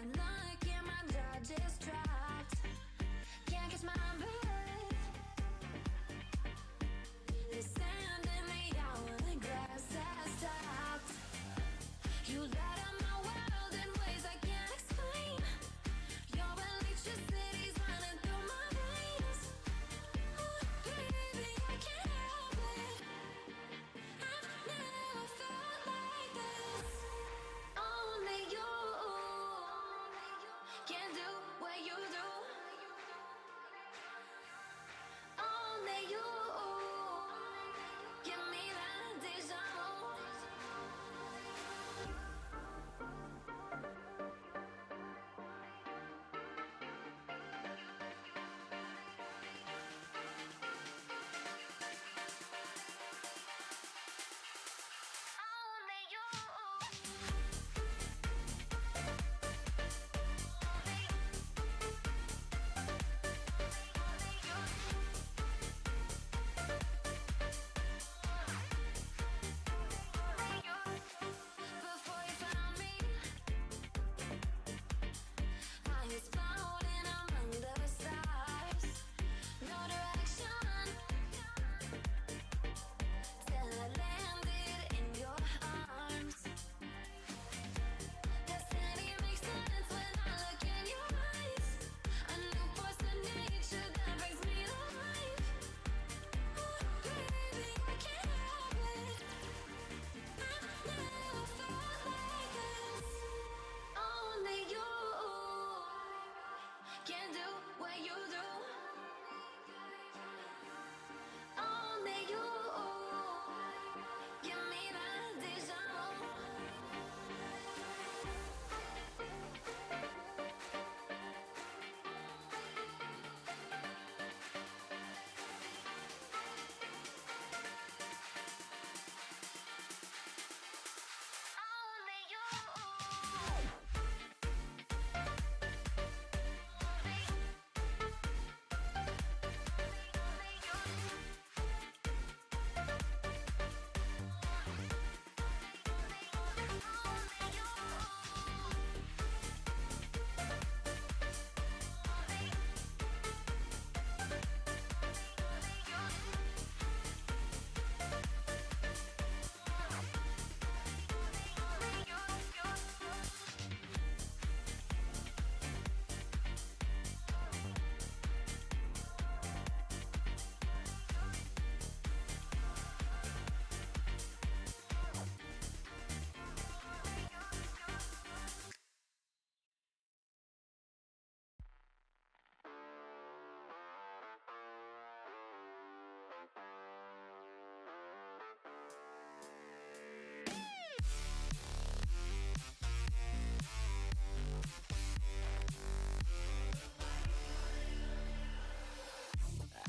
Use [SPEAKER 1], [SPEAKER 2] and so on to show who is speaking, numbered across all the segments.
[SPEAKER 1] I'm looking, my jaw just dropped. Can't catch my breath. There's sand in the hourglass has stopped. You light up my world in ways I can't explain. Your electricity's running through my veins. Oh, baby, I can't help it. I've never felt like this. Only you can do what you do. Only you give me that deja vu. Only you. Before you found me, I was floating among the stars. No direction till I landed in your arms. Destiny makes sense when I look in your eyes. A new force of nature that brings me to life. Oh, baby, I can't help it. I've never felt like this. Only you can do what you do. Only you give me that deja vu. Only you.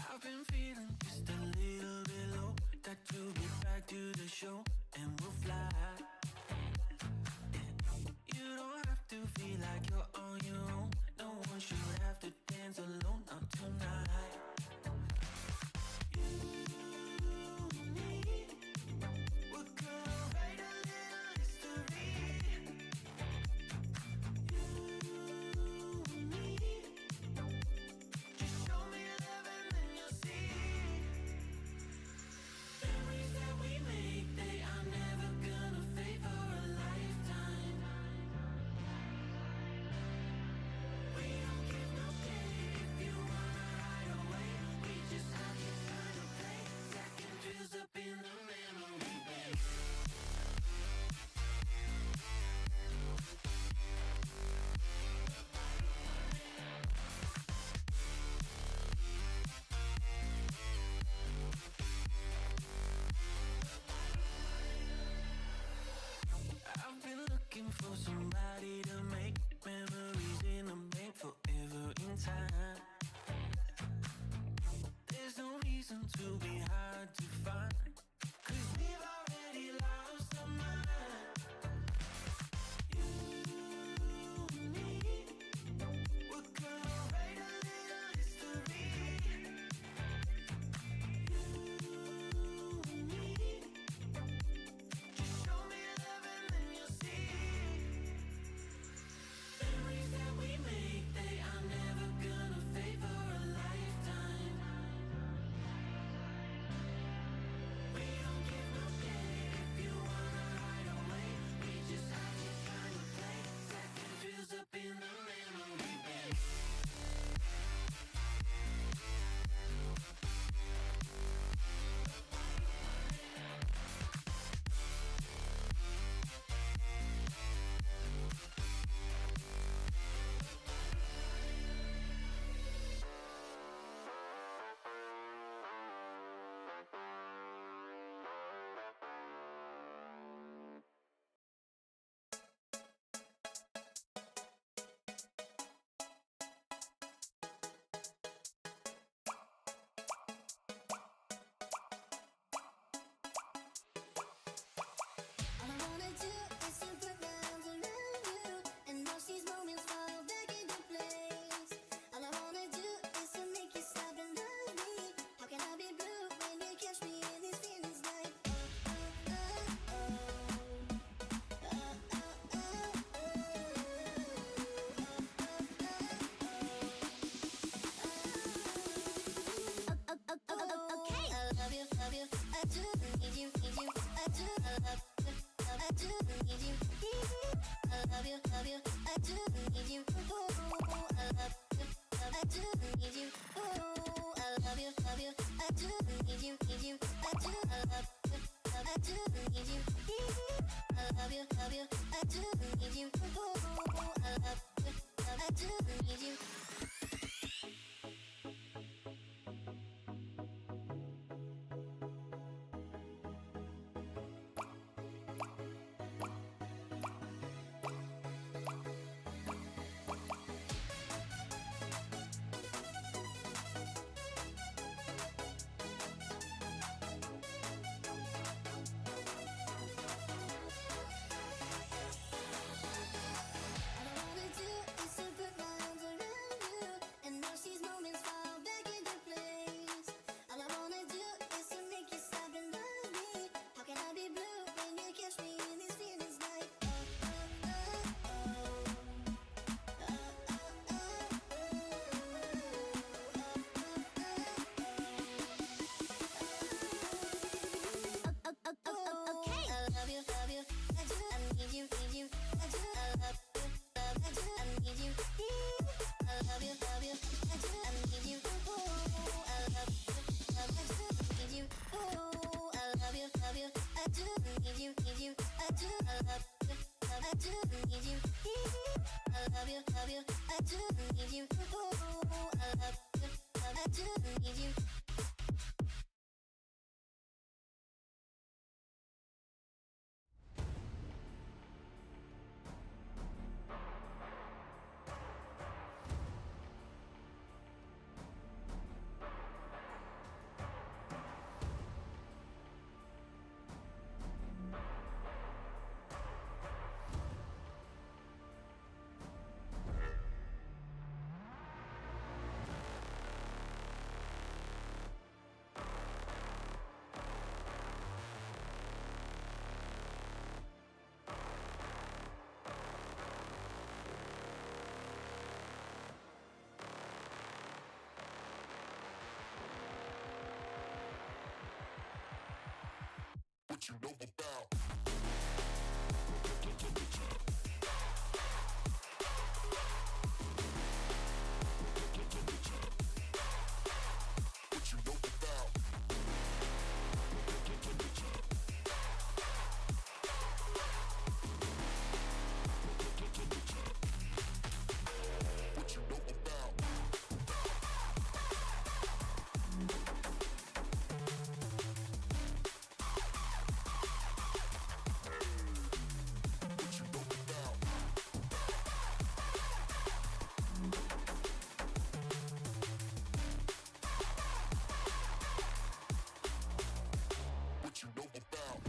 [SPEAKER 2] I've been feeling just a little bit low. Got to get back to the show and we'll fly. Yeah. You don't have to feel like you're on your own. No one should have to dance alone, not tonight. You and me, we're gonna write a little history. You and me, just show me love and then you'll see. Memories that we make, they are never gonna fade for a lifetime. We don't give no shade if you wanna ride away. We just have to find a place that can fuse up in the memory bank. I've been looking for somebody to make memories in the bank forever in time. There's no reason to be hard to find, 'cause we've already lost our mind. You and me, we're gonna write a little history. You and me, just show me love and then you'll see. Memories What you know about? What you know about? What you know about? What you know about? What you know about?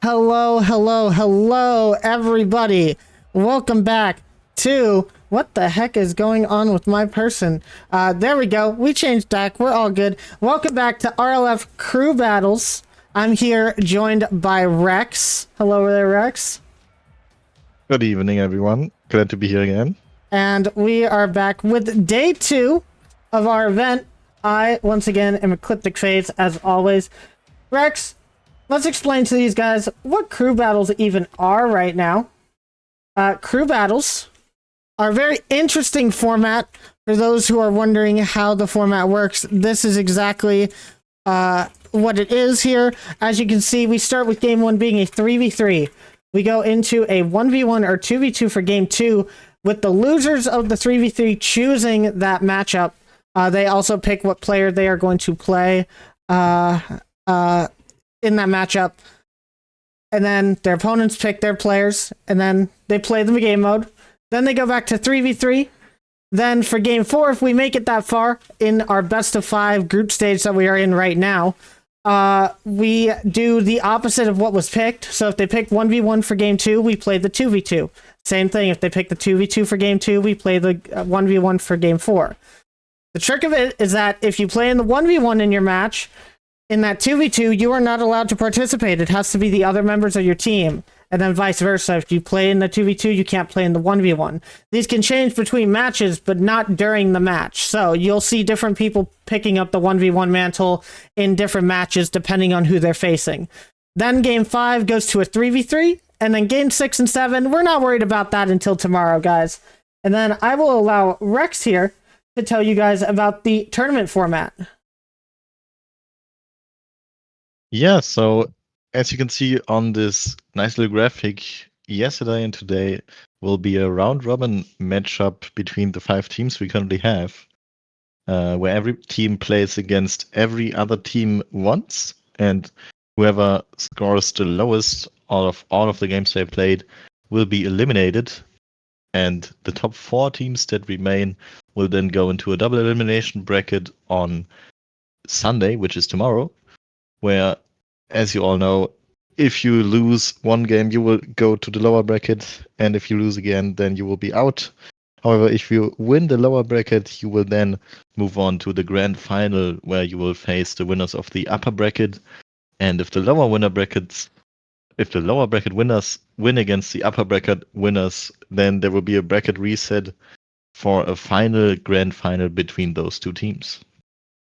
[SPEAKER 3] Hello, hello, hello, everybody. Welcome back to what the heck is going on with my person? There we go. We changed deck. We're all good. Welcome back to RLF Crew Battles. I'm here joined by Rex. Hello there, Rex.
[SPEAKER 4] Good evening, everyone. Glad to be here again.
[SPEAKER 3] And we are back with day 2 of our event. I, once again, am Ecliptic Fates, as always. Rex, let's explain to these guys what crew battles even are right now. Crew battles are a very interesting format. For those who are wondering how the format works, this is exactly what it is here. As you can see, we start with game 1 being a 3v3. We go into a 1v1 or 2v2 for game 2, with the losers of the 3v3 choosing that matchup. They also pick what player they are going to play in that matchup. And then their opponents pick their players, and then they play the game mode. Then they go back to 3v3. Then for game 4, if we make it that far in our best of 5 group stage that we are in right now, we do the opposite of what was picked. So if they pick 1v1 for game 2, we play the 2v2. Same thing, if they pick the 2v2 for game 2, we play the 1v1 for game 4. The trick of it is that if you play in the 1v1 in your match, In that 2v2, you are not allowed to participate. It has to be the other members of your team. And then vice versa. If you play in the 2v2, you can't play in the 1v1. These can change between matches, but not during the match. So you'll see different people picking up the 1v1 mantle in different matches depending on who they're facing. Then game 5 goes to a 3v3, and then game 6 and 7, we're not worried about that until tomorrow, guys. And then I will allow Rex here to tell you guys about the tournament format.
[SPEAKER 4] Yeah, so as you can see on this nice little graphic, yesterday and today will be a round robin matchup between the 5 teams we currently have, where every team plays against every other team once, and whoever scores the lowest out of all of the games they played will be eliminated, and the top 4 teams that remain will then go into a double elimination bracket on Sunday, which is tomorrow, where, as you all know, if you lose one game, you will go to the lower bracket, and if you lose again, then you will be out. However, if you win the lower bracket, you will then move on to the grand final, where you will face the winners of the upper bracket. And if the lower bracket winners win against the upper bracket winners, then there will be a bracket reset for a grand final between those 2 teams.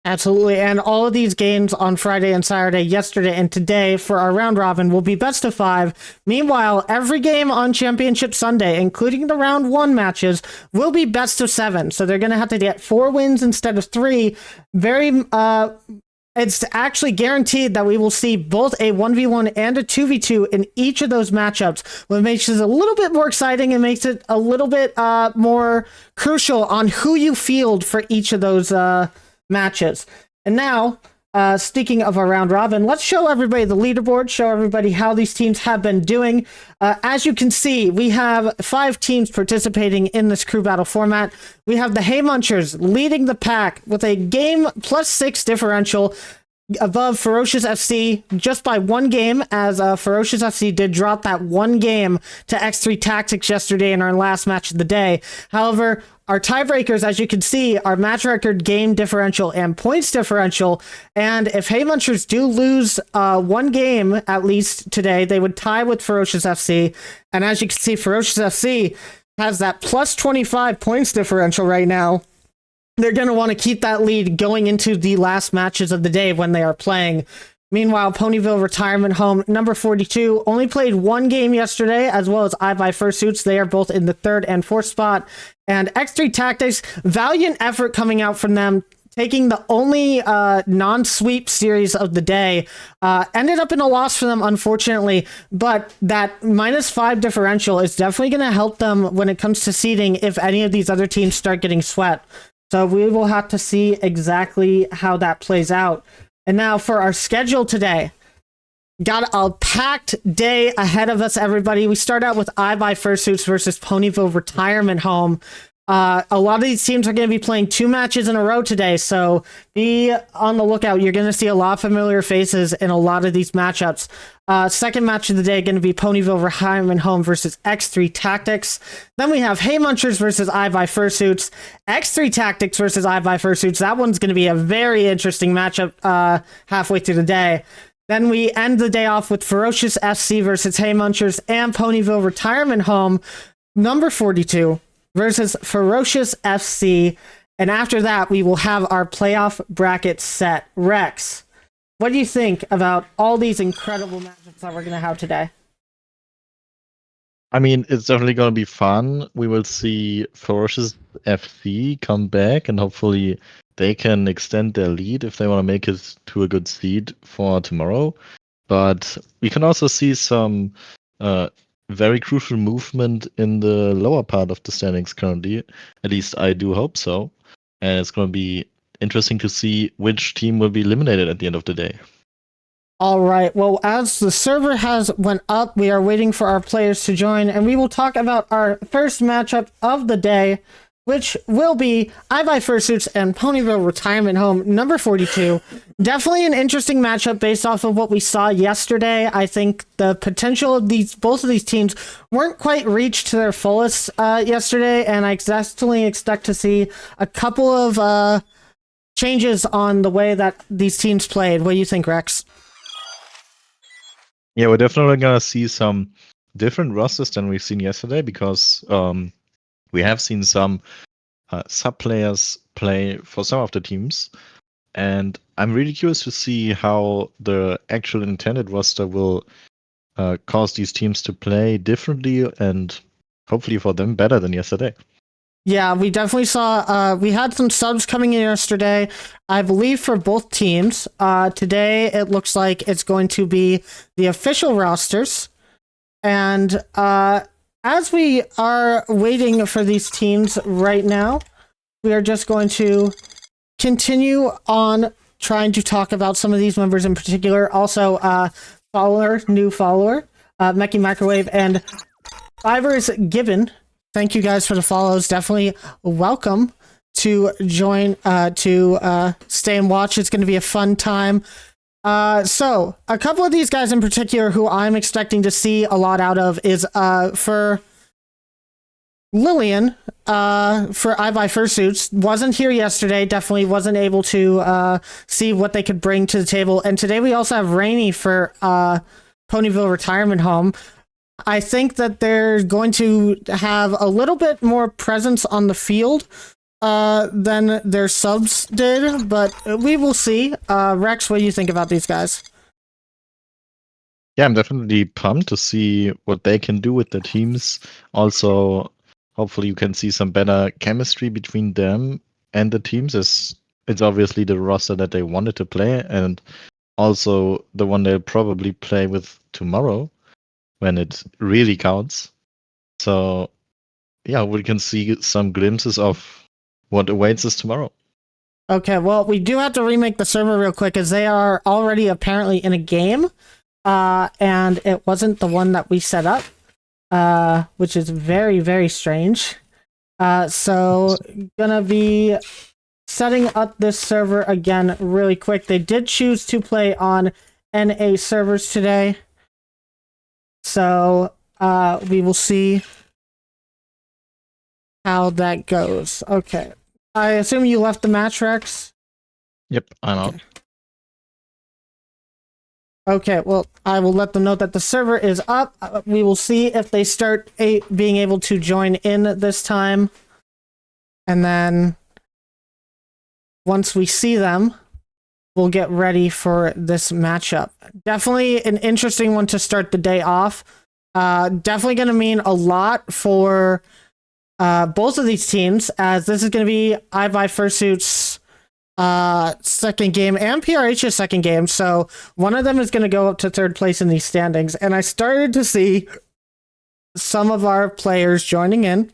[SPEAKER 3] Absolutely, and all of these games on Friday and Saturday, yesterday and today for our round robin will be best of 5. Meanwhile, every game on Championship Sunday, including the round 1 matches, will be best of 7. So they're going to have to get 4 wins instead of 3. It's actually guaranteed that we will see both a 1v1 and a 2v2 in each of those matchups, what makes it a little bit more exciting and makes it a little bit more crucial on who you field for each of those matches. And now, speaking of our round robin, let's show everybody the leaderboard, show everybody how these teams have been doing. As you can see, we have 5 teams participating in this crew battle format. We have the Haymunchers leading the pack with a game +6 differential above Ferocious FC just by 1 game, as Ferocious FC did drop that 1 game to X3 Tactics yesterday in our last match of the day. However, our tiebreakers, as you can see, are match record, game differential, and points differential. And if Haymunchers do lose 1 game, at least today, they would tie with Ferocious FC. And as you can see, Ferocious FC has that +25 points differential right now. They're going to want to keep that lead going into the last matches of the day when they are playing. Meanwhile, Ponyville Retirement Home, number 42, only played 1 game yesterday, as well as I Buy Fursuits. They are both in the 3rd and 4th spot. And X3 Tactics, valiant effort coming out from them, taking the only non-sweep series of the day. Ended up in a loss for them, unfortunately, but that -5 differential is definitely going to help them when it comes to seeding if any of these other teams start getting swept. So we will have to see exactly how that plays out. And now for our schedule today. Got a packed day ahead of us, everybody. We start out with I Buy Fursuits versus Ponyville Retirement Home. A lot of these teams are going to be playing 2 matches in a row today, so be on the lookout. You're going to see a lot of familiar faces in a lot of these matchups. Second match of the day going to be Ponyville Retirement Home versus X3 Tactics. Then we have Haymunchers versus I Buy Fursuits, X3 Tactics versus I Buy Fursuits. That one's going to be a very interesting matchup halfway through the day. Then we end the day off with Ferocious FC versus Haymunchers and Ponyville Retirement Home, number 42, versus Ferocious FC. And after that, we will have our playoff bracket set. Rex, what do you think about all these incredible matchups that we're going to have today?
[SPEAKER 4] I mean, it's definitely going to be fun. We will see Ferocious FC come back, and hopefully they can extend their lead if they want to make it to a good seed for tomorrow. But we can also see some very crucial movement in the lower part of the standings currently. At least I do hope so. And it's going to be interesting to see which team will be eliminated at the end of the day.
[SPEAKER 3] All right. Well, as the server has went up, we are waiting for our players to join, and we will talk about our first matchup of the day, which will be I Buy Fursuits and Ponyville Retirement Home, number 42. Definitely an interesting matchup based off of what we saw yesterday. I think the potential of both of these teams weren't quite reached to their fullest yesterday, and I definitely expect to see a couple of changes on the way that these teams played. What do you think, Rex?
[SPEAKER 4] Yeah, we're definitely gonna see some different rosters than we've seen yesterday because we have seen some sub players play for some of the teams, and I'm really curious to see how the actual intended roster will cause these teams to play differently and hopefully for them better than yesterday.
[SPEAKER 3] Yeah, we definitely saw, we had some subs coming in yesterday, I believe, for both teams. Today, it looks like it's going to be the official rosters. And as we are waiting for these teams right now, we are just going to continue on trying to talk about some of these members in particular. Also, new follower, Meki Microwave, and Fivers Gibbon. Thank you guys for the follows. Definitely welcome to join, to stay and watch. It's going to be a fun time. So a couple of these guys in particular who I'm expecting to see a lot out of is for Lillian, for iBuy Fursuits. Wasn't here yesterday, definitely wasn't able to see what they could bring to the table. And today we also have Rainy for Ponyville Retirement Home. I think that they're going to have a little bit more presence on the field than their subs did, but we will see. Rex, what do you think about these guys?
[SPEAKER 4] Yeah, I'm definitely pumped to see what they can do with the teams. Also, hopefully you can see some better chemistry between them and the teams, as it's obviously the roster that they wanted to play, and also the one they'll probably play with tomorrow when it really counts. So, yeah, we can see some glimpses of what awaits us tomorrow.
[SPEAKER 3] Okay, well, we do have to remake the server real quick, as they are already apparently in a game, and it wasn't the one that we set up, which is very, very strange. So, gonna be setting up this server again really quick. They did choose to play on NA servers today. So, we will see how that goes. Okay. I assume you left the match, Rex?
[SPEAKER 4] Yep, I'm out.
[SPEAKER 3] Okay, well, I will let them know that the server is up. We will see if they start being able to join in this time. And then, once we see them, we'll get ready for this matchup. Definitely an interesting one to start the day off. Definitely going to mean a lot for both of these teams, as this is going to be iBuy Fursuit's second game and PRH's second game. So one of them is going to go up to third place in these standings. And I started to see some of our players joining in.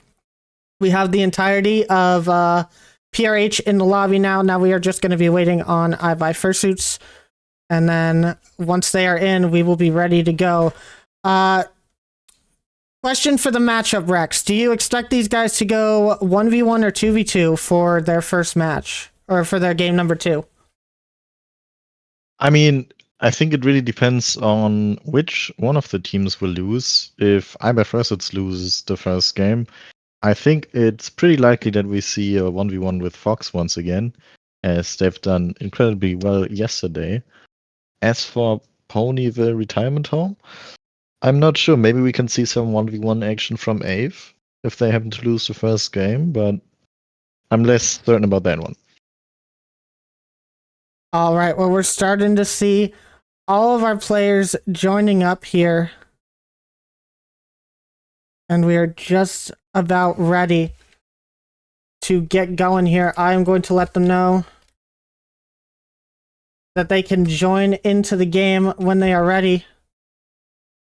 [SPEAKER 3] We have the entirety of PRH in the lobby now. Now we are just going to be waiting on iBuy Fursuits. And then once they are in, we will be ready to go. Question for the matchup, Rex. Do you expect these guys to go 1v1 or 2v2 for their first match? Or for their game number 2?
[SPEAKER 4] I mean, I think it really depends on which one of the teams will lose. If iBuy Fursuits loses the first game, I think it's pretty likely that we see a 1v1 with Fox once again, as they've done incredibly well yesterday. As for Ponyville Retirement Home, I'm not sure. Maybe we can see some 1v1 action from Ave if they happen to lose the first game, but I'm less certain about that one.
[SPEAKER 3] All right, well, we're starting to see all of our players joining up here. And we are just about ready to get going here. I am going to let them know that they can join into the game when they are ready.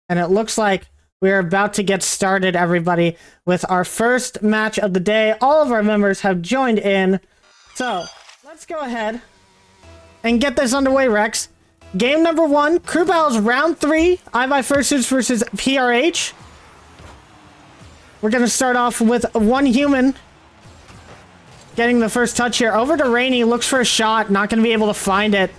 [SPEAKER 3] And it looks like we're about to get started, everybody, with our first match of the day. All of our members have joined in. So, let's go ahead and get this underway, Rex. Game number 1, Crew Battles Round 3, iBuy Fursuits versus PRH. We're going to start off with one human getting the first touch here. Over to Rainy, looks for a shot, not going to be able to find it.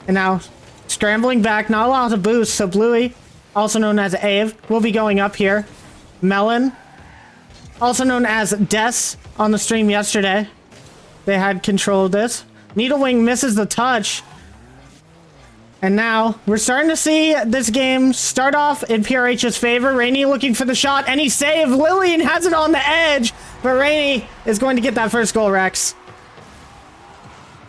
[SPEAKER 3] And now, scrambling back, not allowed to boost, so Bluey, also known as Ave, will be going up here. Melon, also known as Des on the stream yesterday. they had control of this. Needlewing misses the touch. And now we're starting to see this game start off in PRH's favor. Rainy looking for the shot. Any save. Lillian has it on the edge. But Rainy is going to get that first goal, Rex.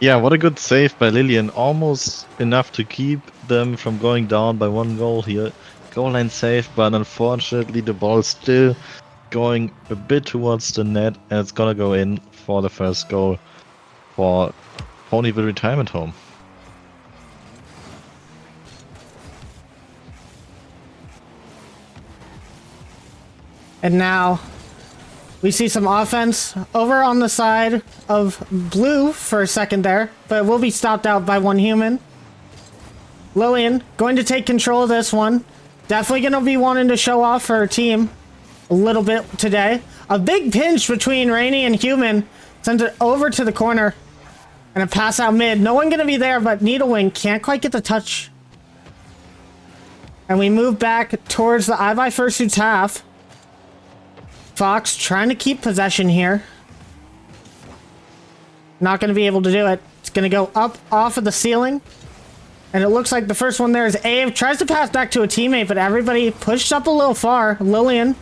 [SPEAKER 4] Yeah, what a good save by Lillian. Almost enough to keep them from going down by 1 goal here. Goal line save, but unfortunately the ball is still going a bit towards the net, and it's gonna go in for the first goal for Ponyville Retirement Home.
[SPEAKER 3] And now we see some offense over on the side of blue for a second there, but will be stopped out by 1 human. Lillian going to take control of this one. Definitely going to be wanting to show off for her team a little bit today. A big pinch between Rainy and Human. Sends it over to the corner. And a pass out mid. No one going to be there, but Needlewing can't quite get the touch. And we move back towards the I Fursuit's half. Fox trying to keep possession here. Not going to be able to do it. It's going to go up off of the ceiling. And it looks like the first one there is Ave. Tries to pass back to a teammate, but everybody pushed up a little far. Lillian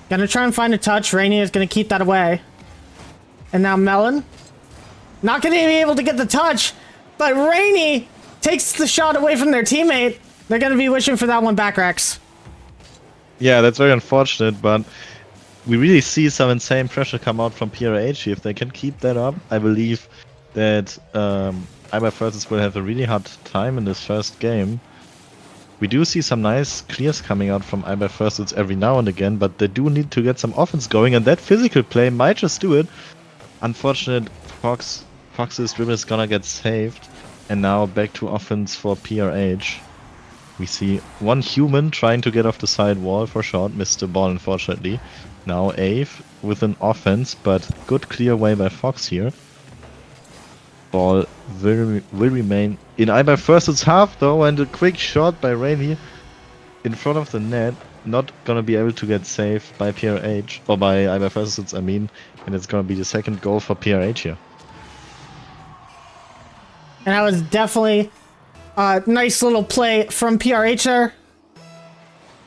[SPEAKER 3] going to try and find a touch. Rainy is going to keep that away. And now Melon. Not going to be able to get the touch. But Rainy takes the shot away from their teammate. They're going to be wishing for that one back, Rex.
[SPEAKER 4] Yeah, that's very unfortunate, but we really see some insane pressure come out from PRH. If they can keep that up, I believe that IBA Versus will have a really hard time in this first game. We do see some nice clears coming out from IBA Versus every now and again, but they do need to get some offense going, and that physical play might just do it. Unfortunate, Fox's dribble is gonna get saved, and now back to offense for PRH. We see 1 human trying to get off the side wall for short, missed the ball unfortunately. Now Ave with an offense, but good clear away by Fox here. Ball will remain in IBA Versus half though, and a quick shot by Rainy in front of the net. Not gonna be able to get saved by PRH, or by IBA Versus I mean, and it's gonna be the second goal for PRH here.
[SPEAKER 3] And that was definitely a nice little play from PRH there.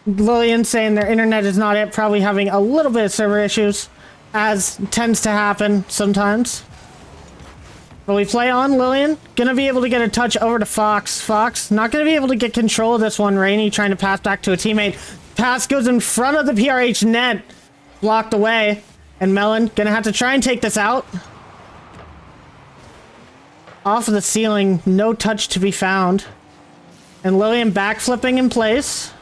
[SPEAKER 3] Lillian saying their internet is not it, probably having a little bit of server issues, as tends to happen sometimes. But we play on. Lillian gonna be able to get a touch over to Fox. Fox not gonna be able to get control of this one. Rainy trying to pass back to a teammate. Pass goes in front of the PRH net, blocked away, and Melon gonna have to try and take this out. Off of the ceiling, no touch to be found. And Lillian backflipping in place.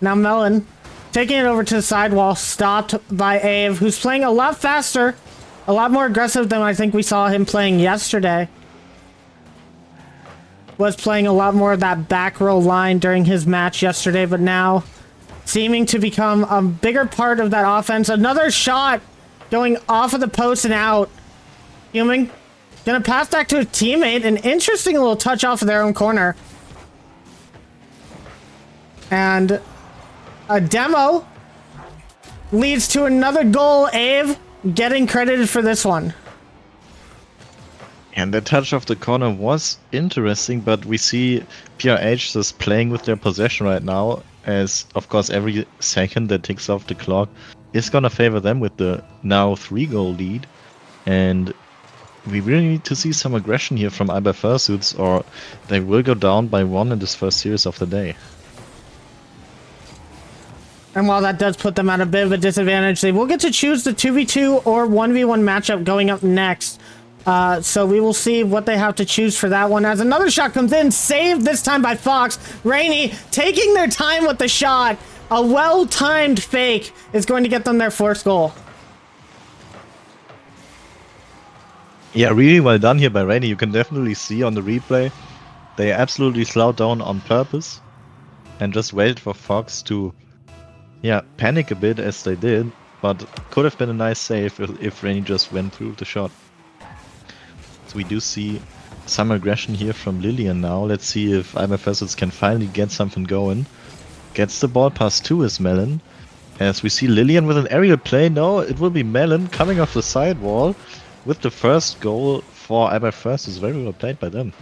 [SPEAKER 3] Now Melon taking it over to the sidewall, stopped by Ave, who's playing a lot faster, a lot more aggressive than I think we saw him playing yesterday. Was playing a lot more of that back row line during his match yesterday, but now seeming to become a bigger part of that offense. Another shot going off of the post and out. Human gonna pass back to a teammate. An interesting little touch off of their own corner. And a demo leads to another goal. Ave getting credited for this one.
[SPEAKER 4] And the touch of the corner was interesting, but we see PRH just playing with their possession right now, as of course every second that ticks off the clock is gonna favor them with the now 3-goal lead. And we really need to see some aggression here from IBA Fursuits, or they will go down by 1 in this first series of the day.
[SPEAKER 3] And while that does put them at a bit of a disadvantage, they will get to choose the 2v2 or 1v1 matchup going up next. So we will see what they have to choose for that one. As another shot comes in, saved this time by Fox. Rainy taking their time with the shot. A well-timed fake is going to get them their 4th goal.
[SPEAKER 4] Yeah, really well done here by Rainy. You can definitely see on the replay, they absolutely slowed down on purpose and just waited for Fox to panic a bit as they did, but could have been a nice save if Rainy just went through the shot. So we do see some aggression here from Lillian now. Let's see if IBA Fursuits can finally get something going. Gets the ball pass to his Melon. As we see Lillian with an aerial play. No, it will be Melon coming off the sidewall with the first goal for Iber First is very well played by them.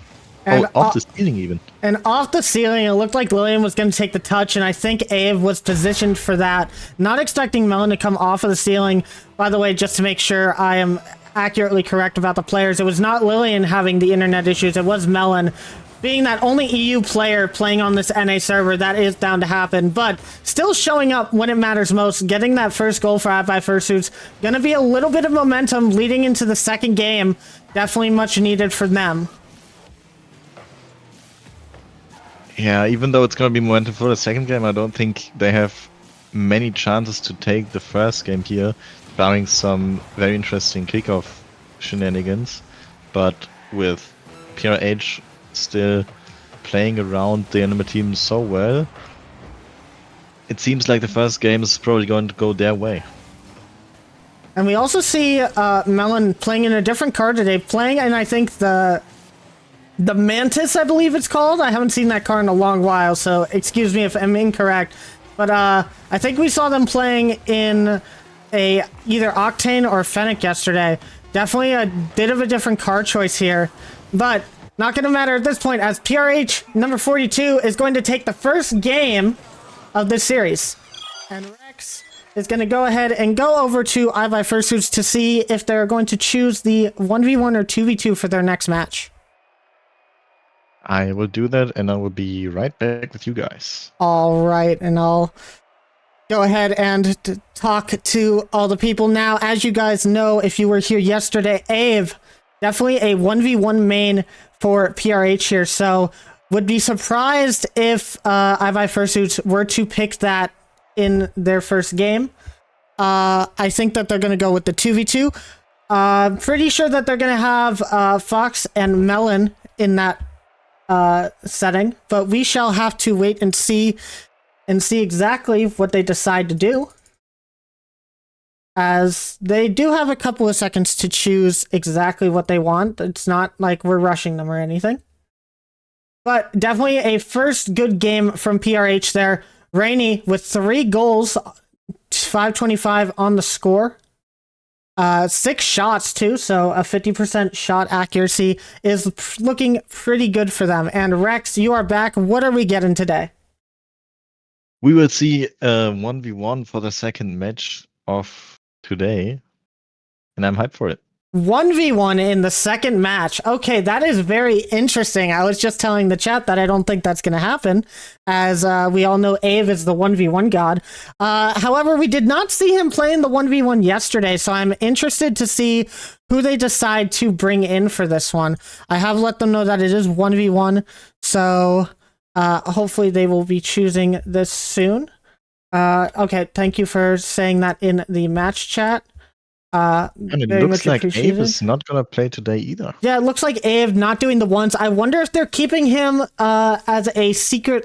[SPEAKER 3] And
[SPEAKER 4] off the ceiling even.
[SPEAKER 3] And off the ceiling, it looked like Lillian was going to take the touch, and I think Ave was positioned for that. Not expecting Melon to come off of the ceiling. By the way, just to make sure I am accurately correct about the players, it was not Lillian having the internet issues, it was Melon. Being that only EU player playing on this NA server, that is bound to happen, but still showing up when it matters most, getting that first goal for iBuy Fursuits. Going to be a little bit of momentum leading into the second game. Definitely much needed for them.
[SPEAKER 4] Yeah, even though it's going to be momentum for the second game, I don't think they have many chances to take the first game here, barring some very interesting kickoff shenanigans. But with PRH still playing around the enemy team so well, it seems like the first game is probably going to go their way.
[SPEAKER 3] And we also see Melon playing in a different card today, playing in, I think, the Mantis, I believe it's called. I haven't seen that card in a long while, so excuse me if I'm incorrect. But I think we saw them playing in a either Octane or Fennec yesterday. Definitely a bit of a different card choice here, but not going to matter at this point, as PRH number 42 is going to take the first game of this series. And Rex is going to go ahead and go over to iBuy Fursuits to see if they're going to choose the 1v1 or 2v2 for their next match.
[SPEAKER 4] I will do that, and I will be right back with you guys.
[SPEAKER 3] All right, and I'll go ahead and talk to all the people now. As you guys know, if you were here yesterday, Ave, definitely a 1v1 main for PRH here, so would be surprised if iBuy Fursuits were to pick that in their first game. I think that they're going to go with the 2v2. Pretty sure that they're going to have Fox and Melon in that setting, but we shall have to wait and see exactly what they decide to do, as they do have a couple of seconds to choose exactly what they want. It's not like we're rushing them or anything, but definitely a first good game from PRH there. Rainy with 3 goals, 525 on the score. 6 shots too, so a 50% shot accuracy is looking pretty good for them. And Rex, you are back. What are we getting today?
[SPEAKER 4] We will see a 1v1 for the second match of today, and I'm hyped for it.
[SPEAKER 3] 1v1 in the second match. Okay, that is very interesting. I was just telling the chat that I don't think that's going to happen, as we all know Ave is the 1v1 god. However, we did not see him playing the 1v1 yesterday, so I'm interested to see who they decide to bring in for this one. I have let them know that it is 1v1, so hopefully they will be choosing this soon. Okay, thank you for saying that in the match chat.
[SPEAKER 4] And it looks like Abe is not going to play today either.
[SPEAKER 3] Yeah, it looks like Abe not doing the ones. I wonder if they're keeping him as a secret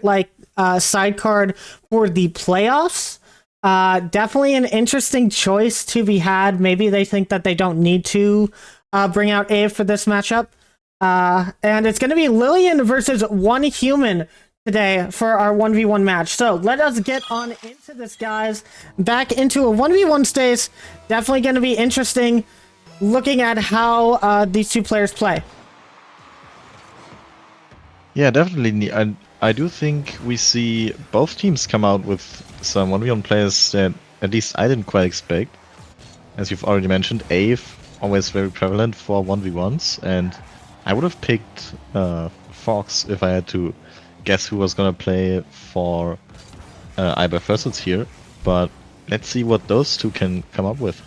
[SPEAKER 3] side card for the playoffs. Definitely an interesting choice to be had. Maybe they think that they don't need to bring out Abe for this matchup. And it's going to be Lillian versus one human today for our 1v1 match. So let us get on into this, guys. Back into a 1v1 stage. Definitely going to be interesting looking at how these two players play.
[SPEAKER 4] Yeah, definitely. I do think we see both teams come out with some 1v1 players that at least I didn't quite expect. As you've already mentioned, Ave, always very prevalent for 1v1s, and I would have picked Fox if I had to guess who was gonna play for iBuy Fursuits here, but let's see what those two can come up with.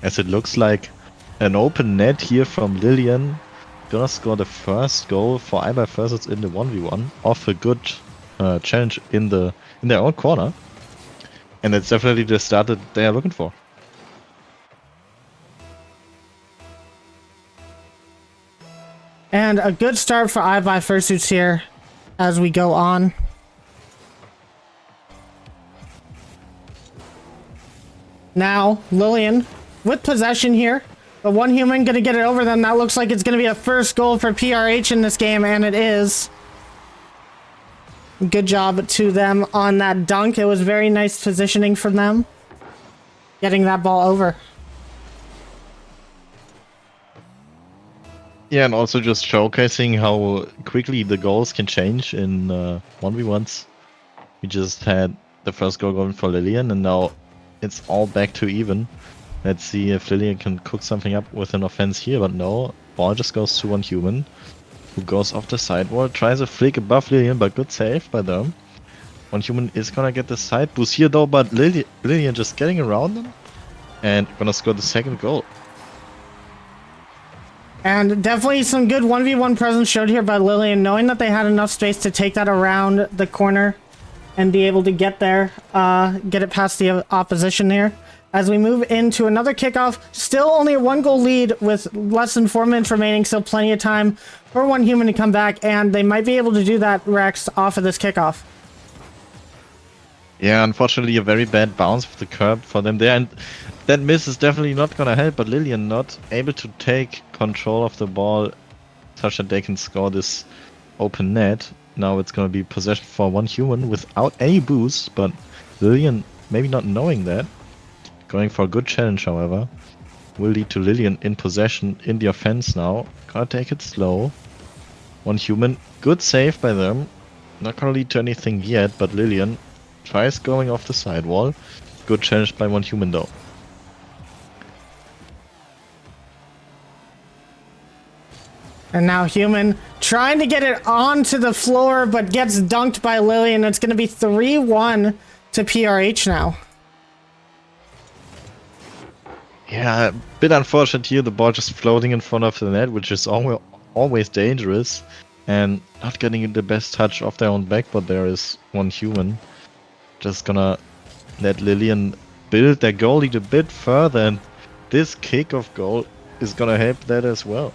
[SPEAKER 4] As it looks like an open net here from Lillian, gonna score the first goal for iBuy Fursuits in the 1v1 off a good challenge in their own corner, and that's definitely the start that they are looking for.
[SPEAKER 3] And a good start for iBuy Fursuits here as we go on. Now, Lillian with possession here. But one human going to get it over them. That looks like it's going to be a first goal for PRH in this game, and it is. Good job to them on that dunk. It was very nice positioning from them, getting that ball over.
[SPEAKER 4] Yeah, and also just showcasing how quickly the goals can change in 1v1s. We just had the first goal going for Lillian, and now it's all back to even. Let's see if Lillian can cook something up with an offense here, but no. Ball just goes to one human, who goes off the sidewall, tries a flick above Lillian, but good save by them. One human is gonna get the side boost here though, but Lillian just getting around them and gonna score the second goal.
[SPEAKER 3] And definitely some good 1v1 presence showed here by Lillian, knowing that they had enough space to take that around the corner and be able to get there, get it past the opposition here. As we move into another kickoff, still only a 1-goal lead with less than 4 minutes remaining, still plenty of time for one human to come back, and they might be able to do that, Rex, off of this kickoff.
[SPEAKER 4] Yeah, unfortunately a very bad bounce with the curb for them there, and that miss is definitely not gonna help, but Lillian not able to take control of the ball such that they can score this open net. Now it's gonna be possession for one human without any boost, but Lillian maybe not knowing that. Going for a good challenge, however, will lead to Lillian in possession in the offense now. Gotta take it slow. One human, good save by them. Not gonna lead to anything yet, but Lillian tries going off the sidewall. Good challenge by one human though.
[SPEAKER 3] And now human trying to get it onto the floor, but gets dunked by Lillian. It's going to be 3-1 to PRH now.
[SPEAKER 4] Yeah, a bit unfortunate here. The ball just floating in front of the net, which is always dangerous. And not getting the best touch off their own back, but there is one human. Just gonna let Lillian build their goal lead a bit further, and this kickoff goal is gonna help that as well.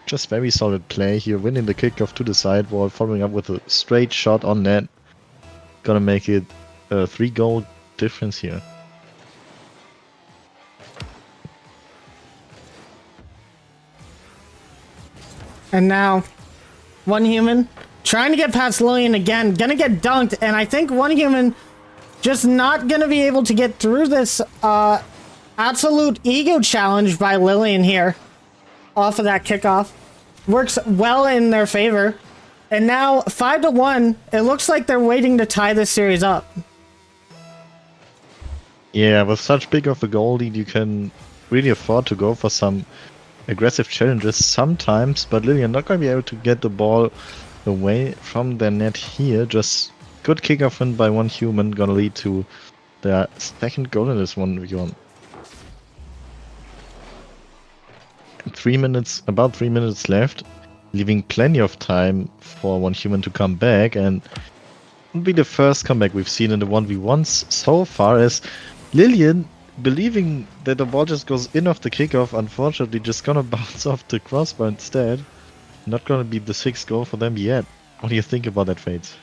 [SPEAKER 4] Just very solid play here, winning the kickoff to the sidewall, following up with a straight shot on net. Gonna make it a 3-goal difference here.
[SPEAKER 3] And now, one human trying to get past Lillian again, gonna get dunked, and I think one human just not gonna be able to get through this absolute ego challenge by Lillian here off of that kickoff. Works well in their favor. And now 5-1, it looks like they're waiting to tie this series up.
[SPEAKER 4] Yeah, with such big of a goal lead, you can really afford to go for some aggressive challenges sometimes, but Lillian not going to be able to get the ball away from their net here. Just good kickoff win by one human, gonna lead to their second goal in this 1v1. 3 minutes, about 3 minutes left, leaving plenty of time for one human to come back, and will be the first comeback we've seen in the 1v1s so far, as Lillian, believing that the ball just goes in off the kickoff, unfortunately just gonna bounce off the crossbar instead. Not gonna be the 6th goal for them yet. What do you think about that, Fades?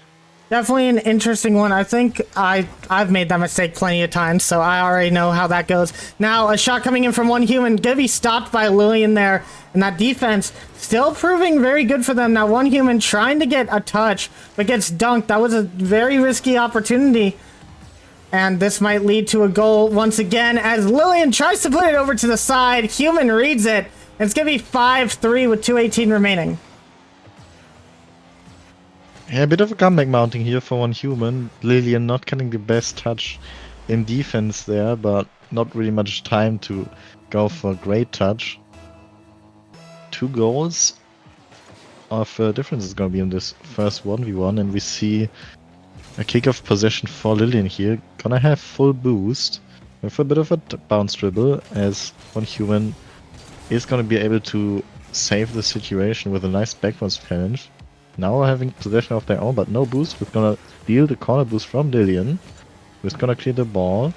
[SPEAKER 3] Definitely an interesting one. I think I've made that mistake plenty of times, so I already know how that goes. Now, a shot coming in from one human, gonna be stopped by Lillian there, and that defense still proving very good for them. Now, one human trying to get a touch, but gets dunked. That was a very risky opportunity, and this might lead to a goal once again as Lillian tries to put it over to the side. Human reads it, and it's gonna be 5-3 with 2:18 remaining.
[SPEAKER 4] Yeah, a bit of a comeback mounting here for one human. Lillian not getting the best touch in defense there, but not really much time to go for a great touch. 2 goals of difference is going to be in this first 1v1, and we see a kickoff possession for Lillian here. Gonna have full boost with a bit of a bounce dribble, as one human is going to be able to save the situation with a nice backwards challenge. Now having possession of their own, but no boost. We're gonna steal the corner boost from Lillian. We're gonna clear the ball.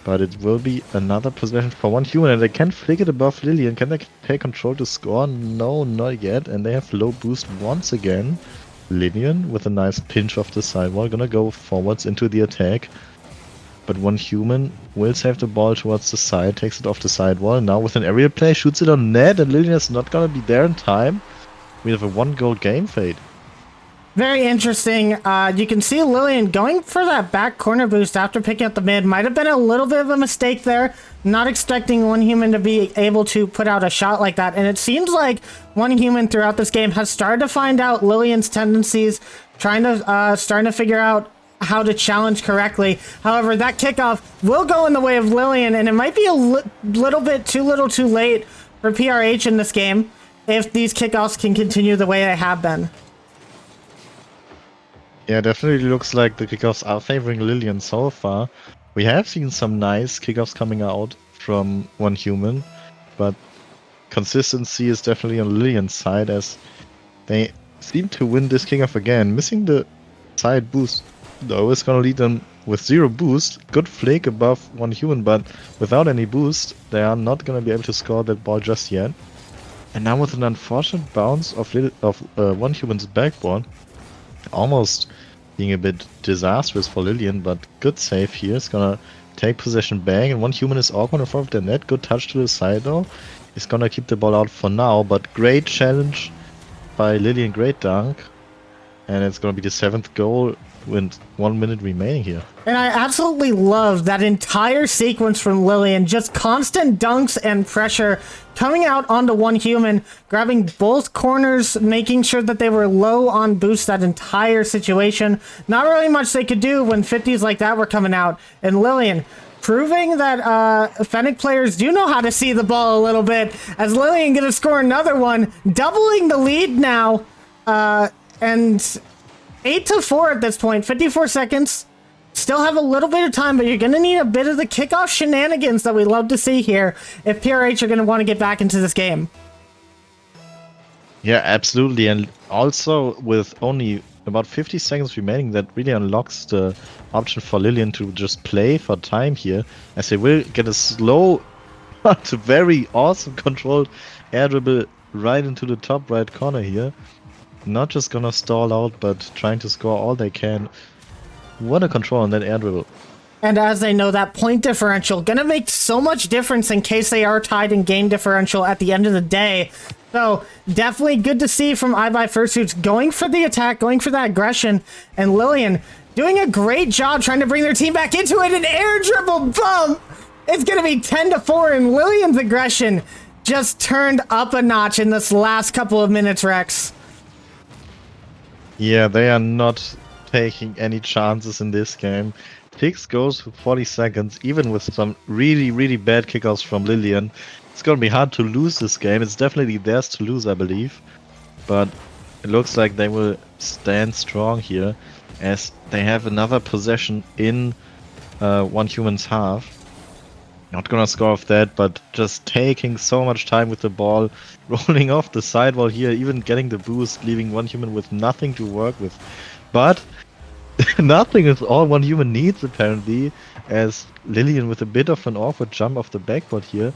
[SPEAKER 4] But it will be another possession for one human, and they can flick it above Lillian. Can they take control to score? No, not yet. And they have low boost once again. Lillian with a nice pinch off the sidewall, gonna go forwards into the attack. But one human will save the ball towards the side, takes it off the sidewall. Now with an aerial play, shoots it on net, and Lillian is not gonna be there in time. We have a 1-goal game, Fade.
[SPEAKER 3] Very interesting. You can see Lillian going for that back corner boost after picking up the mid. Might have been a little bit of a mistake there. Not expecting One Human to be able to put out a shot like that. And it seems like One Human throughout this game has started to find out Lillian's tendencies, starting to figure out how to challenge correctly. However, that kickoff will go in the way of Lillian, and it might be a little bit too little too late for PRH in this game if these kickoffs can continue the way they have been.
[SPEAKER 4] Yeah, definitely looks like the kickoffs are favoring Lillian so far. We have seen some nice kickoffs coming out from One Human, but consistency is definitely on Lillian's side as they seem to win this kickoff again. Missing the side boost, though, is going to lead them with 0 boost. Good flick above One Human, but without any boost, they are not going to be able to score that ball just yet. And now with an unfortunate bounce of One Human's backboard, almost being a bit disastrous for Lillian, but good save here. It's gonna take possession back, and One Human is all in front of the net. Good touch to the side though. He's gonna keep the ball out for now, but great challenge by Lillian, great dunk. And it's gonna be the 7th goal with 1 minute remaining here.
[SPEAKER 3] And I absolutely love that entire sequence from Lillian. Just constant dunks and pressure coming out onto One Human, grabbing both corners, making sure that they were low on boost that entire situation. Not really much they could do when 50s like that were coming out. And Lillian proving that Fennec players do know how to see the ball a little bit, as Lillian gonna score another one, doubling the lead now. And 8-4 at this point, 54 seconds. Still have a little bit of time, but you're going to need a bit of the kickoff shenanigans that we love to see here if PRH are going to want to get back into this game.
[SPEAKER 4] Yeah, absolutely. And also with only about 50 seconds remaining, that really unlocks the option for Lillian to just play for time here, as they will get a slow but very awesome controlled air dribble right into the top right corner here. Not just gonna stall out, but trying to score all they can. What a control on that air dribble.
[SPEAKER 3] And as they know, that point differential gonna make so much difference in case they are tied in game differential at the end of the day. So definitely good to see from iBuyFursuits going for the attack, going for that aggression, and Lillian doing a great job trying to bring their team back into it. An air dribble bump! It's gonna be 10-4, and Lillian's aggression just turned up a notch in this last couple of minutes, Rex.
[SPEAKER 4] Yeah, they are not taking any chances in this game. 6 goals for 40 seconds, even with some really, really bad kickoffs from Lillian. It's gonna be hard to lose this game. It's definitely theirs to lose, I believe. But it looks like they will stand strong here, as they have another possession in One Human's half. Not gonna score off that, but just taking so much time with the ball, rolling off the sidewall here, even getting the boost, leaving One Human with nothing to work with. But nothing is all One Human needs, apparently, as Lillian with a bit of an awkward jump off the backboard here,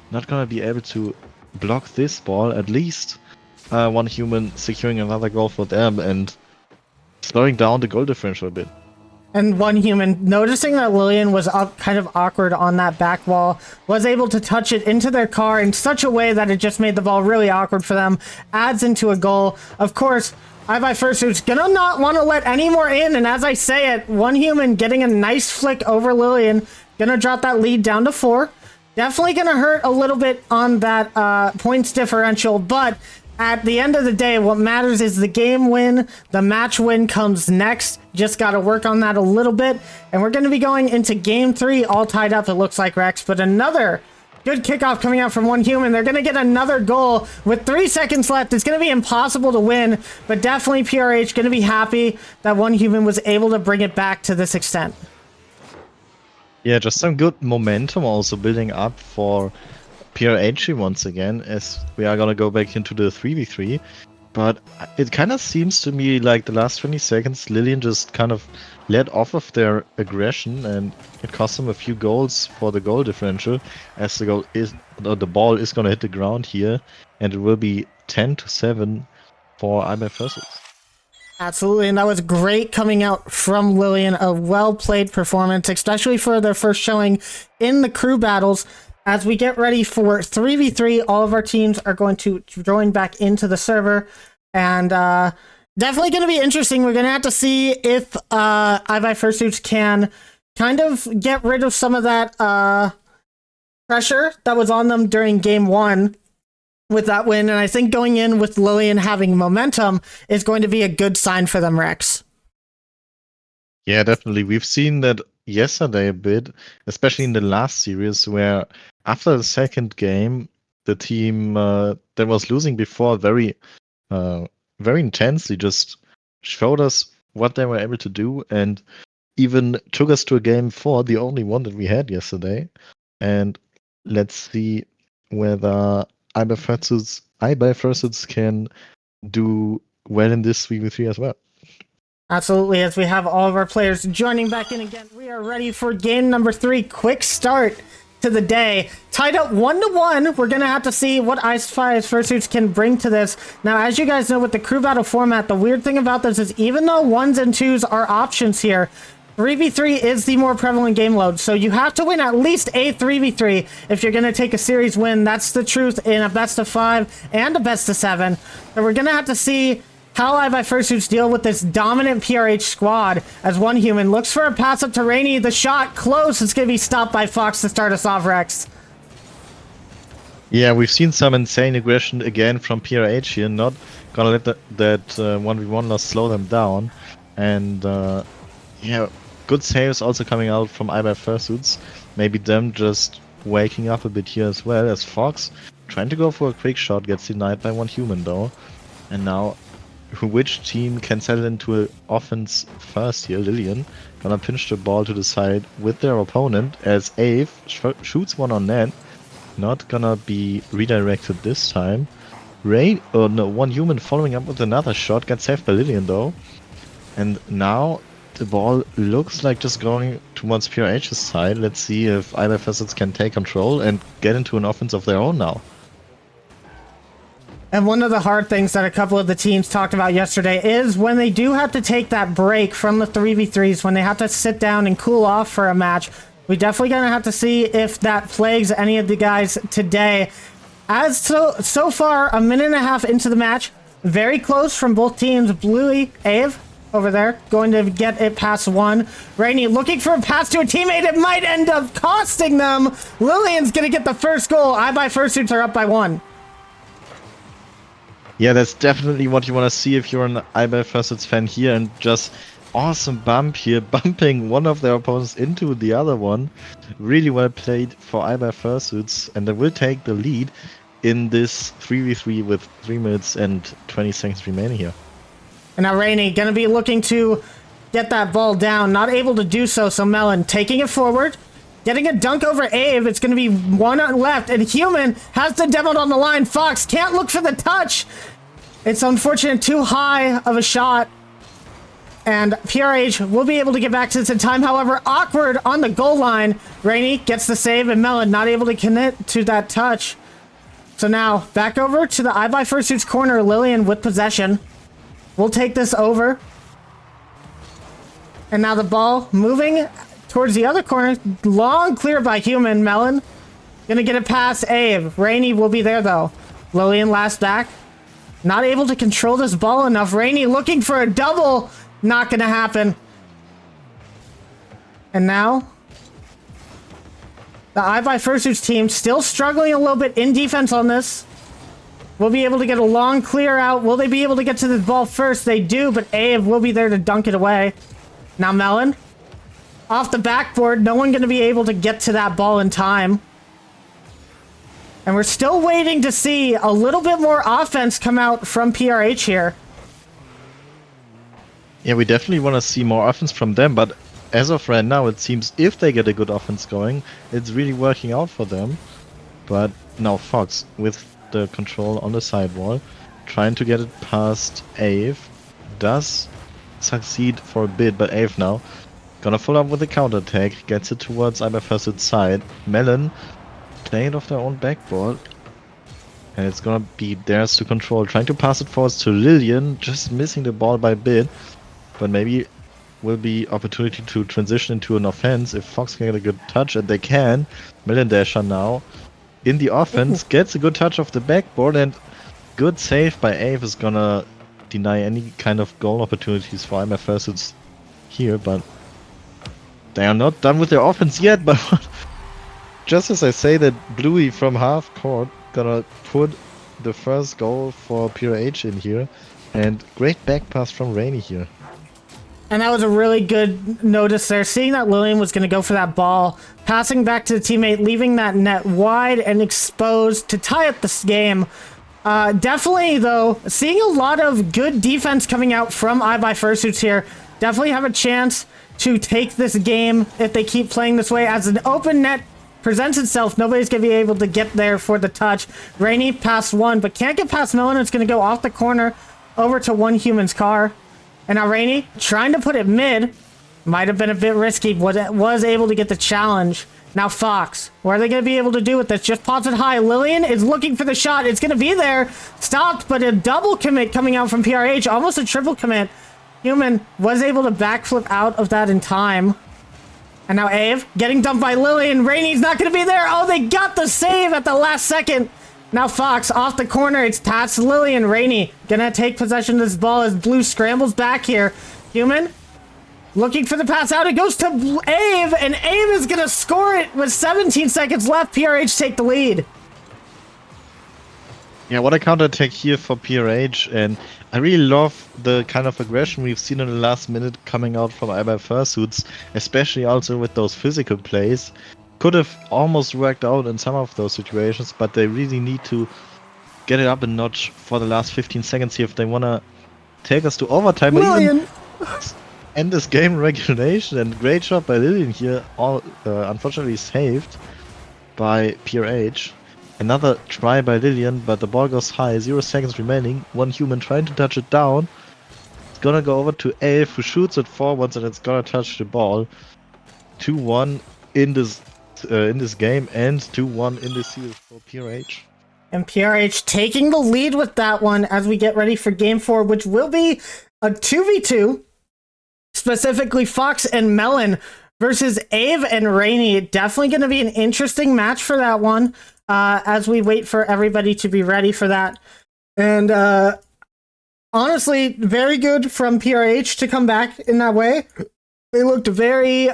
[SPEAKER 4] not gonna be able to block this ball. At least One Human securing another goal for them and slowing down the goal differential a bit.
[SPEAKER 3] And One Human, noticing that Lillian was up kind of awkward on that back wall, was able to touch it into their car in such a way that it just made the ball really awkward for them. Adds into a goal. Of course, iBuyFursuit's gonna not want to let any more in, and as I say it, One Human getting a nice flick over Lillian, gonna drop that lead down to 4. Definitely gonna hurt a little bit on that points differential, but at the end of the day, what matters is the game win. The match win comes next. Just got to work on that a little bit. And we're going to be going into game 3 all tied up, it looks like, Rex. But another good kickoff coming out from One Human. They're going to get another goal with 3 seconds left. It's going to be impossible to win, but definitely PRH going to be happy that One Human was able to bring it back to this extent.
[SPEAKER 4] Yeah, just some good momentum also building up for PRH once again, as we are gonna go back into the 3v3. But it kind of seems to me like the last 20 seconds, Lillian just kind of let off of their aggression, and it cost them a few goals for the goal differential, as the ball is gonna hit the ground here, and it will be 10-7 for iBuyFursuits.
[SPEAKER 3] Absolutely, and that was great coming out from Lillian. A well-played performance, especially for their first showing in the crew battles. As we get ready for 3v3, all of our teams are going to join back into the server. And Definitely going to be interesting. We're going to have to see if iBuy Fursuits can kind of get rid of some of that pressure that was on them during game one with that win. And I think going in with Lillian having momentum is going to be a good sign for them, Rex.
[SPEAKER 4] Yeah, definitely. We've seen that yesterday a bit, especially in the last series, where after the second game, the team that was losing before very intensely just showed us what they were able to do and even took us to a game 4, the only one that we had yesterday. And let's see whether iBuy Fursuits can do well in this 3v3 as well.
[SPEAKER 3] Absolutely, as we have all of our players joining back in again, we are ready for game number 3. Quick start to the day. Tied up 1-1. We're going to have to see what iBuy Fursuits can bring to this. Now, as you guys know, with the crew battle format, the weird thing about this is even though 1s and 2s are options here, 3v3 is the more prevalent game load, so you have to win at least a 3v3 if you're going to take a series win. That's the truth in a best of 5 and a best of 7. So we're going to have to see how iBuy Fursuits deal with this dominant PRH squad as one human looks for a pass up to Rainy. The shot close. It's going to be stopped by Fox to start us off, Rex.
[SPEAKER 4] Yeah, we've seen some insane aggression again from PRH here. Not gonna let that 1v1 loss slow them down. And yeah, good saves also coming out from iBuy Fursuits. Maybe them just waking up a bit here as well, as Fox trying to go for a quick shot gets denied by one human though. And now which team can settle into an offense first here? Lillian gonna pinch the ball to the side with their opponent as Ave shoots one on net. Not gonna be redirected this time. One human following up with another shot, got saved by Lillian though. And now the ball looks like just going towards PRH's side. Let's see if iBuy Fursuits can take control and get into an offense of their own now.
[SPEAKER 3] And one of the hard things that a couple of the teams talked about yesterday is when they do have to take that break from the 3v3s, when they have to sit down and cool off for a match, we definitely gonna have to see if that plagues any of the guys today. As so far, a minute and a half into the match, very close from both teams. Bluey, Ave, over there, going to get it past one. Rainy looking for a pass to a teammate. It might end up costing them. Lillian's gonna get the first goal. iBuy Fursuits are up by 1.
[SPEAKER 4] Yeah, that's definitely what you want to see if you're an iBuy Fursuits fan here, and just awesome bump here, bumping one of their opponents into the other one. Really well played for iBuy Fursuits, and they will take the lead in this 3v3 with 3 minutes and 20 seconds remaining here.
[SPEAKER 3] And now Rainy gonna be looking to get that ball down, not able to do so, so Melon taking it forward, getting a dunk over Ave. It's gonna be one on left, and Human has the demo on the line. Fox can't look for the touch. It's unfortunate, too high of a shot. And PRH will be able to get back to this in time. However, awkward on the goal line. Rainy gets the save, and Melon not able to connect to that touch. So now, back over to the iBuy Fursuits corner. Lillian with possession. We'll take this over. And now the ball moving towards the other corner. Long clear by Human. Melon gonna get it past Ave. Rainy will be there, though. Lillian last back. Not able to control this ball enough. Rainy looking for a double. Not gonna happen. And now, the iBuy Fursuits team still struggling a little bit in defense on this. We'll be able to get a long clear out. Will they be able to get to the ball first? They do, but Ave will be there to dunk it away. Now Melon, off the backboard. No one gonna be able to get to that ball in time. And we're still waiting to see a little bit more offense come out from PRH here.
[SPEAKER 4] Yeah, we definitely want to see more offense from them, but as of right now, it seems if they get a good offense going, it's really working out for them. But now Fox, with the control on the sidewall, trying to get it past Ave, does succeed for a bit, but Ave now gonna follow up with a counterattack, gets it towards iBuy Fursuits' side. Melon playing it off their own backboard, and it's gonna be theirs to control. Trying to pass it forward to Lillian, just missing the ball by a bit, but maybe will be opportunity to transition into an offense if Fox can get a good touch, and they can. Melon Dasher now in the offense, gets a good touch off the backboard, and good save by Ave is gonna deny any kind of goal opportunities for IMF Fursuits here, but they are not done with their offense yet. But just as I say that, Bluey from half court gonna put the first goal for PRH in here, and great back pass from Rainy here.
[SPEAKER 3] And that was a really good notice there. Seeing that Lillian was going to go for that ball, passing back to the teammate, leaving that net wide and exposed to tie up this game. Definitely, though, seeing a lot of good defense coming out from iBuy Fursuits here. Definitely have a chance to take this game if they keep playing this way. As an open net presents itself, nobody's going to be able to get there for the touch. Rainy past one, but can't get past Millen. It's going to go off the corner over to one human's car. And now Rainy, trying to put it mid, might have been a bit risky, was able to get the challenge. Now Fox, what are they going to be able to do with this? Just pops it high. Lillian is looking for the shot. It's going to be there. Stopped, but a double commit coming out from PRH. Almost a triple commit. Human was able to backflip out of that in time. And now Ave getting dumped by Lillian. Rainy's not going to be there. Oh, they got the save at the last second. Now Fox off the corner. It's past Lillian. Rainy gonna take possession of this ball as Blue scrambles back here. Human looking for the pass out. It goes to Ave, and Ave is gonna score it with 17 seconds left. PRH take the lead.
[SPEAKER 4] Yeah, what a counterattack here for PRH, and I really love the kind of aggression we've seen in the last minute coming out from iBuy Fursuits, especially also with those physical plays. Could have almost worked out in some of those situations, but they really need to get it up a notch for the last 15 seconds here if they want to take us to overtime.
[SPEAKER 3] Lillian!
[SPEAKER 4] End this game in regulation, and great job by Lillian here, all unfortunately saved by PRH. Another try by Lillian, but the ball goes high, 0 seconds remaining, one human trying to touch it down. It's gonna go over to Ave, who shoots it forwards, and it's gonna touch the ball. 2-1 in this game, and 2-1 in this series for PRH.
[SPEAKER 3] And PRH taking the lead with that one as we get ready for game 4, which will be a 2v2, specifically Fox and Melon versus Ave and Rainy. Definitely going to be an interesting match for that one, as we wait for everybody to be ready for that. And honestly, very good from PRH to come back in that way. They looked very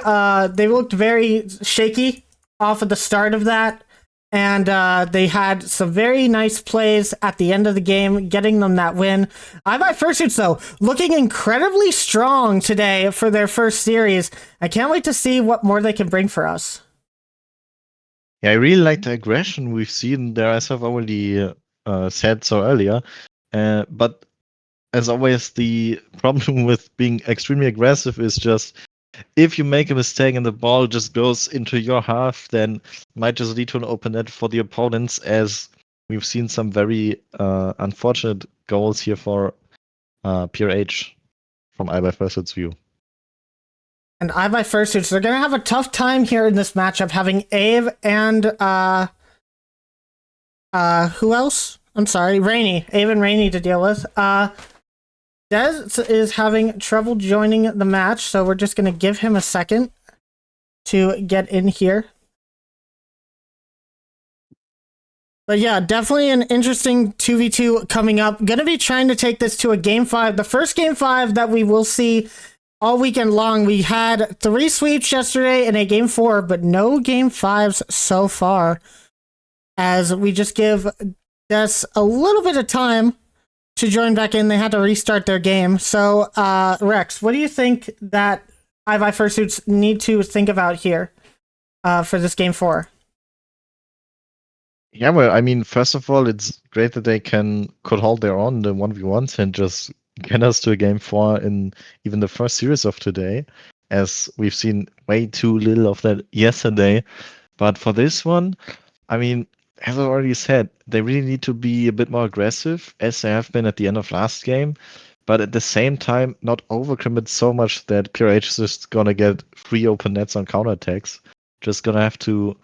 [SPEAKER 3] shaky off of the start of that, and they had some very nice plays at the end of the game, getting them that win. iBuy Fursuits, though, looking incredibly strong today for their first series. I can't wait to see what more they can bring for us.
[SPEAKER 4] Yeah, I really like the aggression we've seen there, as I've already said so earlier. But as always, the problem with being extremely aggressive is just, if you make a mistake and the ball just goes into your half, then might just lead to an open net for the opponents, as we've seen some very unfortunate goals here for PRH from iBuy Fursuits' view.
[SPEAKER 3] And iBuy Fursuits, they're going to have a tough time here in this matchup, having Ave and who else? I'm sorry, Rainy. Ave and Rainy to deal with. Dez is having trouble joining the match, so we're just going to give him a second to get in here. But yeah, definitely an interesting 2v2 coming up. Going to be trying to take this to a Game 5. The first Game 5 that we will see all weekend long. We had 3 sweeps yesterday and a Game 4, but no Game 5s so far, as we just give Des a little bit of time to join back in. They had to restart their game. So, Rex, what do you think that iBuy Fursuits need to think about here for this Game 4?
[SPEAKER 4] Yeah, well, I mean, first of all, it's great that they could hold their own in the 1v1s and just get us to a Game 4 in even the first series of today, as we've seen way too little of that yesterday. But for this one, I mean, as I already said, they really need to be a bit more aggressive, as they have been at the end of last game, but at the same time, not overcommit so much that PRH is just gonna get free open nets on counterattacks. Just gonna have to,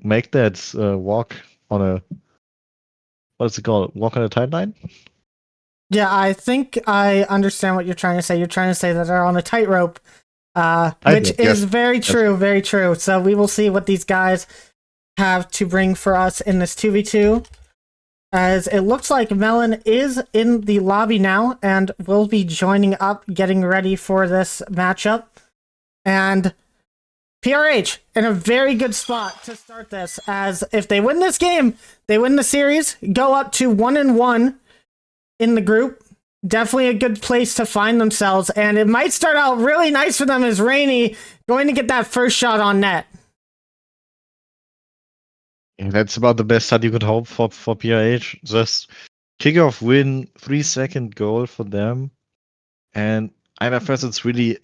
[SPEAKER 4] make that walk on a, what's it called? Walk on a timeline?
[SPEAKER 3] Yeah, I think I understand what you're trying to say. You're trying to say that they're on a tightrope, which is very true, very true. So we will see what these guys have to bring for us in this 2v2. as it looks like Melon is in the lobby now and will be joining up, getting ready for this matchup. And PRH in a very good spot to start this, as if they win this game, they win the series, go up to 1-1 in the group. Definitely a good place to find themselves, and it might start out really nice for them as Rainy going to get that first shot on net.
[SPEAKER 4] And that's about the best that you could hope for PRH. Just kickoff win, 3-second goal for them. And IMF it's really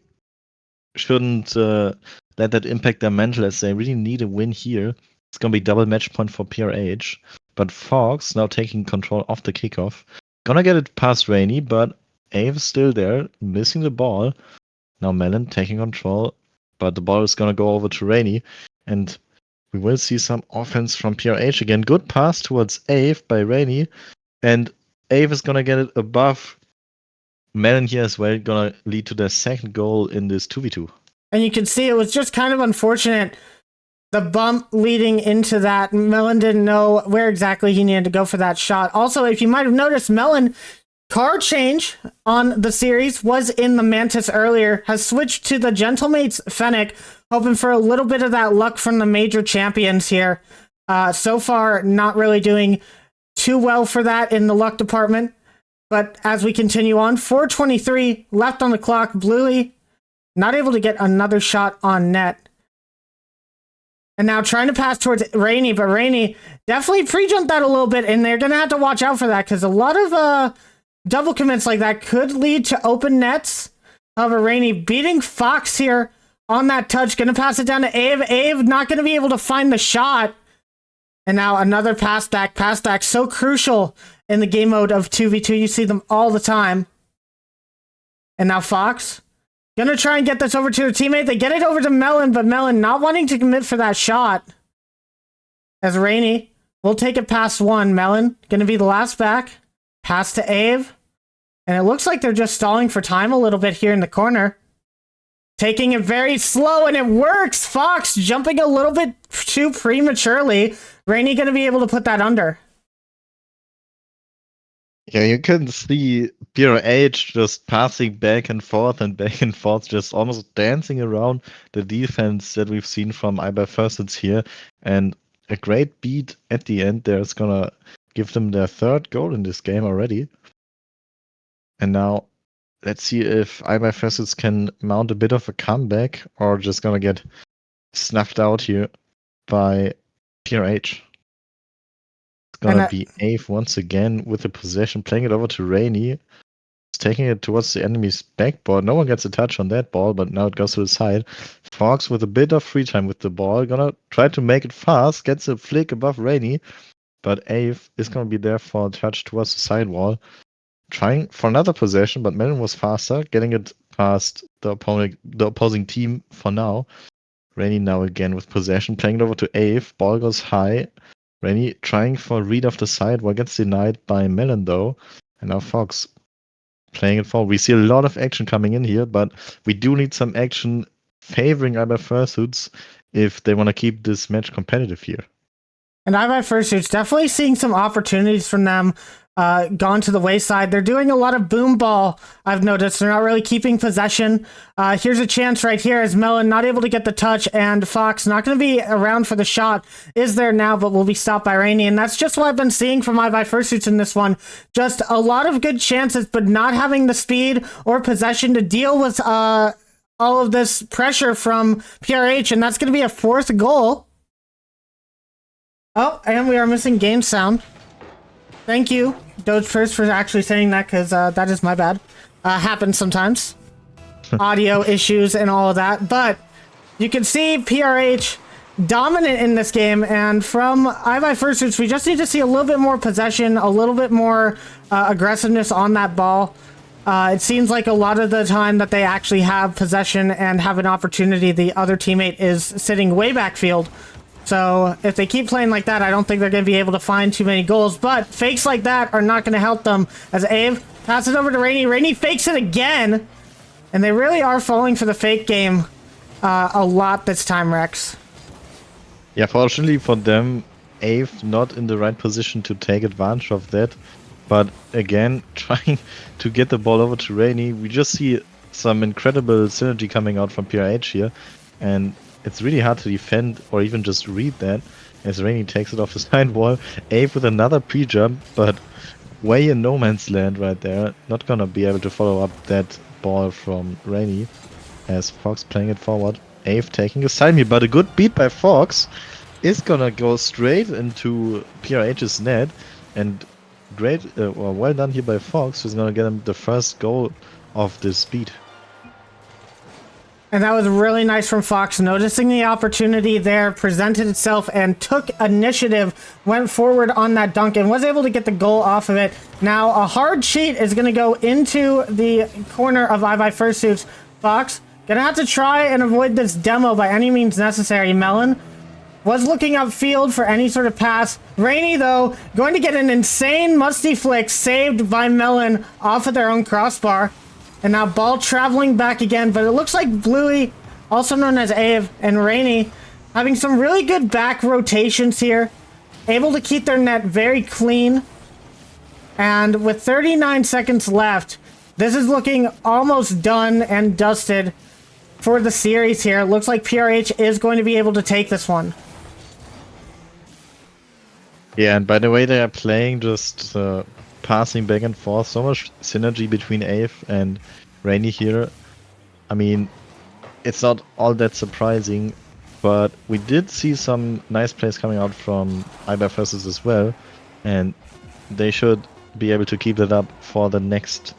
[SPEAKER 4] shouldn't let that impact their mental, as they really need a win here. It's going to be double match point for PRH. But Fox now taking control of the kickoff. Gonna get it past Rainy, but Ave is still there, missing the ball. Now Melon taking control, but the ball is gonna go over to Rainy. And we will see some offense from PRH again. Good pass towards Ave by Rainy. And Ave is gonna get it above Melon here as well, gonna lead to their second goal in this 2v2.
[SPEAKER 3] And you can see it was just kind of unfortunate, the bump leading into that. Melon didn't know where exactly he needed to go for that shot. Also, if you might have noticed, Melon, card change on the series, was in the Mantis earlier, has switched to the Gentlemates Fennec, hoping for a little bit of that luck from the major champions here. So far, not really doing too well for that in the luck department. But as we continue on, 4:23 left on the clock. Bluey not able to get another shot on net. And now trying to pass towards Rainy, but Rainy definitely pre-jumped that a little bit, and they're going to have to watch out for that, because a lot of double commits like that could lead to open nets. However, Rainy beating Fox here on that touch, going to pass it down to Ave. Ave not going to be able to find the shot. And now another pass back, so crucial in the game mode of 2v2. You see them all the time. And now Fox gonna try and get this over to their teammate. They get it over to Melon, but Melon not wanting to commit for that shot. As Rainy will take it past one. Melon gonna be the last back. Pass to Ave. And it looks like they're just stalling for time a little bit here in the corner. Taking it very slow, and it works! Fox jumping a little bit too prematurely. Rainy gonna be able to put that under.
[SPEAKER 4] Yeah, you can see PRH just passing back and forth, just almost dancing around the defense that we've seen from IBA Firsteds here. And a great beat at the end there is gonna give them their third goal in this game already. And now let's see if IBA Firsteds can mount a bit of a comeback, or just gonna get snuffed out here by PRH. Gonna be Ave once again with the possession, playing it over to Rainy. He's taking it towards the enemy's backboard. No one gets a touch on that ball, but now it goes to the side. Fox with a bit of free time with the ball. Gonna try to make it fast. Gets a flick above Rainy, but Ave is gonna be there for a touch towards the sidewall. Trying for another possession, but Melon was faster, getting it past the opposing team for now. Rainy now again with possession, playing it over to Ave. Ball goes high. Rainy trying for a read off the side, what gets denied by Melon though. And now Fox playing it forward. We see a lot of action coming in here, but we do need some action favoring IBA Fursuits if they want to keep this match competitive here.
[SPEAKER 3] And IBA Fursuits definitely seeing some opportunities from them. Gone to the wayside. They're doing a lot of boom ball, I've noticed. They're not really keeping possession. Here's a chance right here as Melon not able to get the touch, and Fox not going to be around for the shot. Is there now, but will be stopped by Rainy. And that's just what I've been seeing from IBA Fursuits in this one. Just a lot of good chances, but not having the speed or possession to deal with all of this pressure from PRH, and that's going to be a fourth goal. Oh, and we are missing game sound. Thank you, Doge First, for actually saying that, because that is my bad. Happens sometimes. Audio issues and all of that. But you can see PRH dominant in this game, and from IBA Fursuits, we just need to see a little bit more possession, a little bit more aggressiveness on that ball. It seems like a lot of the time that they actually have possession and have an opportunity, the other teammate is sitting way backfield. So if they keep playing like that, I don't think they're going to be able to find too many goals. But fakes like that are not going to help them. As Ave passes over to Rainy. Rainy fakes it again. And they really are falling for the fake game a lot this time, Rex.
[SPEAKER 4] Yeah, fortunately for them, Ave not in the right position to take advantage of that. But again, trying to get the ball over to Rainy, we just see some incredible synergy coming out from PRH here. And it's really hard to defend or even just read that as Rainy takes it off the side wall. Ave with another pre-jump, but way in no man's land right there. Not gonna be able to follow up that ball from Rainy as Fox playing it forward. Ave taking a side mirror, but a good beat by Fox is gonna go straight into PRH's net, and great, well done here by Fox, who's gonna get him the first goal of this beat.
[SPEAKER 3] And that was really nice from Fox, noticing the opportunity there, presented itself, and took initiative, went forward on that dunk, and was able to get the goal off of it. Now, a hard cheat is going to go into the corner of IV Fursuit's. Fox, gonna have to try and avoid this demo by any means necessary. Melon was looking upfield for any sort of pass. Rainy, though, going to get an insane musty flick saved by Melon off of their own crossbar. And now ball traveling back again, but it looks like Bluey, also known as Ave, and Rainy having some really good back rotations here. Able to keep their net very clean. And with 39 seconds left, this is looking almost done and dusted for the series here. It looks like PRH is going to be able to take this one.
[SPEAKER 4] Yeah, and by the way they are playing, just passing back and forth, so much synergy between Ave and Rainy here. I mean, it's not all that surprising, but we did see some nice plays coming out from IBA Versus as well, and they should be able to keep that up for the next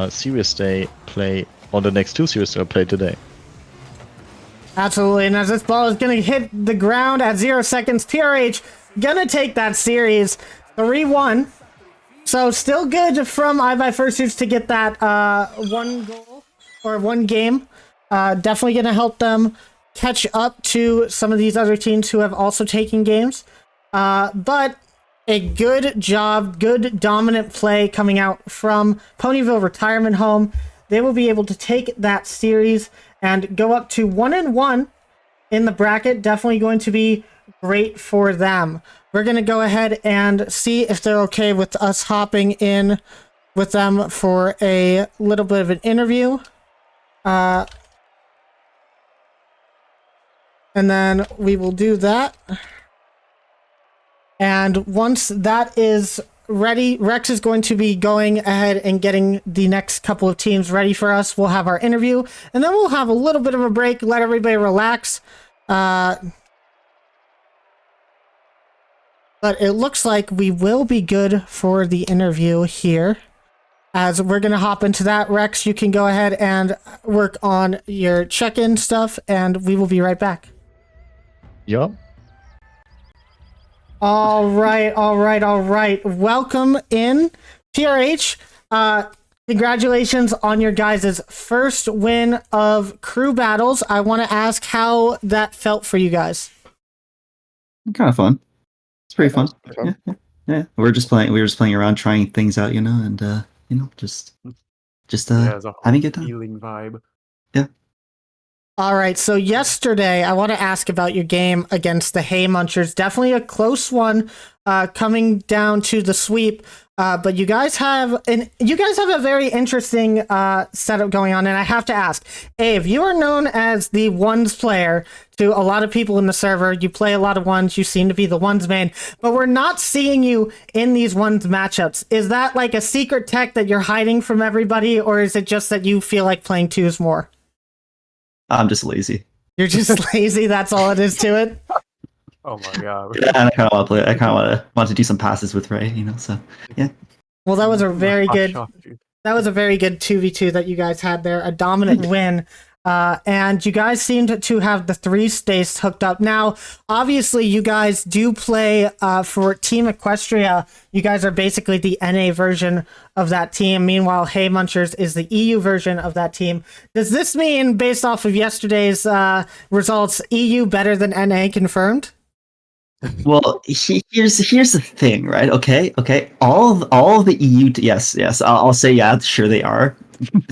[SPEAKER 4] Series Day play, or the next two Series Day play today.
[SPEAKER 3] Absolutely, and as this ball is going to hit the ground at 0 seconds, PRH gonna take that series 3-1. So still good from iBuy Fursuits to get that one goal or one game. Definitely gonna help them catch up to some of these other teams who have also taken games. But a good job, good dominant play coming out from Ponyville Retirement Home. They will be able to take that series and go up to 1-1 in the bracket. Definitely going to be great for them. We're going to go ahead and see if they're okay with us hopping in with them for a little bit of an interview. And then we will do that. And once that is ready, Rex is going to be going ahead and getting the next couple of teams ready for us. We'll have our interview, and then we'll have a little bit of a break, let everybody relax. But it looks like we will be good for the interview here. As we're going to hop into that, Rex, you can go ahead and work on your check-in stuff, and we will be right back.
[SPEAKER 4] Yup.
[SPEAKER 3] All right. Welcome in, PRH. Congratulations on your guys' first win of crew battles. I want to ask how that felt for you guys.
[SPEAKER 5] Kind of fun. It's pretty fun. Yeah. We were just playing around, trying things out, and just having a good time.
[SPEAKER 6] Feeling vibe.
[SPEAKER 5] Yeah.
[SPEAKER 3] All right, so yesterday I want to ask about your game against the Hay Munchers. Definitely a close one, coming down to the sweep. But you guys have a very interesting setup going on, and I have to ask, Ave, you are known as the ones player to a lot of people in the server. You play a lot of ones. You seem to be the ones main, but we're not seeing you in these ones matchups. Is that like a secret tech that you're hiding from everybody, or is it just that you feel like playing twos more?
[SPEAKER 5] I'm just lazy.
[SPEAKER 3] You're just lazy. That's all it is to it.
[SPEAKER 6] Oh my god.
[SPEAKER 5] Yeah, and I kind of want to play. I kind of want to do some passes with Ray, So yeah.
[SPEAKER 3] Well, that was a very good. That was a very good 2v2 that you guys had there. A dominant win. And you guys seemed to have the 3 stays hooked up. Now, obviously, you guys do play for Team Equestria. You guys are basically the NA version of that team. Meanwhile, Hay Munchers is the EU version of that team. Does this mean, based off of yesterday's results, EU better than NA confirmed?
[SPEAKER 5] Well, here's the thing, right? Okay. All of the EU. Yes. I'll say yeah. Sure, they are.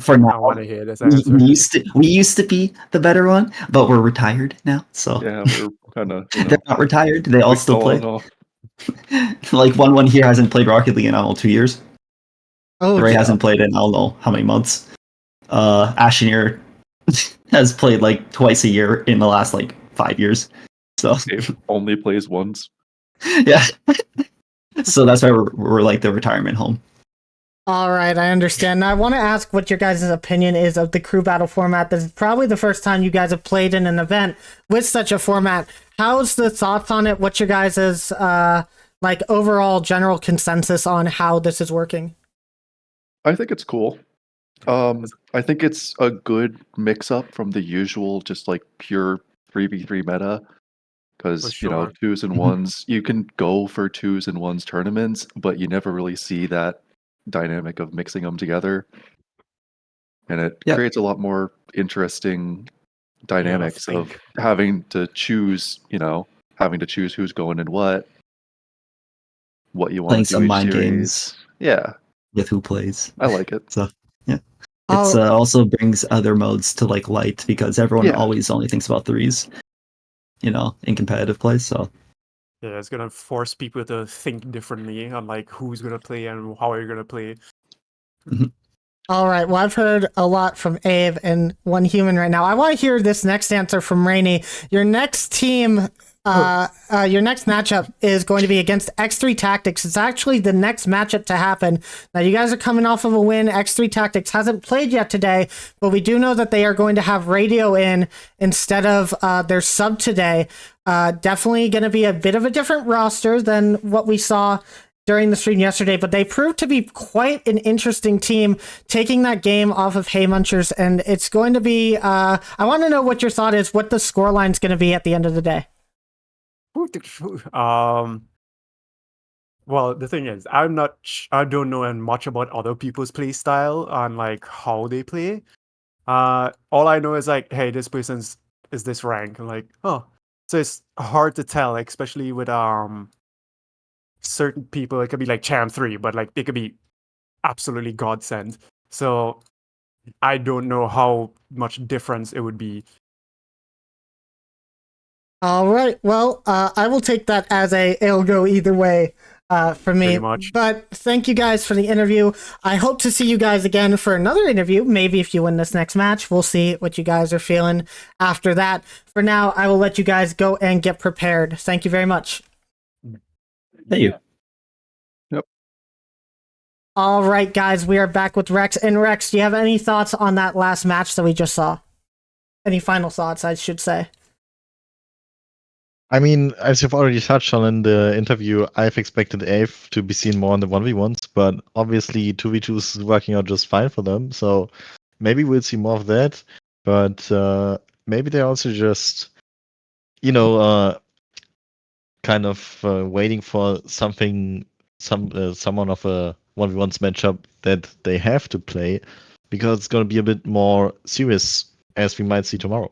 [SPEAKER 5] For now,
[SPEAKER 6] I want to hear this
[SPEAKER 5] we
[SPEAKER 6] answer.
[SPEAKER 5] used to be the better one, but we're retired now. So
[SPEAKER 7] Yeah, we're kind of
[SPEAKER 5] they're not retired. They all still play.
[SPEAKER 7] falling off.
[SPEAKER 5] Like one here hasn't played Rocket League in I don't know 2 years.
[SPEAKER 3] Oh,
[SPEAKER 5] Ray
[SPEAKER 3] yeah.
[SPEAKER 5] hasn't played in I don't know how many months. Ashenir has played like twice a year in the last like 5 years. So
[SPEAKER 7] Dave only plays once.
[SPEAKER 5] yeah. So that's why we're like the retirement home.
[SPEAKER 3] All right, I understand. Now, I want to ask what your guys' opinion is of the crew battle format. This is probably the first time you guys have played in an event with such a format. How's the thoughts on it? What's your guys' like overall general consensus on how this is working?
[SPEAKER 7] I think it's cool. I think it's a good mix-up from the usual, just like pure 3v3 meta. Because,
[SPEAKER 6] For sure.
[SPEAKER 7] twos and ones, you can go for twos and ones tournaments, but you never really see that dynamic of mixing them together. And it
[SPEAKER 5] Yep.
[SPEAKER 7] creates a lot more interesting dynamics of
[SPEAKER 6] think.
[SPEAKER 7] having to choose, who's going in what you
[SPEAKER 5] Playing
[SPEAKER 7] want to do
[SPEAKER 5] some
[SPEAKER 7] each
[SPEAKER 5] mind
[SPEAKER 7] series.
[SPEAKER 5] games
[SPEAKER 7] Yeah,
[SPEAKER 5] with who plays.
[SPEAKER 7] I like it.
[SPEAKER 5] So yeah.
[SPEAKER 3] Oh.
[SPEAKER 5] It's also brings other modes to like light because everyone
[SPEAKER 7] Yeah.
[SPEAKER 5] always only thinks about threes, in competitive play. So
[SPEAKER 6] Yeah, it's gonna force people to think differently on like who's gonna play and how you're gonna play.
[SPEAKER 3] All right. Well, I've heard a lot from Abe and One Human right now. I want to hear this next answer from Rainey. Your next team, your next matchup is going to be against X3 Tactics. It's actually the next matchup to happen. Now, you guys are coming off of a win. X3 Tactics hasn't played yet today, but we do know that they are going to have radio in instead of their sub today. Definitely going to be a bit of a different roster than what we saw during the stream yesterday, but they proved to be quite an interesting team, taking that game off of Hay Munchers, and it's going to be, I want to know what your thought is, what the scoreline's going to be at the end of the day.
[SPEAKER 6] Well, the thing is, I don't know much about other people's play style and like how they play. All I know is like, hey, this person's is this rank. I'm like, oh, so it's hard to tell, especially with certain people. It could be like Champ 3, but like they could be absolutely godsend. So I don't know how much difference it would be.
[SPEAKER 3] All right. Well, I will take that as it'll go either way for me.
[SPEAKER 6] Pretty much.
[SPEAKER 3] But thank you guys for the interview. I hope to see you guys again for another interview. Maybe if you win this next match, we'll see what you guys are feeling after that. For now, I will let you guys go and get prepared. Thank you very much.
[SPEAKER 5] thank you.
[SPEAKER 3] All right, guys, we are back with Rex. And Rex, do you have any thoughts on that last match that we just saw? Any final thoughts, I should say?
[SPEAKER 4] I mean, as you've already touched on in the interview, I've expected Ave to be seen more in the 1v1s, but obviously 2v2s is working out just fine for them, so maybe we'll see more of that. But maybe they're also just, kind of waiting for someone of a 1v1s matchup that they have to play, because it's going to be a bit more serious, as we might see tomorrow.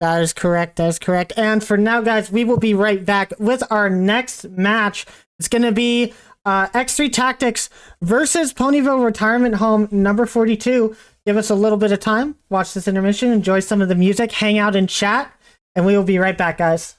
[SPEAKER 3] That is correct. That is correct. And for now, guys, we will be right back with our next match. It's going to be X3 Tactics versus Ponyville Retirement Home number 42. Give us a little bit of time. Watch this intermission. Enjoy some of the music. Hang out and chat. And we will be right back, guys.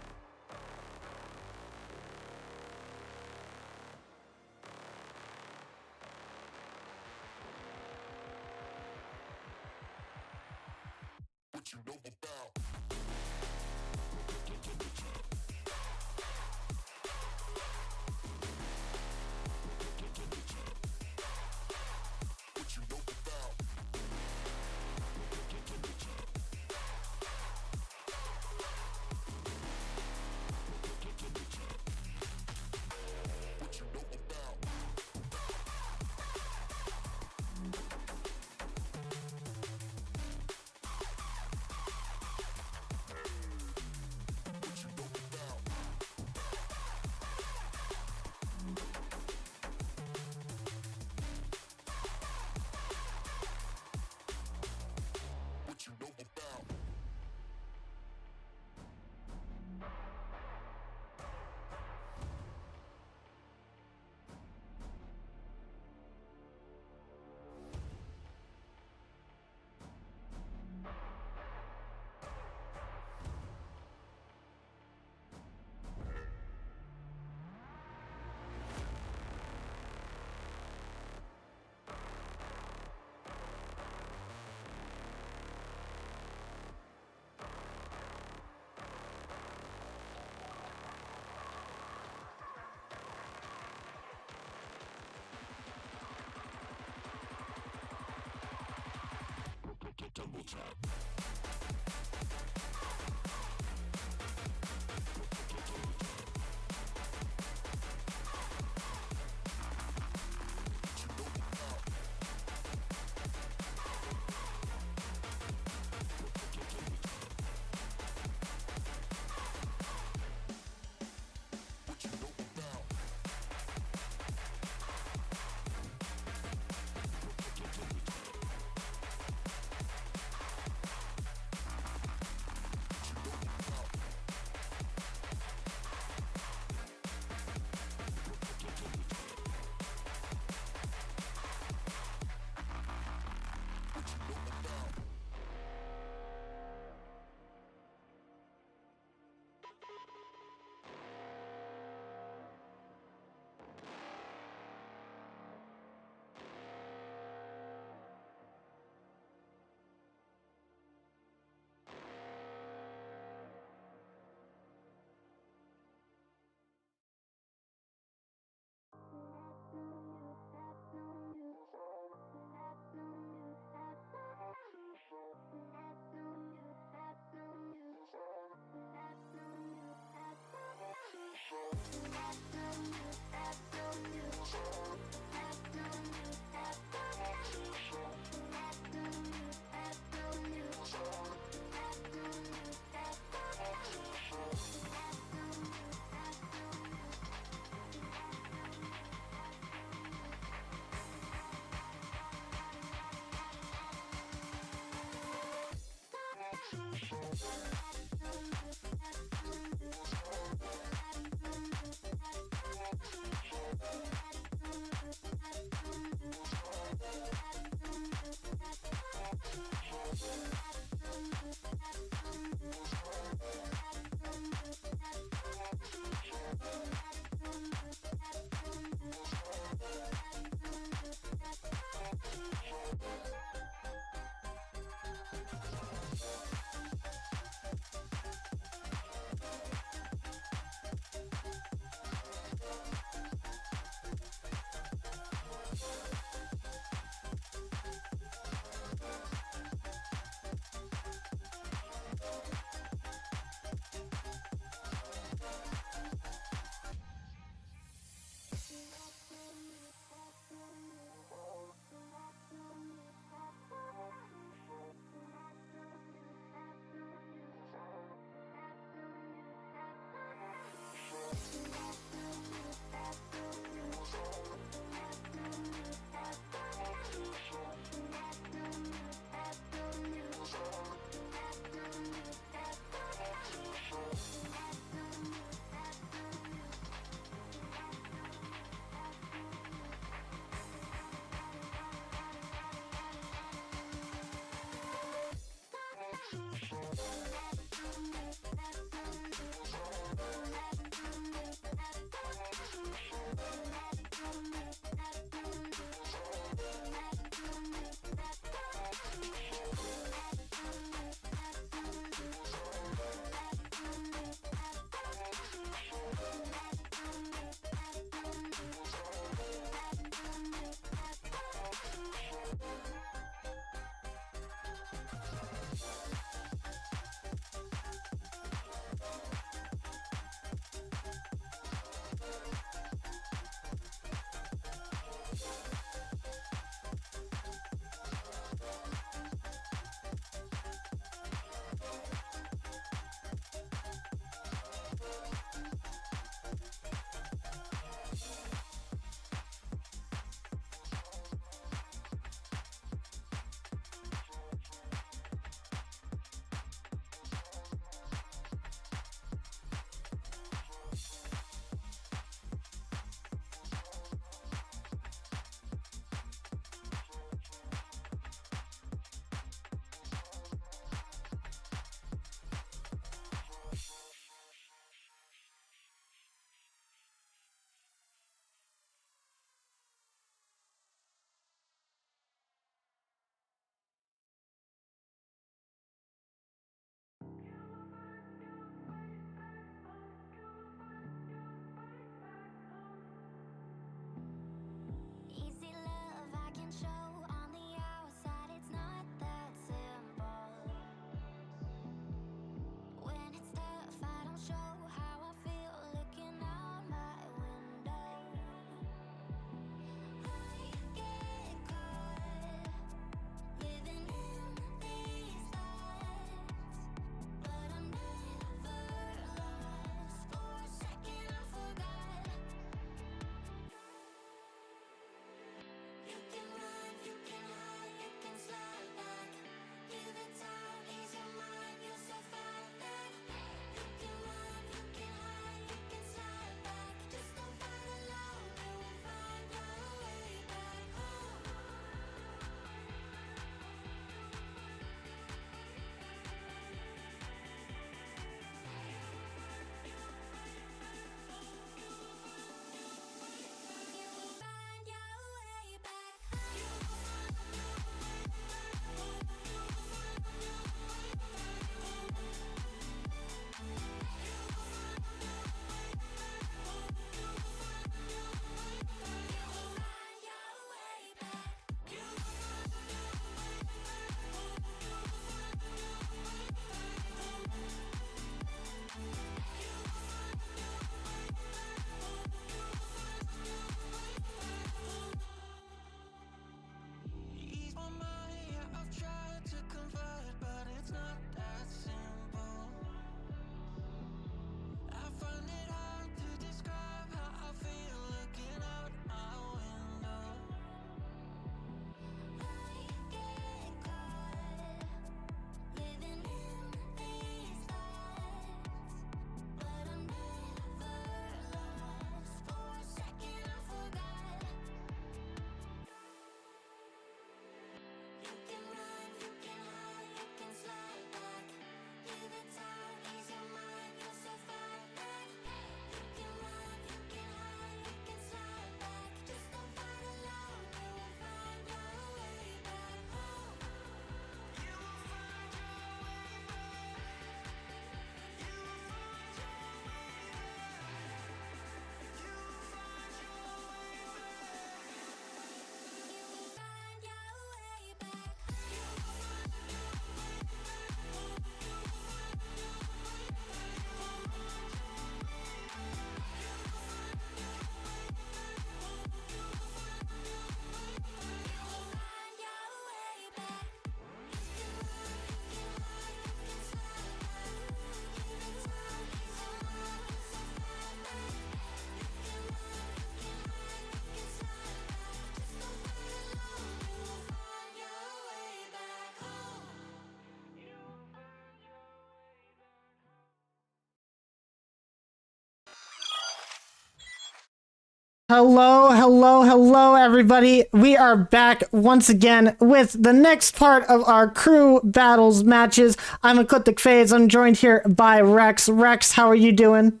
[SPEAKER 3] Hello, hello, hello, everybody. We are back once again with the next part of our crew battles matches. I'm Ecliptic Phase. I'm joined here by Rex. Rex, how are you doing?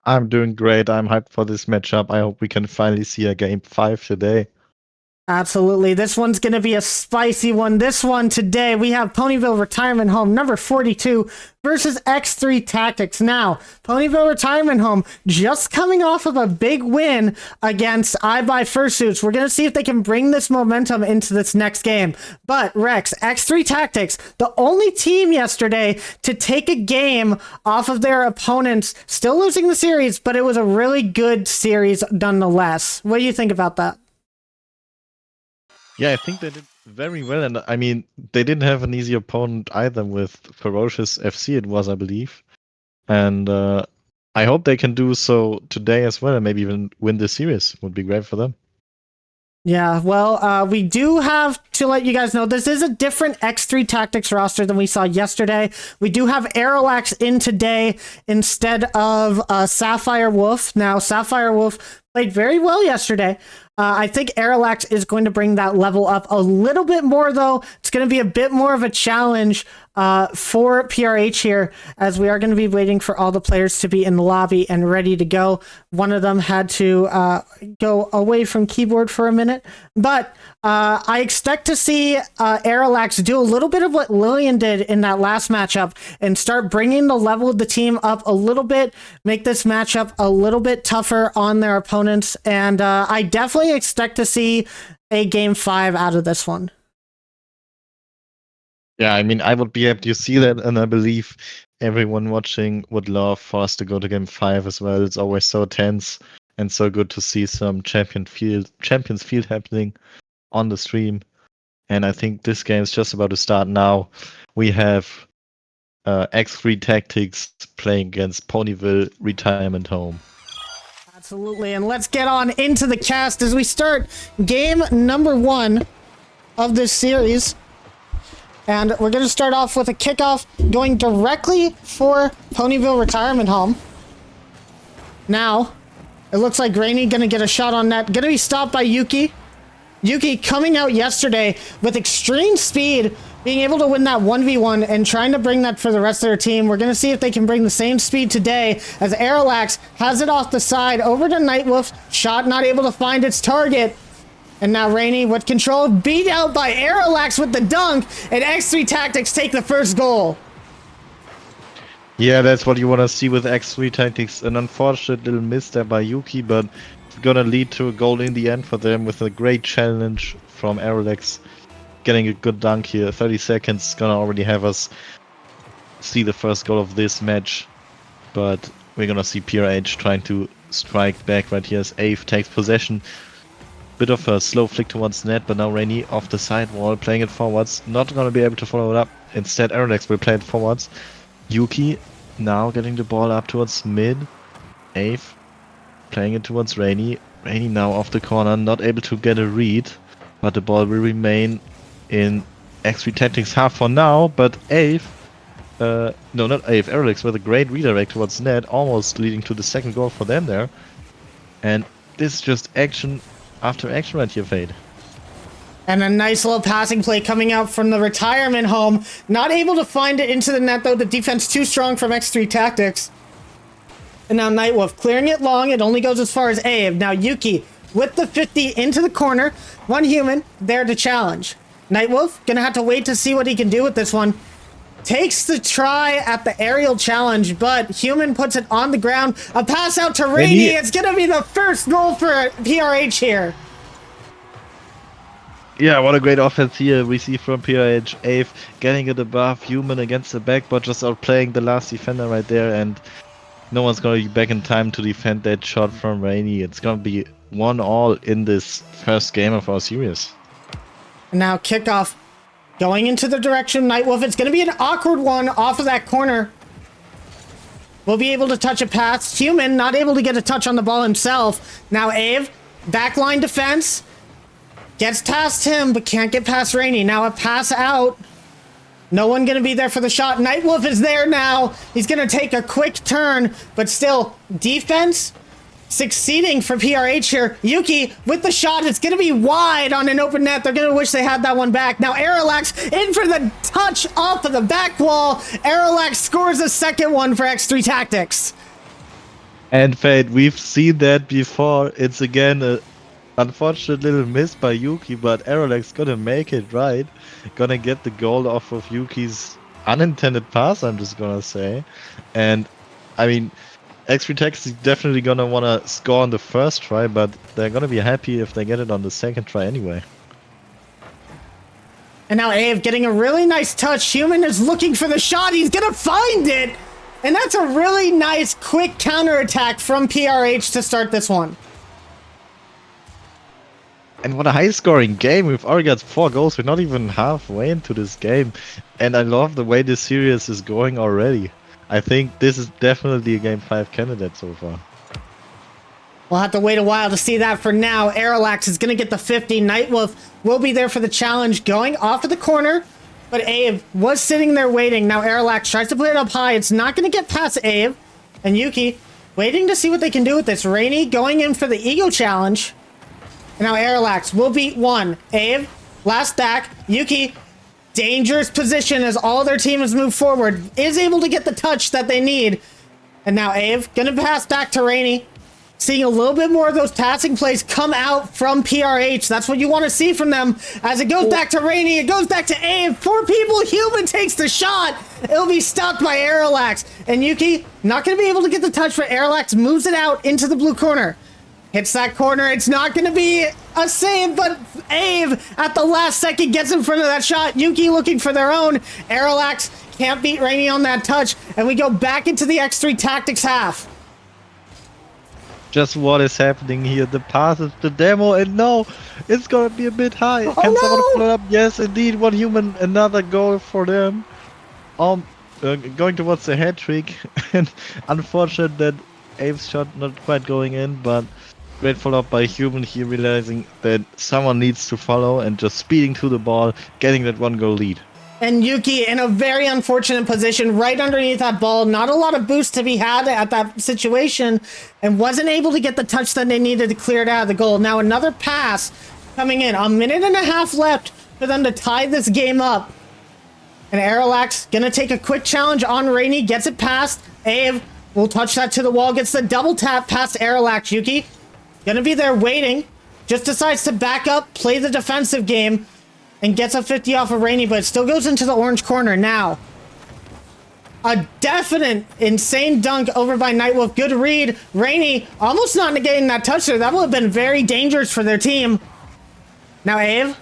[SPEAKER 4] I'm doing great. I'm hyped for this matchup. I hope we can finally see a game 5 today.
[SPEAKER 3] Absolutely. This one's going to be a spicy one. This one today, we have Ponyville Retirement Home number 42 versus X3 Tactics. Now, Ponyville Retirement Home just coming off of a big win against iBuy Fursuits. We're going to see if they can bring this momentum into this next game. But Rex, X3 Tactics, the only team yesterday to take a game off of their opponents, still losing the series, but it was a really good series nonetheless. What do you think about that?
[SPEAKER 4] Yeah, I think they did very well, and I mean, they didn't have an easy opponent either with Ferocious FC, it was, I believe. And I hope they can do so today as well, and maybe even win the series. Would be great for them.
[SPEAKER 3] Yeah, well, we do have to let you guys know this is a different X3 Tactics roster than we saw yesterday. We do have RLF in today instead of Sapphire Wolf. Now, Sapphire Wolf played very well yesterday. I think RLF is going to bring that level up a little bit more, though. It's going to be a bit more of a challenge for PRH here, as we are going to be waiting for all the players to be in the lobby and ready to go. One of them had to go away from keyboard for a minute, but I expect to see RLF do a little bit of what Lillian did in that last matchup and start bringing the level of the team up a little bit, make this matchup a little bit tougher on their opponents, and I definitely expect to see a game 5 out of this one.
[SPEAKER 4] Yeah, I mean, I would be happy to see that, and I believe everyone watching would love for us to go to game 5 as well. It's always so tense and so good to see some Champions Field happening on the stream. And I think this game is just about to start now. We have X3 Tactics playing against Ponyville Retirement Home.
[SPEAKER 3] Absolutely, and let's get on into the cast as we start game number 1 of this series. And we're going to start off with a kickoff going directly for Ponyville Retirement Home. Now, it looks like Rainy going to get a shot on net. Going to be stopped by Yuki. Yuki coming out yesterday with extreme speed, being able to win that 1v1 and trying to bring that for the rest of their team. We're going to see if they can bring the same speed today as RLF has it off the side over to Nightwolf. Shot not able to find its target. And now Rainy with control, beat out by RLF with the dunk, and X3 Tactics take the first goal.
[SPEAKER 4] Yeah, that's what you want to see with X3 Tactics. An unfortunate little miss there by Yuki, but it's going to lead to a goal in the end for them with a great challenge from RLF. Getting a good dunk here. 30 seconds going to already have us see the first goal of this match. But we're going to see PRH trying to strike back right here as Ave takes possession. Bit of a slow flick towards net, but now Rainy off the side wall, playing it forwards. Not going to be able to follow it up. Instead, RLF will play it forwards. Yuki now getting the ball up towards mid. Ave playing it towards Rainy. Rainy now off the corner, not able to get a read, but the ball will remain in X3 Tactics half for now. But Ave, no, not Ave, RLF with a great redirect towards net, almost leading to the second goal for them there. And this is just action after action right here, Fade.
[SPEAKER 3] And a nice little passing play coming out from the Retirement Home. Not able to find it into the net, though. The defense too strong from X3 Tactics. And now Nightwolf clearing it long. It only goes as far as Ave. Now Yuki with the 50 into the corner. One human there to challenge. Nightwolf gonna have to wait to see what he can do with this one. Takes the try at the aerial challenge, but Human puts it on the ground. A pass out to Rainy. It's going to be the first goal for PRH here.
[SPEAKER 4] Yeah, what a great offense here we see from PRH. Ave getting it above Human against the back, but just outplaying the last defender right there, and no one's going to be back in time to defend that shot from Rainy. It's going to be 1-1 in this first game of our series.
[SPEAKER 3] And now kickoff. Going into the direction Nightwolf. It's going to be an awkward one off of that corner. We'll be able to touch a pass. Human not able to get a touch on the ball himself. Now Ave, backline defense. Gets past him, but can't get past Rainy. Now a pass out. No one going to be there for the shot. Nightwolf is there now. He's going to take a quick turn, but still, defense succeeding for PRH here. Yuki with the shot. It's going to be wide on an open net. They're going to wish they had that one back. Now Aerolax in for the touch off of the back wall. Aerolax scores a second one for X3 Tactics.
[SPEAKER 4] And Fade, we've seen that before. It's again a unfortunate little miss by Yuki, but Aerolax gonna make it right. Gonna get the goal off of Yuki's unintended pass, I'm just gonna say. And I mean, X3 Tactics is definitely gonna wanna score on the first try, but they're gonna be happy if they get it on the second try anyway.
[SPEAKER 3] And now Ave getting a really nice touch. Human is looking for the shot. He's gonna find it. And that's a really nice quick counterattack from PRH to start this one.
[SPEAKER 4] And what a high-scoring game. We've already got 4 goals. We're not even halfway into this game. And I love the way this series is going already. I think this is definitely a Game 5 candidate so far.
[SPEAKER 3] We'll have to wait a while to see that. For now, Aerolax is going to get the 50. Nightwolf will be there for the challenge, going off of the corner. But Abe was sitting there waiting. Now Aerolax tries to play it up high. It's not going to get past Abe. And Yuki waiting to see what they can do with this. Rainy going in for the ego challenge. And now Aerolax will beat one. Abe, last stack. Yuki, dangerous position as all their team has moved forward. Is able to get the touch that they need. And now Abe going to pass back to Rainy. Seeing a little bit more of those passing plays come out from PRH. That's what you want to see from them. As it goes back to Rainy, it goes back to Abe. 4 people, Human takes the shot. It'll be stopped by Aerolax. And Yuki, not going to be able to get the touch, but Aerolax moves it out into the blue corner. Hits that corner. It's not going to be a save, but Abe at the last second gets in front of that shot. Yuki looking for their own. Aerolax can't beat Rainy on that touch. And we go back into the X3 Tactics half.
[SPEAKER 4] Just what is happening here? The pass is the demo, and no, it's gonna be a bit high. Can someone follow up? Yes, indeed. One Human, another goal for them. Going towards the hat trick, and unfortunate that Abe's shot not quite going in, but great follow up by Human here, realizing that someone needs to follow and just speeding to the ball, getting that 1-goal lead.
[SPEAKER 3] And Yuki in a very unfortunate position right underneath that ball. Not a lot of boost to be had at that situation, and wasn't able to get the touch that they needed to clear it out of the goal. Now another pass coming in. 1.5 minutes left for them to tie this game up. And Aerolax gonna take a quick challenge on Rainy. Gets it past. Abe will touch that to the wall. Gets the double tap past Aerolax. Yuki gonna be there waiting. Just decides to back up, play the defensive game. And gets a 50 off of Rainy, but it still goes into the orange corner now. A definite insane dunk over by Nightwolf. Good read. Rainy almost not negating that touch there. That would have been very dangerous for their team. Now Ave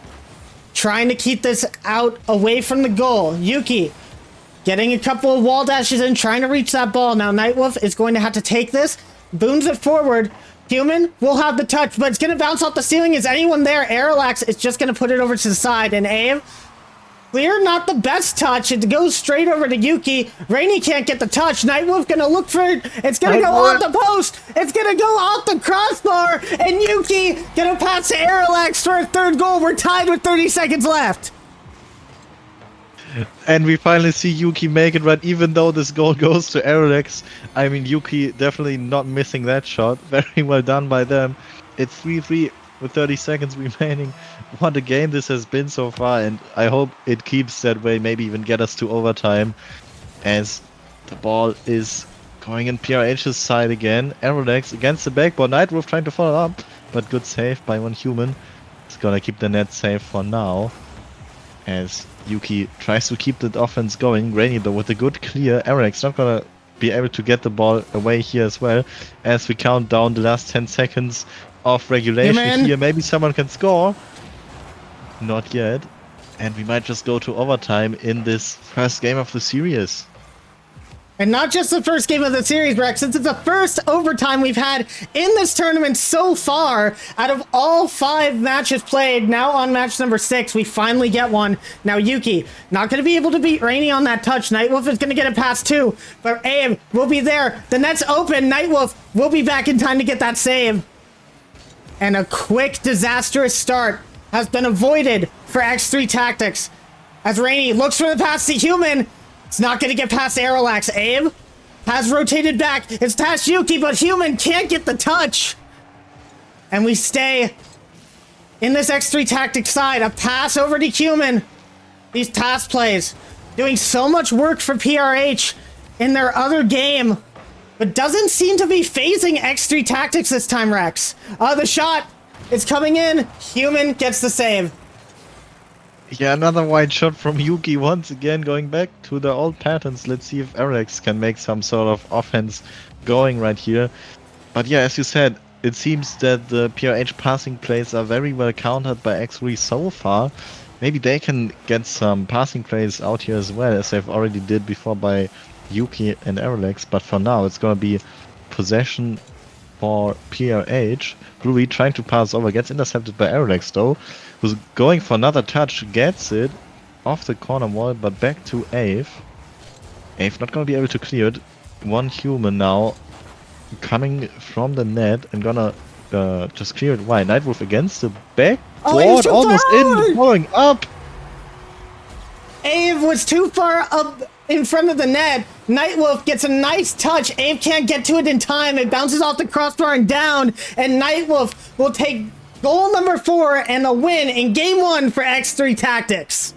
[SPEAKER 3] trying to keep this out away from the goal. Yuki getting a couple of wall dashes in, trying to reach that ball. Now Nightwolf is going to have to take this. Booms it forward. Human will have the touch, but it's going to bounce off the ceiling. Is anyone there? Aerolax is just going to put it over to the side. And Abe, clear, not the best touch. It goes straight over to Yuki. Rainy can't get the touch. Nightwolf going to look for it. It's going to go off the post. It's going to go off the crossbar. And Yuki going to pass to Aerolax for a 3rd goal. We're tied with 30 seconds left.
[SPEAKER 4] And we finally see Yuki make it right, even though this goal goes to Aerolax. I mean, Yuki definitely not missing that shot. Very well done by them. It's 3-3 with 30 seconds remaining. What a game this has been so far, and I hope it keeps that way, maybe even get us to overtime, as the ball is going in PRH's side again. Aerolax against the backboard. Nightwolf trying to follow up, but good save by one Human. It's gonna keep the net safe for now, as Yuki tries to keep the offense going. Rainy though with a good clear. Aerolax not gonna be able to get the ball away here as well, as we count down the last 10 seconds of regulation here. Maybe someone can score. Not yet. And we might just go to overtime in this first game of the series.
[SPEAKER 3] And not just the first game of the series, Rex, since it's the first overtime we've had in this tournament so far. Out of all 5 matches played, now on match number 6, we finally get one. Now Yuki, not going to be able to beat Rainy on that touch. Nightwolf is going to get it past too, but Abe will be there. The net's open. Nightwolf will be back in time to get that save. And a quick, disastrous start has been avoided for X3 Tactics. As Rainy looks for the pass to Human. It's not going to get past Aerolax. Abe has rotated back. It's Tash Yuki, but Human can't get the touch. And we stay in this X3 Tactics side. A pass over to Human. These task plays doing so much work for PRH in their other game, but doesn't seem to be phasing X3 Tactics this time, Rex. The shot is coming in. Human gets the save.
[SPEAKER 4] Yeah, another wide shot from Yuki once again, going back to the old patterns. Let's see if RLF can make some sort of offense going right here. But yeah, as you said, it seems that the PRH passing plays are very well countered by X3 so far. Maybe they can get some passing plays out here as well, as they've already did before by Yuki and RLX. But for now, it's gonna be possession for PRH. Groovy trying to pass over, gets intercepted by RLX though, who's going for another touch, gets it off the corner wall, but back to Ave. Ave not gonna be able to clear it. One Human now coming from the net and gonna just clear it wide. Nightwolf against the backboard, almost in, following up.
[SPEAKER 3] Ave was too far up in front of the net. Nightwolf gets a nice touch. Ave can't get to it in time. It bounces off the crossbar and down. And Nightwolf will take goal number 4 and a win in game 1 for X3 Tactics.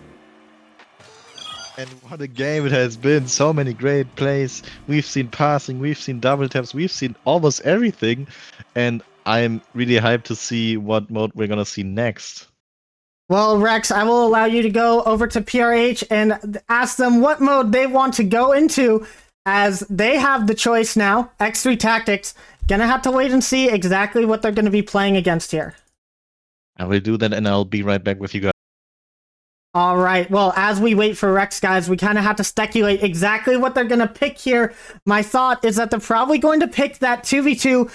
[SPEAKER 4] And what a game it has been. So many great plays. We've seen passing, we've seen double taps, we've seen almost everything. And I'm really hyped to see what mode we're gonna see next.
[SPEAKER 3] Well, Rex, I will allow you to go over to PRH and ask them what mode they want to go into, as they have the choice now. X3 Tactics gonna have to wait and see exactly what they're gonna be playing against here.
[SPEAKER 4] I will do that and I'll be right back with you guys.
[SPEAKER 3] All right. Well, as we wait for Rex, guys, we kind of have to speculate exactly what they're going to pick here. My thought is that they're probably going to pick that 2v2.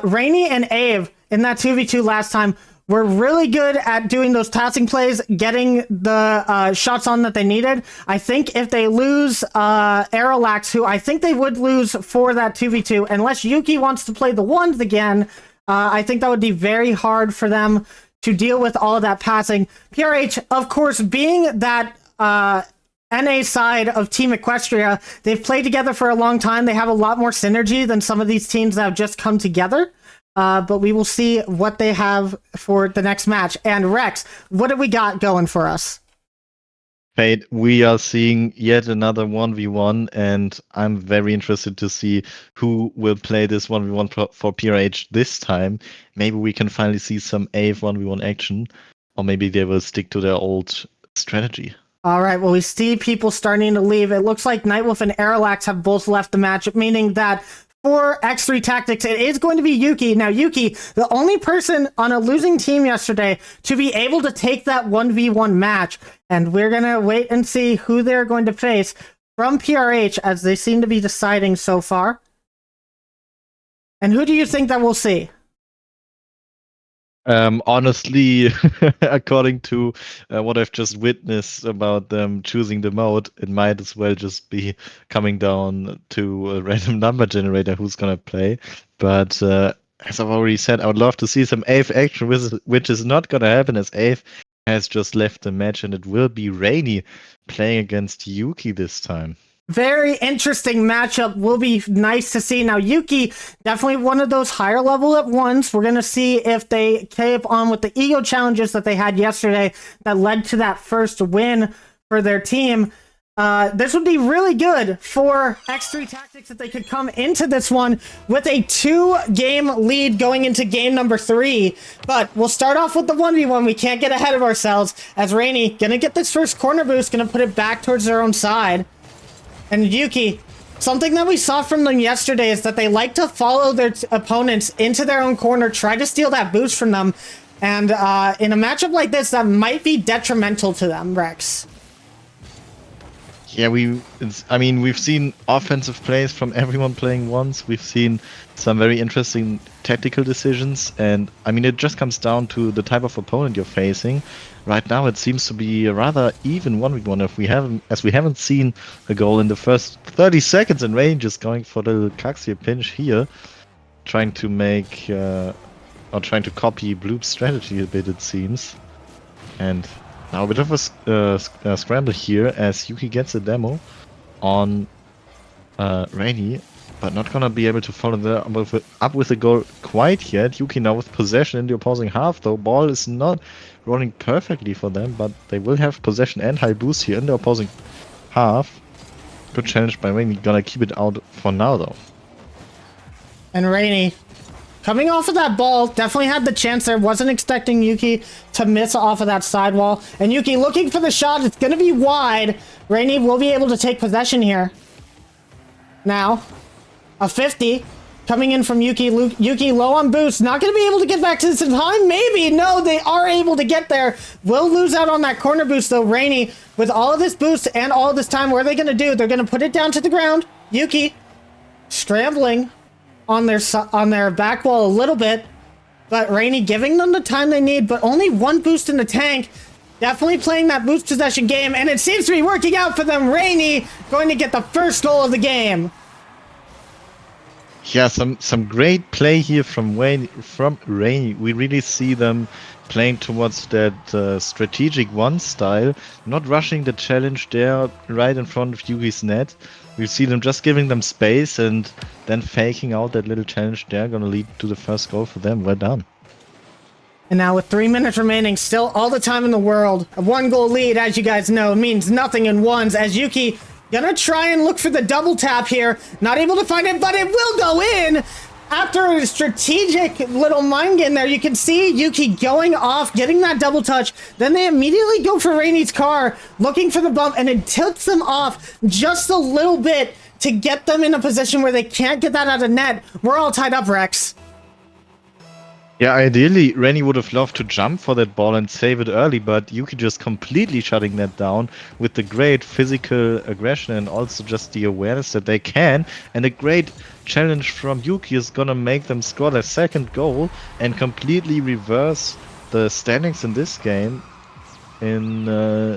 [SPEAKER 3] Rainy and Ave in that 2v2 last time were really good at doing those passing plays, getting the shots on that they needed. I think if they lose Aerolax, who I think they would lose for that 2v2, unless Yuki wants to play the ones again, I think that would be very hard for them to deal with all of that passing. PRH, of course, being that NA side of Team Equestria, they've played together for a long time. They have a lot more synergy than some of these teams that have just come together. But we will see what they have for the next match. And Rex, what do we got going for us?
[SPEAKER 4] Fate, we are seeing yet another 1v1, and I'm very interested to see who will play this 1v1 for PRH this time. Maybe we can finally see some AVE 1v1 action, or maybe they will stick to their old strategy.
[SPEAKER 3] All right, well, we see people starting to leave. It looks like Nightwolf and Aerolax have both left the match, meaning that for X3 Tactics, it is going to be Yuki. Now, Yuki, the only person on a losing team yesterday to be able to take that 1v1 match. And we're going to wait and see who they're going to face from PRH, as they seem to be deciding so far. And who do you think that we'll see?
[SPEAKER 4] Honestly, according to what I've just witnessed about them choosing the mode, it might as well just be coming down to a random number generator who's gonna play. But as I've already said, I would love to see some AVE action, which is not gonna happen, as AVE has just left the match, and it will be Rainy playing against Yuki this time.
[SPEAKER 3] Very interesting matchup. Will be nice to see. Now, Yuki, definitely one of those higher level at ones. We're going to see if they keep on with the ego challenges that they had yesterday that led to that first win for their team. This would be really good for X3 Tactics if they could come into this one with a 2-game lead going into game number 3. But we'll start off with the 1v1. We can't get ahead of ourselves, as Rainy going to get this first corner boost, going to put it back towards their own side. And Yuki, something that we saw from them yesterday is that they like to follow their opponents into their own corner, try to steal that boost from them. And in a matchup like this, that might be detrimental to them, Rex.
[SPEAKER 4] Yeah, we've seen offensive plays from everyone playing once. We've seen some very interesting tactical decisions, and I mean, it just comes down to the type of opponent you're facing. Right now, it seems to be a rather even 1v1. As we haven't seen a goal in the first 30 seconds, and Rain just going for the little Kaxia pinch here, trying to make or trying to copy Bloop's strategy a bit, it seems. And now a bit of a scramble here, as Yuki gets a demo on Rainy, but not gonna be able to follow up with the goal quite yet. Yuki now with possession in the opposing half, though. Ball is not rolling perfectly for them, but they will have possession and high boost here in the opposing half. Good challenge by Rainy. Gonna keep it out for now, though.
[SPEAKER 3] And Rainy, coming off of that ball, definitely had the chance there. Wasn't expecting Yuki to miss off of that sidewall. And Yuki looking for the shot. It's going to be wide. Rainy will be able to take possession here. Now, a 50 coming in from Yuki. Yuki low on boost. Not going to be able to get back to this in time. Maybe. No, they are able to get there. Will lose out on that corner boost, though. Rainy, with all of this boost and all of this time, what are they going to do? They're going to put it down to the ground. Yuki scrambling on their back wall a little bit, but Rainy giving them the time they need, but only one boost in the tank. Definitely playing that boost possession game, and it seems to be working out for them. Rainy going to get the first goal of the game.
[SPEAKER 4] Yeah, some great play here from Rainy. We really see them playing towards that strategic one style, not rushing the challenge there right in front of Yuki's net. We see them just giving them space and then faking out that little challenge there. Gonna lead to the first goal for them. Well done.
[SPEAKER 3] And now with 3 minutes remaining, still all the time in the world. A 1-goal lead, as you guys know, means nothing in ones, as Yuki gonna try and look for the double tap here. Not able to find it, but it will go in! After a strategic little mind game there, you can see Yuki going off, getting that double touch. Then they immediately go for Rainy's car, looking for the bump, and it tilts them off just a little bit to get them in a position where they can't get that out of net. We're all tied up, Rex.
[SPEAKER 4] Yeah, ideally, Rainy would have loved to jump for that ball and save it early, but Yuki just completely shutting that down with the great physical aggression and also just the awareness that they can. And a great challenge from Yuki is gonna make them score their second goal and completely reverse the standings in this game in,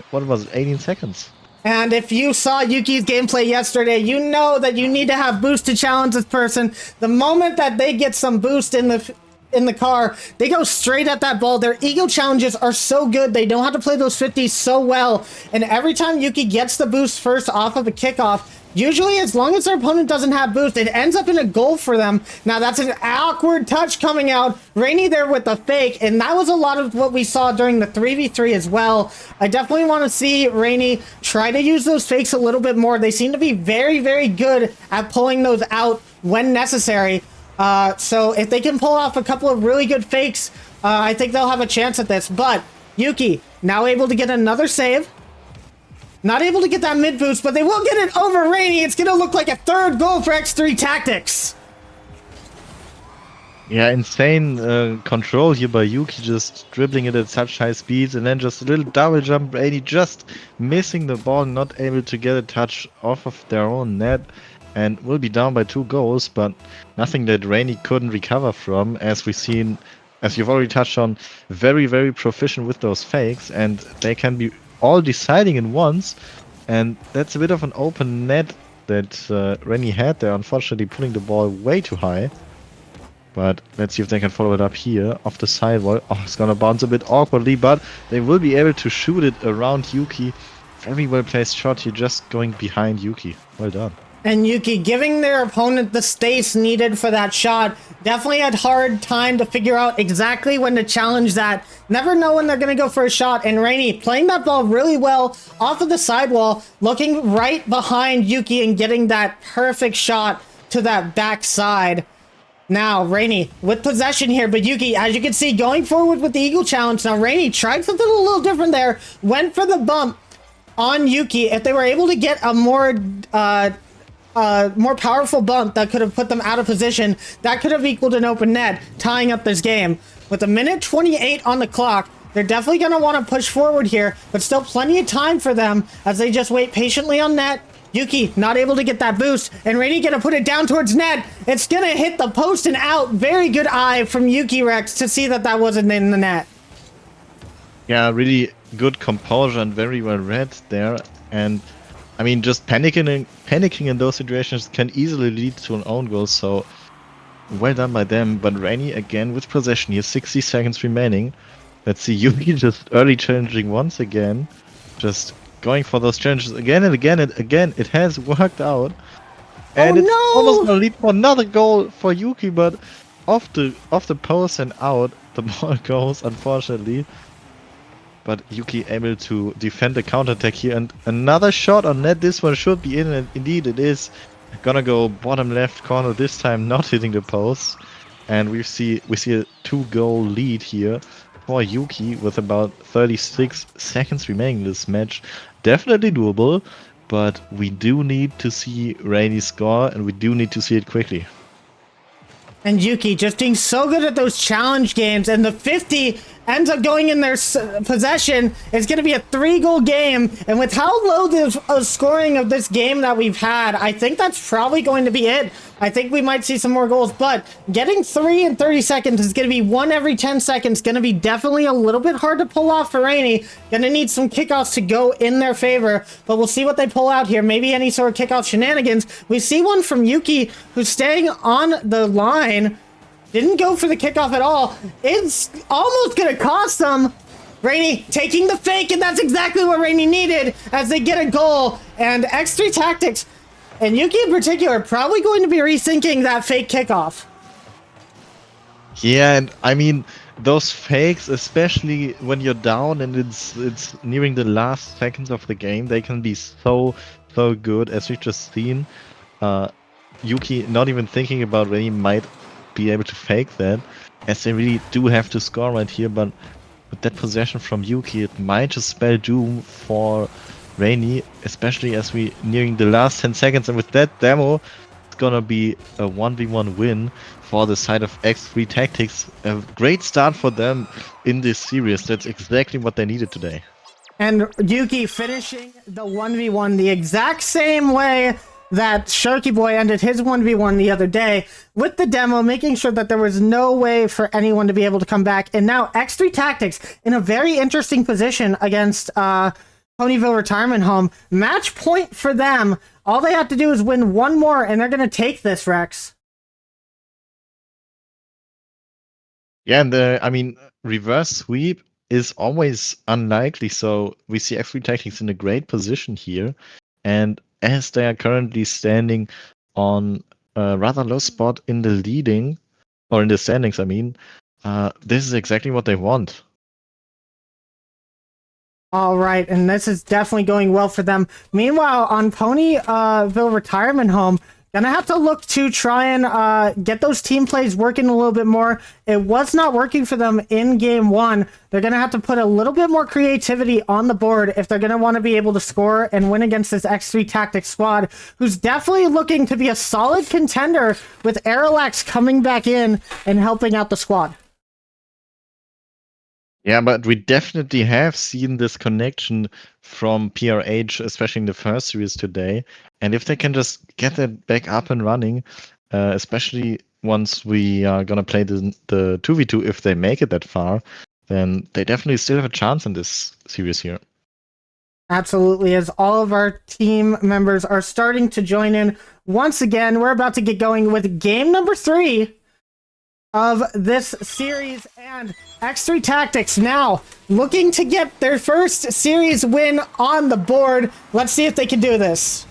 [SPEAKER 4] what was it, 18 seconds.
[SPEAKER 3] And if you saw Yuki's gameplay yesterday, you know that you need to have boost to challenge this person. The moment that they get some boost in the car, they go straight at that ball. Their ego challenges are so good. They know how to play those 50s so well. And every time Yuki gets the boost first off of a kickoff, usually as long as their opponent doesn't have boost, it ends up in a goal for them. Now that's an awkward touch coming out. Rainy there with the fake, and that was a lot of what we saw during the 3v3 as well. I definitely want to see Rainy try to use those fakes a little bit more. They seem to be very, very good at pulling those out when necessary. So if they can pull off a couple of really good fakes, I think they'll have a chance at this. But Yuki now able to get another save. Not able to get that mid boost, but they will get it over Rainy. It's going to look like a third goal for X3 Tactics.
[SPEAKER 4] Yeah, insane control here by Yuki, just dribbling it at such high speeds, and then just a little double jump. Rainy just missing the ball, not able to get a touch off of their own net. And will be down by 2 goals, but nothing that Rainy couldn't recover from, as we've seen, as you've already touched on, very, very proficient with those fakes, and they can be all deciding in once, and that's a bit of an open net that Rainy had there, unfortunately pulling the ball way too high. But let's see if they can follow it up here, off the sidewall. Oh, it's gonna bounce a bit awkwardly, but they will be able to shoot it around Yuki. Very well placed shot here, just going behind Yuki. Well done.
[SPEAKER 3] And Yuki giving their opponent the space needed for that shot. Definitely had hard time to figure out exactly when to challenge that. Never know when they're going to go for a shot. And Rainy playing that ball really well off of the sidewall, looking right behind Yuki and getting that perfect shot to that backside. Now, Rainy with possession here, but Yuki, as you can see, going forward with the Eagle Challenge. Now, Rainy tried something a little different there. Went for the bump on Yuki. If they were able to get a more powerful bump that could have put them out of position, that could have equaled an open net, tying up this game. With a minute 28 on the clock, they're definitely going to want to push forward here, but still plenty of time for them as they just wait patiently on net. Yuki not able to get that boost, and Rainy going to put it down towards net. It's going to hit the post and out. Very good eye from Yuki Rex to see that that wasn't in the net.
[SPEAKER 4] Yeah, really good composure and very well read there. And I mean, just panicking in those situations can easily lead to an own goal, so well done by them. But Rainy again with possession here, 60 seconds remaining. Let's see, Yuki just early challenging once again. Just going for those challenges again and again and again. It has worked out. And it's almost
[SPEAKER 3] no!
[SPEAKER 4] gonna lead for another goal for Yuki, but off the post and out, the ball goes, unfortunately. But Yuki able to defend the counterattack here, and another shot on net. This one should be in, and indeed it is. Gonna go bottom left corner this time, not hitting the post. And we see a 2-goal lead here for Yuki with about 36 seconds remaining in this match. Definitely doable, but we do need to see Rainy score, and we do need to see it quickly.
[SPEAKER 3] And Yuki just being so good at those challenge games, and the 50 ends up going in their possession. It's going to be a 3-goal game, and with how low the scoring of this game that we've had, I think that's probably going to be it. I think we might see some more goals, but getting 3 in 30 seconds is going to be 1 every 10 seconds. Going to be definitely a little bit hard to pull off for Rainy. Going to need some kickoffs to go in their favor, but we'll see what they pull out here. Maybe any sort of kickoff shenanigans. We see one from Yuki, who's staying on the line. Didn't go for the kickoff at all. It's almost going to cost them. Rainy taking the fake, and that's exactly what Rainy needed as they get a goal. And X3 Tactics, and Yuki in particular, probably going to be rethinking that fake kickoff.
[SPEAKER 4] Yeah, and I mean, those fakes, especially when you're down and it's nearing the last seconds of the game, they can be so good, as we've just seen. Yuki not even thinking about Rainy might be able to fake that, as they really do have to score right here, but with that possession from Yuki, it might just spell doom for Rainy, especially as we nearing the last 10 seconds, and with that demo, it's gonna be a 1v1 win for the side of X3 Tactics. A great start for them in this series. That's exactly what they needed today.
[SPEAKER 3] And Yuki finishing the 1v1 the exact same way that Sharky Boy ended his 1v1 the other day, with the demo, making sure that there was no way for anyone to be able to come back. And now X3 Tactics in a very interesting position against Ponyville Retirement Home. Match point for them. All they have to do is win one more, and they're going to take this, Rex.
[SPEAKER 4] Yeah, and I mean, reverse sweep is always unlikely, so we see X3 Tactics in a great position here. And as they are currently standing on a rather low spot in the leading, or in the standings, I mean, this is exactly what they want.
[SPEAKER 3] All right, and this is definitely going well for them. Meanwhile, on Ponyville Retirement Home, gonna have to look to try and get those team plays working a little bit more. It was not working for them in game one. They're gonna have to put a little bit more creativity on the board if they're gonna want to be able to score and win against this X3 Tactics squad, who's definitely looking to be a solid contender, with RLF coming back in and helping out the squad.
[SPEAKER 4] Yeah, but we definitely have seen this connection from PRH, especially in the first series today. And if they can just get that back up and running, especially once we are going to play the 2v2, if they make it that far, then they definitely still have a chance in this series here.
[SPEAKER 3] Absolutely, as all of our team members are starting to join in. Once again, we're about to get going with game number 3 of this series, and X3 Tactics now looking to get their first series win on the board. Let's see if they can do this.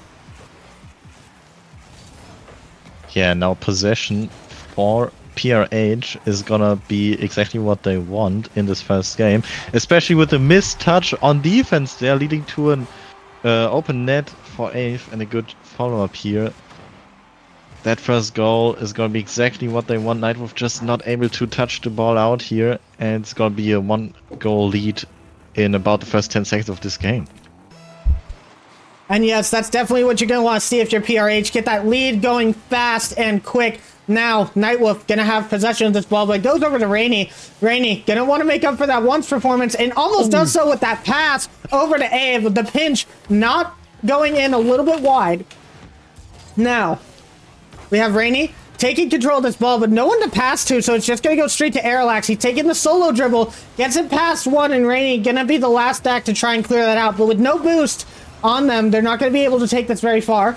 [SPEAKER 4] Yeah, now possession for PRH is gonna be exactly what they want in this first game, especially with the missed touch on defense there, leading to an open net for Ave and a good follow-up here. That first goal is going to be exactly what they want. Nightwolf just not able to touch the ball out here, and it's going to be a 1-goal lead in about the first 10 seconds of this game.
[SPEAKER 3] And yes, that's definitely what you're going to want to see if you're PRH. Get that lead going fast and quick. Now, Nightwolf going to have possession of this ball, but it goes over to Rainy. Rainy going to want to make up for that once performance, and almost does so with that pass over to Ave, with the pinch not going in a little bit wide. Now, we have Rainy taking control of this ball, but no one to pass to, so it's just going to go straight to RLF. He's taking the solo dribble, gets it past one, and Rainy going to be the last act to try and clear that out. But with no boost on them, they're not going to be able to take this very far.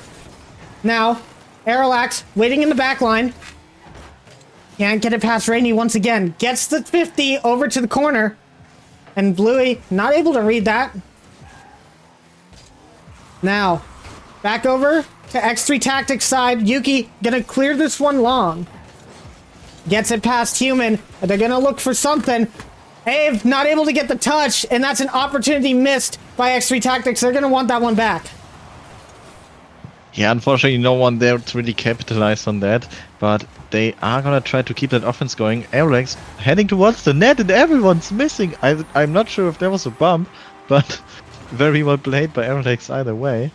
[SPEAKER 3] Now, RLF waiting in the back line. Can't get it past Rainy once again. Gets the 50 over to the corner. And Bluey not able to read that. Now, back over to X3 Tactics side. Yuki gonna clear this one long. Gets it past Human. They're gonna look for something. Ave not able to get the touch, and that's an opportunity missed by X3 Tactics. They're gonna want that one back.
[SPEAKER 4] Yeah, unfortunately, no one there to really capitalize on that, but they are gonna try to keep that offense going. Airlex heading towards the net, and everyone's missing. I'm not sure if there was a bump, but very well played by Airlex either way.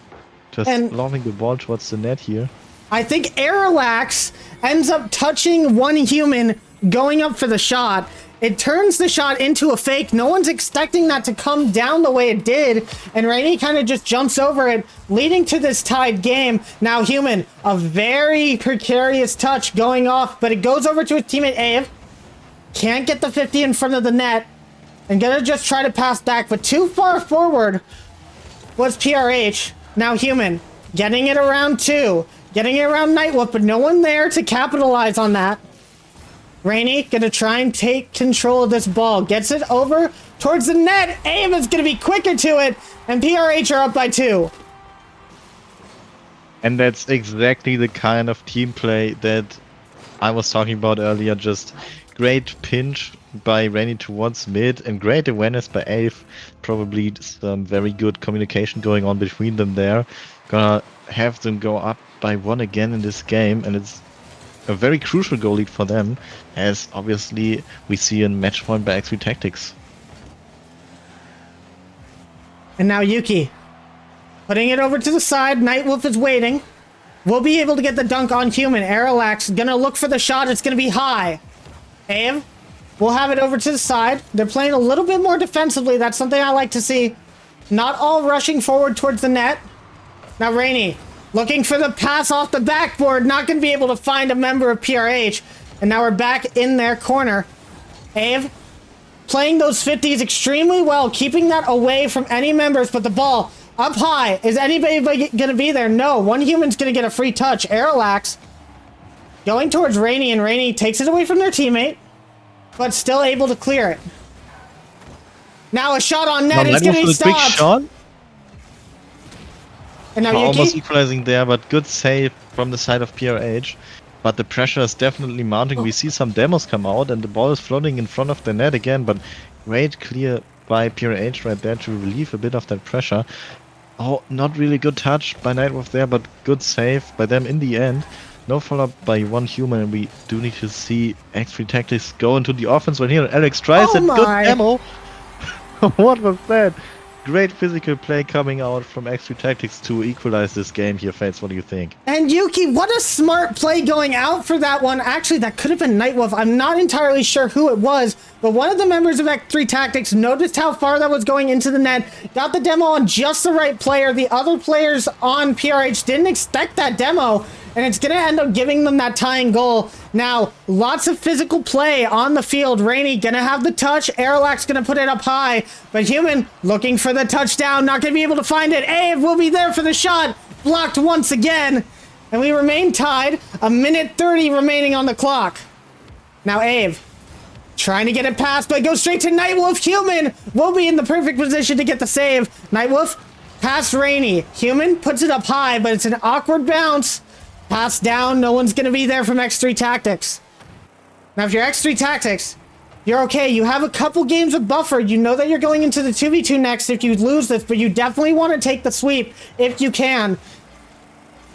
[SPEAKER 4] Just lobbing the ball towards the net here.
[SPEAKER 3] I think Airlax ends up touching one human going up for the shot. It turns the shot into a fake. No one's expecting that to come down the way it did. And Rainey kind of just jumps over it, leading to this tied game. Now Human, a very precarious touch going off, but it goes over to his teammate Ave. Can't get the 50 in front of the net. And gonna just try to pass back, but too far forward was PRH. Now Human, getting it around 2. Getting it around Nightwolf, but no one there to capitalize on that. Rainey gonna try and take control of this ball. Gets it over towards the net. Aim is gonna be quicker to it, and PRH are up by 2.
[SPEAKER 4] And that's exactly the kind of team play that I was talking about earlier. Just great pinch by Rainey towards mid, and great awareness by Ave. Probably some very good communication going on between them there. Gonna have them go up by 1 again in this game, and it's a very crucial goal lead for them, as obviously we see a match point by X3 Tactics.
[SPEAKER 3] And now Yuki, putting it over to the side. Nightwolf is waiting. We'll be able to get the dunk on Human. Airlax gonna look for the shot. It's gonna be high. Ave, we'll have it over to the side. They're playing a little bit more defensively. That's something I like to see. Not all rushing forward towards the net. Now Rainey, looking for the pass off the backboard, not going to be able to find a member of PRH. And now we're back in their corner. Ave, playing those 50s extremely well, keeping that away from any members, but the ball up high. Is anybody going to be there? No, one human's going to get a free touch. Airlax going towards Rainey, and Rainey takes it away from their teammate, but still able to clear it. Now a shot on net is going to be stopped. And now
[SPEAKER 4] almost equalizing there, but good save from the side of PRH. But the pressure is definitely mounting. We see some demos come out, and the ball is floating in front of the net again. But great clear by PRH right there to relieve a bit of that pressure. Oh, not really good touch by Nightwolf there, but good save by them in the end. No follow-up by one human, and we do need to see X3 Tactics go into the offense right here. Alex tries it. Good demo. What was that? Great physical play coming out from X3 Tactics to equalize this game here, Fates. What do you think?
[SPEAKER 3] And Yuki, what a smart play going out for that one. Actually, that could have been Nightwolf. I'm not entirely sure who it was, but one of the members of X3 Tactics noticed how far that was going into the net, got the demo on just the right player. The other players on PRH didn't expect that demo, and it's going to end up giving them that tying goal. Now, lots of physical play on the field. Rainey going to have the touch. Airlax going to put it up high, but Human looking for the touchdown, not going to be able to find it. Ave will be there for the shot. Blocked once again, and we remain tied. 1:30 remaining on the clock. Now Ave trying to get it past, but goes straight to Nightwolf. Human will be in the perfect position to get the save. Nightwolf past Rainey. Human puts it up high, but it's an awkward bounce. Pass down. No one's going to be there from X3 Tactics. Now, if you're X3 Tactics, you're okay. You have a couple games of buffer. You know that you're going into the 2v2 next if you lose this, but you definitely want to take the sweep if you can.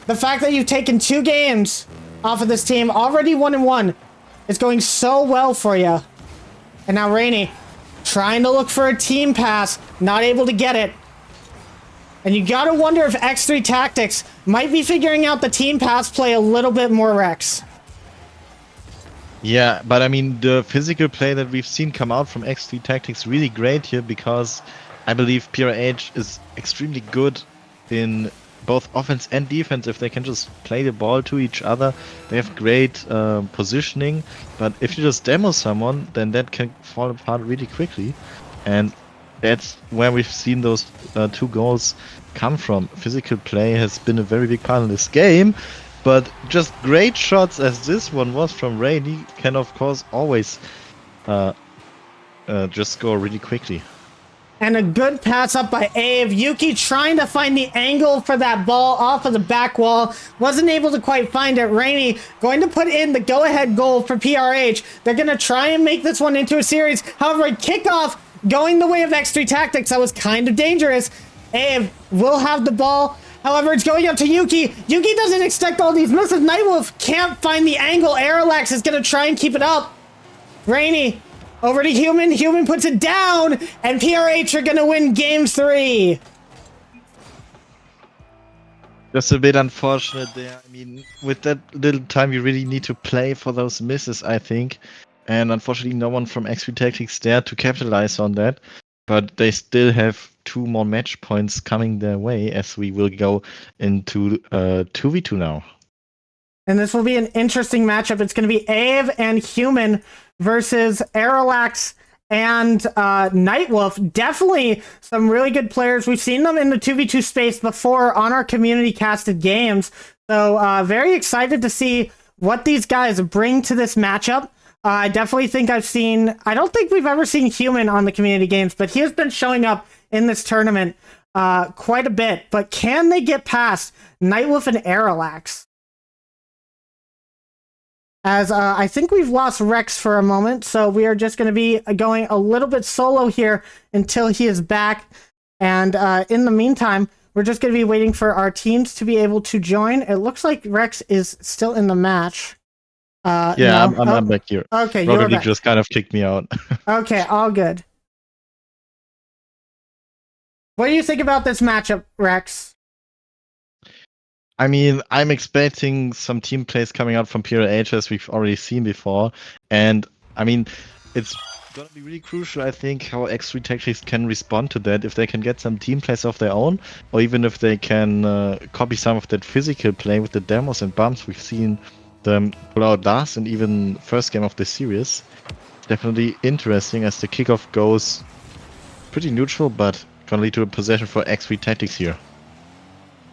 [SPEAKER 3] The fact that you've taken 2 games off of this team, already 1-1, is going so well for you. And now Rainey trying to look for a team pass, not able to get it. And you gotta wonder if X3 Tactics might be figuring out the team pass play a little bit more, Rex.
[SPEAKER 4] Yeah, but I mean, the physical play that we've seen come out from X3 Tactics really great here, because I believe PRH is extremely good in both offense and defense if they can just play the ball to each other. They have great positioning, but if you just demo someone, then that can fall apart really quickly. And that's where we've seen those 2 goals come from. Physical play has been a very big part of this game, but just great shots as this one was from Rainey can of course always just score really quickly.
[SPEAKER 3] And a good pass up by Ave. Yuki trying to find the angle for that ball off of the back wall. Wasn't able to quite find it. Rainey going to put in the go-ahead goal for PRH. They're going to try and make this one into a series. However, a kickoff going the way of X3 Tactics. That was kind of dangerous. Ave will have the ball. However, it's going up to Yuki. Yuki doesn't expect all these misses. Nightwolf can't find the angle. Aerolax is going to try and keep it up. Rainey over to Human. Human puts it down, and PRH are going to win game 3.
[SPEAKER 4] Just a bit unfortunate there. I mean, with that little time, you really need to play for those misses, I think. And unfortunately, no one from X3 Tactics there to capitalize on that. But they still have 2 more match points coming their way as we will go into 2v2 now.
[SPEAKER 3] And this will be an interesting matchup. It's going to be Ave and Human versus Aerolax and Nightwolf. Definitely some really good players. We've seen them in the 2v2 space before on our community casted games. So very excited to see what these guys bring to this matchup. I definitely think I don't think we've ever seen Human on the community games, but he has been showing up in this tournament quite a bit. But can they get past Nightwolf and Aerolax? As I think we've lost Rex for a moment, so we are just going to be going a little bit solo here until he is back. And in the meantime, we're just going to be waiting for our teams to be able to join. It looks like Rex is still in the match.
[SPEAKER 4] Yeah,
[SPEAKER 3] no?
[SPEAKER 4] I'm back here.
[SPEAKER 3] Okay,
[SPEAKER 4] Rocket
[SPEAKER 3] you're
[SPEAKER 4] League
[SPEAKER 3] back.
[SPEAKER 4] just kind of kicked me out.
[SPEAKER 3] Okay, all good. What do you think about this matchup, Rex?
[SPEAKER 4] I mean, I'm expecting some team plays coming out from PRH as we've already seen before. And I mean, it's going to be really crucial, I think, how X3 Tactics can respond to that. If they can get some team plays of their own, or even if they can copy some of that physical play with the demos and bumps we've seen them pull out last and even first game of the series. Definitely interesting as the kickoff goes pretty neutral, but gonna lead to a possession for X3 Tactics here.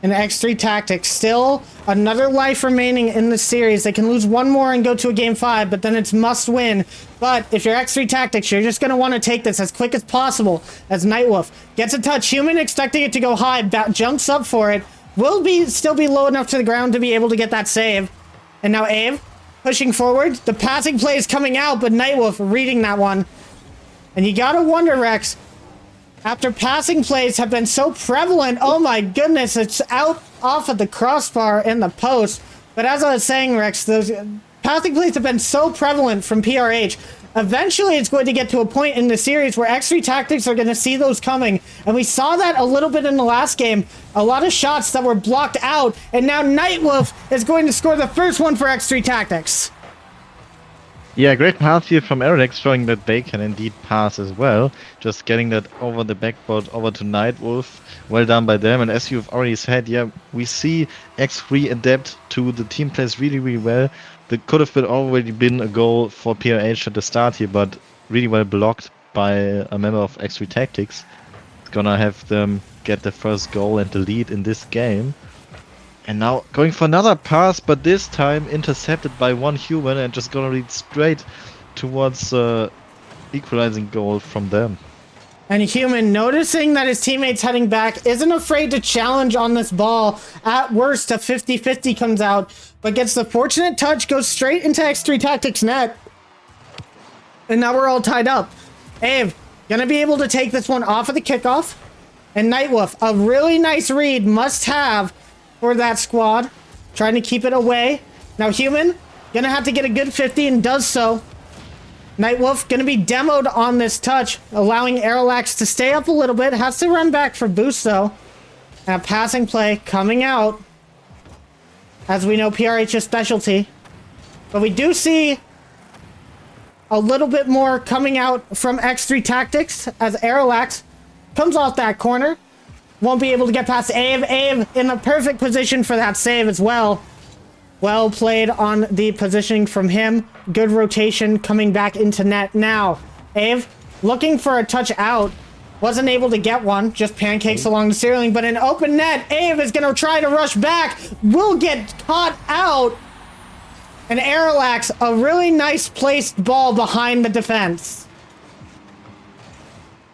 [SPEAKER 3] And X3 Tactics, still another life remaining in the series. They can lose one more and go to a game 5, but then it's must win. But if you're X3 Tactics, you're just going to want to take this as quick as possible as Nightwolf gets a touch. Human expecting it to go high, jumps up for it. Will still be low enough to the ground to be able to get that save. And now Ave pushing forward. The passing play is coming out, but Nightwolf reading that one. And you got to wonder, Rex, after passing plays have been so prevalent, oh my goodness, it's out off of the crossbar in the post. But as I was saying, Rex, those passing plays have been so prevalent from PRH. Eventually, it's going to get to a point in the series where X3 Tactics are going to see those coming. And we saw that a little bit in the last game. A lot of shots that were blocked out. And now Nightwolf is going to score the first one for X3 Tactics.
[SPEAKER 4] Yeah, great pass here from Aerodex showing that they can indeed pass as well. Just getting that over the backboard over to Nightwolf. Well done by them. And as you've already said, yeah, we see X3 adapt to the team plays really, really well. There could have already been a goal for PRH at the start here, but really well blocked by a member of X3 Tactics. It's gonna have them get the first goal and the lead in this game. And now going for another pass, but this time intercepted by one human and just gonna lead straight towards equalizing goal from them.
[SPEAKER 3] And Human, noticing that his teammate's heading back, isn't afraid to challenge on this ball. At worst, a 50-50 comes out, but gets the fortunate touch, goes straight into X3 Tactics net. And now we're all tied up. Ave, gonna be able to take this one off of the kickoff. And Nightwolf, a really nice read, must have for that squad. Trying to keep it away. Now Human, gonna have to get a good 50 and does so. Nightwolf gonna be demoed on this touch, allowing Aerolax to stay up a little bit. Has to run back for boost though. And a passing play coming out. As we know, PRH's specialty. But we do see a little bit more coming out from X3 Tactics as Aerolax comes off that corner. Won't be able to get past Ave. Ave in the perfect position for that save as well. Well played on the positioning from him. Good rotation coming back into net. Now, Ave looking for a touch out. Wasn't able to get one. Just pancakes along the ceiling. But an open net. Ave is going to try to rush back. Will get caught out. And Aerolax, a really nice placed ball behind the defense.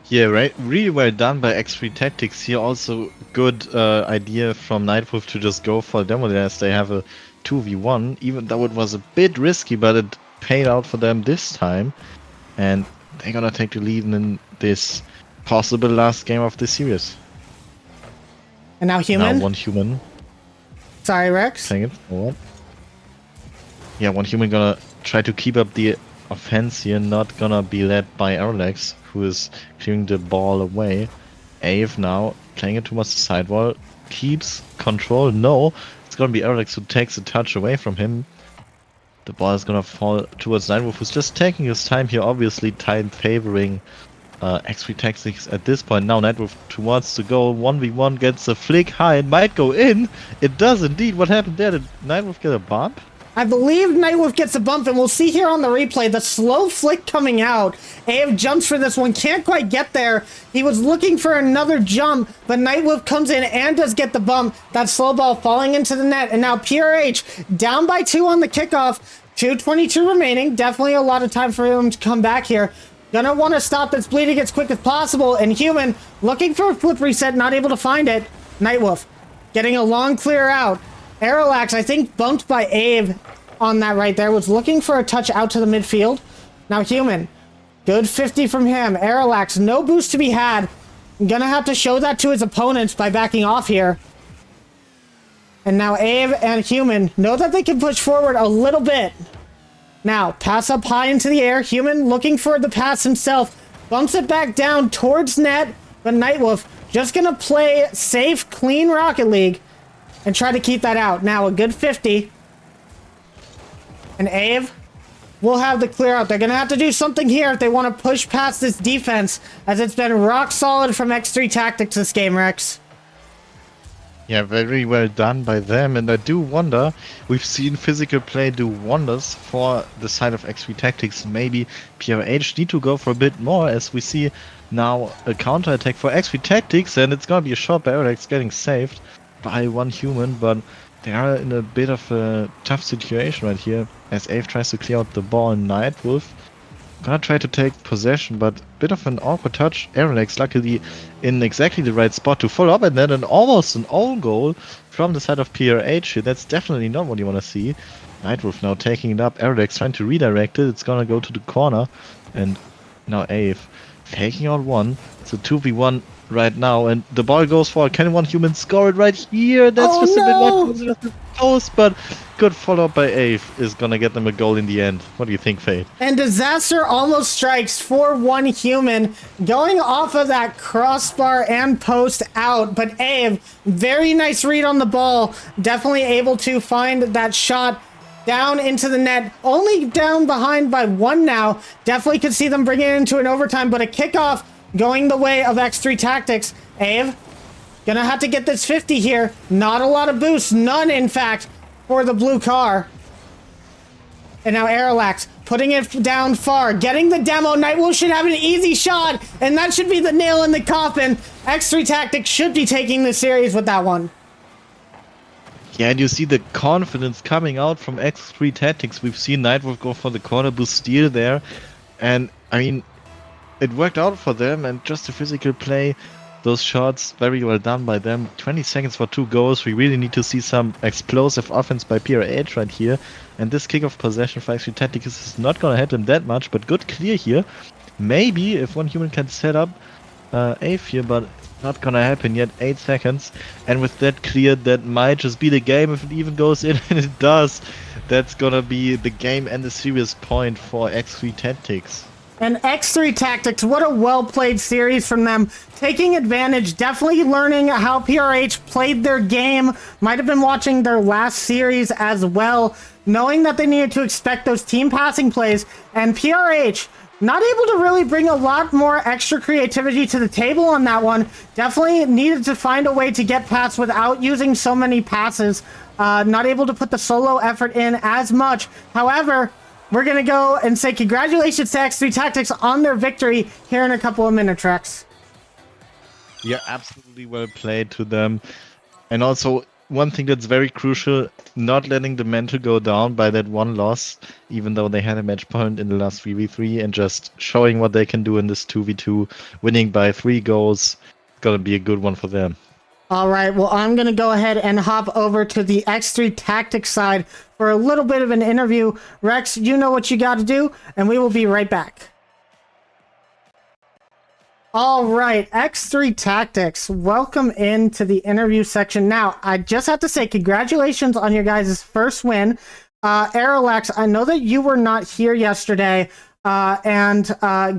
[SPEAKER 4] Yeah, right. Really well done by X3 Tactics here. Also, good idea from Nightwolf to just go for Demo as they have a 2v1. Even though it was a bit risky, but it paid out for them this time. And they're gonna take the lead in this possible last game of the series.
[SPEAKER 3] And now human.
[SPEAKER 4] Now one human
[SPEAKER 3] Sorry, Rex.
[SPEAKER 4] playing it forward. Yeah, one human gonna try to keep up the offense here, not gonna be led by RLF, who is clearing the ball away. Ave now playing it towards the sidewall, keeps control. No, it's gonna be RLF who takes a touch away from him. The ball is gonna fall towards Nightwolf, who's just taking his time here, obviously time favoring X3 Tactics at this point. Now Nightwolf towards the goal, 1v1 gets a flick high, it might go in. It does indeed. What happened there? Did Nightwolf get a bump?
[SPEAKER 3] I believe Nightwolf gets a bump, and we'll see here on the replay the slow flick coming out. AF jumps for this one, can't quite get there. He was looking for another jump, but Nightwolf comes in and does get the bump. That slow ball falling into the net, and now PRH down by 2 on the kickoff. 2:22 remaining. Definitely a lot of time for him to come back here. Gonna want to stop this bleeding as quick as possible, and human looking for a flip reset, not able to find it. Nightwolf getting a long clear out. Aralax, I think, bumped by Abe on that right there, was looking for a touch out to the midfield. Now human, good 50 from him. Aralax, no boost to be had. Gonna have to show that to his opponents by backing off here. And now Abe and human know that they can push forward a little bit. Now, pass up high into the air. Human looking for the pass himself. Bumps it back down towards net. But Nightwolf just gonna play safe, clean Rocket League and try to keep that out. Now, a good 50. And Abe will have the clear out. They're gonna have to do something here if they want to push past this defense, as it's been rock solid from X3 Tactics this game, Rex.
[SPEAKER 4] Yeah, very well done by them, and I do wonder, we've seen physical play do wonders for the side of X3 Tactics. Maybe PRH need to go for a bit more, as we see now a counter-attack for X3 Tactics, and it's gonna be a shot by Alex getting saved by one human, but they are in a bit of a tough situation right here, as Ave tries to clear out the ball. Nightwolf gonna try to take possession, but bit of an awkward touch. Alex luckily in exactly the right spot to follow up, and then almost an own goal from the side of PRH here. That's definitely not what you want to see. Nightwolf now taking it up. Alex trying to redirect it. It's gonna go to the corner, and now Ave taking out one. It's a 2v1 right now, and the ball goes for can one human score it right here? That's just a bit left close, but good follow-up by Ave is gonna get them a goal in the end. What do you think, Fade?
[SPEAKER 3] And Disaster almost strikes for one human, going off of that crossbar and post out. But Ave, very nice read on the ball, definitely able to find that shot down into the net, only down behind by one now. Definitely could see them bringing it into an overtime, but a kickoff going the way of X3 Tactics. Ave, gonna have to get this 50 here. Not a lot of boost, none in fact, for the blue car. And now Aralax putting it down far, getting the demo. Nightwolf should have an easy shot, and that should be the nail in the coffin. X3 Tactics should be taking the series with that one.
[SPEAKER 4] Yeah, and you see the confidence coming out from X3 Tactics. We've seen Nightwolf go for the corner boost steal there, and I mean, it worked out for them, and just the physical play, those shots, very well done by them. 20 seconds for 2 goals. We really need to see some explosive offense by PRH right here. And this kick of possession for X3 Tactics is not going to hit them that much, but good clear here. Maybe if one human can set up Ave here, but not going to happen yet. 8 seconds. And with that cleared, that might just be the game if it even goes in, and it does. That's going to be the game and the serious point for X3 Tactics.
[SPEAKER 3] And X3 Tactics, what a well-played series from them. Taking advantage, definitely learning how PRH played their game. Might have been watching their last series as well, knowing that they needed to expect those team passing plays. And PRH, not able to really bring a lot more extra creativity to the table on that one. Definitely needed to find a way to get past without using so many passes. Not able to put the solo effort in as much. However, we're going to go and say congratulations to X3 Tactics on their victory here in a couple of minutes, Rex.
[SPEAKER 4] Yeah, absolutely well played to them. And also, one thing that's very crucial, not letting the mental go down by that one loss, even though they had a match point in the last 3v3, and just showing what they can do in this 2v2, winning by 3 goals. It's gonna be a good one for them.
[SPEAKER 3] All right, well, I'm going to go ahead and hop over to the X3 Tactics side for a little bit of an interview. Rex, you know what you got to do, and we will be right back. All right, X3 Tactics, welcome into the interview section. Now, I just have to say congratulations on your guys' first win. RLF, I know that you were not here yesterday, and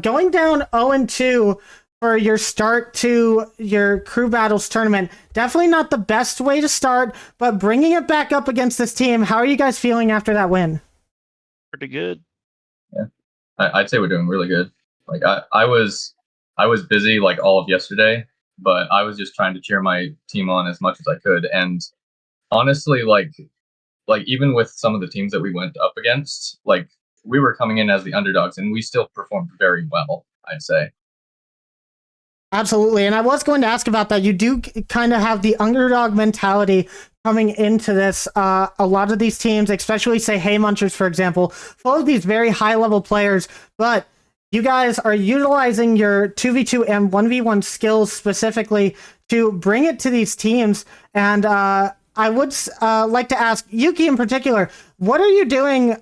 [SPEAKER 3] going down 0-2 for your start to your Crew Battles tournament, definitely not the best way to start, but bringing it back up against this team, how are you guys feeling after that win?
[SPEAKER 8] Pretty good.
[SPEAKER 9] Yeah, I'd say we're doing really good. Like I was busy like all of yesterday, but I was just trying to cheer my team on as much as I could. And honestly, like even with some of the teams that we went up against, like we were coming in as the underdogs, and we still performed very well, I'd say.
[SPEAKER 3] Absolutely, and I was going to ask about that. You do kind of have the underdog mentality coming into this. A lot of these teams, especially say Hay Munchers, for example, full of these very high-level players, but you guys are utilizing your 2v2 and 1v1 skills specifically to bring it to these teams. And I would like to ask Yuki in particular, what are you doing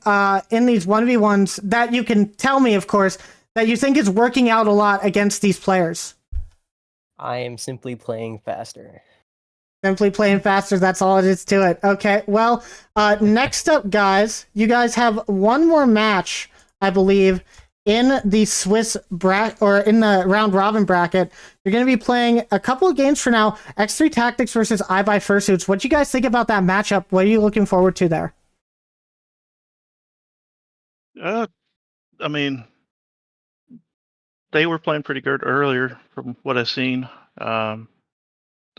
[SPEAKER 3] in these 1v1s that you can tell me, of course, that you think is working out a lot against these players?
[SPEAKER 10] I am simply playing faster.
[SPEAKER 3] Simply playing faster, that's all it is to it. Okay, well, next up, guys, you guys have one more match, I believe, in the Swiss bracket, or in the round robin bracket. You're going to be playing a couple of games for now. X3 Tactics versus iBuy Fursuits. What do you guys think about that matchup? What are you looking forward to there?
[SPEAKER 8] I mean, they were playing pretty good earlier from what I've seen. I'm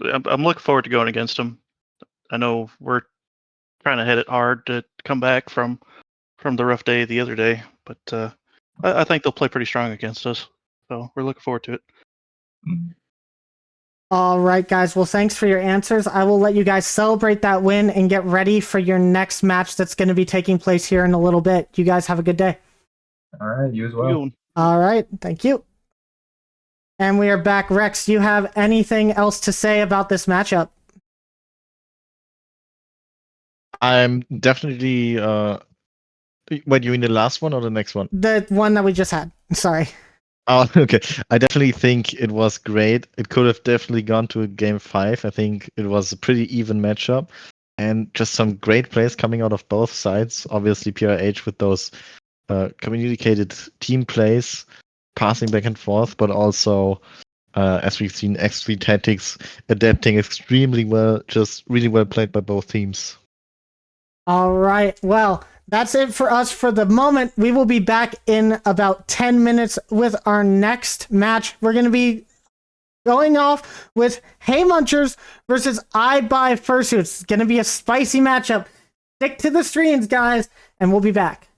[SPEAKER 8] looking forward to going against them. I know we're trying to hit it hard to come back from the rough day the other day, but I think they'll play pretty strong against us. So we're looking forward to it.
[SPEAKER 3] All right, guys. Well, thanks for your answers. I will let you guys celebrate that win and get ready for your next match that's going to be taking place here in a little bit. You guys have a good day.
[SPEAKER 9] All right, you as well.
[SPEAKER 3] All right, thank you. And we are back. Rex, do you have anything else to say about this matchup?
[SPEAKER 4] I'm definitely. Wait, you mean the last one or the next one?
[SPEAKER 3] The one that we just had. Sorry.
[SPEAKER 4] Oh, okay. I definitely think it was great. It could have definitely gone to a game 5. I think it was a pretty even matchup, and just some great plays coming out of both sides. Obviously, PRH with those communicated team plays, passing back and forth, but also, as we've seen, X3 Tactics adapting extremely well. Just really well played by both teams.
[SPEAKER 3] All right. Well, that's it for us for the moment. We will be back in about 10 minutes with our next match. We're going to be going off with Hay Munchers versus iBuy Fursuits. It's going to be a spicy matchup. Stick to the streams, guys, and we'll be back.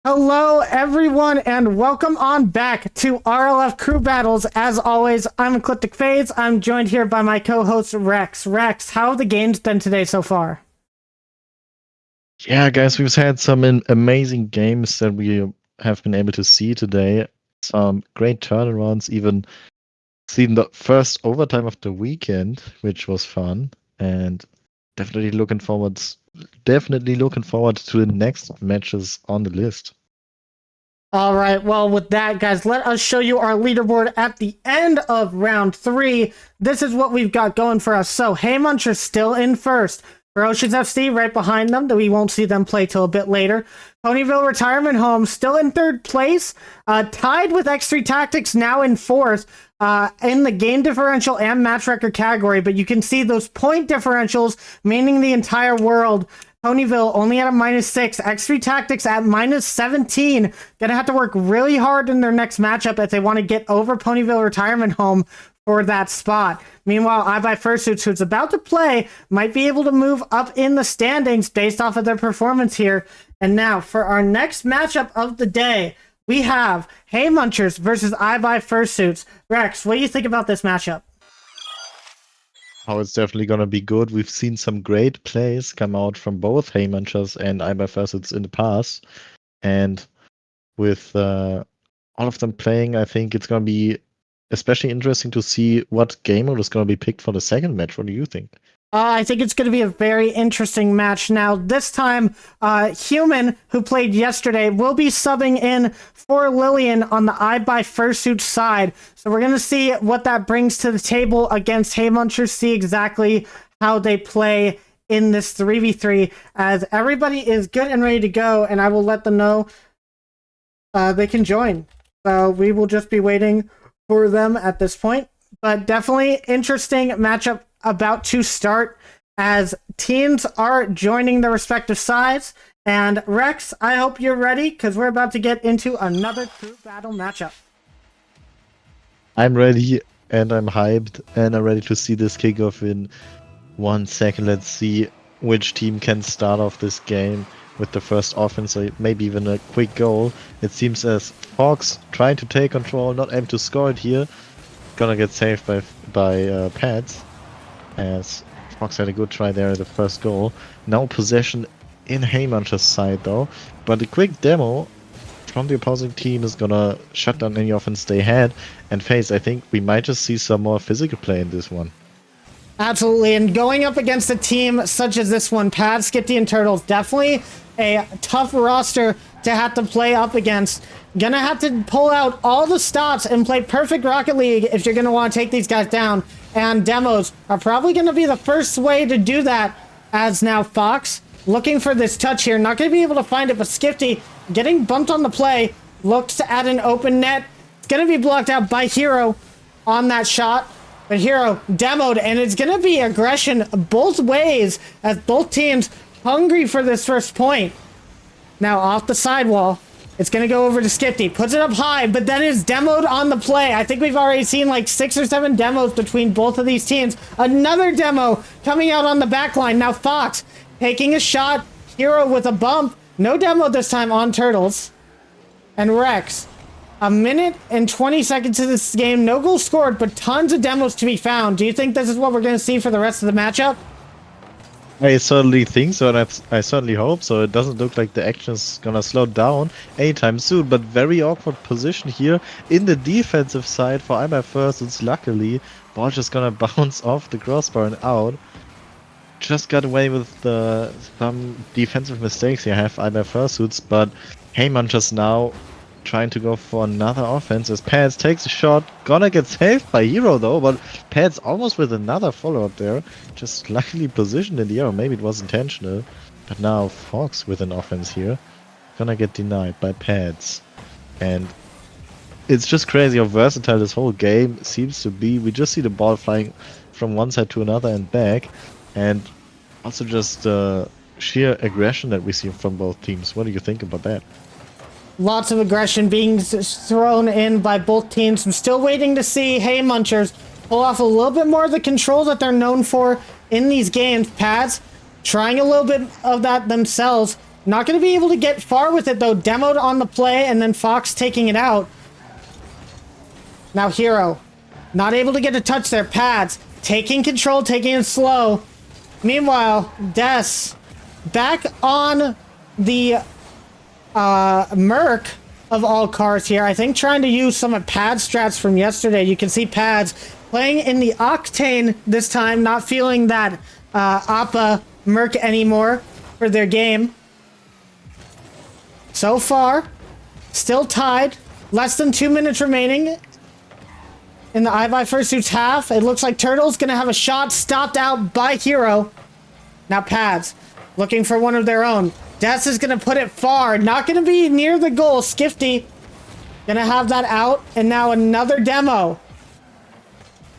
[SPEAKER 3] Hello, everyone, and welcome on back to RLF Crew Battles. As always, I'm Ecliptic Fades. I'm joined here by my co-host, Rex. Rex, how have the games been today so far?
[SPEAKER 4] Yeah, guys, we've had some amazing games that we have been able to see today. Some great turnarounds, even seen the first overtime of the weekend, which was fun, and definitely looking forward to the next matches on the list.
[SPEAKER 3] All right, well, with that, guys, let us show you our leaderboard at the end of round 3. This is what we've got going for us. So, Haymuncher's still in first. Ferocious FC right behind them, though we won't see them play till a bit later. Ponyville Retirement Home still in third place, tied with X3 Tactics now in fourth in the game differential and match record category, but you can see those point differentials, meaning the entire world. Ponyville only at a -6, X3 Tactics at -17. Gonna have to work really hard in their next matchup if they want to get over Ponyville Retirement Home for that spot. Meanwhile, I Buy Fursuits, who's about to play, might be able to move up in the standings based off of their performance here. And now, for our next matchup of the day, we have Haymunchers versus I Buy Fursuits. Rex, what do you think about this matchup?
[SPEAKER 4] Oh, it's definitely gonna be good. We've seen some great plays come out from both Haymunchers and I Buy Fursuits in the past. And with all of them playing, I think it's gonna be especially interesting to see what game mode is going to be picked for the second match. What do you think?
[SPEAKER 3] I think it's going to be a very interesting match. Now, this time, Human, who played yesterday, will be subbing in for Lillian on the I Buy Fursuit side. So we're going to see what that brings to the table against Haymunchers, see exactly how they play in this 3v3, as everybody is good and ready to go, and I will let them know they can join. So we will just be waiting for them at this point, but definitely interesting matchup about to start as teams are joining their respective sides. And Rex, I hope you're ready because we're about to get into another crew battle matchup.
[SPEAKER 4] I'm ready and I'm hyped and I'm ready to see this kickoff in 1 second. Let's see which team can start off this game with the first offense, or maybe even a quick goal. It seems as Fox trying to take control, not able to score it here. Gonna get saved by Pads, as Fox had a good try there at the first goal. Now possession in Haymuncher's side though, but a quick demo from the opposing team is gonna shut down any offense they had. And FaZe, I think we might just see some more physical play in this one.
[SPEAKER 3] Absolutely, and going up against a team such as this one, Pads, Skipty, and Turtles, definitely a tough roster to have to play up against. Gonna have to pull out all the stops and play perfect Rocket League if you're gonna want to take these guys down. And demos are probably gonna be the first way to do that, as now Fox looking for this touch here. Not gonna be able to find it, but Skipty getting bumped on the play, looks at an open net. It's gonna be blocked out by Hero on that shot. But Hero demoed, and it's going to be aggression both ways as both teams hungry for this first point. Now off the sidewall, it's going to go over to Skipty. Puts it up high, but then is demoed on the play. I think we've already seen like 6 or 7 demos between both of these teams. Another demo coming out on the back line. Now Fox taking a shot. Hero with a bump. No demo this time on Turtles. And Rex. A minute and 20 seconds to this game. No goals scored, but tons of demos to be found. Do you think this is what we're going to see for the rest of the matchup?
[SPEAKER 4] I certainly think so, and I certainly hope so. It doesn't look like the action is going to slow down anytime soon, but very awkward position here in the defensive side for I Buy Fursuits. Luckily, ball just going to bounce off the crossbar and out. Just got away with some defensive mistakes here, have I Buy Fursuits, but Haymunchers now trying to go for another offense as Pads takes a shot. Gonna get saved by Hero though, but Pads almost with another follow-up there. Just luckily positioned in the air. Maybe it was intentional. But now Fox with an offense here. Gonna get denied by Pads. And it's just crazy how versatile this whole game seems to be. We just see the ball flying from one side to another and back. And also just sheer aggression that we see from both teams. What do you think about that?
[SPEAKER 3] Lots of aggression being thrown in by both teams. I'm still waiting to see Haymunchers pull off a little bit more of the control that they're known for in these games. Pads trying a little bit of that themselves. Not going to be able to get far with it, though. Demoed on the play, and then Fox taking it out. Now Hero. Not able to get a touch there. Pads. Taking control, taking it slow. Meanwhile, Des back on the Merc of all cars here. I think trying to use some of Pad's strats from yesterday. You can see Pads playing in the Octane this time, not feeling that Appa Merc anymore for their game. So far, still tied. Less than 2 minutes remaining in the iBuy Fursuit's half. It looks like Turtle's going to have a shot stopped out by Hero. Now Pads looking for one of their own. Des is going to put it far. Not going to be near the goal. Skifty going to have that out. And now another demo.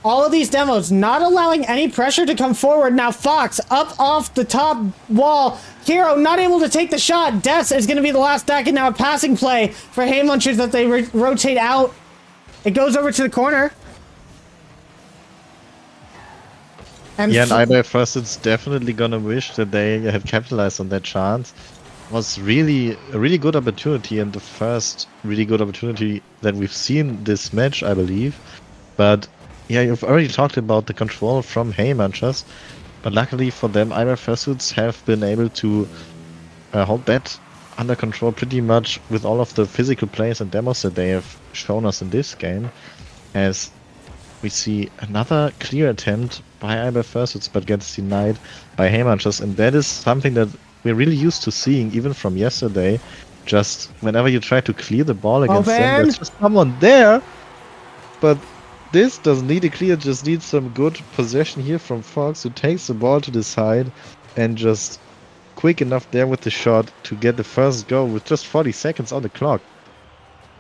[SPEAKER 3] All of these demos not allowing any pressure to come forward. Now Fox up off the top wall. Hero not able to take the shot. Des is going to be the last back, and now a passing play for Haymunchers that they rotate out. It goes over to the corner.
[SPEAKER 4] And iBuy first, it's definitely gonna wish that they had capitalized on that chance. It was really a really good opportunity, and the first really good opportunity that we've seen this match, I believe. But yeah, you've already talked about the control from Haymunchers, but luckily for them, iBuy Fursuits have been able to hold that under control pretty much with all of the physical plays and demos that they have shown us in this game, as we see another clear attempt by iBuy Fursuits, but gets denied by Haymunchers, and that is something that we're really used to seeing even from yesterday. Just whenever you try to clear the ball against them, there's just someone there, but this doesn't need a clear, just needs some good possession here from Fox, who takes the ball to the side and just quick enough there with the shot to get the first goal with just 40 seconds on the clock.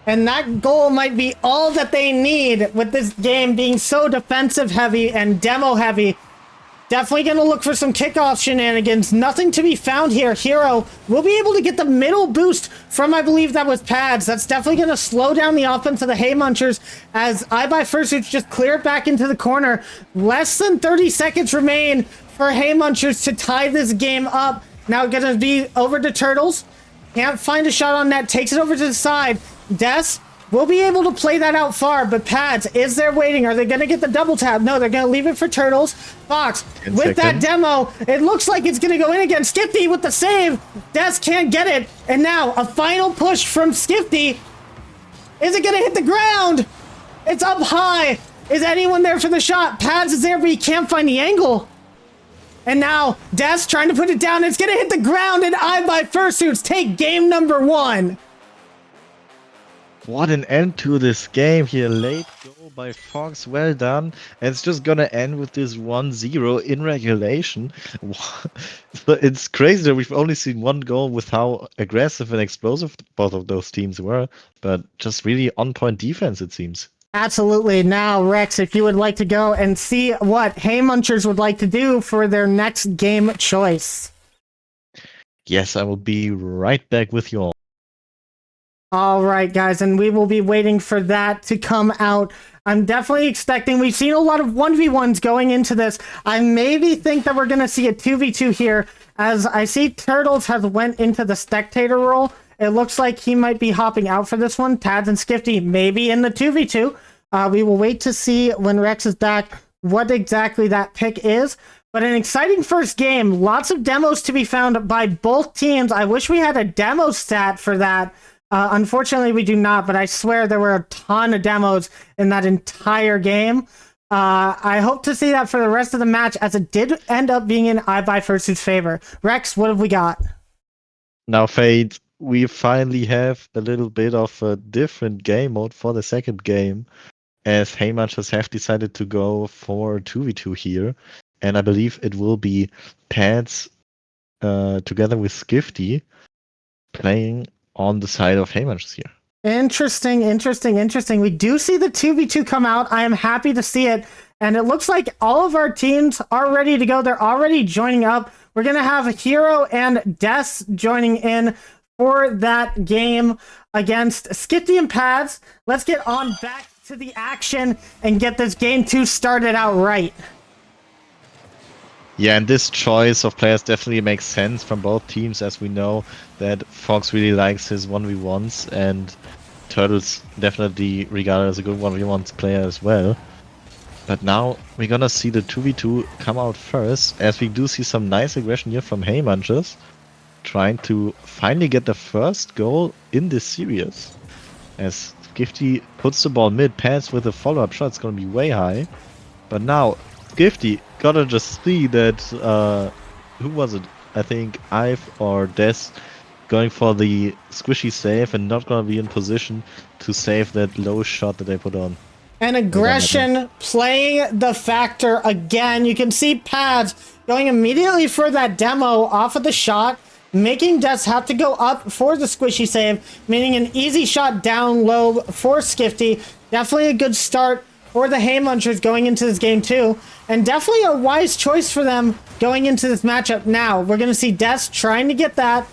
[SPEAKER 3] And that goal might be all that they need with this game being so defensive heavy and demo heavy. Definitely going to look for some kickoff shenanigans. Nothing to be found here. Hero will be able to get the middle boost from, I believe that was Pads. That's definitely going to slow down the offense of the Haymunchers as iBuy Fursuits just clear it back into the corner. Less than 30 seconds remain for Haymunchers to tie this game up. Now going to be over to Turtles. Can't find a shot on net. Takes it over to the side. Des will be able to play that out far, but Pads, is there waiting? Are they going to get the double tap? No, they're going to leave it for Turtles. Fox, with that demo, it looks like it's going to go in again. Skifty with the save. Des can't get it. And now a final push from Skifty. Is it going to hit the ground? It's up high. Is anyone there for the shot? Pads is there, but he can't find the angle. And now Des trying to put it down. It's going to hit the ground, and iBuy Fursuits take game number 1.
[SPEAKER 4] What an end to this game here. Late goal by Fox, well done. And it's just gonna end with this 1-0 in regulation. It's crazy that we've only seen one goal with how aggressive and explosive both of those teams were, but just really on-point defense, it seems.
[SPEAKER 3] Absolutely. Now, Rex, if you would like to go and see what Haymunchers would like to do for their next game choice.
[SPEAKER 4] Yes, I will be right back with you all.
[SPEAKER 3] All right, guys, and we will be waiting for that to come out. I'm definitely expecting, we've seen a lot of 1v1s going into this. I maybe think that we're going to see a 2v2 here, as I see Turtles has went into the spectator role. It looks like he might be hopping out for this one. Tads and Skifty maybe in the 2v2. We will wait to see when Rex is back what exactly that pick is. But an exciting first game. Lots of demos to be found by both teams. I wish we had a demo stat for that. Unfortunately, we do not, but I swear there were a ton of demos in that entire game. I hope to see that for the rest of the match, as it did end up being in iBuy Fursuit's favor. Rex, what have we got?
[SPEAKER 4] Now, Fade, we finally have a little bit of a different game mode for the second game, as Haymunchers have decided to go for 2v2 here. And I believe it will be Pads together with Skifty playing on the side of Haymunchers here.
[SPEAKER 3] Interesting. We do see the 2v2 come out. I am happy to see it. And it looks like all of our teams are ready to go. They're already joining up. We're going to have Hero and Des joining in for that game against Skifty and Pads. Let's get on back to the action and get this game 2 started out right.
[SPEAKER 4] Yeah, and this choice of players definitely makes sense from both teams, as we know that Fox really likes his 1v1s, and Turtles definitely regarded as a good 1v1s player as well. But now we're gonna see the 2v2 come out first, as we do see some nice aggression here from Haymunchers, trying to finally get the first goal in this series. As Gifty puts the ball mid, pass with a follow-up shot, it's gonna be way high. But now, Gifty gotta just see that, who was it? I think Ive or Des going for the squishy save and not gonna be in position to save that low shot that they put on.
[SPEAKER 3] And aggression playing the factor again. You can see Pads going immediately for that demo off of the shot, making Des have to go up for the squishy save, meaning an easy shot down low for Skifty. Definitely a good start for the Haymunchers going into this game too. And definitely a wise choice for them going into this matchup now. We're going to see Des trying to get that.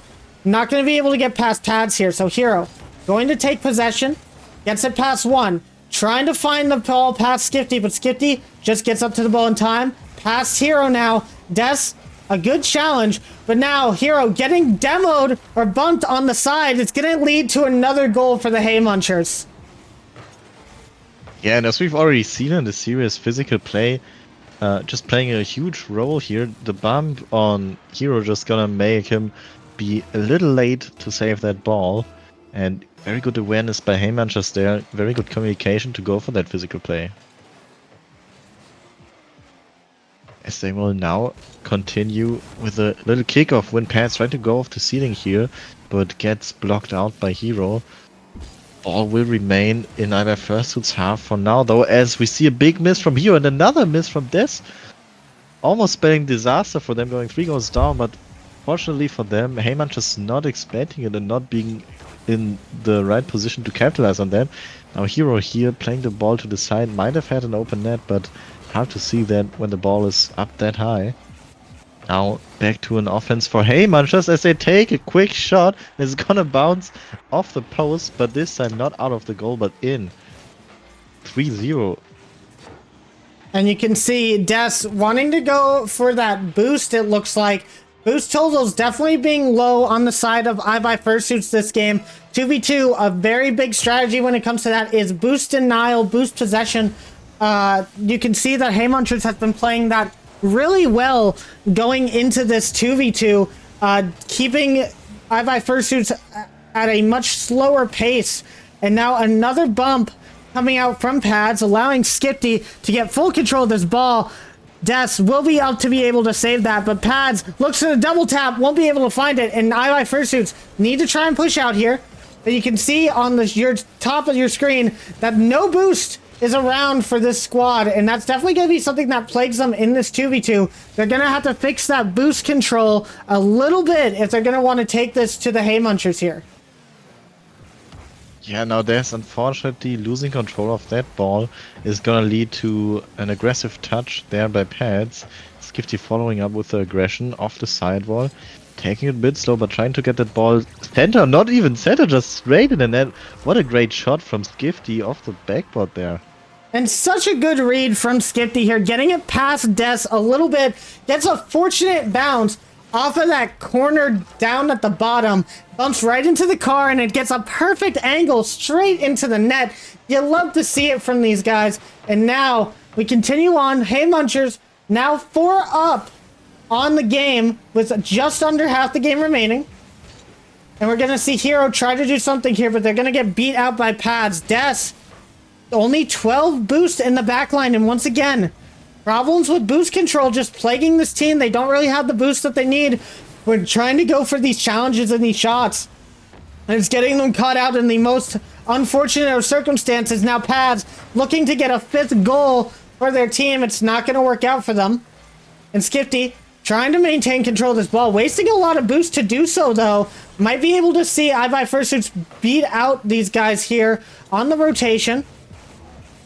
[SPEAKER 3] Not going to be able to get past Pads here. So Hero going to take possession. Gets it past one. Trying to find the ball past Skifty, but Skifty just gets up to the ball in time. Past Hero now. Des, a good challenge, but now Hero getting demoed or bumped on the side. It's going to lead to another goal for the Haymunchers.
[SPEAKER 4] Yeah, and as we've already seen in the series, physical play just playing a huge role here. The bump on Hero just gonna make him be a little late to save that ball. And very good awareness by Haymunchers there. Very good communication to go for that physical play. As they will now continue with a little kickoff when Pads trying to go off the ceiling here, but gets blocked out by Hero. Ball will remain in either first suit's half for now, though, as we see a big miss from Hero and another miss from Des. Almost spelling disaster for them, going 3 goals down, but fortunately for them, Haymunchers not expecting it and not being in the right position to capitalize on that. Now Hero here playing the ball to the side, might have had an open net, but hard to see that when the ball is up that high. Now back to an offense for Haymunchers as they take a quick shot. It's gonna bounce off the post, but this time not out of the goal, but in. 3-0.
[SPEAKER 3] And you can see Des wanting to go for that boost, it looks like. Boost totals definitely being low on the side of iBuyFursuits this game. 2v2, a very big strategy when it comes to that is boost denial, boost possession. You can see that Haymunchers has been playing that really well going into this 2v2, keeping iBuyFursuits at a much slower pace. And now another bump coming out from Pads, allowing Skifty to get full control of this ball. Des will be up to be able to save that, but Pads looks at a double tap, won't be able to find it, and iBuyFursuits need to try and push out here. But you can see on your top of your screen that no boost is around for this squad, and that's definitely going to be something that plagues them in this 2v2. They're going to have to fix that boost control a little bit if they're going to want to take this to the Haymunchers here.
[SPEAKER 4] Yeah, now there's unfortunately losing control of that ball is gonna lead to an aggressive touch there by Pads. Skifty following up with the aggression off the sidewall, taking it a bit slow but trying to get that ball center, not even center, just straight in, and then what a great shot from Skifty off the backboard there.
[SPEAKER 3] And such a good read from Skifty here, getting it past Des a little bit, gets a fortunate bounce off of that corner down at the bottom, bumps right into the car, and it gets a perfect angle straight into the net. You love to see it from these guys. And now we continue on. Haymunchers now 4 up on the game with just under half the game remaining. And we're going to see Hero try to do something here, but they're going to get beat out by Pads. Des, only 12 boost in the backline, and once again, problems with boost control just plaguing this team. They don't really have the boost that they need. We're trying to go for these challenges and these shots, and it's getting them caught out in the most unfortunate of circumstances. Now Pads looking to get a 5th goal for their team. It's not going to work out for them. And Skifty trying to maintain control of this ball, wasting a lot of boost to do so, though. Might be able to see iBuyFursuits beat out these guys here on the rotation.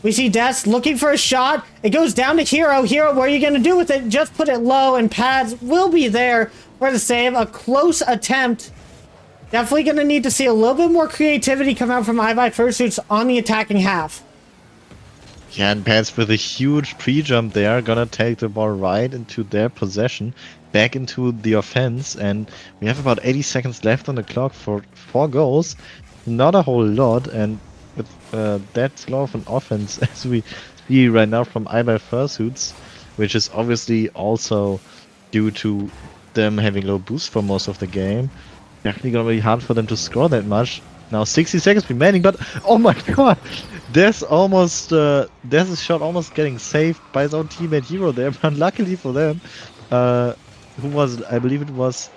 [SPEAKER 3] We see Des looking for a shot. It goes down to Hero. Hero, what are you going to do with it? Just put it low, and Pads will be there for the save. A close attempt. Definitely going to need to see a little bit more creativity come out from iBuyFursuits on the attacking half.
[SPEAKER 4] Yeah, and Pats with a huge pre-jump there, gonna take the ball right into their possession, back into the offense, and we have about 80 seconds left on the clock for 4 goals. Not a whole lot, and with that slow of an offense as we see right now from iBuy Fursuits, which is obviously also due to them having low boost for most of the game, definitely gonna be hard for them to score that much. Now 60 seconds remaining, but oh my god! There's a shot almost getting saved by his own teammate Hero there, but luckily for them, who was it? I believe it was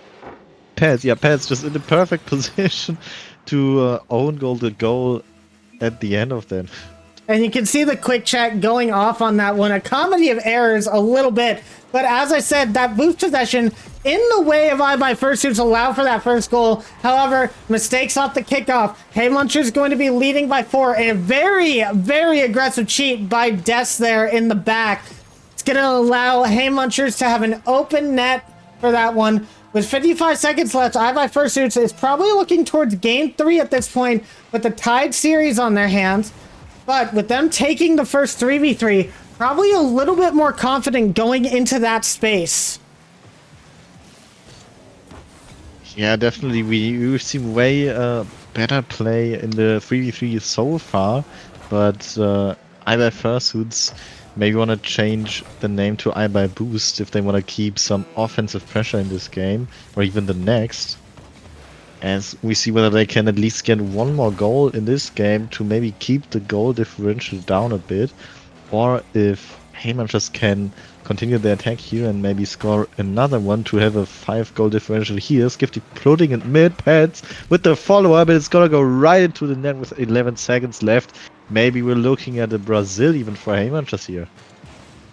[SPEAKER 4] Pets. Yeah, Pets just in the perfect position to own goal the goal at the end of that.
[SPEAKER 3] And you can see the quick chat going off on that one. A comedy of errors a little bit. But as I said, that boost possession in the way of iBuy Fursuits allow for that first goal. However, mistakes off the kickoff. Hey Muncher's going to be leading by 4. A very, very aggressive cheat by Des there in the back. It's going to allow Hey Munchers to have an open net for that one. With 55 seconds left, iBuy Fursuits is probably looking towards game 3 at this point with the tied series on their hands. But with them taking the first 3v3, probably a little bit more confident going into that space.
[SPEAKER 4] Yeah, definitely. We've seen way better play in the 3v3 so far, but iBuy Fursuits maybe want to change the name to iBuy Boost if they want to keep some offensive pressure in this game, or even the next. As we see whether they can at least get one more goal in this game to maybe keep the goal differential down a bit, or if Haymanchers can continue their attack here and maybe score another one to have a 5-goal differential here. Skifty floating in mid, Pets with the follow-up, but it's gonna go right into the net with 11 seconds left. Maybe we're looking at a Brazil even for Haymanchers here.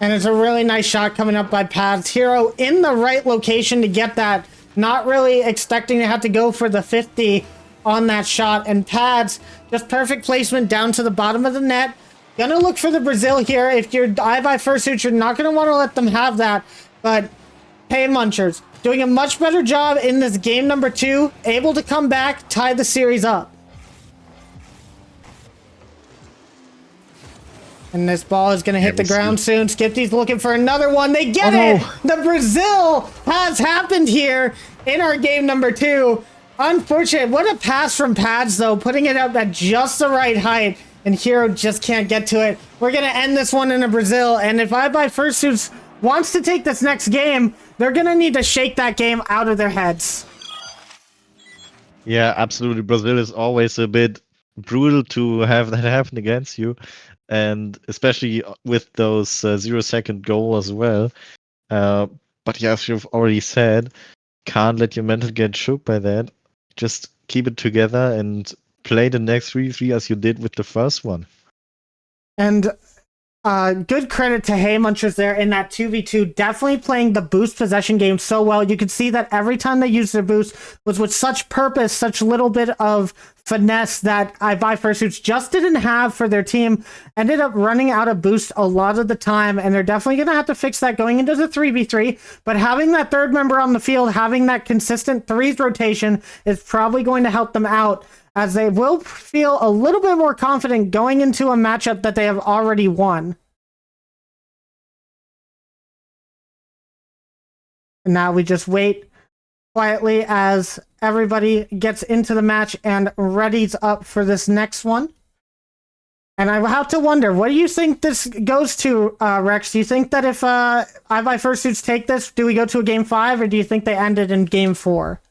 [SPEAKER 3] And it's a really nice shot coming up by Pads. Hero in the right location to get that. Not really expecting to have to go for the 50 on that shot. And Pads, just perfect placement down to the bottom of the net. Gonna look for the Brazil here. If you're iBuy Fursuits, you're not gonna want to let them have that. But Hey Munchers, doing a much better job in this game number 2. Able to come back, tie the series up. And this ball is going to hit the ground soon. Skifty's looking for another one. They get it! The Brazil has happened here in our game number 2. Unfortunate. What a pass from Pads, though. Putting it up at just the right height. And Hero just can't get to it. We're going to end this one in a Brazil. And if iBuy Fursuits wants to take this next game, they're going to need to shake that game out of their heads.
[SPEAKER 4] Yeah, absolutely. Brazil is always a bit brutal to have that happen against you. And especially with those 0-second goal as well. But yeah, as you've already said, can't let your mental get shook by that. Just keep it together and play the next 3-3 as you did with the first one.
[SPEAKER 3] And good credit to Hey Munchers there in that 2v2, definitely playing the boost possession game so well. You could see that every time they used their boost was with such purpose, such little bit of finesse that iBuy Fursuits just didn't have for their team. Ended up running out of boost a lot of the time, and they're definitely going to have to fix that going into the 3v3. But having that third member on the field, having that consistent threes rotation is probably going to help them out, as they will feel a little bit more confident going into a matchup that they have already won. And now we just wait quietly as everybody gets into the match and readies up for this next one. And I have to wonder, what do you think this goes to, Rex? Do you think that if iBuy Fursuits take this, do we go to a game 5, or do you think they end it in game 4?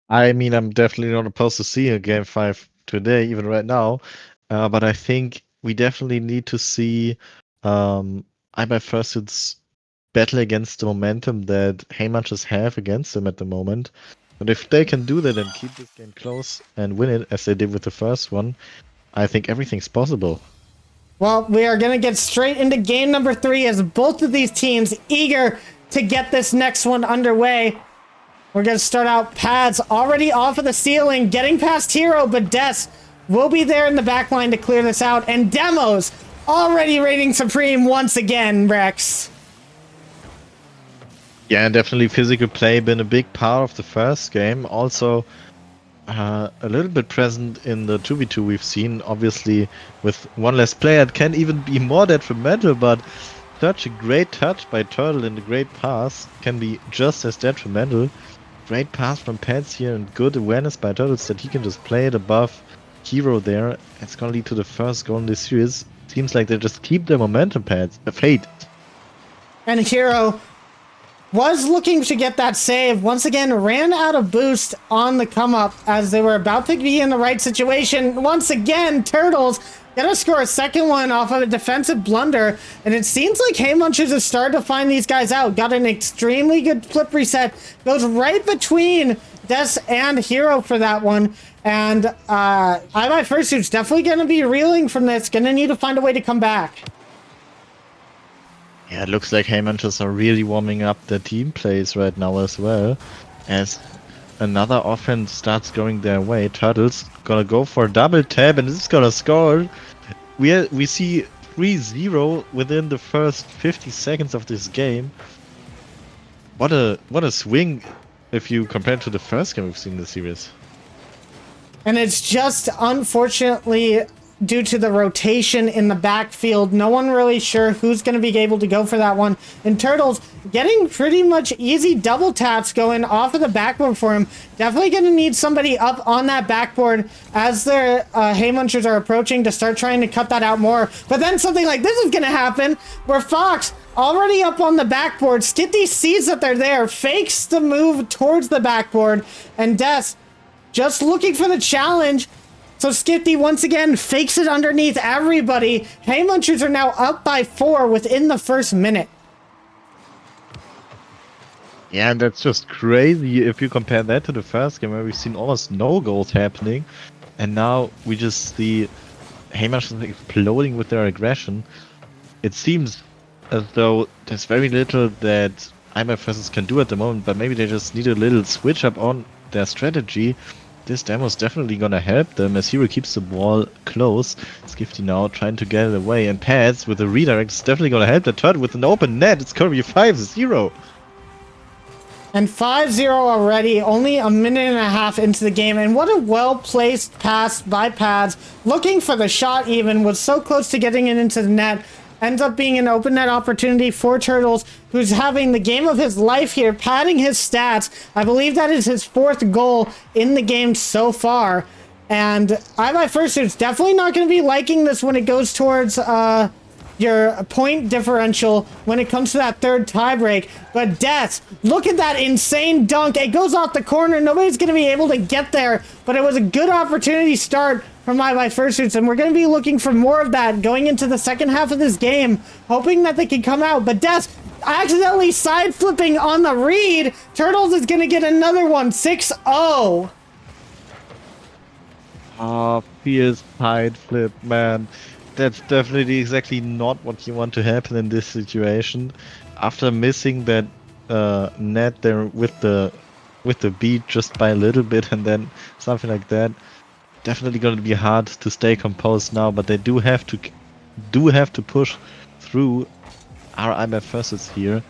[SPEAKER 4] I mean, I'm definitely not opposed to seeing a game 5 today, even right now. But I think we definitely need to see iBuy Fursuits battle against the momentum that Haymanchers have against them at the moment. But if they can do that and keep this game close and win it as they did with the first one, I think everything's possible.
[SPEAKER 3] Well, we are going to get straight into game number 3 as both of these teams eager to get this next one underway. We're going to start out Pads already off of the ceiling, getting past Hero, but Des will be there in the back line to clear this out. And Demos already reigning supreme once again, Rex.
[SPEAKER 4] Yeah, definitely physical play been a big part of the first game. Also, a little bit present in the 2v2 we've seen. Obviously, with one less player, it can even be more detrimental, but such a great touch by Turtle and a great pass can be just as detrimental. Great pass from Pats here and good awareness by Turtles that he can just play it above Hero there. It's gonna lead to the first goal in this series. Seems like they just keep their momentum, Pats. Fate.
[SPEAKER 3] And Hero was looking to get that save. Once again, ran out of boost on the come up as they were about to be in the right situation. Once again, Turtles gonna score a second one off of a defensive blunder. And it seems like Haymunchers have started to find these guys out. Got an extremely good flip reset. Goes right between Des and Hero for that one. And iBuyFursuit's definitely gonna be reeling from this. Gonna need to find a way to come back.
[SPEAKER 4] Yeah, it looks like Haymunchers are really warming up their team plays right now as well. As another offense starts going their way. Turtles gonna go for a double tap and it's gonna score. We see 3-0 within the first 50 seconds of this game. What a swing if you compare it to the first game we've seen in the series.
[SPEAKER 3] And it's just unfortunately due to the rotation in the backfield. No one really sure who's going to be able to go for that one. And Turtles getting pretty much easy double taps going off of the backboard for him. Definitely going to need somebody up on that backboard as their Haymunchers are approaching to start trying to cut that out more. But then something like this is going to happen where Fox already up on the backboard. Skitty sees that they're there, fakes the move towards the backboard, and Des just looking for the challenge. So Skitty once again fakes it underneath everybody. Haymunchers are now up by 4 within the first minute.
[SPEAKER 4] Yeah, and that's just crazy if you compare that to the first game where we've seen almost no goals happening. And now we just see Haymunchers exploding with their aggression. It seems as though there's very little that iBuyFursuit can do at the moment, but maybe they just need a little switch up on their strategy. This demo is definitely gonna help them as Hero keeps the ball close. Skifty now trying to get it away, and Pads with a redirect is definitely gonna help the Turtle with an open net. It's gonna be 5-0.
[SPEAKER 3] And 5-0 already, only a minute and a half into the game. And what a well-placed pass by Pads. Looking for the shot even, was so close to getting it into the net. Ends up being an open net opportunity for Turtles, who's having the game of his life here, padding his stats. I believe that is his 4th goal in the game so far. And iBuyFursuit's definitely not going to be liking this when it goes towards your point differential when it comes to that 3rd tiebreak. But Death, look at that insane dunk. It goes off the corner. Nobody's going to be able to get there, but it was a good opportunity start from iBuyFursuit, and we're going to be looking for more of that going into the second half of this game, hoping that they can come out. But Death accidentally side flipping on the read. Turtles is going to get another one, 6-0.
[SPEAKER 4] Oh, fierce side flip, man. That's definitely exactly not what you want to happen in this situation. After missing that net there with the beat just by a little bit, and then something like that, definitely going to be hard to stay composed now. But they do have to push through our iBuyFursuit here.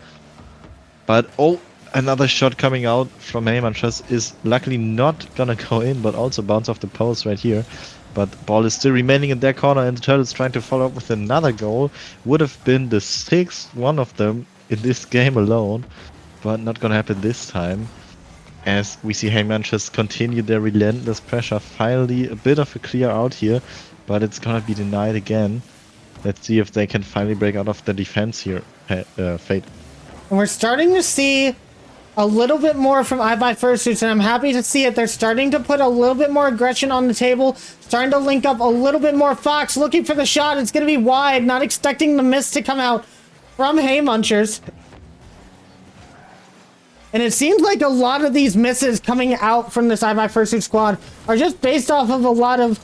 [SPEAKER 4] But oh, another shot coming out from Haymunchers is luckily not gonna go in, but also bounce off the post right here. But the ball is still remaining in their corner, and the Turtles trying to follow up with another goal. Would have been the 6th one of them in this game alone, but not gonna happen this time. As we see Haymunchers continue their relentless pressure. Finally, a bit of a clear out here, but it's gonna be denied again. Let's see if they can finally break out of the defense here, Fate.
[SPEAKER 3] And we're starting to see a little bit more from iBuyFursuit, and I'm happy to see it. They're starting to put a little bit more aggression on the table, starting to link up a little bit more. Fox looking for the shot. It's going to be wide, not expecting the miss to come out from Haymunchers. And it seems like a lot of these misses coming out from this iBuyFursuit squad are just based off of a lot of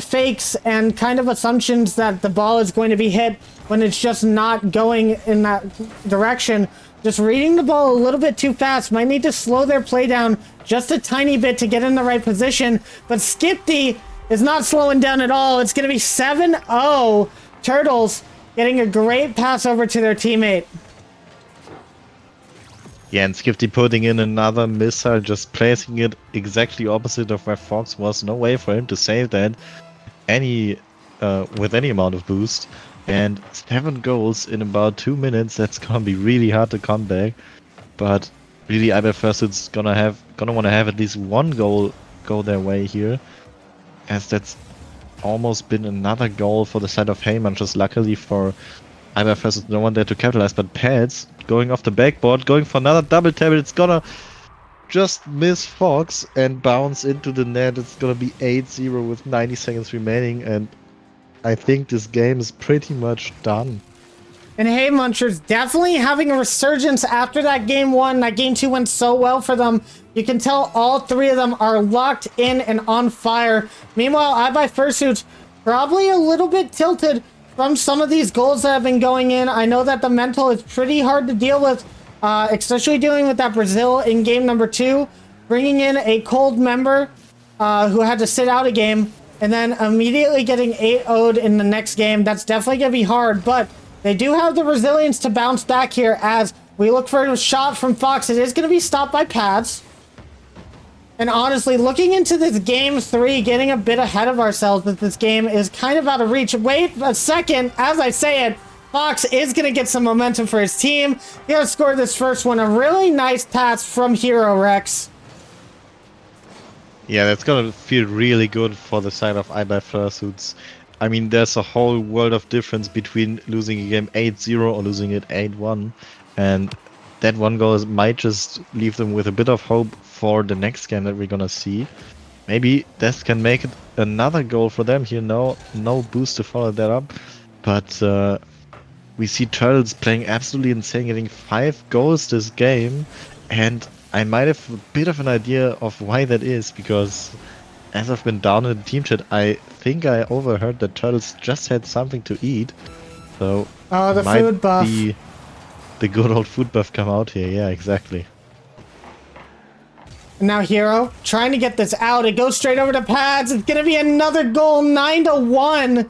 [SPEAKER 3] fakes and kind of assumptions that the ball is going to be hit when it's just not going in that direction. Just reading the ball a little bit too fast. Might need to slow their play down just a tiny bit to get in the right position. But Skipty is not slowing down at all. It's going to be 7-0. Turtles getting a great pass over to their teammate.
[SPEAKER 4] Yeah, and Skifty putting in another missile, just placing it exactly opposite of where Fox was. No way for him to save that with any amount of boost. And 7 goals in about 2 minutes. That's gonna be really hard to come back. But really, either first it's gonna want to have at least 1 goal go their way here, as that's almost been another goal for the side of Heyman. Just luckily for Iber versus no one there to capitalize, but Pads going off the backboard, going for another double tap. It's gonna just miss Fox and bounce into the net. It's gonna be 8-0 with 90 seconds remaining, and I think this game is pretty much done.
[SPEAKER 3] And Hey Munchers definitely having a resurgence after that game 1. That game 2 went so well for them. You can tell all 3 of them are locked in and on fire. Meanwhile, iBuy Fursuits probably a little bit tilted from some of these goals that have been going in. I know that the mental is pretty hard to deal with, especially dealing with that Brazil in game number 2. Bringing in a cold member who had to sit out a game, and then immediately getting 8-0'd in the next game. That's definitely going to be hard, but they do have the resilience to bounce back here as we look for a shot from Fox. It is going to be stopped by Pads. And honestly, looking into this game 3, getting a bit ahead of ourselves that this game is kind of out of reach. Wait a second, as I say it, Fox is going to get some momentum for his team. He's going to score this first one. A really nice pass from Hero Rex.
[SPEAKER 4] Yeah, that's gonna feel really good for the side of iBuy Fursuits. I mean, there's a whole world of difference between losing a game 8-0 or losing it 8-1. And that 1 goal might just leave them with a bit of hope for the next game that we're gonna see. Maybe this can make it another goal for them here. No boost to follow that up. But we see Turtles playing absolutely insane, getting 5 goals this game. And I might have a bit of an idea of why that is, because as I've been down in the team chat, I think I overheard that Turtles just had something to eat. So
[SPEAKER 3] the
[SPEAKER 4] might
[SPEAKER 3] food buff.
[SPEAKER 4] be the good old food buff come out here. Yeah, exactly.
[SPEAKER 3] Now Hero trying to get this out. It goes straight over to Pads. It's going to be another goal, 9-1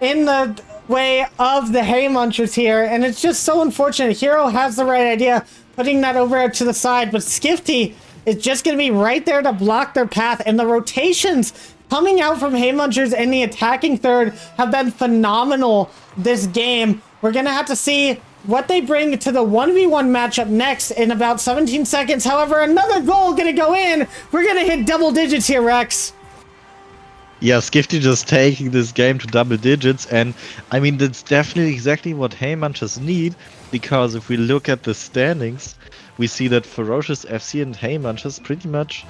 [SPEAKER 3] in the way of the Hay Munchers here. And it's just so unfortunate. Hero has the right idea, putting that over to the side, but Skifty is just going to be right there to block their path. And the rotations coming out from Hay Munchers in the attacking third have been phenomenal this game. We're going to have to see what they bring to the 1v1 matchup next in about 17 seconds. However, another goal going to go in. We're going to hit double digits here, Rex.
[SPEAKER 4] Yeah, Skifty just taking this game to double digits, and I mean, that's definitely exactly what Hay Munchers need, because if we look at the standings, we see that Ferocious FC and Hay Munchers pretty much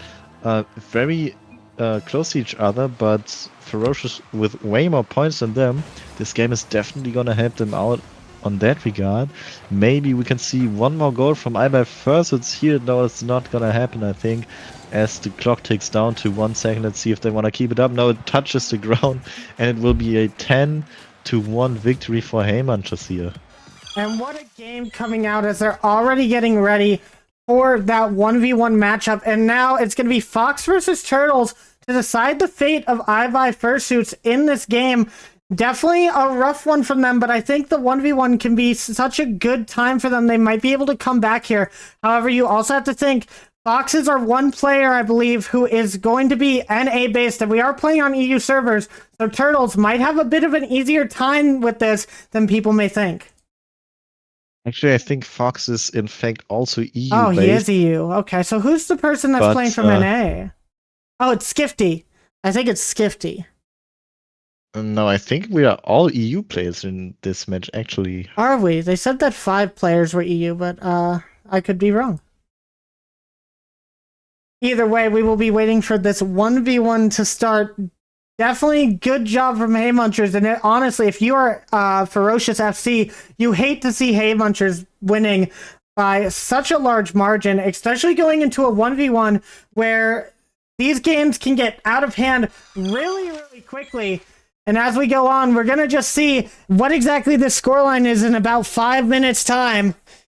[SPEAKER 4] very close to each other, but Ferocious with way more points than them. This game is definitely gonna help them out on that regard. Maybe we can see 1 more goal from iBuy Fursuits here. No, it's not gonna happen, I think, as the clock ticks down to 1 second. Let's see if they want to keep it up. No, it touches the ground, and it will be a 10-1 victory for Hay Munchers here.
[SPEAKER 3] And what a game coming out as they're already getting ready for that 1v1 matchup. And now it's going to be Fox versus Turtles to decide the fate of iBuy Fursuits in this game. Definitely a rough one from them, but I think the 1v1 can be such a good time for them. They might be able to come back here. However, you also have to think Foxes are 1 player, I believe, who is going to be NA based, and we are playing on EU servers, so Turtles might have a bit of an easier time with this than people may think.
[SPEAKER 4] Actually, I think Fox is in fact also EU
[SPEAKER 3] Oh,
[SPEAKER 4] based.
[SPEAKER 3] he is EU. Okay, so who's the person that's playing from NA? Oh, it's Skifty. I think it's Skifty.
[SPEAKER 4] No, I think we are all EU players in this match, actually.
[SPEAKER 3] Are we? They said that 5 players were EU, but I could be wrong. Either way, we will be waiting for this 1v1 to start. Definitely good job from Hay Munchers. And honestly, if you are Ferocious FC, you hate to see Hay Munchers winning by such a large margin, especially going into a 1v1 where these games can get out of hand really, really quickly. And as we go on, we're going to just see what exactly this scoreline is in about 5 minutes' time.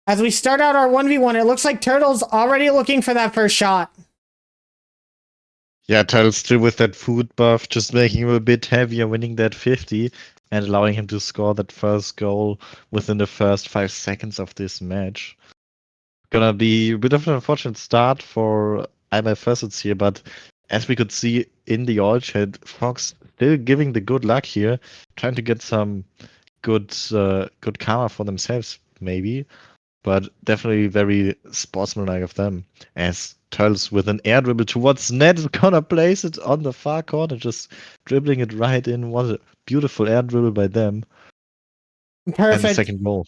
[SPEAKER 3] As we start out our 1v1, it looks like Turtle's already looking for that first shot.
[SPEAKER 4] Yeah, Turtles still with that food buff, just making him a bit heavier, winning that 50, and allowing him to score that first goal within the first 5 seconds of this match. Gonna be a bit of an unfortunate start for IMF Facets here, but as we could see in the all chat, Fox still giving the good luck here, trying to get some good karma for themselves, maybe. But definitely very sportsmanlike of them. As Turtles with an air dribble towards net is gonna place it on the far corner, just dribbling it right in. What a beautiful air dribble by them. And the
[SPEAKER 3] Perfect.
[SPEAKER 4] second goal.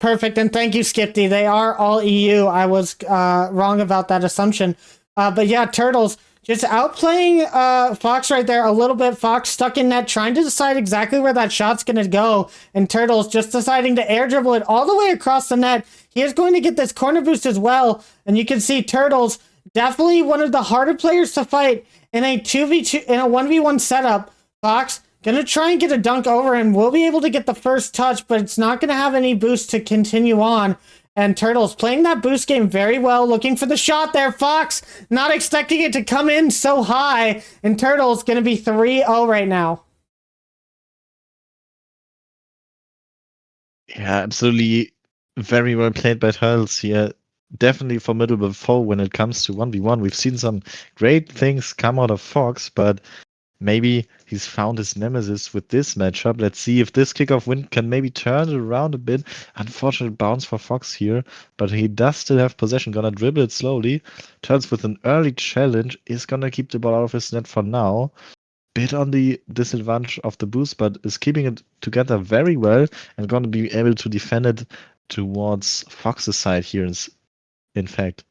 [SPEAKER 3] Perfect, and thank you, Skipty. They are all EU. I was wrong about that assumption. But yeah, Turtles just outplaying Fox right there a little bit. Fox stuck in net, trying to decide exactly where that shot's going to go. And Turtles just deciding to air dribble it all the way across the net. He is going to get this corner boost as well. And you can see Turtles, definitely one of the harder players to fight in a 2v2, in a 1v1 setup. Fox gonna try and get a dunk over him. We'll be able to get the first touch, but it's not gonna have any boost to continue on. And Turtles playing that boost game very well, looking for the shot there. Fox not expecting it to come in so high. And Turtles gonna be 3-0 right now.
[SPEAKER 4] Yeah, absolutely very well played by Turtles here. Definitely formidable foe when it comes to 1v1. We've seen some great things come out of Fox, but maybe he's found his nemesis with this matchup. Let's see if this kickoff win can maybe turn it around a bit. Unfortunate bounce for Fox here, but he does still have possession. Gonna dribble it slowly. Turns with an early challenge. Is gonna keep the ball out of his net for now. Bit on the disadvantage of the boost, but is keeping it together very well and gonna be able to defend it towards Fox's side here, in fact.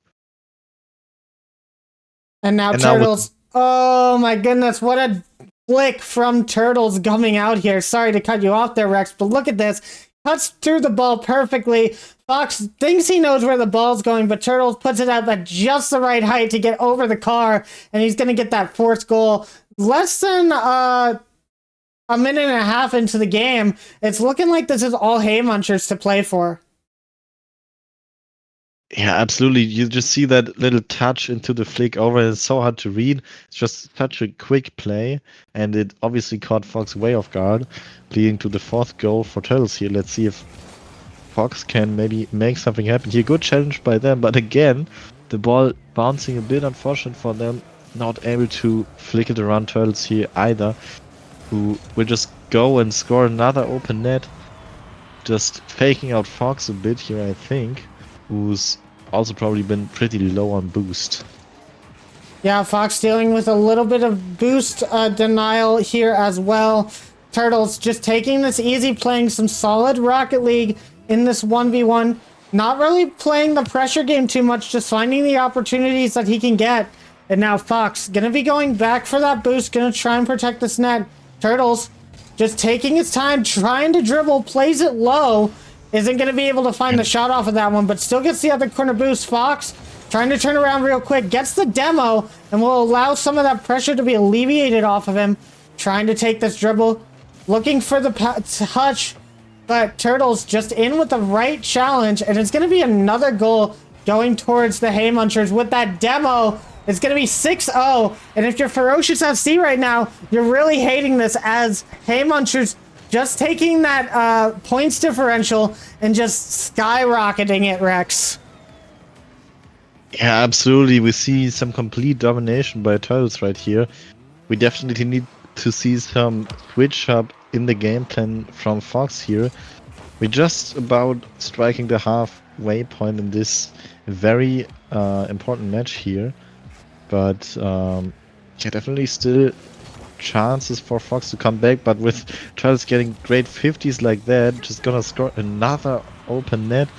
[SPEAKER 3] And now
[SPEAKER 4] And
[SPEAKER 3] Turtles. Oh my goodness, what a flick from Turtles coming out here. Sorry to cut you off there, Rex, but look at this. Cuts through the ball perfectly. Fox thinks he knows where the ball's going, but Turtles puts it up at just the right height to get over the car, and he's going to get that fourth goal. Less than a minute and a half into the game, it's looking like this is all Hay Munchers to play for.
[SPEAKER 4] Yeah, absolutely. You just see that little touch into the flick over. It's so hard to read. It's just such a quick play, and it obviously caught Fox way off guard, leading to the fourth goal for Turtles here. Let's see if Fox can maybe make something happen here. Good challenge by them, but again, the ball bouncing a bit unfortunate for them. Not able to flick it around Turtles here either, who will just go and score another open net. Just faking out Fox a bit here, I think, who's also probably been pretty low on boost.
[SPEAKER 3] Yeah, Fox dealing with a little bit of boost denial here as well. Turtles just taking this easy, playing some solid Rocket League in this 1v1. Not really playing the pressure game too much, just finding the opportunities that he can get. And now Fox gonna be going back for that boost, gonna try and protect this net. Turtles just taking his time, trying to dribble, plays it low. Isn't going to be able to find the shot off of that one, but still gets the other corner boost. Fox trying to turn around real quick, gets the demo, and will allow some of that pressure to be alleviated off of him. Trying to take this dribble, looking for the touch, but Turtles just in with the right challenge, and it's going to be another goal going towards the Hay Munchers with that demo. It's going to be 6-0, and if you're Ferocious FC right now, you're really hating this as Hay Munchers just taking that points differential and just skyrocketing it, Rex.
[SPEAKER 4] Yeah, absolutely. We see some complete domination by Turtles right here. We definitely need to see some switch up in the game plan from Fox here. We're just about striking the halfway point in this very important match here. But yeah, definitely still chances for Fox to come back, but with Turtles getting great 50s like that, just gonna score another open net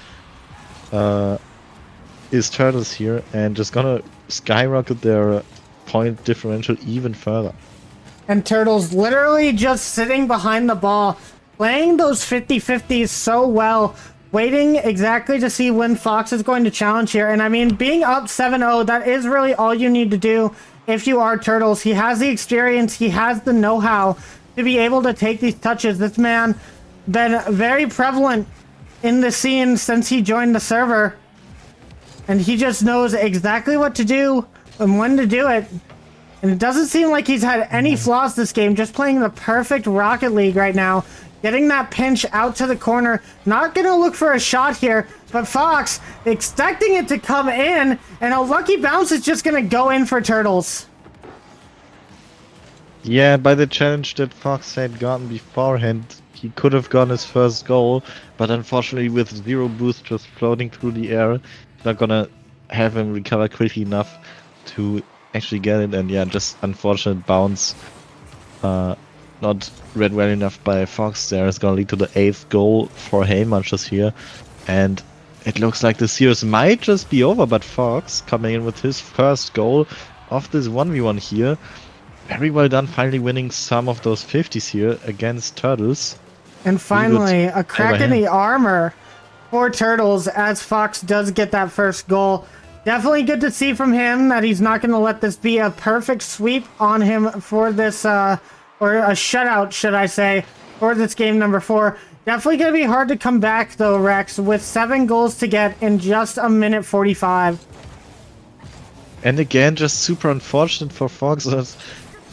[SPEAKER 4] is Turtles here, and just gonna skyrocket their point differential even further.
[SPEAKER 3] And Turtles literally just sitting behind the ball, playing those 50-50s so well, waiting exactly to see when Fox is going to challenge here. And I mean, being up 7-0, that is really all you need to do if you are Turtles. He has the experience, he has the know-how to be able to take these touches. This man been very prevalent in the scene since he joined the server, and he just knows exactly what to do and when to do it. And it doesn't seem like he's had any flaws this game, just playing the perfect Rocket League right now. Getting that pinch out to the corner. Not going to look for a shot here. but Fox expecting it to come in, and a lucky bounce is just going to go in for Turtles.
[SPEAKER 4] Yeah, by the challenge that Fox had gotten beforehand, he could have gotten his first goal, but unfortunately with zero boost just floating through the air, it's not gonna have him recover quickly enough to actually get it, and yeah, just unfortunate bounce. Not read well enough by Fox there. It's gonna lead to the 8th goal for Haymunchers here, and it looks like the series might just be over, but Fox coming in with his first goal of this 1v1 here. Very well done, finally winning some of those 50s here against Turtles.
[SPEAKER 3] And finally, a crack in the armor for Turtles as Fox does get that first goal. Definitely good to see from him that he's not going to let this be a perfect sweep on him for this, or a shutout, should I say, for this game number 4. Definitely going to be hard to come back, though, Rex, with 7 goals to get in just a minute 45.
[SPEAKER 4] And again, just super unfortunate for Fox.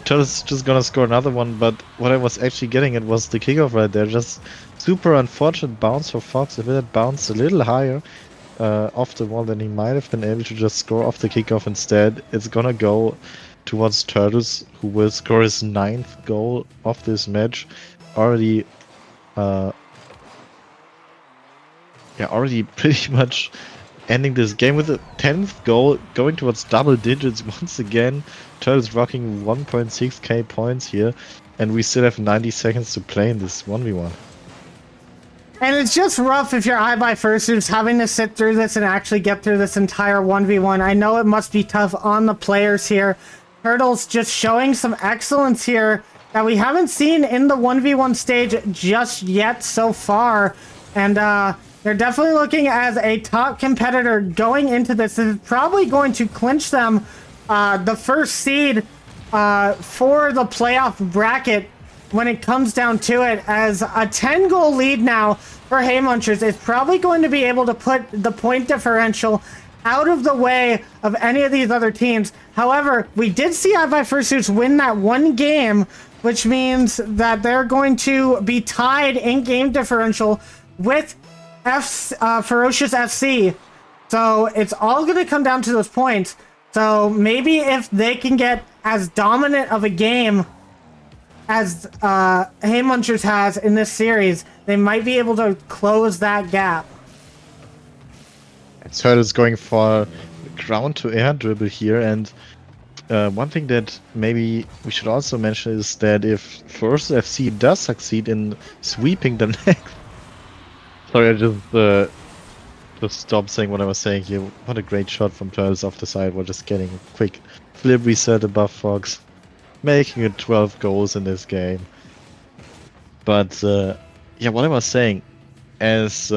[SPEAKER 4] Turtles just gonna score another one, but what I was actually getting at was the kickoff right there. Just super unfortunate bounce for Fox. If it had bounced a little higher off the wall, then he might have been able to just score off the kickoff instead. It's gonna go towards Turtles, who will score his 9th goal of this match. Already pretty much ending this game with a 10th goal, going towards double digits once again. Turtles rocking 1.6k points here, and we still have 90 seconds to play in this 1v1.
[SPEAKER 3] And it's just rough if you're iBuyFursuits having to sit through this and actually get through this entire 1v1. I know it must be tough on the players here. Turtles just showing some excellence here that we haven't seen in the 1v1 stage just yet so far. And they're definitely looking as a top competitor going into this. This is probably going to clinch them the first seed for the playoff bracket when it comes down to it, as a 10-goal lead now for Haymunchers is probably going to be able to put the point differential out of the way of any of these other teams. However, we did see iBuyFursuits win that one game, which means that they're going to be tied in game differential with Ferocious FC. So it's all going to come down to those points. So maybe if they can get as dominant of a game as Haymunchers has in this series, they might be able to close that gap.
[SPEAKER 4] Turtles going for ground to air dribble here, and one thing that maybe we should also mention is that if Ferocious FC does succeed in sweeping the next... Sorry, I just stopped saying what I was saying here. What a great shot from Turtles off the side. We're just getting a quick flip reset above Fox, making it 12 goals in this game. But yeah, what I was saying, as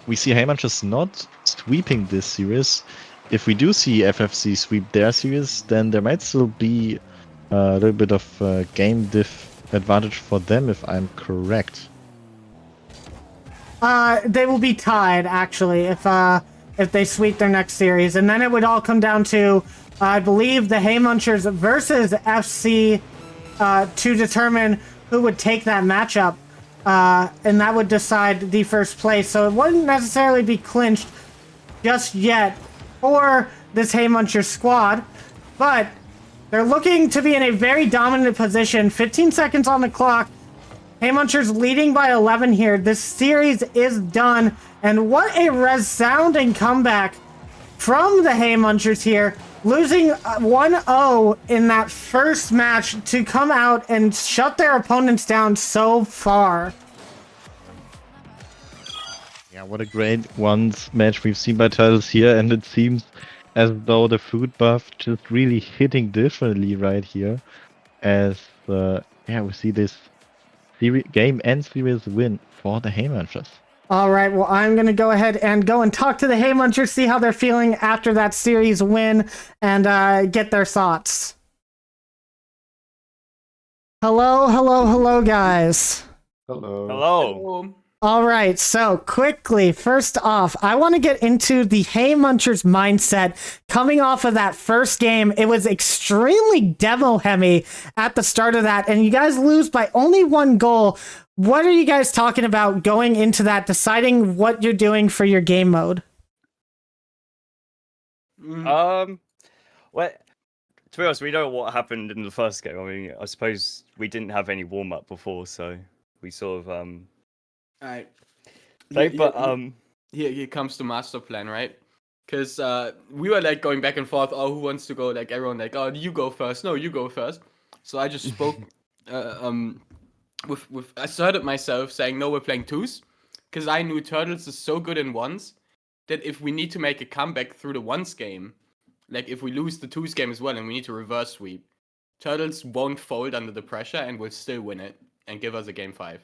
[SPEAKER 4] we see Haymunchers not sweeping this series, if we do see FFC sweep their series, then there might still be a little bit of game diff advantage for them, if I'm correct.
[SPEAKER 3] They will be tied, actually, if they sweep their next series. And then it would all come down to, I believe, the Haymunchers versus FC to determine who would take that matchup. And that would decide the first place. So it wouldn't necessarily be clinched just yet for this Haymunchers squad. But they're looking to be in a very dominant position. 15 seconds on the clock. Haymunchers leading by 11 here. This series is done. And what a resounding comeback from the Haymunchers here. Losing 1-0 in that first match to come out and shut their opponents down so far.
[SPEAKER 4] Yeah, what a great match we've seen by Turtles here, and it seems as though the food buff just really hitting differently right here. As yeah, we see this game and series win for the Haymunchers.
[SPEAKER 3] All right, well, I'm going to go ahead and go and talk to the Haymunchers, see how they're feeling after that series win, and get their thoughts. Hello, guys.
[SPEAKER 6] Hello.
[SPEAKER 11] Hello.
[SPEAKER 3] All right, so quickly, first off, I want to get into the Hay Munchers mindset coming off of that first game. It was extremely demo heavy at the start of that, and you guys lose by only 1 goal. What are you guys talking about going into that, deciding what you're doing for your game mode?
[SPEAKER 11] Well, to be honest, we know what happened in the first game. I mean, I suppose we didn't have any warm up before, so we sort of
[SPEAKER 12] Alright. Here comes the master plan, right? Because we were like going back and forth. Oh, who wants to go? Like everyone, like, oh, you go first. No, you go first. So I just spoke with asserted myself, saying no, we're playing twos, because I knew Turtles is so good in ones that if we need to make a comeback through the ones game, like if we lose the twos game as well and we need to reverse sweep, Turtles won't fold under the pressure and will still win it and give us a game 5.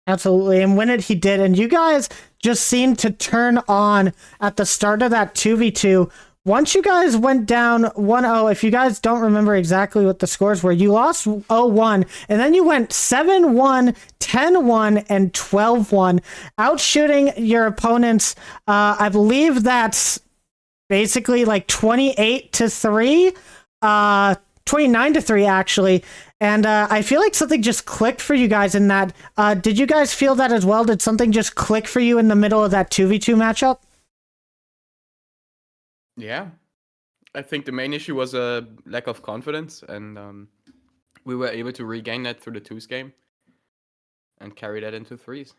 [SPEAKER 3] Absolutely, and win it he did, and you guys just seemed to turn on at the start of that 2v2. Once you guys went down 1-0, if you guys don't remember exactly what the scores were, you lost 0-1, and then you went 7-1, 10-1, and 12-1, outshooting your opponents. I believe that's basically like 28-3, 29-3 actually. And I feel like something just clicked for you guys in that. Did you guys feel that as well? Did something just click for you in the middle of that 2v2 matchup?
[SPEAKER 12] Yeah. I think the main issue was a lack of confidence, and we were able to regain that through the twos game and carry that into threes.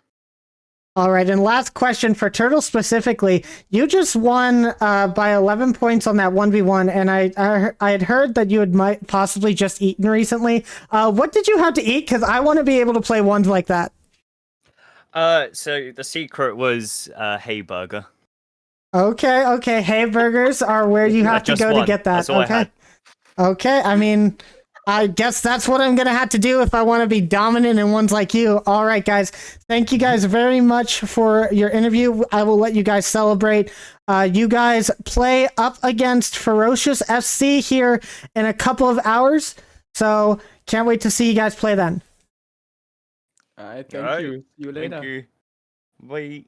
[SPEAKER 3] All right, and last question for Turtle specifically. You just won by 11 points on that 1v1, and I had heard that you had might possibly just eaten recently. What did you have to eat? Because I want to be able to play ones like that.
[SPEAKER 11] So the secret was hay burger.
[SPEAKER 3] Okay. Hay burgers are where you have to go to get that.
[SPEAKER 11] That's all I had.
[SPEAKER 3] Okay, I mean, I guess that's what I'm going to have to do if I want to be dominant in ones like you. All right, guys. Thank you guys very much for your interview. I will let you guys celebrate. You guys play up against Ferocious FC here in a couple of hours. So can't wait to see you guys play then.
[SPEAKER 12] All right, thank you. See you later.
[SPEAKER 11] Thank you. Bye.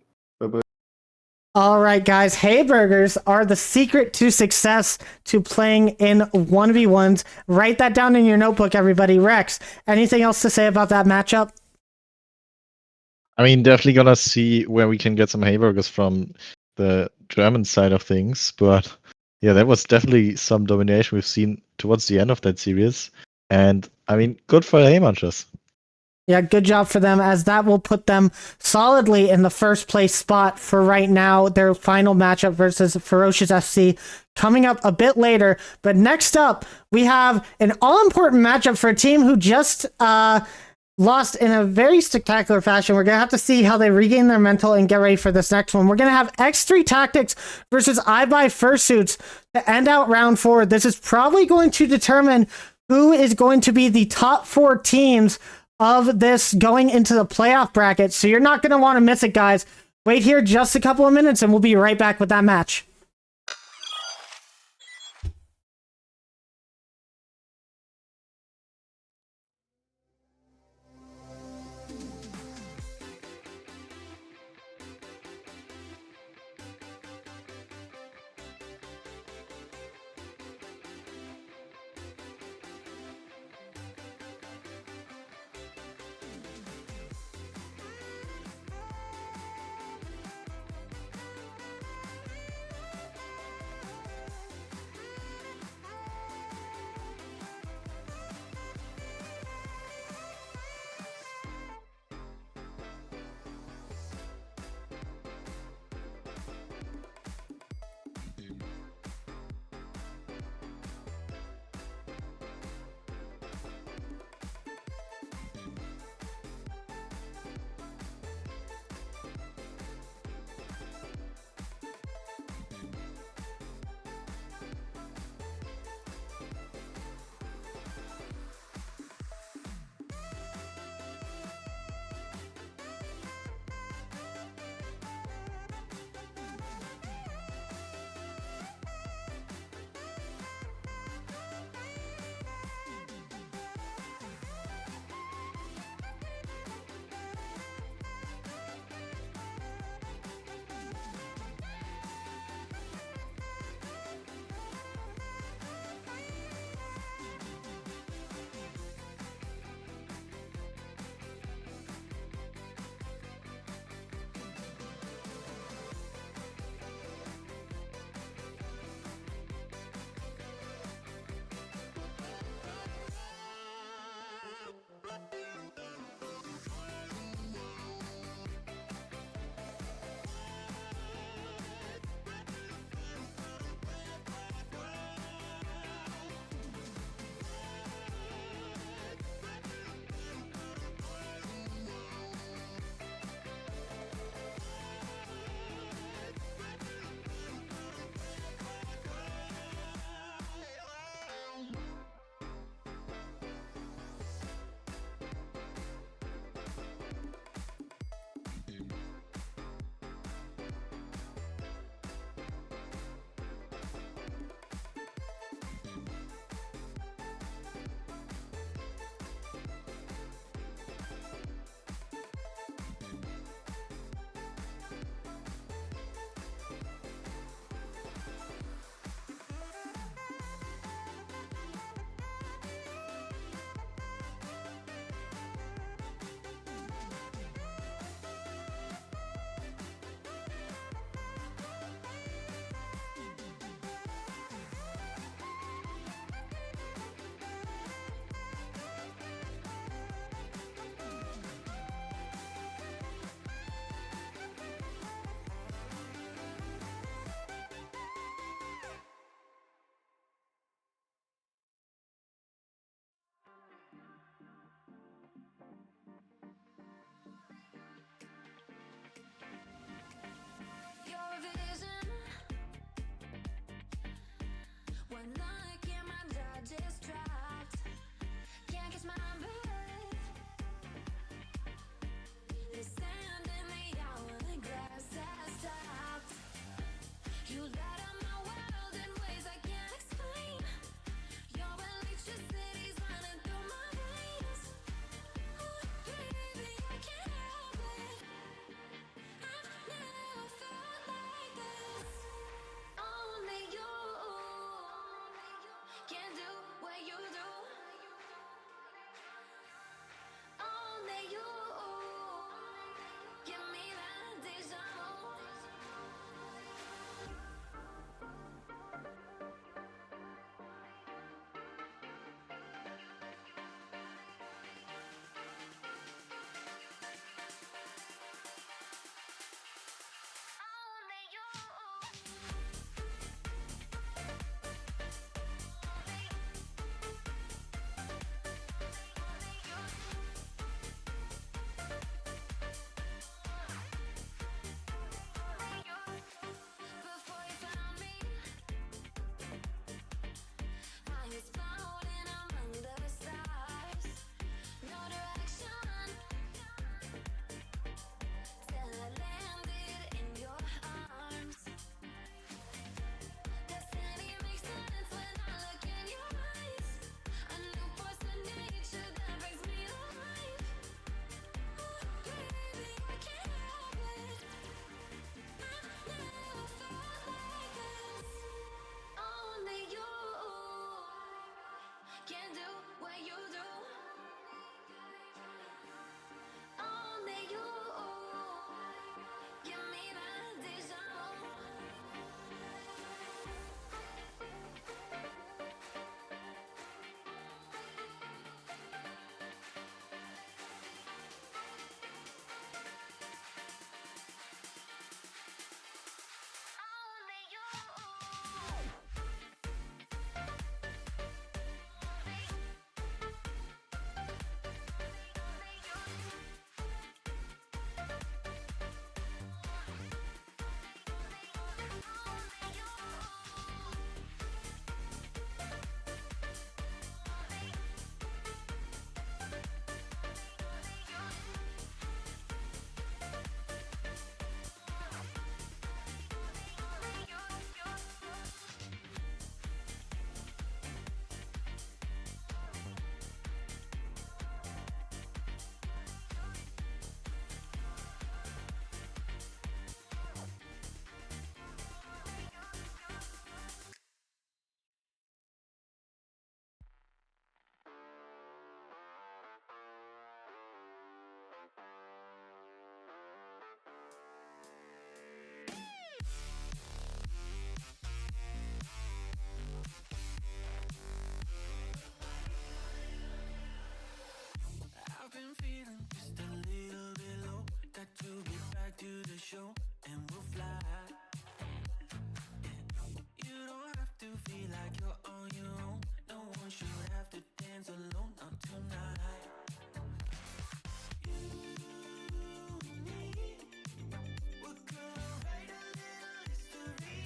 [SPEAKER 3] All right, guys. Hay burgers are the secret to success to playing in 1v1s. Write that down in your notebook, everybody. Rex, anything else to say about that matchup?
[SPEAKER 4] I mean, definitely gonna see where we can get some hay burgers from the German side of things. But yeah, that was definitely some domination we've seen towards the end of that series. And I mean, good for Hay Munchers.
[SPEAKER 3] Yeah, good job for them, as that will put them solidly in the first place spot for right now. Their final matchup versus Ferocious FC coming up a bit later. But next up, we have an all-important matchup for a team who just lost in a very spectacular fashion. We're going to have to see how they regain their mental and get ready for this next one. We're going to have X3 Tactics versus iBuy Fursuits to end out round 4. This is probably going to determine who is going to be the top 4 teams of this going into the playoff bracket. So you're not going to want to miss it, guys. Wait here just a couple of minutes and we'll be right back with that match.
[SPEAKER 1] One look and my jaw just dropped. Can't catch my breath. The sand in the hourglass has stopped. You light up my world in ways I can't explain. Your electricity's running through my veins. Oh, baby, I can't help it. I've never felt like this. Only you can do what you do. Only you give me that deja vu. Only you. Before you found me, I was floating among the stars. No direction till I landed in your arms. Destiny makes sense when I look in your eyes. A new force of nature that brings me to life. Oh, baby, I can't help it. I've never felt like this. Only you can do what you do. Only you give me that deja vu. Only you.
[SPEAKER 2] I've been feeling just a little bit low. Got to get back to the show and we'll fly. Yeah. You don't have to feel like you're on your own. No one should have to dance alone, not tonight. You and me, we're gonna write a little history.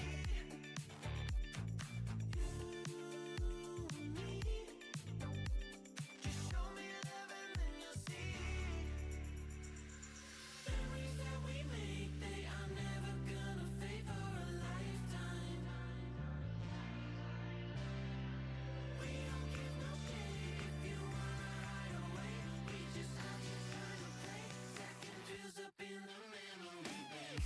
[SPEAKER 2] You and me, just show me love and then you'll see. Memories that we make, they are never gonna fade for a lifetime. We don't give no shade if you wanna hide away. We just have to find a place that can fuse up in the memory bank.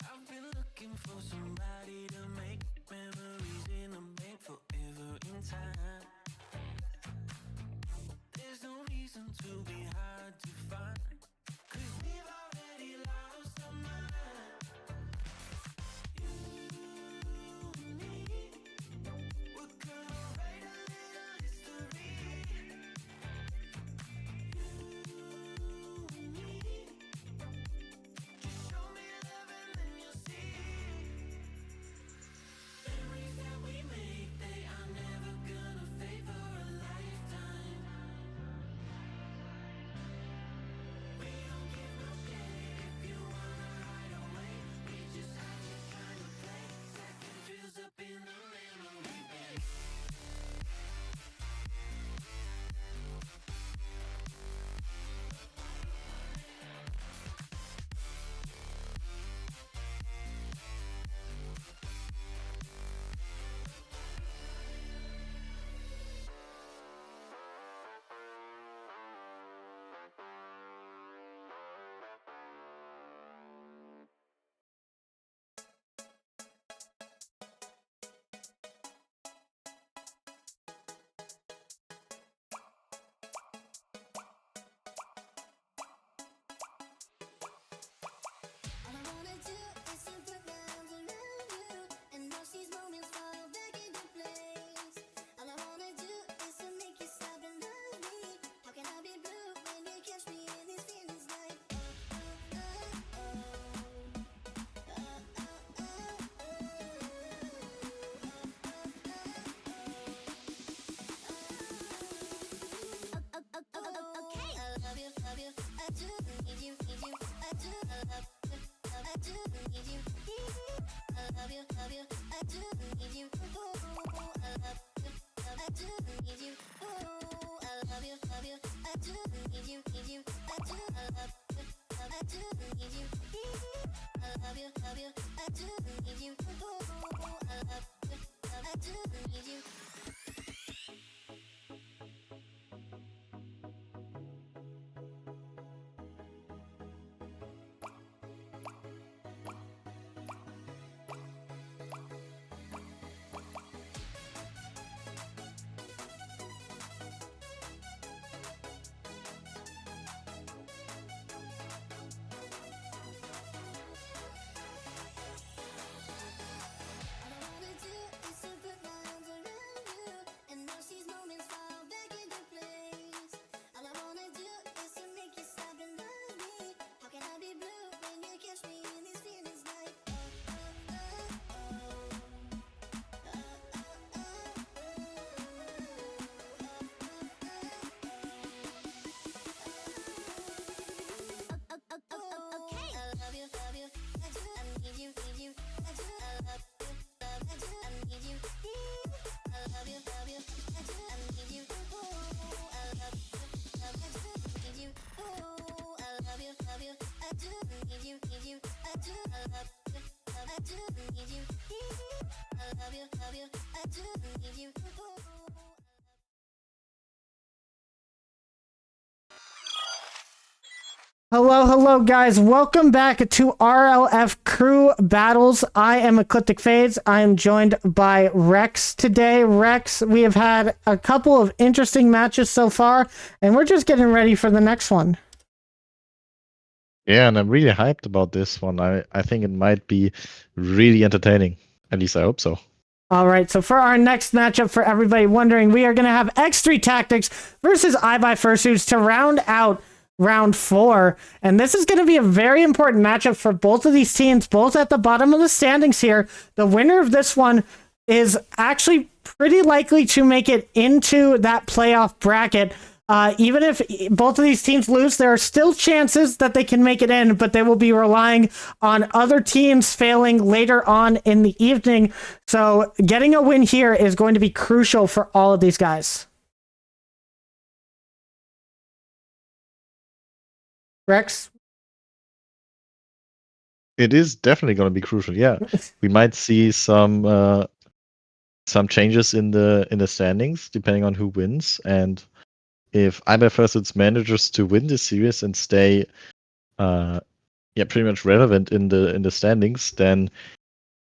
[SPEAKER 2] I've been looking for somebody to make memories in the bank forever in time. There's no reason to be hard to find, 'cause we've already lost our mind. You and me, we're gonna write a little history. You and me, just show me love and then you'll see. Memories
[SPEAKER 3] Hello, guys. Welcome back to RLF Crew Battles. I am Ecliptic Fades. I am joined by Rex today. Rex, we have had a couple of interesting matches so far, and we're just getting ready for the next one.
[SPEAKER 4] Yeah, and I'm really hyped about this one. I think it might be really entertaining. At least I hope so.
[SPEAKER 3] All right, so for our next matchup, for everybody wondering, we are going to have X3 Tactics versus iBuyFursuits to round out round 4, and this is going to be a very important matchup for both of these teams, both at the bottom of the standings here. The winner of this one is actually pretty likely to make it into that playoff bracket. Even if both of these teams lose, there are still chances that they can make it in, but they will be relying on other teams failing later on in the evening. So getting a win here is going to be crucial for all of these guys. Rex?
[SPEAKER 4] It is definitely going to be crucial. Yeah, we might see some changes in the standings depending on who wins, and if iBuyFursuits manages to win this series and stay, pretty much relevant in the standings, then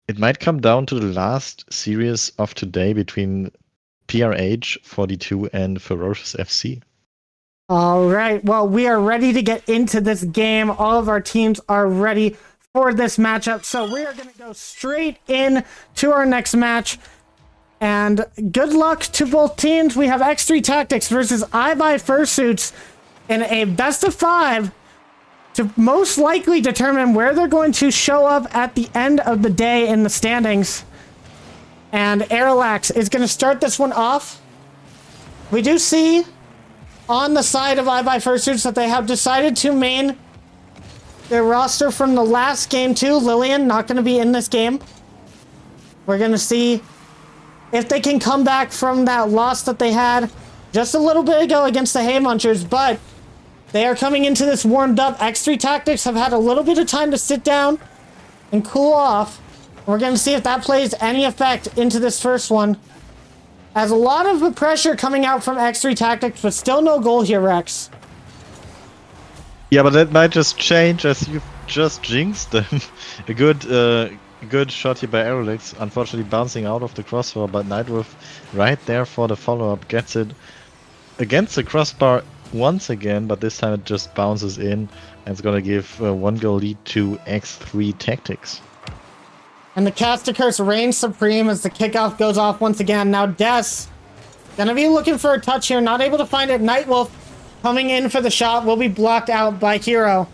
[SPEAKER 4] it might come down to the last series of today between PRH 42 and Ferocious FC.
[SPEAKER 3] All right, well, we are ready to get into this game. All of our teams are ready for this matchup, so we are going to go straight in to our next match. And good luck to both teams. We have X3 Tactics versus iBuyFursuits in a best of 5 to most likely determine where they're going to show up at the end of the day in the standings. And Airlax is going to start this one off. We do see on the side of iBuyFursuits that they have decided to main their roster from the last game too. Lillian not going to be in this game. We're going to see if they can come back from that loss that they had just a little bit ago against the Hay Munchers, but they are coming into this warmed up. X3 Tactics have had a little bit of time to sit down and cool off. We're going to see if that plays any effect into this first one. As a lot of the pressure coming out from X3 Tactics, but still no goal here, Rex.
[SPEAKER 4] Yeah, but that might just change as you've just jinxed them. A good shot here by Aerolix, unfortunately bouncing out of the crossbar, but Nightwolf right there for the follow-up gets it against the crossbar once again, but this time it just bounces in, and it's gonna give a 1-goal lead to X3 Tactics.
[SPEAKER 3] And the Caster Curse reigns supreme as the kickoff goes off once again. Now Des gonna be looking for a touch here, not able to find it. Nightwolf coming in for the shot will be blocked out by Hero.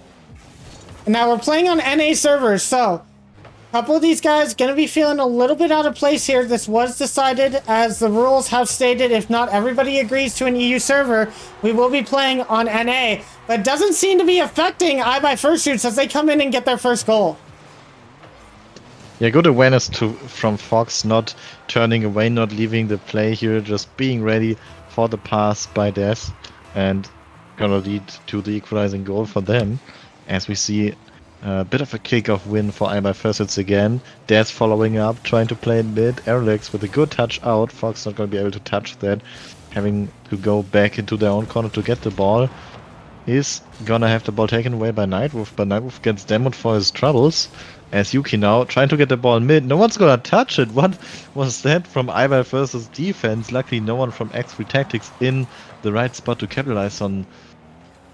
[SPEAKER 3] And now we're playing on NA servers, so a couple of these guys going to be feeling a little bit out of place here. This was decided, as the rules have stated, if not everybody agrees to an EU server, we will be playing on NA. But it doesn't seem to be affecting iBuyFursuits as they come in and get their first goal.
[SPEAKER 4] Yeah, good awareness from Fox, not turning away, not leaving the play here, just being ready for the pass by Des, and gonna lead to the equalizing goal for them. As we see a bit of a kickoff win for iBuy Facets again. Des following up, trying to play in mid. Aerolix with a good touch out. Fox not gonna be able to touch that, having to go back into their own corner to get the ball. He's gonna have the ball taken away by Nightwolf, but Nightwolf gets demoed for his troubles. As Yuki now trying to get the ball mid. No one's gonna touch it. What was that from iBuy versus defense? Luckily, no one from X3 Tactics in the right spot to capitalize on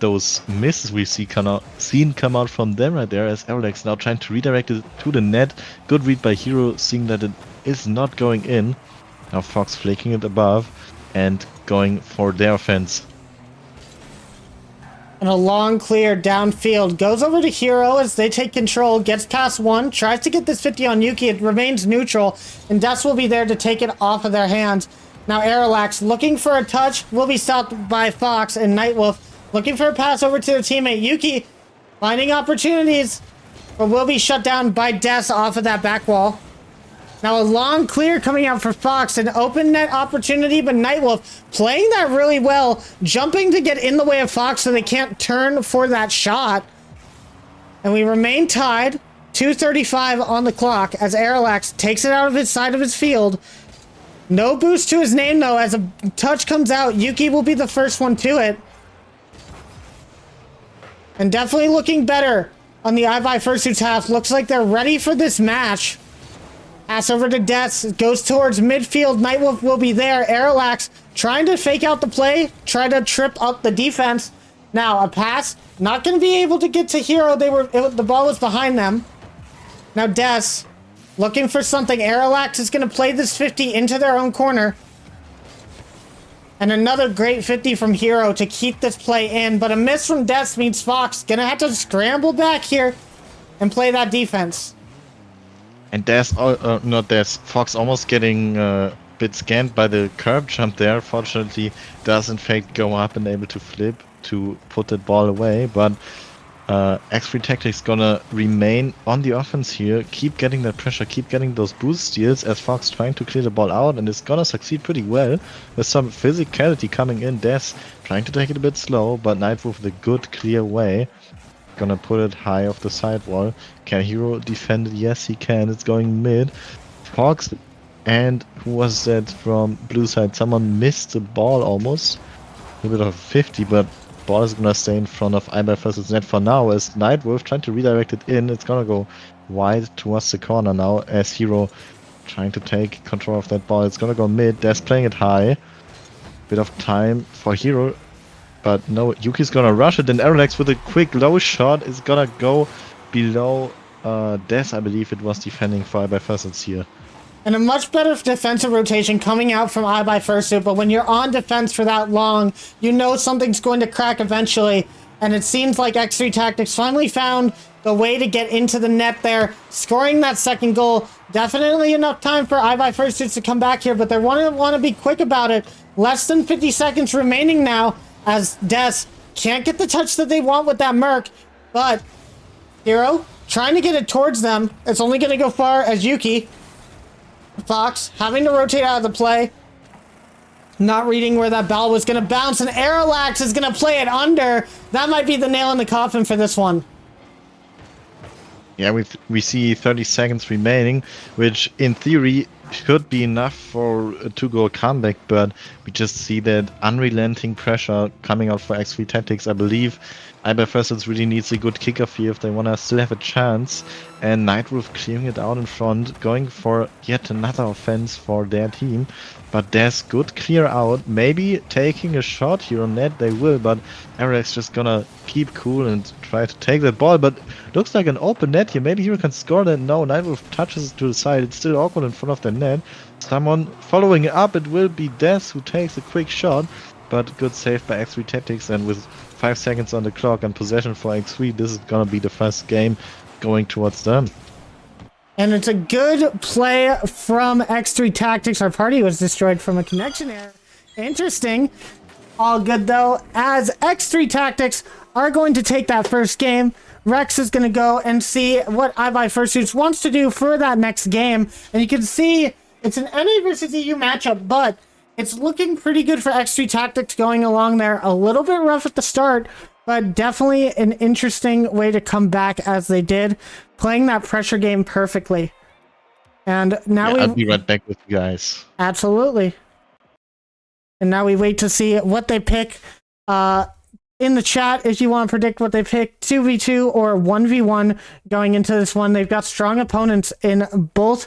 [SPEAKER 4] those misses we seen come out from them right there. As Aerolix now trying to redirect it to the net. Good read by Hero, seeing that it is not going in. Now Fox flicking it above and going for their offense.
[SPEAKER 3] And a long clear downfield. Goes over to Hero as they take control. Gets past one. Tries to get this 50 on Yuki. It remains neutral. And Des will be there to take it off of their hands. Now Aerolax looking for a touch. Will be stopped by Fox and Nightwolf. Looking for a pass over to their teammate. Yuki finding opportunities. But will be shut down by Des off of that back wall. Now a long clear coming out for Fox, an open net opportunity, but Nightwolf playing that really well, jumping to get in the way of Fox so they can't turn for that shot. And we remain tied, 2:35 on the clock as Aerolax takes it out of his side of his field. No boost to his name though, as a touch comes out, Yuki will be the first one to it. And definitely looking better on the iBuy Fursuit's half. Looks like they're ready for this match. Pass over to Des, goes towards midfield. Nightwolf will be there. Aerolax trying to fake out the play, try to trip up the defense. Now a pass, not going to be able to get to Hero. The ball was behind them. Now Des looking for something. Aerolax is going to play this 50 into their own corner. And another great 50 from Hero to keep this play in, but a miss from Des means Fox going to have to scramble back here and play that defense.
[SPEAKER 4] And Fox almost getting a bit scanned by the curb jump there. Fortunately, does in fact go up and able to flip to put that ball away. But X3 Tactics gonna remain on the offense here, keep getting that pressure, keep getting those boost steals as Fox trying to clear the ball out, and is gonna succeed pretty well with some physicality coming in. Des trying to take it a bit slow, but Nightwolf with a good clear way. Gonna put it high off the sidewall. Can Hero defend it? Yes, he can. It's going mid. Fox, and who was that from blue side? Someone missed the ball almost. A bit of a 50, but ball is gonna stay in front of iBuy versus net for now. As Nightwolf trying to redirect it in. It's gonna go wide towards the corner now. As Hero trying to take control of that ball. It's gonna go mid. Des playing it high. Bit of time for Hero. But no, Yuki's gonna rush it, and Aerolax with a quick low shot is gonna go below Des, I believe it was defending for iBuy Fursuits here.
[SPEAKER 3] And a much better defensive rotation coming out from iBuy Fursuit, but when you're on defense for that long, you know something's going to crack eventually, and it seems like X3 Tactics finally found the way to get into the net there, scoring that second goal. Definitely enough time for iBuy Fursuits to come back here, but they want to be quick about it. Less than 50 seconds remaining now, as Des can't get the touch that they want with that Merc, but Hero trying to get it towards them. It's only going to go far as Yuki. Fox having to rotate out of the play. Not reading where that ball was going to bounce, and Aerolax is going to play it under. That might be the nail in the coffin for this one.
[SPEAKER 4] Yeah, we see 30 seconds remaining, which in theory should be enough for a 2-goal comeback, but we just see that unrelenting pressure coming out for X3 Tactics. I believe iBuy Fursuits really needs a good kickoff here if they want to still have a chance, and Nightwolf clearing it out in front, going for yet another offense for their team. But there's good clear out, maybe taking a shot here on net, they will, but Eric's just gonna keep cool and try to take that ball, but looks like an open net here, maybe Hero can score that. No, Nightwolf touches it to the side, it's still awkward in front of the net. Someone following it up, it will be Des who takes a quick shot, but good save by X3 Tactics, and with 5 seconds on the clock and possession for X3, this is gonna be the first game going towards them.
[SPEAKER 3] And it's a good play from X3 Tactics. Our party was destroyed from a connection error. Interesting. All good though, as X3 Tactics are going to take that first game. Rex is going to go and see what iBuyFursuits wants to do for that next game. And you can see it's an NA versus EU matchup, but it's looking pretty good for X3 Tactics going along there. A little bit rough at the start, but definitely an interesting way to come back as they did, playing that pressure game perfectly. And now
[SPEAKER 4] I'll be right back with you guys.
[SPEAKER 3] Absolutely. And now we wait to see what they pick. In the chat, if you want to predict what they pick, 2v2 or 1v1 going into this one. They've got strong opponents in both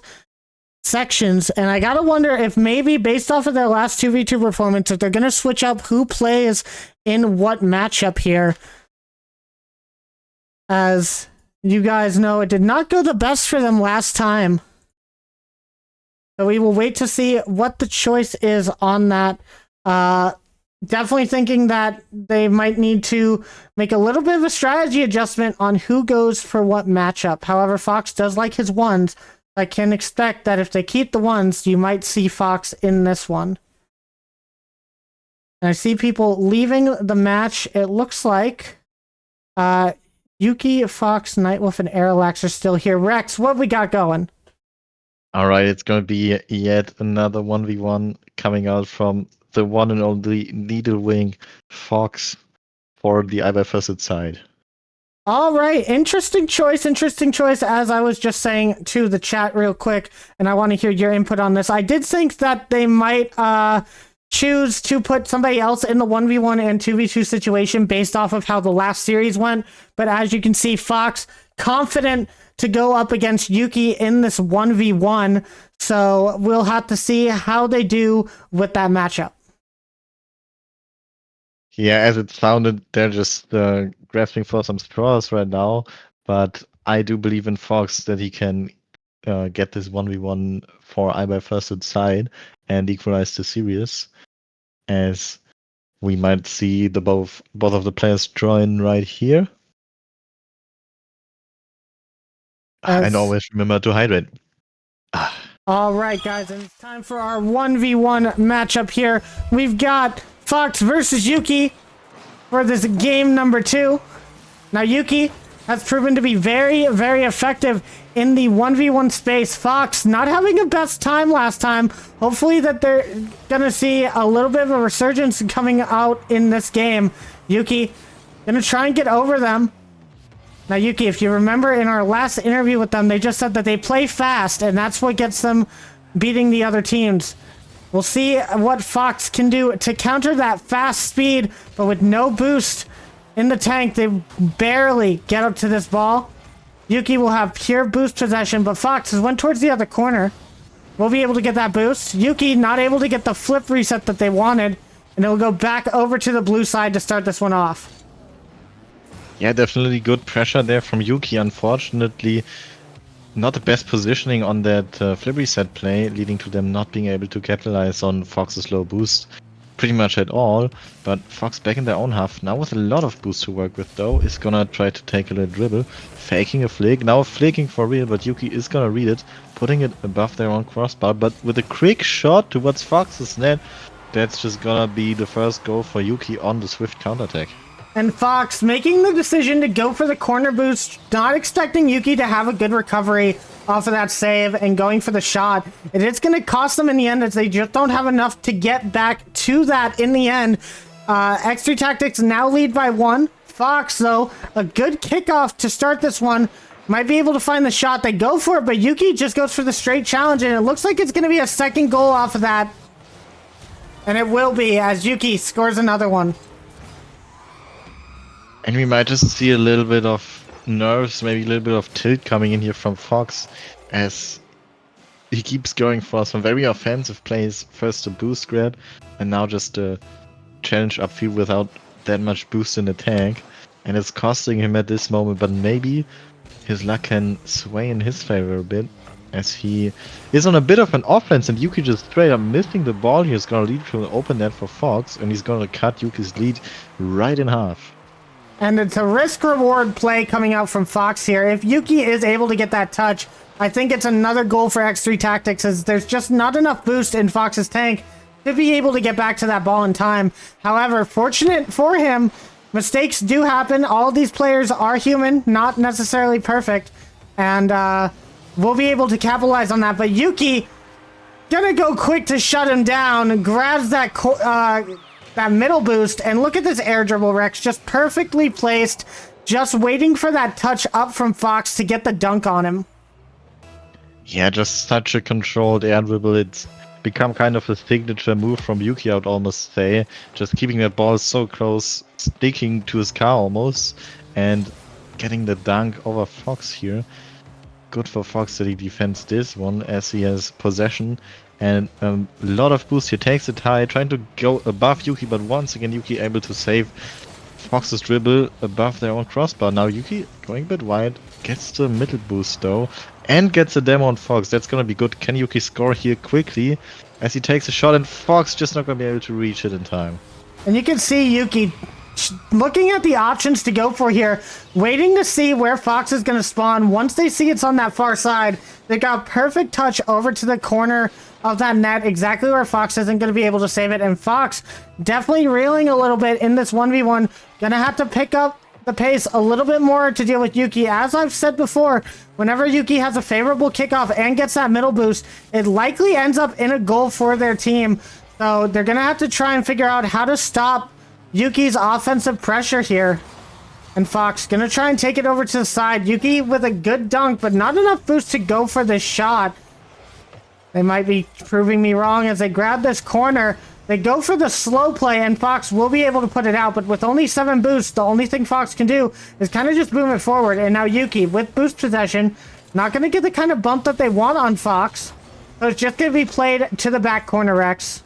[SPEAKER 3] sections, and I gotta wonder if maybe based off of their last 2v2 performance, if they're gonna switch up who plays in what matchup here. As you guys know, it did not go the best for them last time. So we will wait to see what the choice is on that. Definitely thinking that they might need to make a little bit of a strategy adjustment on who goes for what matchup. However, Fox does like his ones. I can expect that if they keep the ones, you might see Fox in this one. And I see people leaving the match. It looks like Yuki, Fox, Nightwolf, and Aerolax are still here. Rex, what we got going?
[SPEAKER 4] All right, it's going to be yet another 1v1 coming out from the one and only Needlewing Fox for the iBuyFursuit side.
[SPEAKER 3] All right, interesting choice, as I was just saying to the chat real quick, and I want to hear your input on this. I did think that they might choose to put somebody else in the 1v1 and 2v2 situation based off of how the last series went, but as you can see, Fox confident to go up against Yuki in this 1v1, so we'll have to see how they do with that matchup.
[SPEAKER 4] Yeah, as it sounded, they're just grasping for some straws right now, but I do believe in Fox that he can get this 1v1 for iBuyFursuit side and equalize the series, as we might see both of the players join right here. And always remember to hydrate.
[SPEAKER 3] All right, guys, and it's time for our 1v1 matchup here. We've got Fox versus Yuki for this game number 2. Now, Yuki has proven to be very, very effective in the 1v1 space. Fox not having a best time last time. Hopefully that they're going to see a little bit of a resurgence coming out in this game. Yuki going to try and get over them. Now, Yuki, if you remember in our last interview with them, they just said that they play fast, and that's what gets them beating the other teams. We'll see what Fox can do to counter that fast speed, but with no boost in the tank, they barely get up to this ball. Yuki will have pure boost possession, but Fox has went towards the other corner. We'll be able to get that boost. Yuki not able to get the flip reset that they wanted, and it'll go back over to the blue side to start this one off.
[SPEAKER 4] Yeah, definitely good pressure there from Yuki. Unfortunately, not the best positioning on that flip reset play, leading to them not being able to capitalize on Fox's low boost pretty much at all. But Fox back in their own half, now with a lot of boost to work with though, is gonna try to take a little dribble, faking a flick, now flicking for real, but Yuki is gonna read it, putting it above their own crossbar, but with a quick shot towards Fox's net, that's just gonna be the first goal for Yuki on the swift counterattack.
[SPEAKER 3] And Fox making the decision to go for the corner boost, not expecting Yuki to have a good recovery off of that save and going for the shot. It is going to cost them in the end as they just don't have enough to get back to that in the end. X3 Tactics now lead by 1. Fox, though, a good kickoff to start this one. Might be able to find the shot. They go for it, but Yuki just goes for the straight challenge, and it looks like it's going to be a second goal off of that. And it will be as Yuki scores another one.
[SPEAKER 4] And we might just see a little bit of nerves, maybe a little bit of tilt coming in here from Fox, as he keeps going for some very offensive plays. First a boost grab, and now just a challenge upfield without that much boost in the tank. And it's costing him at this moment, but maybe his luck can sway in his favor a bit, as he is on a bit of an offense, and Yuki just straight up missing the ball. He's gonna lead to an open net for Fox, and he's gonna cut Yuki's lead right in half.
[SPEAKER 3] And it's a risk-reward play coming out from Fox here. If Yuki is able to get that touch, I think it's another goal for X3 Tactics, as there's just not enough boost in Fox's tank to be able to get back to that ball in time. However, fortunate for him, mistakes do happen. All of these players are human, not necessarily perfect. And we'll be able to capitalize on that. But Yuki gonna go quick to shut him down, grabs that that middle boost, and look at this air dribble, Rex, just perfectly placed, just waiting for that touch up from Fox to get the dunk on him.
[SPEAKER 4] Yeah, just such a controlled air dribble. It's become kind of a signature move from Yuki, I would almost say. Just keeping that ball so close, sticking to his car almost, and getting the dunk over Fox here. Good for Fox that he defends this one as he has possession. And a lot of boost here, takes it high, trying to go above Yuki, but once again Yuki able to save Fox's dribble above their own crossbar. Now Yuki going a bit wide, gets the middle boost though, and gets a demo on Fox. That's gonna be good. Can Yuki score here quickly as he takes a shot, and Fox just not gonna be able to reach it in time.
[SPEAKER 3] And you can see Yuki looking at the options to go for here, waiting to see where Fox is going to spawn. Once they see it's on that far side, they got perfect touch over to the corner of that net, exactly where Fox isn't going to be able to save it. And Fox definitely reeling a little bit in this 1v1. Gonna have to pick up the pace a little bit more to deal with Yuki. As I've said before, whenever Yuki has a favorable kickoff and gets that middle boost, it likely ends up in a goal for their team. So they're going to have to try and figure out how to stop Yuki's offensive pressure here. And Fox gonna try and take it over to the side. Yuki with a good dunk, but not enough boost to go for this shot. They might be proving me wrong as they grab this corner. They go for the slow play, and Fox will be able to put it out. But with only 7 boosts, the only thing Fox can do is kind of just boom it forward. And now Yuki, with boost possession, not going to get the kind of bump that they want on Fox. So it's just going to be played to the back corner, Rex.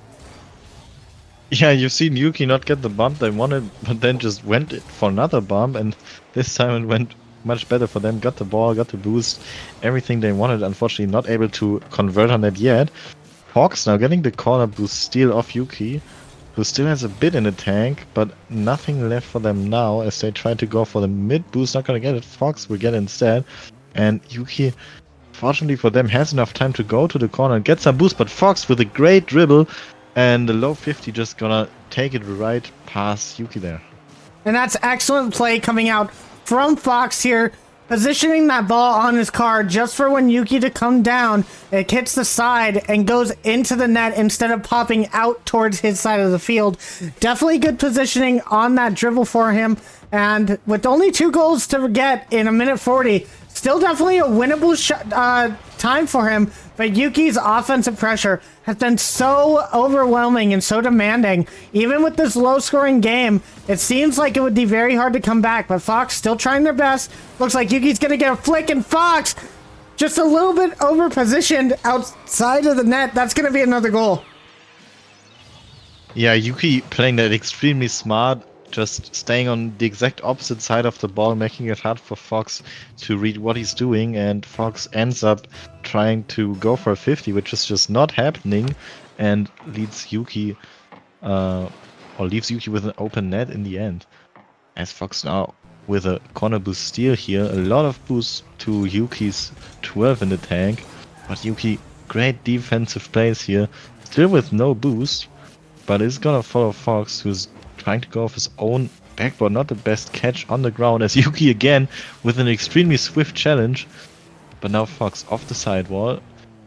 [SPEAKER 4] Yeah, you've seen Yuki not get the bump they wanted, but then just went for another bump, and this time it went much better for them. Got the ball, got the boost, everything they wanted. Unfortunately, not able to convert on that yet. Fox now getting the corner boost steal off Yuki, who still has a bit in the tank, but nothing left for them now as they try to go for the mid boost. Not gonna get it. Fox will get it instead, and Yuki, fortunately for them, has enough time to go to the corner and get some boost, but Fox with a great dribble. And the low 50 just gonna take it right past Yuki there.
[SPEAKER 3] And that's excellent play coming out from Fox here, positioning that ball on his car just for when Yuki to come down. It hits the side and goes into the net instead of popping out towards his side of the field. Definitely good positioning on that dribble for him. And with only 2 goals to get in a minute 40, still definitely a winnable time for him. But Yuki's offensive pressure has been so overwhelming and so demanding. Even with this low-scoring game, it seems like it would be very hard to come back. But Fox still trying their best. Looks like Yuki's going to get a flick, and Fox just a little bit over-positioned outside of the net. That's going to be another goal.
[SPEAKER 4] Yeah, Yuki playing that extremely smart, just staying on the exact opposite side of the ball, making it hard for Fox to read what he's doing, and Fox ends up trying to go for a 50, which is just not happening, and leaves Yuki with an open net in the end. As Fox now with a corner boost steal here, a lot of boost to Yuki's 12 in the tank, but Yuki, great defensive plays here, still with no boost, but is gonna follow Fox, who's trying to go off his own backboard. Not the best catch on the ground, as Yuki again with an extremely swift challenge. But now Fox off the sidewall,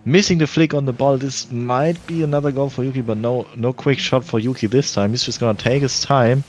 [SPEAKER 4] missing the flick on the ball. This might be another goal for Yuki, but no quick shot for Yuki this time. He's just gonna take his time,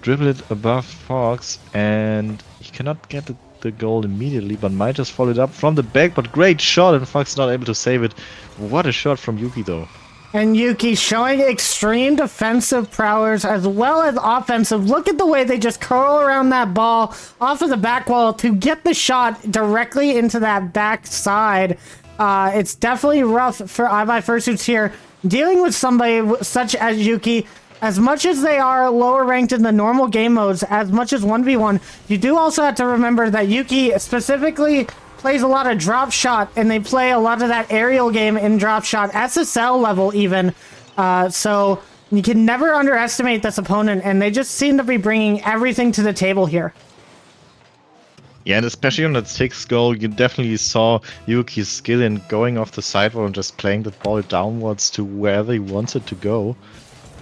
[SPEAKER 4] dribble it above Fox, and he cannot get the goal immediately, but might just follow it up from the back. But great shot, and Fox not able to save it. What a shot from Yuki though.
[SPEAKER 3] And Yuki showing extreme defensive prowess as well as offensive. Look at the way they just curl around that ball off of the back wall to get the shot directly into that back side. It's definitely rough for iBuy Fursuits here. Dealing with somebody such as Yuki, as much as they are lower ranked in the normal game modes, as much as 1v1, you do also have to remember that Yuki specifically plays a lot of drop shot, and they play a lot of that aerial game in drop shot, SSL level even. So you can never underestimate this opponent, and they just seem to be bringing everything to the table here.
[SPEAKER 4] Yeah, and especially on that 6th goal, you definitely saw Yuki's skill in going off the sidewall and just playing the ball downwards to wherever he wants it to go.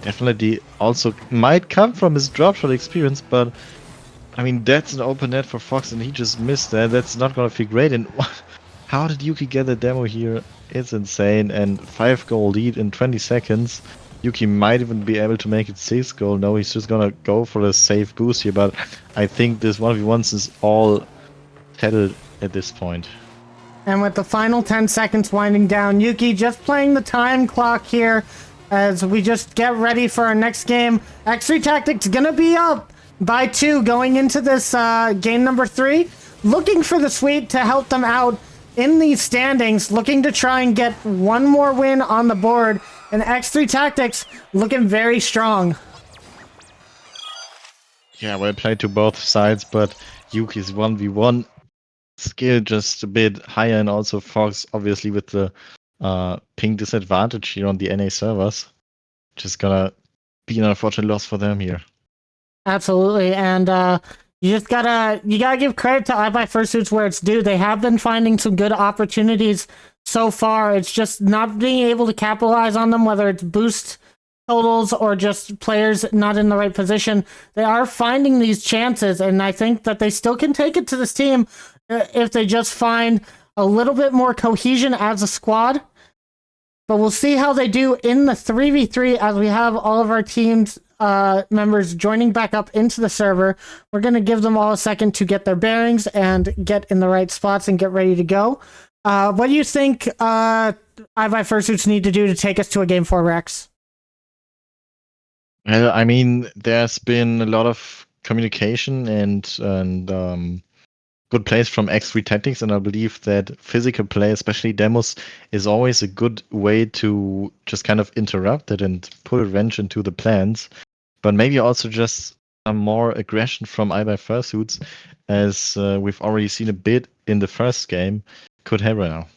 [SPEAKER 4] Definitely also might come from his drop shot experience, but I mean, that's an open net for Fox and he just missed that. That's not gonna feel great. And how did Yuki get the demo here? It's insane. And 5-goal lead in 20 seconds. Yuki might even be able to make it 6 goal. No, he's just gonna go for a safe boost here, but I think this 1v1s is all settled at this point.
[SPEAKER 3] And with the final 10 seconds winding down, Yuki just playing the time clock here as we just get ready for our next game. X3 Tactics gonna be up by 2 going into this game number 3. Looking for the sweep to help them out in these standings, looking to try and get one more win on the board. And X3 Tactics looking very strong.
[SPEAKER 4] Yeah, well played to both sides, but Yuki's 1v1 skill just a bit higher, and also Fox obviously with the ping disadvantage here on the NA servers. Just gonna be an unfortunate loss for them here.
[SPEAKER 3] Absolutely, and you gotta give credit to iBuy Fursuits where it's due. They have been finding some good opportunities so far. It's just not being able to capitalize on them, whether it's boost totals or just players not in the right position. They are finding these chances, and I think that they still can take it to this team if they just find a little bit more cohesion as a squad. But we'll see how they do in the 3v3 as we have all of our teams members joining back up into the server. We're going to give them all a second to get their bearings and get in the right spots and get ready to go. What do you think iBuy Fursuits need to do to take us to a Game 4, Rex?
[SPEAKER 4] Well, I mean, there's been a lot of communication and good plays from X3 Tactics, and I believe that physical play, especially demos, is always a good way to just kind of interrupt it and put a wrench into the plans. But maybe also just some more aggression from iBuy Fursuits, as we've already seen a bit in the first game, could help right now.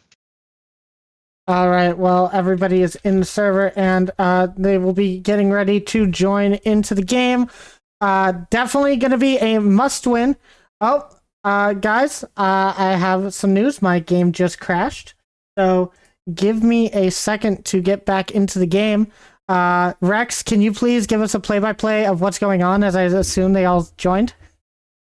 [SPEAKER 3] All right, well, everybody is in the server, and they will be getting ready to join into the game. Definitely going to be a must-win. Oh, guys, I have some news. My game just crashed, so give me a second to get back into the game. Rex, can you please give us a play-by-play of what's going on, as I assume they all joined?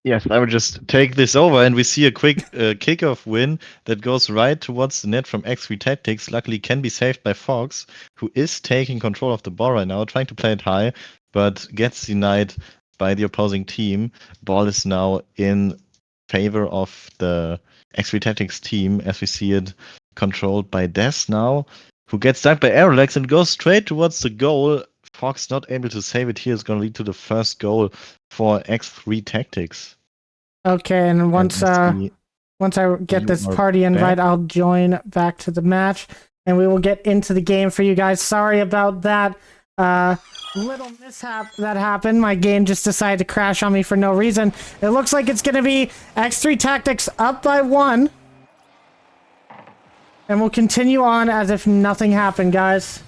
[SPEAKER 4] Yes, I would just take this over, and we see a quick kickoff win that goes right towards the net from X3 Tactics. Luckily, can be saved by Fox, who is taking control of the ball right now, trying to play it high, but gets denied by the opposing team. Ball is now in favor of the X3 Tactics team, as we see it controlled by Des now, who gets stuck by RLF and goes straight towards the goal. Fox not able to save it here is going to lead to the first goal for X3 Tactics.
[SPEAKER 3] Okay, and once I get this party invite, I'll join back to the match, and we will get into the game for you guys. Sorry about that little mishap that happened. My game just decided to crash on me for no reason. It looks like it's going to be X3 Tactics up by 1. And we'll continue on as if nothing happened, guys.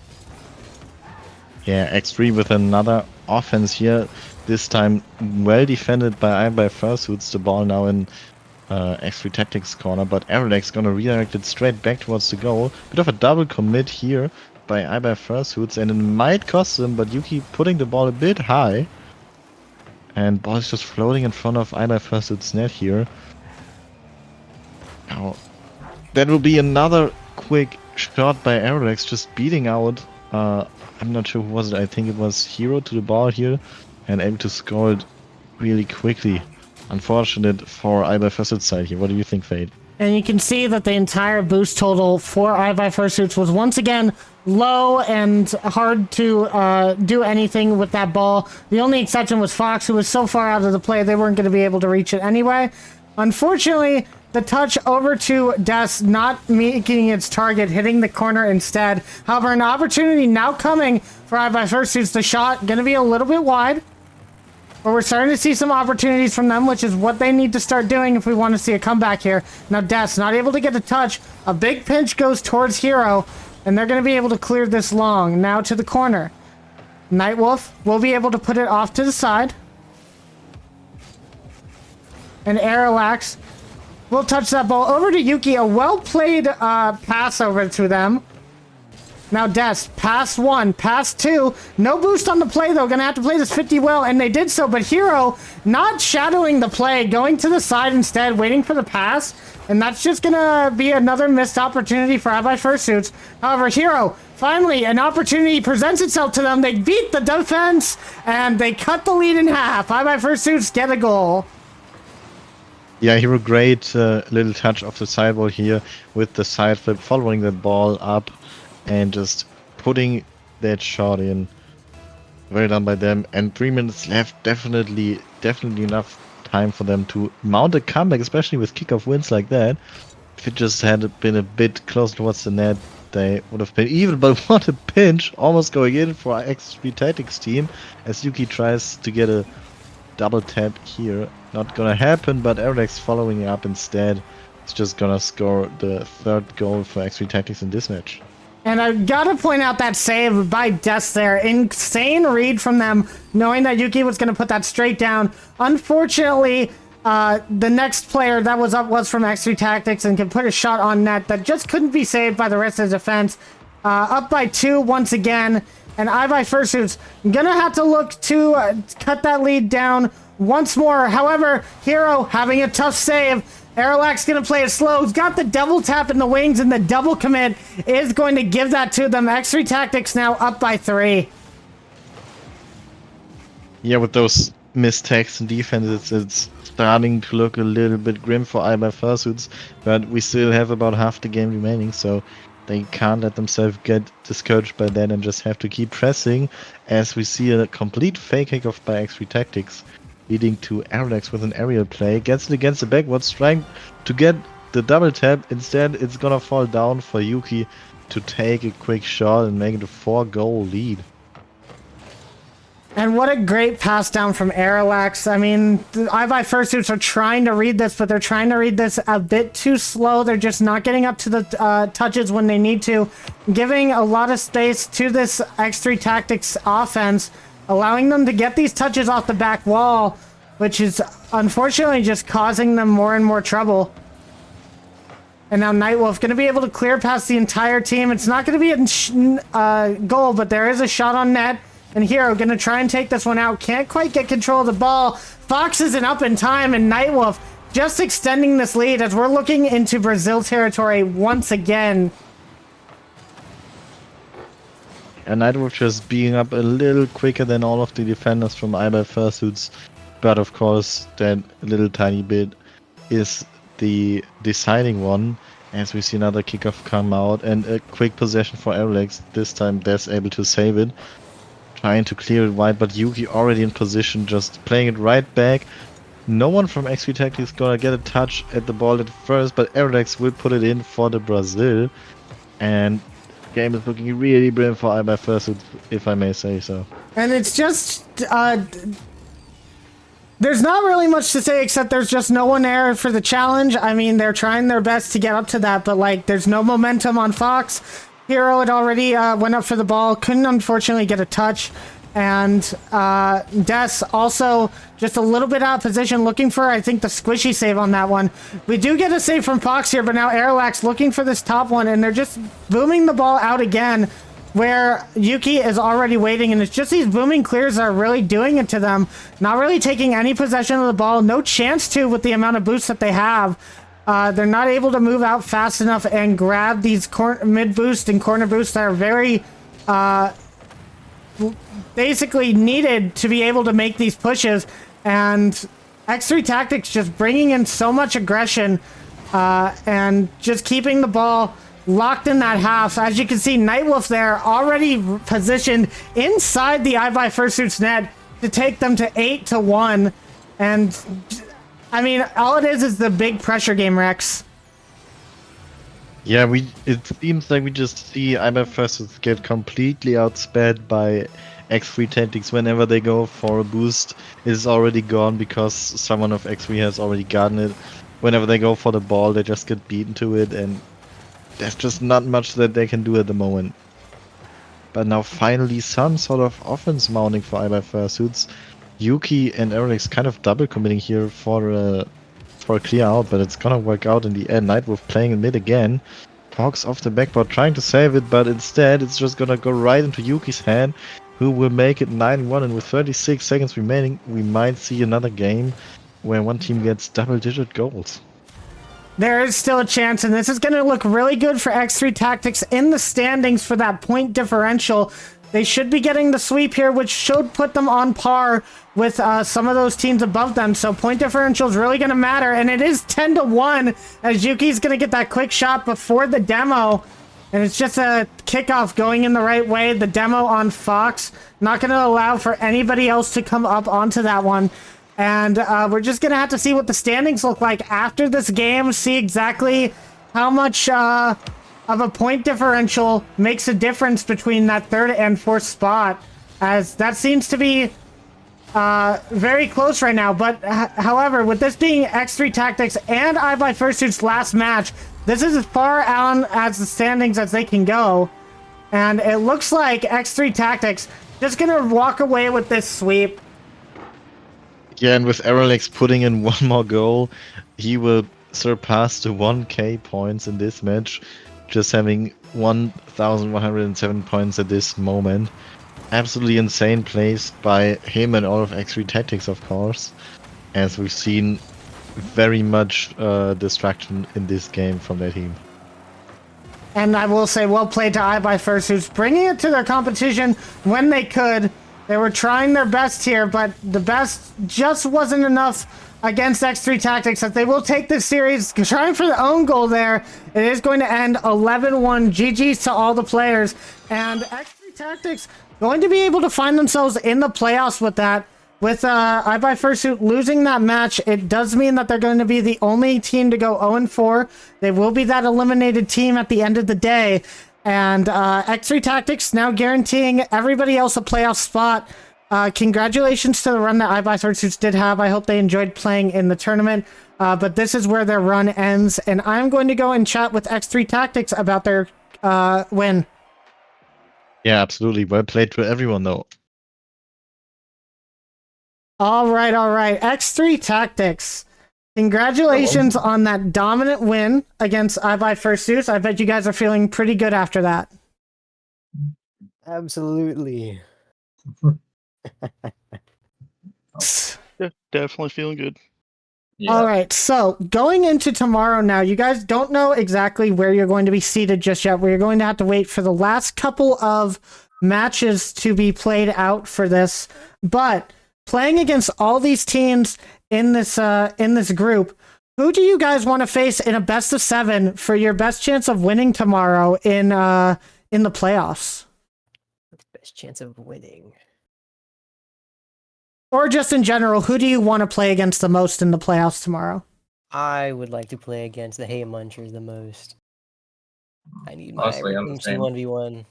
[SPEAKER 4] Yeah, X3 with another offense here. This time well defended by iBuy Fursuits. The ball now in X3 Tactics corner, but RLF gonna redirect it straight back towards the goal. Bit of a double commit here by iBuy Fursuits, and it might cost them, but Yuki putting the ball a bit high. And ball is just floating in front of iBuy Fursuits net here. Now, that will be another quick shot by RLF, just beating out, I'm not sure who was it, I think it was Hero to the ball here, and able to score it really quickly. Unfortunate for iBuy Fursuits side here. What do you think, Fade?
[SPEAKER 3] And you can see that the entire boost total for iBuy Fursuits was once again low and hard to do anything with that ball. The only exception was Fox, who was so far out of the play they weren't going to be able to reach it anyway. Unfortunately, the touch over to Des not making its target, hitting the corner instead. However, an opportunity now coming for iBuy Fursuits. The shot going to be a little bit wide. But we're starting to see some opportunities from them, which is what they need to start doing if we want to see a comeback here. Now, Des not able to get a touch. A big pinch goes towards Hero, and they're going to be able to clear this long. Now to the corner. Nightwolf will be able to put it off to the side. And Aeroax will touch that ball over to Yuki. A well-played pass over to them. Now Des, pass 1, pass 2. No boost on the play, though. Gonna have to play this 50 well, and they did so. But Hero not shadowing the play, going to the side instead, waiting for the pass. And that's just gonna be another missed opportunity for iBuy Fursuits. However, Hero, finally, an opportunity presents itself to them. They beat the defense, and they cut the lead in half. iBuy Fursuits get a goal.
[SPEAKER 4] Yeah, Hero, great little touch off the sidewall here with the side flip, following the ball up and just putting that shot in. Well done by them. And 3 minutes left. Definitely enough time for them to mount a comeback, especially with kickoff wins like that. If it just had been a bit closer towards the net, they would have been even. But what a pinch, almost going in for our X3 Tactics team as Yuki tries to get a double tap here. Not gonna happen, but RLF following up instead. It's just gonna score the 3rd goal for X3 Tactics in this match.
[SPEAKER 3] And I've got to point out that save by Des there. Insane read from them, knowing that Yuki was going to put that straight down. Unfortunately, the next player that was up was from X3 Tactics and could put a shot on net that just couldn't be saved by the rest of the defense. Up by 2 once again. And iBuy Fursuits going to have to look to cut that lead down once more. However, Hero having a tough save. Airlax's going to play it slow. He's got the double tap in the wings, and the double commit is going to give that to them. X3 Tactics now up by 3.
[SPEAKER 4] Yeah, with those mistakes in defense, it's starting to look a little bit grim for iBuy Fursuits, but we still have about half the game remaining, so they can't let themselves get discouraged by that and just have to keep pressing, as we see a complete fake kickoff by X3 Tactics, leading to RLF with an aerial play. Gets it against the backwards, trying to get the double tap. Instead, it's gonna fall down for Yuki to take a quick shot and make it a 4-goal lead.
[SPEAKER 3] And what a great pass down from RLF. I mean, the iBuy Fursuits are trying to read this, but they're trying to read this a bit too slow. They're just not getting up to the touches when they need to, giving a lot of space to this X3 Tactics offense, allowing them to get these touches off the back wall, which is unfortunately just causing them more and more trouble. And now Nightwolf going to be able to clear past the entire team. It's not going to be a goal, but there is a shot on net. And Hero going to try and take this one out. Can't quite get control of the ball. Fox isn't up in time, and Nightwolf just extending this lead as we're looking into Brazil territory once again.
[SPEAKER 4] And Nightwolf just being up a little quicker than all of the defenders from iBuy Fursuits. But of course, that little tiny bit is the deciding one, as we see another kickoff come out and a quick possession for RLF. This time Des able to save it, trying to clear it wide, but Yuki already in position, just playing it right back. No one from X3 Tactics gonna get a touch at the ball at first, but RLF will put it in for the Brazil. And game is looking really brilliant for iBuy Fursuits, if I may say so.
[SPEAKER 3] And it's just, there's not really much to say except there's just no one there for the challenge. I mean, they're trying their best to get up to that, but like, there's no momentum on Fox. Hero had already went up for the ball, couldn't unfortunately get a touch. And Des also just a little bit out of position, looking for, I think, the squishy save on that one. We do get a save from Fox here, but now Airlax looking for this top one, and they're just booming the ball out again, where Yuki is already waiting, and it's just these booming clears that are really doing it to them. Not really taking any possession of the ball, no chance to with the amount of boosts that they have. They're not able to move out fast enough and grab these mid boost and corner boosts that are very basically needed to be able to make these pushes. And X3 Tactics just bringing in so much aggression and just keeping the ball locked in that half. As you can see, Nightwolf there already positioned inside the iBuy Fursuits net to take them to 8-1. And I mean, all it is the big pressure game, Rex.
[SPEAKER 4] Yeah, it seems like we just see iBuy Fursuits get completely outsped by X3 Tactics. Whenever they go for a boost, it is already gone because someone of X3 has already gotten it. Whenever they go for the ball, they just get beaten to it, and there's just not much that they can do at the moment. But now finally some sort of offense mounting for iBuy Fursuits. Yuki and Eric's kind of double committing here for a for a clear out, but it's gonna work out in the end. Nightwolf playing in mid again. Talks off the backboard, trying to save it, but instead it's just gonna go right into Yuki's hand, who will make it 9-1, and with 36 seconds remaining, we might see another game where one team gets double-digit goals.
[SPEAKER 3] There is still a chance, and this is going to look really good for X3 Tactics in the standings for that point differential. They should be getting the sweep here, which should put them on par with some of those teams above them. So point differential is really going to matter, and it is 10-1 as Yuki's going to get that quick shot before the demo. And it's just a kickoff going in the right way. The demo on Fox, not going to allow for anybody else to come up onto that one. And we're just going to have to see what the standings look like after this game, see exactly how much of a point differential makes a difference between that third and fourth spot, as that seems to be very close right now. But however, with this being X3 Tactics and iBuyFursuit's last match, this is as far on as the standings as they can go. And it looks like X3 Tactics just going to walk away with this sweep.
[SPEAKER 4] Yeah, and with RLF putting in one more goal, he will surpass the 1k points in this match, just having 1,107 points at this moment. Absolutely insane plays by him and all of X3 Tactics, of course, as we've seen very much distraction in this game from their team.
[SPEAKER 3] And I will say, well played to iBuyFursuit, bringing it to their competition when they could. They were trying their best here, but the best just wasn't enough against X3 Tactics, as they will take this series, trying for their own goal there. It is going to end 11-1. GG's to all the players. And X3 Tactics going to be able to find themselves in the playoffs with that. With iBuyFursuit losing that match, it does mean that they're going to be the only team to go 0-4. They will be that eliminated team at the end of the day. And X3 Tactics now guaranteeing everybody else a playoff spot. Congratulations to the run that iBuyFursuit did have. I hope they enjoyed playing in the tournament. But this is where their run ends. And I'm going to go and chat with X3 Tactics about their win.
[SPEAKER 4] Yeah, absolutely. Well played to everyone, though.
[SPEAKER 3] All right. X3 Tactics. Congratulations on that dominant win against iBuyFursuit. I bet you guys are feeling pretty good after that.
[SPEAKER 10] Absolutely.
[SPEAKER 8] Yeah, definitely feeling good.
[SPEAKER 9] Yeah.
[SPEAKER 3] All right, so going into tomorrow now, you guys don't know exactly where you're going to be seated just yet. We're going to have to wait for the last couple of matches to be played out for this. But playing against all these teams in this group, who do you guys want to face in a best of 7 for your best chance of winning tomorrow in the playoffs?
[SPEAKER 10] Best chance of winning.
[SPEAKER 3] Or just in general, who do you want to play against the most in the playoffs tomorrow?
[SPEAKER 10] I would like to play against the Hay Munchers the most. I need my
[SPEAKER 9] Honestly, I'm the
[SPEAKER 10] MC
[SPEAKER 9] same.
[SPEAKER 10] 1v1.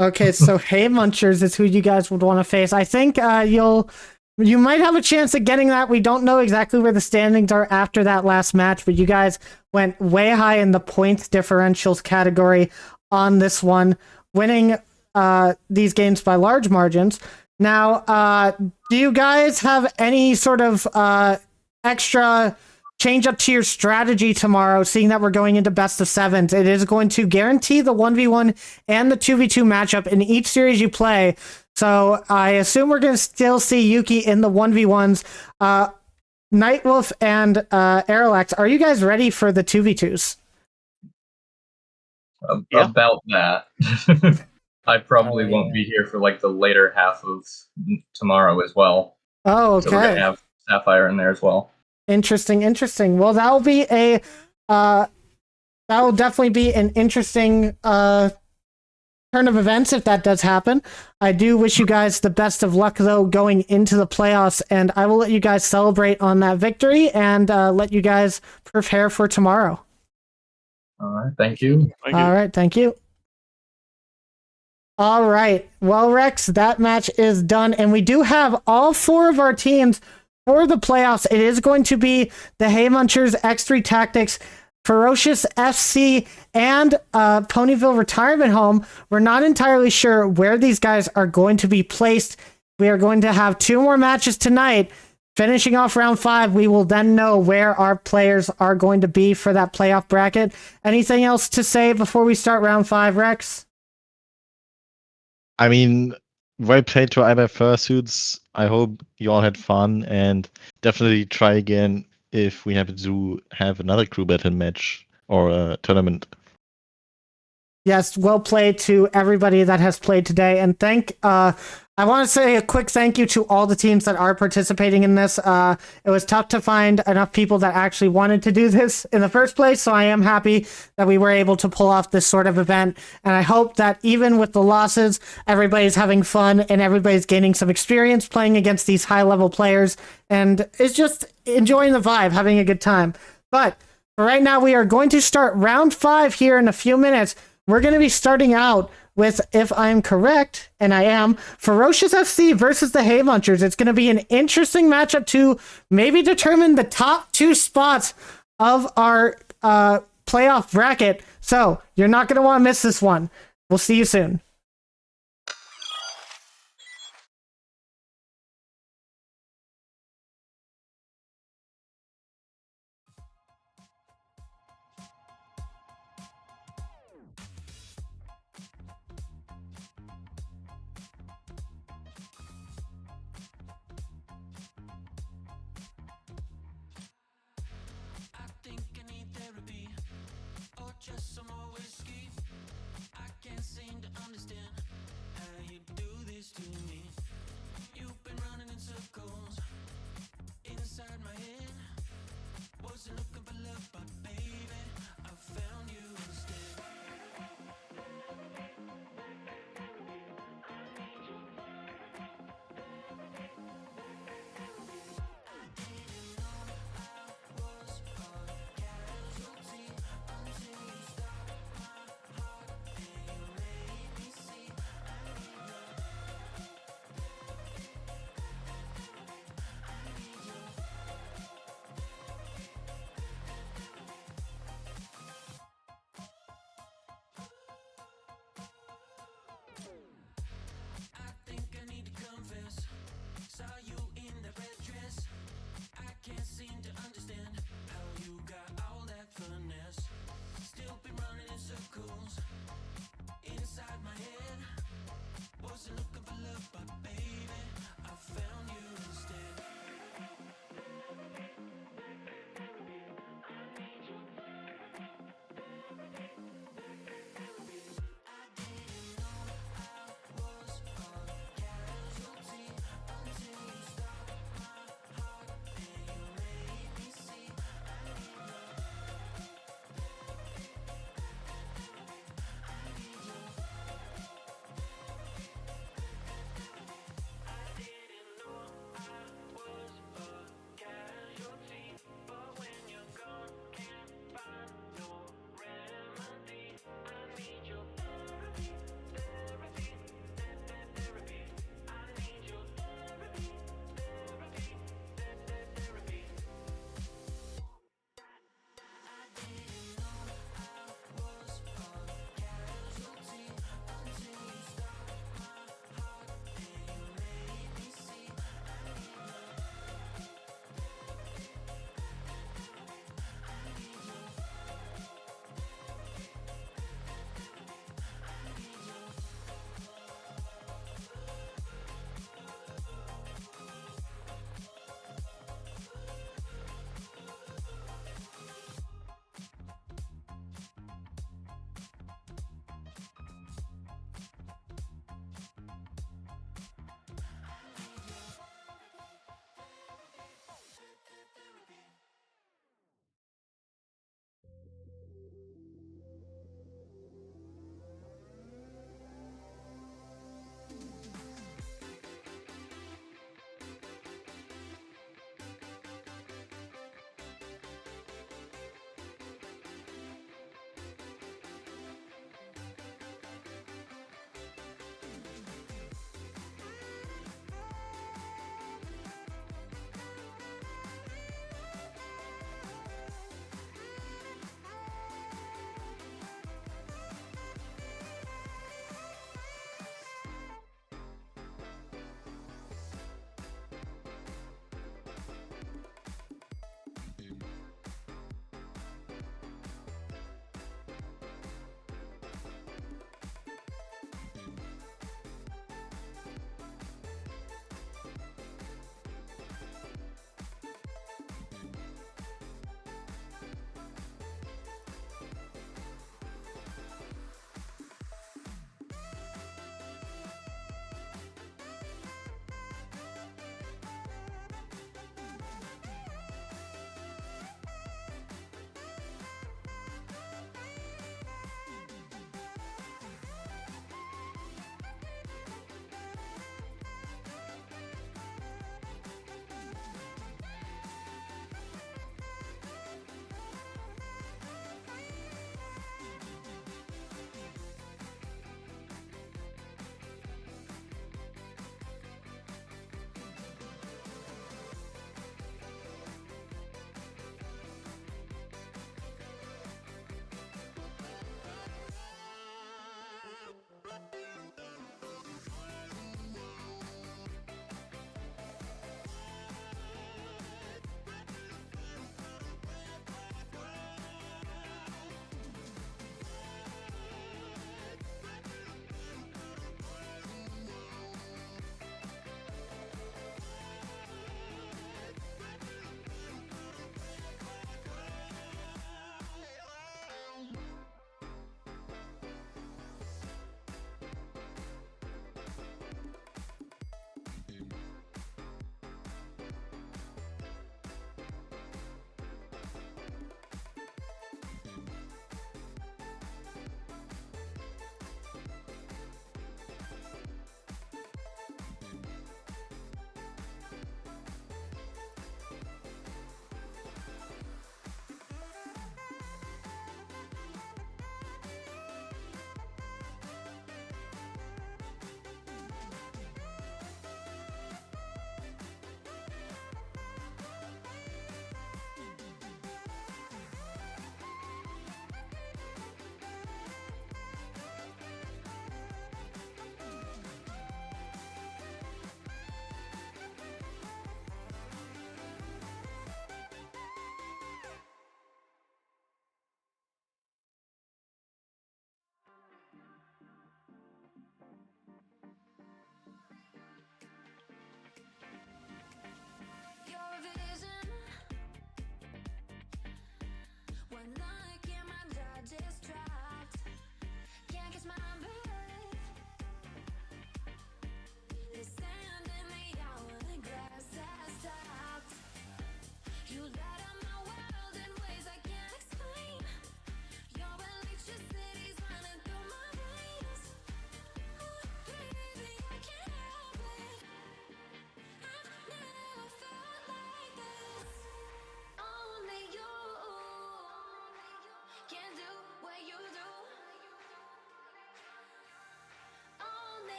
[SPEAKER 3] Okay, so Hay Munchers is who you guys would want to face. I think you might have a chance at getting that. We don't know exactly where the standings are after that last match, but you guys went way high in the points differentials category on this one, winning these games by large margins. Now, do you guys have any sort of extra change up to your strategy tomorrow, seeing that we're going into best of 7s? It is going to guarantee the 1v1 and the 2v2 matchup in each series you play. So I assume we're going to still see Yuki in the 1v1s. Nightwolf and RLF, are you guys ready for the 2v2s?
[SPEAKER 8] Yeah.
[SPEAKER 9] About that. I probably won't be here for like the later half of tomorrow as well.
[SPEAKER 3] Oh, okay.
[SPEAKER 9] So we're gonna have Sapphire in there as well.
[SPEAKER 3] Interesting. Well, that'll be that'll definitely be an interesting turn of events if that does happen. I do wish you guys the best of luck though going into the playoffs, and I will let you guys celebrate on that victory and let you guys prepare for tomorrow.
[SPEAKER 9] All right, thank you.
[SPEAKER 3] All right, thank you. All right, well, Rex, that match is done, and we do have all 4 of our teams for the playoffs. It is going to be the Hay Munchers, X3 Tactics, Ferocious FC, and Ponyville Retirement Home. We're not entirely sure where these guys are going to be placed. We are going to have 2 more matches tonight. Finishing off round 5, we will then know where our players are going to be for that playoff bracket. Anything else to say before we start round 5, Rex?
[SPEAKER 4] I mean, well played to IBA Fursuits. I hope you all had fun, and definitely try again if we happen to have another crew battle match or a tournament.
[SPEAKER 3] Yes, well played to everybody that has played today, and I want to say a quick thank you to all the teams that are participating in this. It was tough to find enough people that actually wanted to do this in the first place, so I am happy that we were able to pull off this sort of event, and I hope that even with the losses, everybody's having fun and everybody's gaining some experience playing against these high-level players, and is just enjoying the vibe, having a good time. But for right now, we are going to start round 5 here in a few minutes. We're going to be starting out with, if I'm correct, and I am, Ferocious FC versus the Hay Munchers. It's going to be an interesting matchup to maybe determine the top 2 spots of our playoff bracket. So you're not going to want to miss this one. We'll see you soon.
[SPEAKER 2] I think I need therapy or just some more whiskey. I can't seem to understand.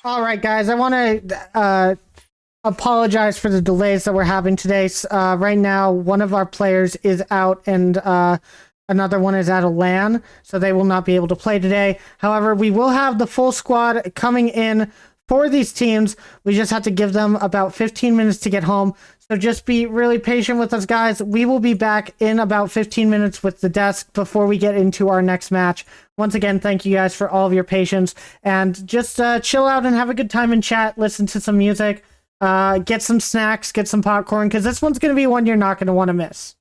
[SPEAKER 3] All right, guys, I want to apologize for the delays that we're having today. Right now, one of our players is out and another one is at a LAN, so they will not be able to play today. However, we will have the full squad coming in for these teams. We just have to give them about 15 minutes to get home. So just be really patient with us, guys. We will be back in about 15 minutes with the desk before we get into our next match. Once again, thank you guys for all of your patience. And just chill out and have a good time in chat. Listen to some music. Get some snacks. Get some popcorn. Because this one's going to be one you're not going to want to miss.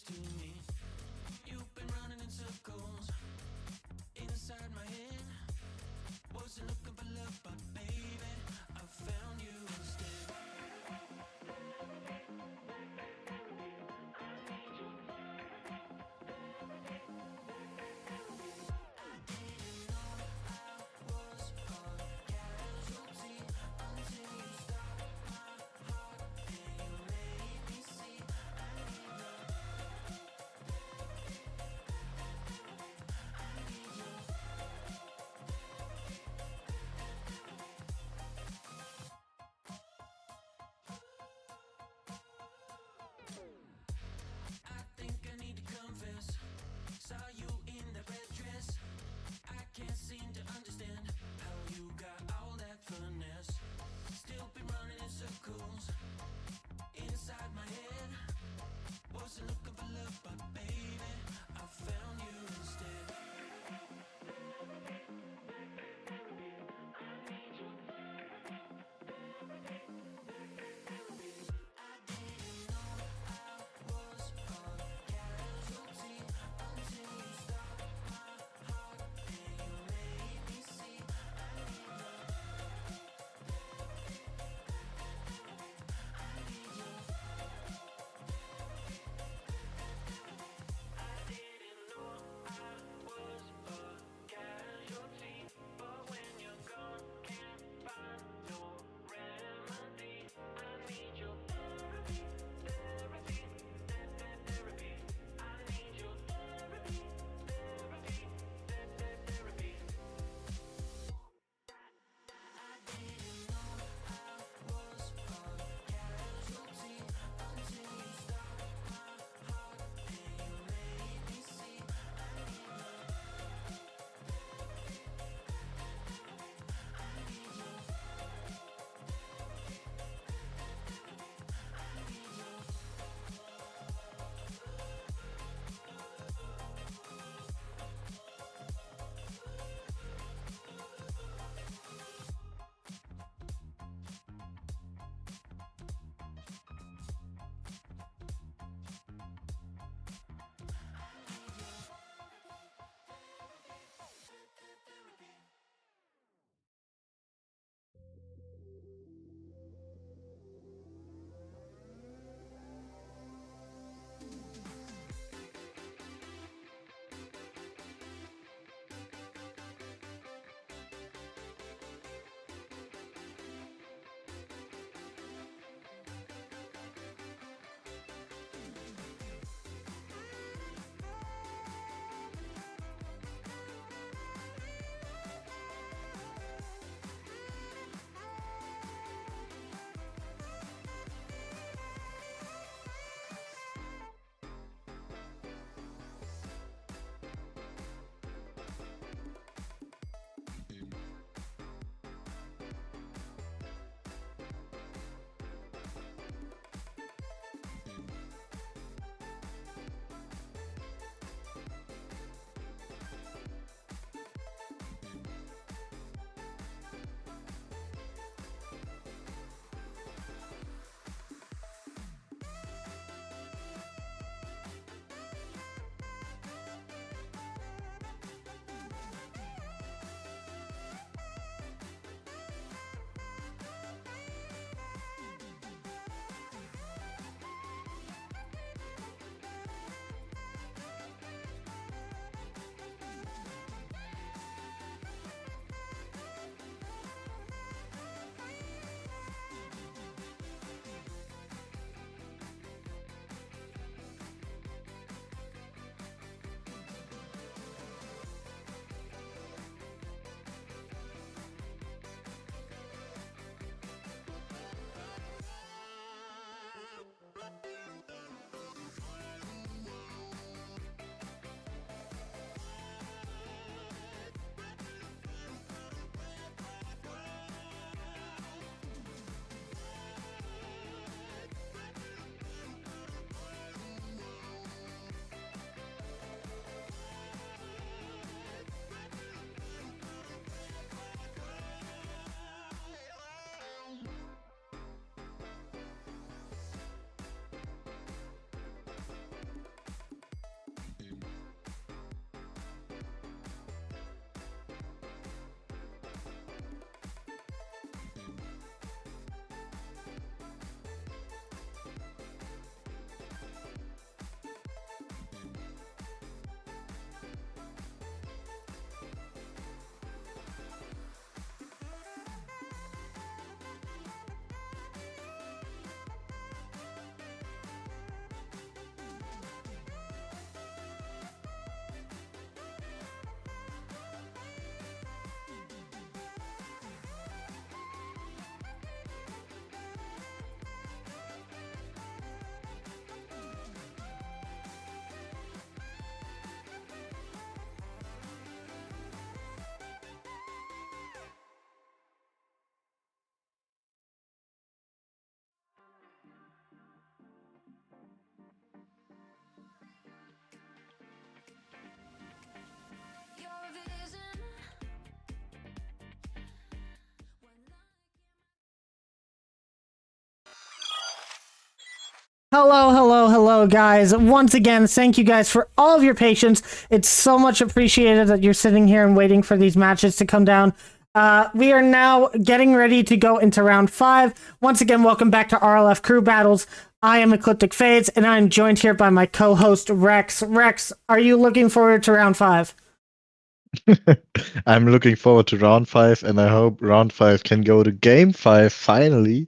[SPEAKER 2] to me. You've been running in circles inside my head. Wasn't looking for love, but baby, I found you instead. I didn't know I was a casualty until you stopped my heart and you made me see I need love.
[SPEAKER 3] Hello, hello, hello, guys. Once again, thank you guys for all of your patience. It's so much appreciated that you're sitting here and waiting for these matches to come down. We are now getting ready to go into round 5. Once again, welcome back to RLF Crew Battles. I am Ecliptic Fades, and I'm joined here by my co-host, Rex. Rex, are you looking forward to round 5?
[SPEAKER 4] I'm looking forward to round 5, and I hope round 5 can go to game 5 finally.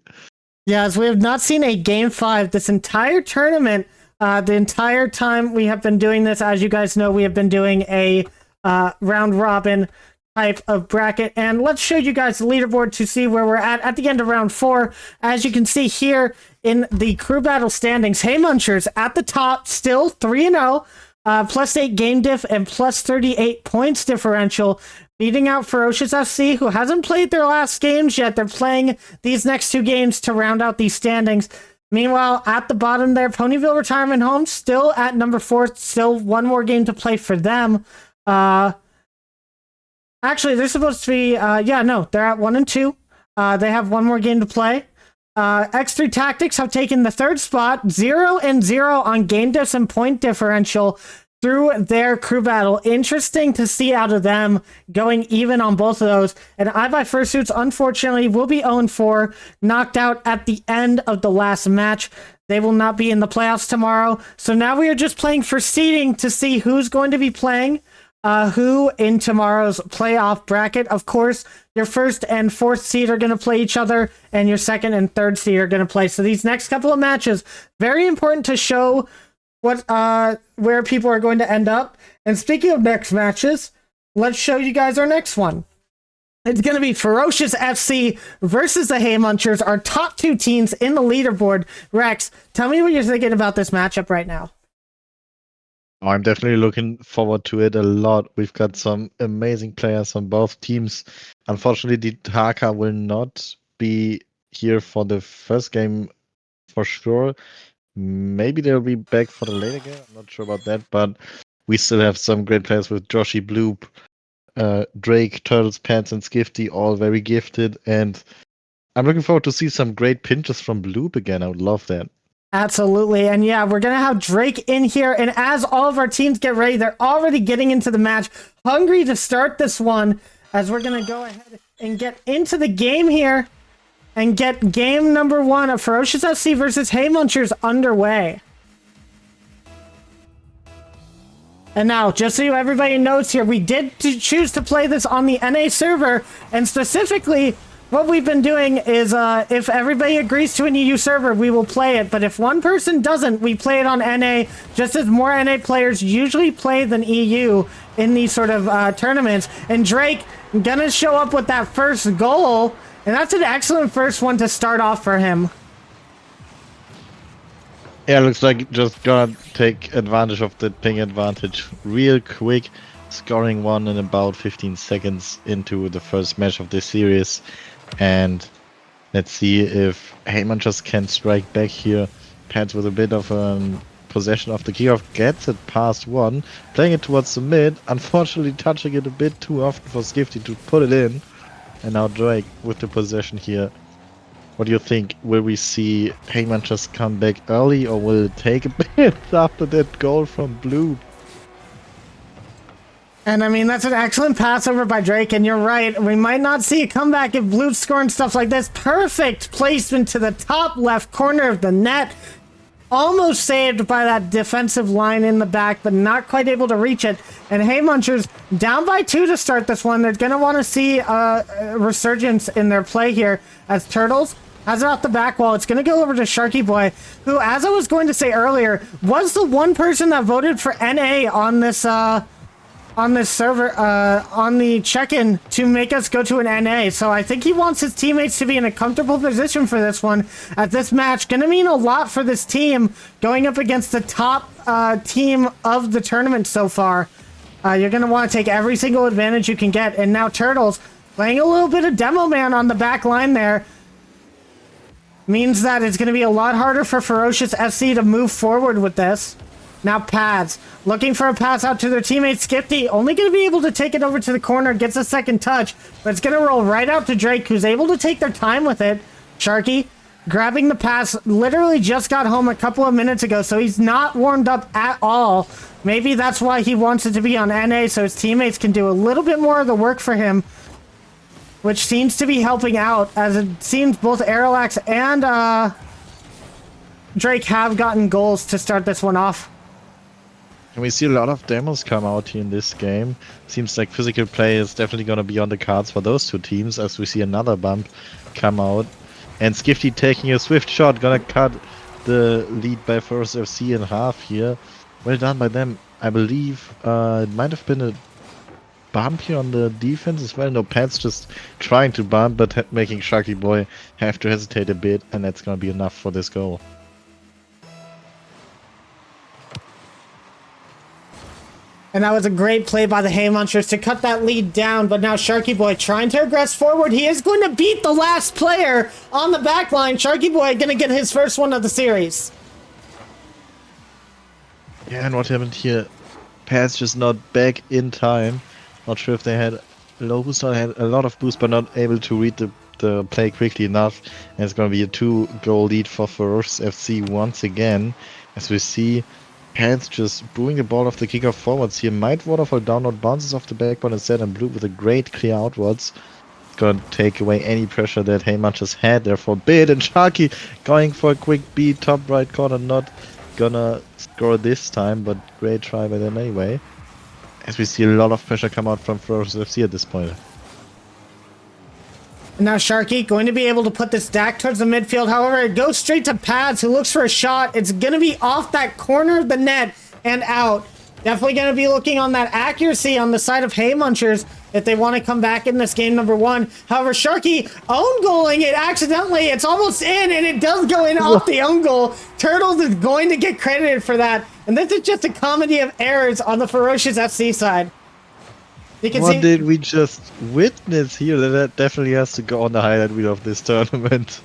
[SPEAKER 3] Yes, we have not seen a game 5 this entire tournament. The entire time we have been doing this, as you guys know, we have been doing a round robin type of bracket. And let's show you guys the leaderboard to see where we're at the end of round 4. As you can see here in the crew battle standings, Hey Munchers at the top, still 3-0, plus 8 game diff and plus 38 points differential, beating out Ferocious FC, who hasn't played their last games yet. They're playing these next 2 games to round out these standings. Meanwhile, at the bottom there, Ponyville Retirement Home still at number 4, still 1 more game to play for them. Actually, they're supposed to be, they're at 1 and 2. They have 1 more game to play. X3 Tactics have taken the 3rd spot, 0-0 on game diff and point differential through their crew battle. Interesting to see out of them, going even on both of those. And I by Fursuits, unfortunately, will be 0-4, knocked out at the end of the last match. They will not be in the playoffs tomorrow. So now we are just playing for seeding to see who's going to be playing who in tomorrow's playoff bracket. Of course, your 1st and 4th seed are going to play each other, and your 2nd and 3rd seed are going to play. So these next couple of matches, very important to show what where people are going to end up. And speaking of next matches, let's show you guys our next one. It's going to be Ferocious FC versus the Hey Munchers, our top 2 teams in the leaderboard. Rex, tell me what you're thinking about this matchup right now.
[SPEAKER 4] I'm definitely looking forward to it a lot. We've got some amazing players on both teams. Unfortunately, Taka will not be here for the first game for sure. Maybe they'll be back for the later game. I'm not sure about that, but we still have some great players with Joshy, Bloop, Drake, Turtles, Pants, and Skifty, all very gifted. And I'm looking forward to see some great pinches from Bloop again. I would love that.
[SPEAKER 3] Absolutely. And yeah, we're going to have Drake in here. And as all of our teams get ready, they're already getting into the match, hungry to start this one, as we're going to go ahead and get into the game here and get game number 1 of Ferocious FC versus Hey Munchers underway. And now, just so everybody knows here, we did choose to play this on the NA server, and specifically, what we've been doing is, if everybody agrees to an EU server, we will play it. But if one person doesn't, we play it on NA, just as more NA players usually play than EU in these sort of tournaments. And Drake gonna show up with that first goal, and that's an excellent first one to start off for him.
[SPEAKER 4] Yeah, looks like just gonna take advantage of the ping advantage real quick, scoring 1 in about 15 seconds into the first match of this series. And let's see if Hey Munchers can strike back here. Pats with a bit of possession of the kickoff, gets it past 1, playing it towards the mid, unfortunately touching it a bit too often for Skifty to put it in. And now Drake with the possession here. What do you think? Will we see Hey Munchers come back early, or will it take a bit after that goal from Blue?
[SPEAKER 3] And I mean, that's an excellent pass over by Drake, and you're right, we might not see a comeback if Blue's scoring stuff like this. Perfect placement to the top left corner of the net. Almost saved by that defensive line in the back, but not quite able to reach it. And Hey Munchers down by 2 to start this one. They're going to want to see a resurgence in their play here, as Turtles has it off the back wall. It's going to go over to Sharky Boy, who, as I was going to say earlier, was the one person that voted for NA on this server, on the check-in to make us go to an NA. So I think he wants his teammates to be in a comfortable position for this one, at this match. Gonna mean a lot for this team going up against the top team of the tournament so far. You're gonna want to take every single advantage you can get. And now Turtles playing a little bit of demo man on the back line there. Means that it's gonna be a lot harder for Ferocious FC to move forward with this. Now Pads, looking for a pass out to their teammate Skifty, only going to be able to take it over to the corner, gets a second touch, but it's going to roll right out to Drake, who's able to take their time with it. Sharky grabbing the pass, literally just got home a couple of minutes ago, so he's not warmed up at all. Maybe that's why he wants it to be on NA, so his teammates can do a little bit more of the work for him, which seems to be helping out, as it seems both Aerolax and Drake have gotten goals to start this one off.
[SPEAKER 4] And we see a lot of demos come out here in this game. Seems like physical play is definitely going to be on the cards for those two teams, as we see another bump come out. And Skifty taking a swift shot, gonna cut the lead by First FC in half here. Well done by them. I believe it might have been a bump here on the defense as well. No, Pat's just trying to bump, but making Sharky Boy have to hesitate a bit, and that's gonna be enough for this goal.
[SPEAKER 3] And that was a great play by the Hay Munchers to cut that lead down, but now Sharky Boy trying to aggress forward. He is going to beat the last player on the back line. Sharky Boy going to get his first one of the series.
[SPEAKER 4] Yeah, and what happened here? Pat's just not back in time. Not sure if they had low boost or had a lot of boost, but not able to read the play quickly enough. And it's going to be a 2-goal lead for Ferocious FC once again, as we see Pat's just booing the ball off the kickoff forwards here. Might waterfall downward, bounces off the backboard instead, and Blue with a great clear outwards. It's gonna take away any pressure that Heyman just had there for a bit. And Sharky going for a quick beat, top right corner, not gonna score this time, but great try by them anyway. As we see a lot of pressure come out from Ferocious FC at this point.
[SPEAKER 3] Now Sharky going to be able to put this stack towards the midfield. However, it goes straight to Pads, who looks for a shot. It's going to be off that corner of the net and out. Definitely going to be looking on that accuracy on the side of Hay Munchers if they want to come back in this game number one. However, Sharky own goaling it accidentally. It's almost in, and it does go in off the own goal. Turtles is going to get credited for that. And this is just a comedy of errors on the Ferocious FC side. You can
[SPEAKER 4] What did we just witness here? That definitely has to go on the highlight reel of this tournament.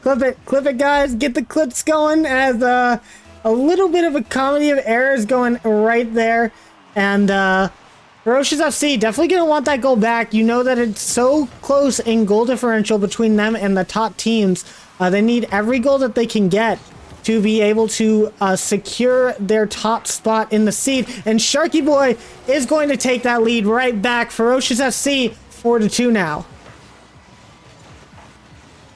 [SPEAKER 3] Clip it, guys. Get the clips going as a little bit of a comedy of errors going right there. And Ferocious FC definitely going to want that goal back. You know that it's so close in goal differential between them and the top teams. They need every goal that they can get to be able to secure their top spot in the seed. And Sharky Boy is going to take that lead right back. Ferocious FC 4-2 now.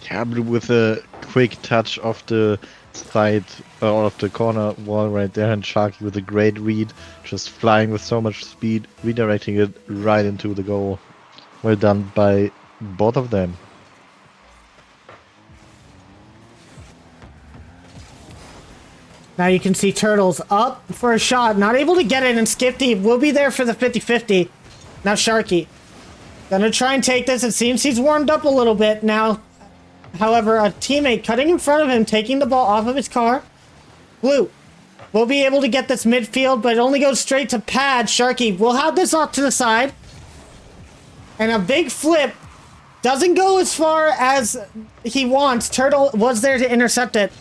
[SPEAKER 4] Yeah, Blue with a quick touch of the side or of the corner wall right there, and Sharky with a great read, just flying with so much speed, redirecting it right into the goal. Well done by both of them.
[SPEAKER 3] Now you can see Turtles up for a shot, not able to get it, and Skifty will be there for the 50-50. Now Sharky gonna try and take this. It seems he's warmed up a little bit now. However, a teammate cutting in front of him, taking the ball off of his car. Blue will be able to get this midfield, but it only goes straight to Pad. Sharky will have this off to the side. And a big flip. Doesn't go as far as he wants. Turtle was there to intercept it.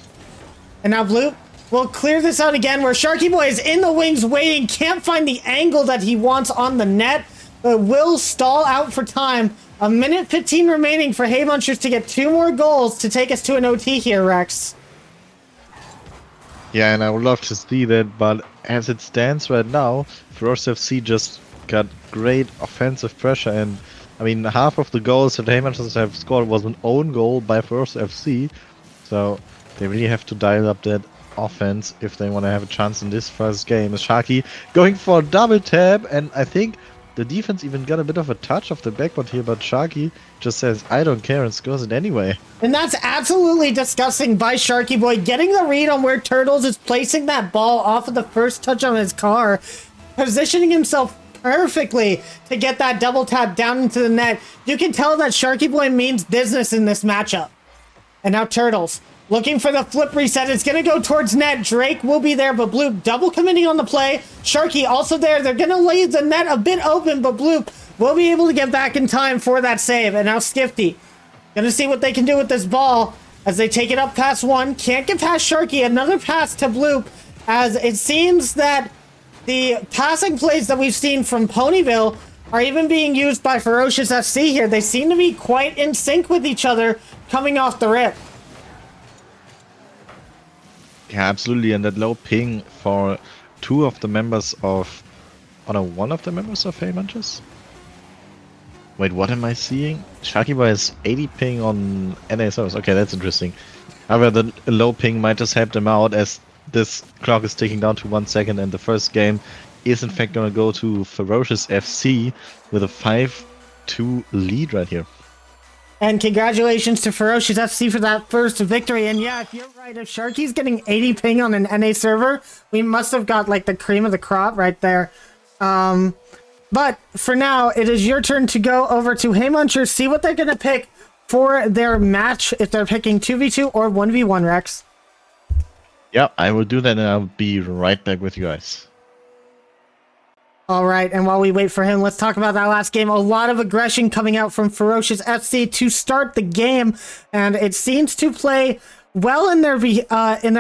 [SPEAKER 3] And now Blue will clear this out again, where Sharky Boy is in the wings waiting, can't find the angle that he wants on the net, but will stall out for time. 1:15 remaining for Hay Munchers to get 2 more goals to take us to an OT here, Rex.
[SPEAKER 4] Yeah, and I would love to see that, but as it stands right now, Ferocious FC just got great offensive pressure, and I mean, half of the goals that Hay Munchers have scored was an own goal by Ferocious FC, so they really have to dial up that offense if they want to have a chance in this first game. Sharky going for a double tap, and I think the defense even got a bit of a touch off the backboard here, but Sharky just says, I don't care, and scores it anyway.
[SPEAKER 3] And that's absolutely disgusting by Sharky Boy, getting the read on where Turtles is placing that ball off of the first touch on his car, positioning himself perfectly to get that double tap down into the net. You can tell that Sharky Boy means business in this matchup. And now Turtles looking for the flip reset. It's going to go towards net. Drake will be there, but Bloop double committing on the play. Sharky also there. They're going to leave the net a bit open, but Bloop will be able to get back in time for that save. And now Skifty going to see what they can do with this ball as they take it up past one. Can't get past Sharky. Another pass to Bloop, as it seems that the passing plays that we've seen from Ponyville are even being used by Ferocious FC here. They seem to be quite in sync with each other coming off the rip.
[SPEAKER 4] Yeah, absolutely. And that low ping for two of the members of... Oh no, one of the members of Hey Munches? Wait, what am I seeing? Sharky Boy has 80 ping on NA servers. Okay, that's interesting. However, the low ping might just help them out as this clock is ticking down to 1 second and the first game is in fact going to go to Ferocious FC with a 5-2 lead right here.
[SPEAKER 3] And congratulations to Ferocious FC for that first victory. And yeah, if you're right, if Sharky's getting 80 ping on an NA server, we must have got like the cream of the crop right there. But for now, it is your turn to go over to Hey Munchers, see what they're going to pick for their match, if they're picking 2v2 or 1v1, Rex.
[SPEAKER 4] Yeah, I will do that and I'll be right back with you guys.
[SPEAKER 3] All right, and while we wait for him, let's talk about that last game. A lot of aggression coming out from Ferocious FC to start the game, and it seems to play well in their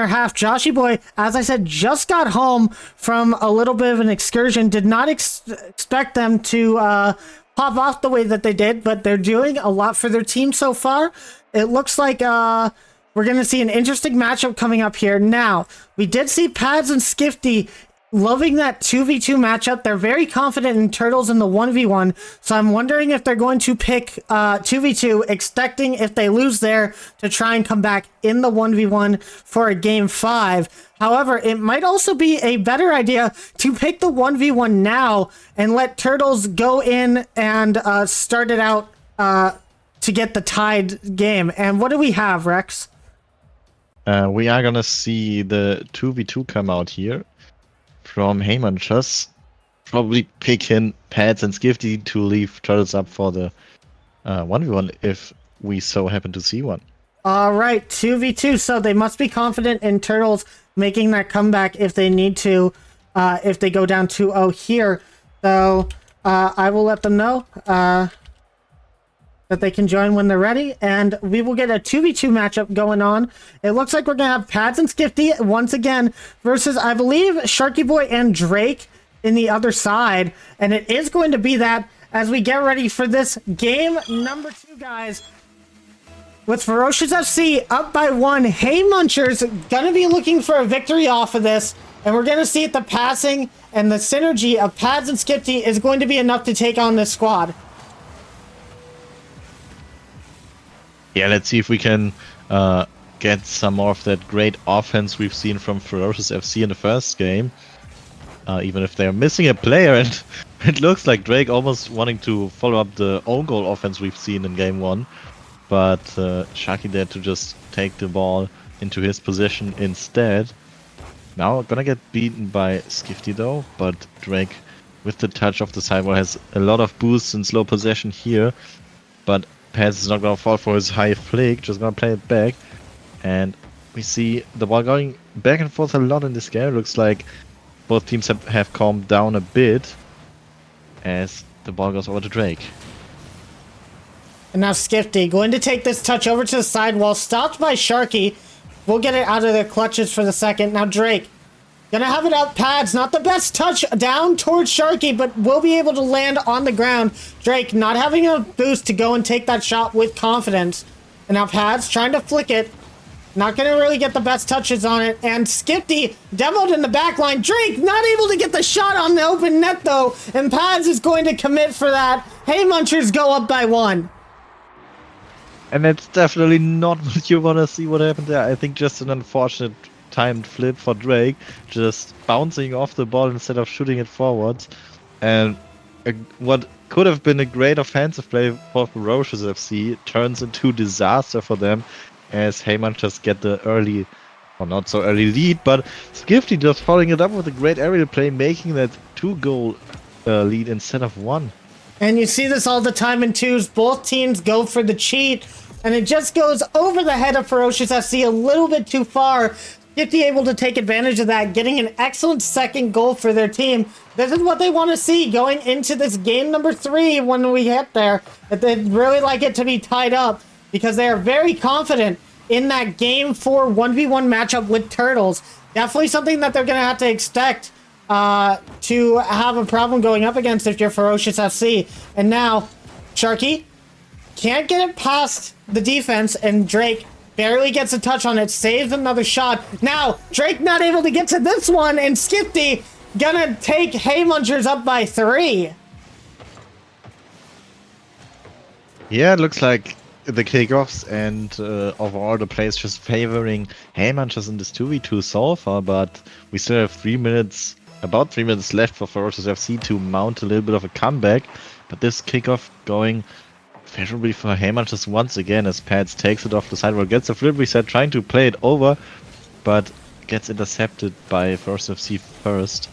[SPEAKER 3] half. Joshy Boy, as I said, just got home from a little bit of an excursion. Did not expect them to pop off the way that they did, but they're doing a lot for their team so far. It looks like we're going to see an interesting matchup coming up here. Now, we did see Pads and Skifty loving that 2v2 matchup. They're very confident in Turtles in the 1v1, so I'm wondering if they're going to pick 2v2, expecting if they lose there to try and come back in the 1v1 for a game 5. However, it might also be a better idea to pick the 1v1 now and let Turtles go in and start it out to get the tied game. And what do we have, Rex?
[SPEAKER 4] We are going to see the 2v2 come out here from Hey Munchers. Probably pick in Pads and Skifty to leave Turtles up for the 1v1 if we so happen to see one.
[SPEAKER 3] All right, 2v2. So they must be confident in Turtles making that comeback if they need to, if they go down 2-0 here. So I will let them know that they can join when they're ready, and we will get a 2v2 matchup going on. It looks like we're going to have Pads and Skifty once again versus, I believe, Sharky Boy and Drake in the other side, and it is going to be that as we get ready for this game number 2, guys. With Ferocious FC up by 1, Hey Munchers gonna be looking for a victory off of this, and we're gonna see if the passing and the synergy of Pads and Skifty is going to be enough to take on this squad.
[SPEAKER 4] Yeah, let's see if we can get some more of that great offense we've seen from Ferocious FC in the first game. Even if they're missing a player, and it looks like Drake almost wanting to follow up the own goal offense we've seen in game 1. But Sharky there to just take the ball into his position instead. Now gonna get beaten by Skifty though, but Drake with the touch of the sidewall has a lot of boosts and slow possession here. But Pads is not gonna fall for his high flick, just gonna play it back. And we see the ball going back and forth a lot in this game. It looks like both teams have calmed down a bit as the ball goes over to Drake.
[SPEAKER 3] And now Skifty going to take this touch over to the sidewall, stopped by Sharky. We'll get it out of their clutches for the second. Now Drake gonna have it up. Pads, not the best touch down towards Sharky, but will be able to land on the ground. Drake not having a boost to go and take that shot with confidence. And now Pads trying to flick it. Not gonna really get the best touches on it. And Skifty demoed in the back line. Drake not able to get the shot on the open net though. And Pads is going to commit for that. Hey Munchers go up by 1.
[SPEAKER 4] And that's definitely not what you want to see what happened there. I think just an unfortunate timed flip for Drake, just bouncing off the ball instead of shooting it forwards. And what could have been a great offensive play for Ferocious FC turns into disaster for them as Hey Munchers get the early, or not so early lead, but Skifty just following it up with a great aerial play, making that 2-goal lead instead of 1.
[SPEAKER 3] And you see this all the time in 2s. Both teams go for the cheat, and it just goes over the head of Ferocious FC a little bit too far. Skifty able to take advantage of that, getting an excellent second goal for their team. This is what they want to see going into this game number 3 when we hit there. That they'd really like it to be tied up because they are very confident in that game 4 1v1 matchup with Turtles. Definitely something that they're going to have to expect to have a problem going up against if you're Ferocious FC. And now, Sharky can't get it past the defense, and Drake barely gets a touch on it, saves another shot. Now, Drake not able to get to this one, and Skifty gonna take Hay Munchers up by 3.
[SPEAKER 4] Yeah, it looks like the kickoffs and overall the plays just favoring Hay Munchers in this 2v2 so far, but we still have about 3 minutes left for Ferocious FC to mount a little bit of a comeback. But this kickoff going favorably for Hay Munchers once again as Pads takes it off the sidewall, gets a flip reset, trying to play it over, but gets intercepted by Ferocious FC first.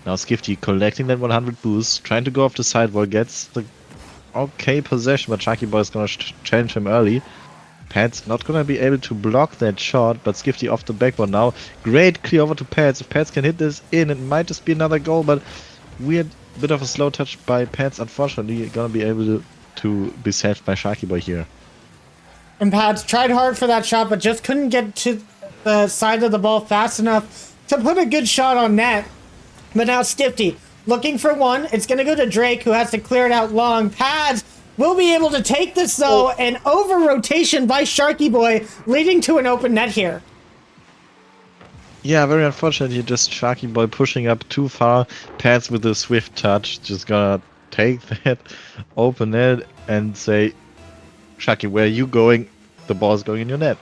[SPEAKER 4] Now Skifty collecting that 100 boost, trying to go off the sidewall, gets the okay possession, but Sharky Boy is gonna challenge him early. Pads not gonna be able to block that shot, but Skifty off the backboard now. Great clear over to Pads. If Pads can hit this in, it might just be another goal, but weird bit of a slow touch by Pads. Unfortunately, gonna be able to be saved by Sharky Boy here.
[SPEAKER 3] And Pads tried hard for that shot, but just couldn't get to the side of the ball fast enough to put a good shot on net. But now Skifty looking for one. It's going to go to Drake, who has to clear it out long. Pads will be able to take this, though, and over-rotation by Sharky Boy, leading to an open net here.
[SPEAKER 4] Yeah, very unfortunately, just Sharky Boy pushing up too far. Pads with a swift touch, just gonna take that open net and say, Sharky, where are you going? The ball's going in your net.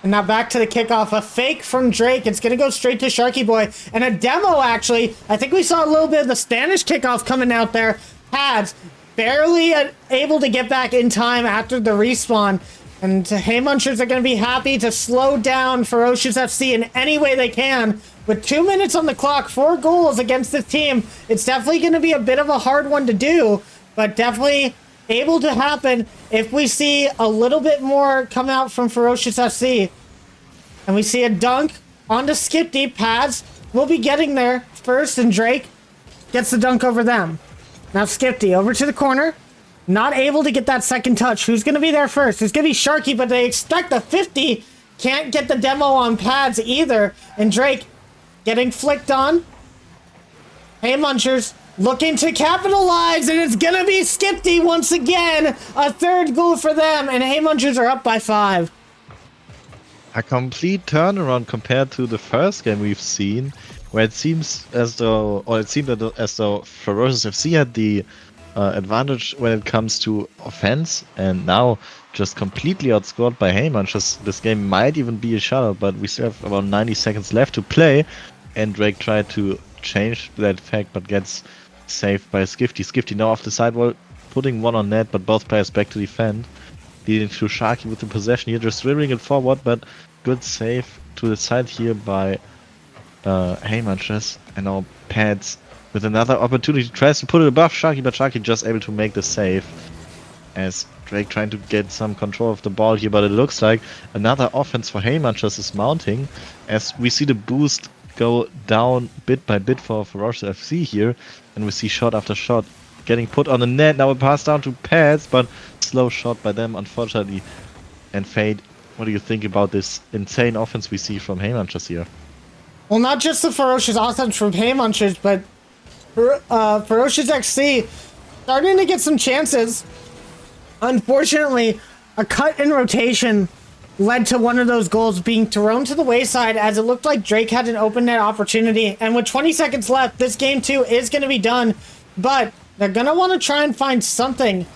[SPEAKER 3] And now back to the kickoff, a fake from Drake. It's going to go straight to Sharky Boy. And a demo, actually. I think we saw a little bit of the Spanish kickoff coming out there. Pads barely able to get back in time after the respawn. And Hay Munchers are going to be happy to slow down Ferocious FC in any way they can. With 2 minutes on the clock, 4 goals against this team, it's definitely going to be a bit of a hard one to do, but definitely able to happen if we see a little bit more come out from Ferocious FC. And we see a dunk onto Skifty. Pads will be getting there first, and Drake gets the dunk over them. Now Skifty over to the corner. Not able to get that second touch. Who's going to be there first? It's going to be Sharky, but they expect the 50. Can't get the demo on Pads either. And Drake getting flicked on. Hay Munchers looking to capitalize, and it's gonna be Skifty once again. A third goal for them, and Hay Munchers are up by 5.
[SPEAKER 4] A complete turnaround compared to the first game we've seen, where it seemed as though Ferocious FC had the advantage when it comes to offense, and now just completely outscored by Hay Munchers. This game might even be a shutout, but we still have about 90 seconds left to play, and Drake tried to change that fact, but gets saved by Skifty. Skifty now off the sidewall, putting one on net, but both players back to defend, leading to Sharky with the possession here, just dribbling it forward, but good save to the side here by Hay Munchers. And now Pads with another opportunity, tries to put it above Sharky, but Sharky just able to make the save, as Drake trying to get some control of the ball here. But it looks like another offense for Hay Munchers is mounting, as we see the boost go down bit by bit for Ferocious FC here, and we see shot after shot getting put on the net. Now a pass down to Pads, but slow shot by them, unfortunately. And Fade, what do you think about this insane offense we see from Hay Munchers here?
[SPEAKER 3] Well, not just the Ferocious offense from Hay Munchers, but Ferocious FC starting to get some chances. Unfortunately, a cut in rotation led to one of those goals being thrown to the wayside, as it looked like Drake had an open net opportunity. And with 20 seconds left, this game 2 is going to be done. But they're going to want to try and find something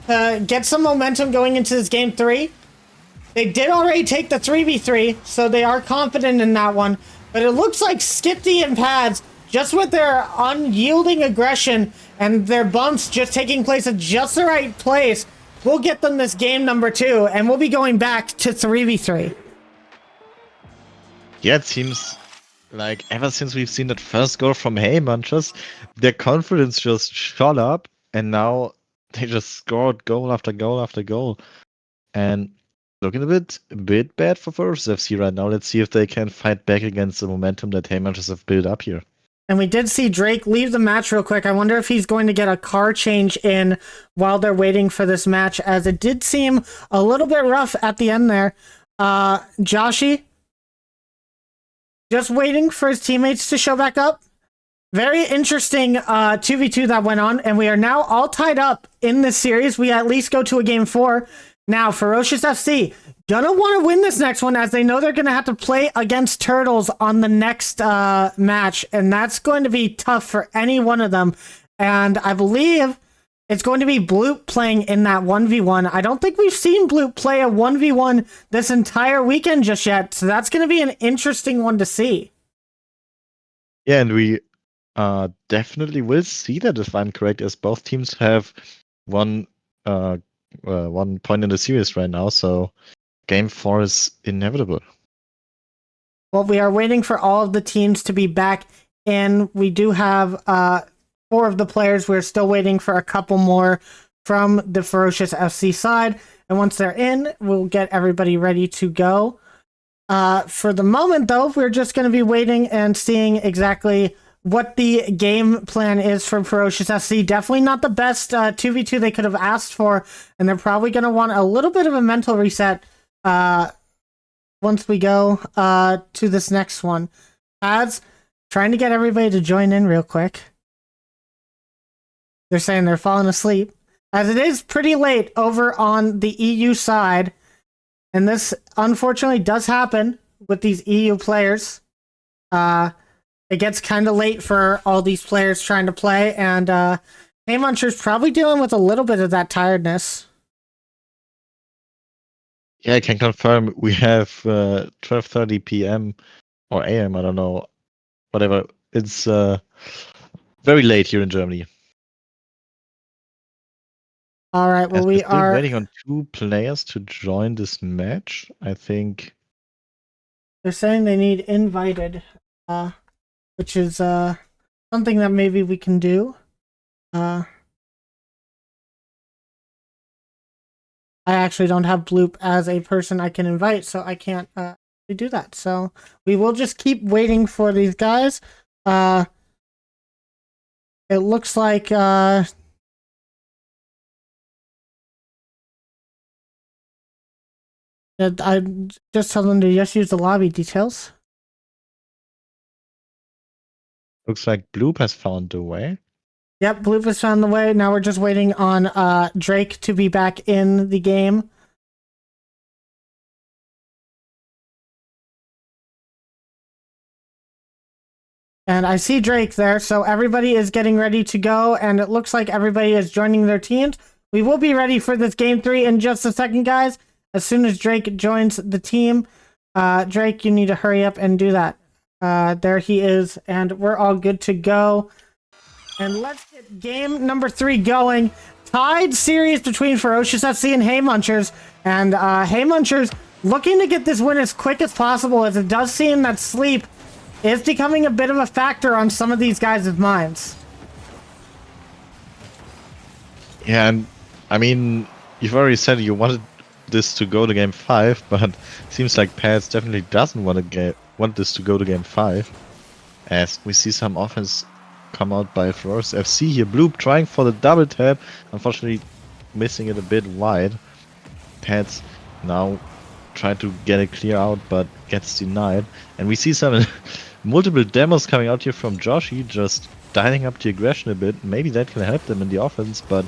[SPEAKER 3] to get some momentum going into this game 3. They did already take the 3v3, so they are confident in that one. But it looks like Skifty and Pads, just with their unyielding aggression and their bumps just taking place at just the right place, we'll get them this game number 2, and we'll be going back to 3v3.
[SPEAKER 4] Yeah, it seems like ever since we've seen that first goal from Hay Munchers, their confidence just shot up, and now they just scored goal after goal after goal. And looking a bit bad for Ferocious FC right now. Let's see if they can fight back against the momentum that Hay Munchers have built up here.
[SPEAKER 3] And we did see Drake leave the match real quick. I wonder if he's going to get a car change in while they're waiting for this match, as it did seem a little bit rough at the end there. Joshy, just waiting for his teammates to show back up. Very interesting 2v2 that went on, and we are now all tied up in this series. We at least go to a game 4. Now, Ferocious FC gonna want to win this next one, as they know they're gonna have to play against Turtles on the next match, and that's going to be tough for any one of them. And I believe it's going to be Bloop playing in that 1v1. I don't think we've seen Bloop play a 1v1 this entire weekend just yet, so that's going to be an interesting one to see.
[SPEAKER 4] Yeah, and we definitely will see that, if I'm correct, as both teams have one point in the series right now, so game 4 is inevitable.
[SPEAKER 3] Well, we are waiting for all of the teams to be back in. We do have 4 of the players. We're still waiting for a couple more from the Ferocious FC side, and once they're in, we'll get everybody ready to go. For the moment, though, we're just going to be waiting and seeing exactly what the game plan is from Ferocious FC. Definitely not the best 2v2 they could have asked for, and they're probably going to want a little bit of a mental reset once we go to this next one. Ads, trying to get everybody to join in real quick. They're saying they're falling asleep, as it is pretty late over on the EU side, and this unfortunately does happen with these EU players. It gets kind of late for all these players trying to play, and Hey Muncher's probably dealing with a little bit of that tiredness.
[SPEAKER 4] Yeah, I can confirm we have 12:30 p.m. or a.m., I don't know, whatever. It's very late here in Germany.
[SPEAKER 3] All right, well,
[SPEAKER 4] As
[SPEAKER 3] we
[SPEAKER 4] we're still
[SPEAKER 3] are
[SPEAKER 4] waiting on 2 players to join this match. I think
[SPEAKER 3] they're saying they need invited, which is something that maybe we can do. I actually don't have Bloop as a person I can invite, so I can't do that. So we will just keep waiting for these guys. It looks like I just tell them to just use the lobby details.
[SPEAKER 4] looks like Bloop has found the way.
[SPEAKER 3] Yep, Bloop has found the way. Now we're just waiting on Drake to be back in the game. And I see Drake there, so everybody is getting ready to go, and it looks like everybody is joining their teams. We will be ready for this game 3 in just a second, guys. As soon as Drake joins the team. Drake, you need to hurry up and do that. There he is, and we're all good to go. And let's get game number 3 going. Tied series between Ferocious FC and Hey Munchers. And Hey Munchers looking to get this win as quick as possible, as it does seem that sleep is becoming a bit of a factor on some of these guys' minds.
[SPEAKER 4] Yeah, and I mean, you've already said you wanted this to go to game 5, but it seems like Paz definitely doesn't want this to go to game 5, as we see some offense come out by Ferocious FC here. Bloop trying for the double tap, unfortunately missing it a bit wide. Paz now trying to get it clear out, but gets denied. And we see some multiple demos coming out here from Joshi, just dialing up the aggression a bit. Maybe that can help them in the offense, but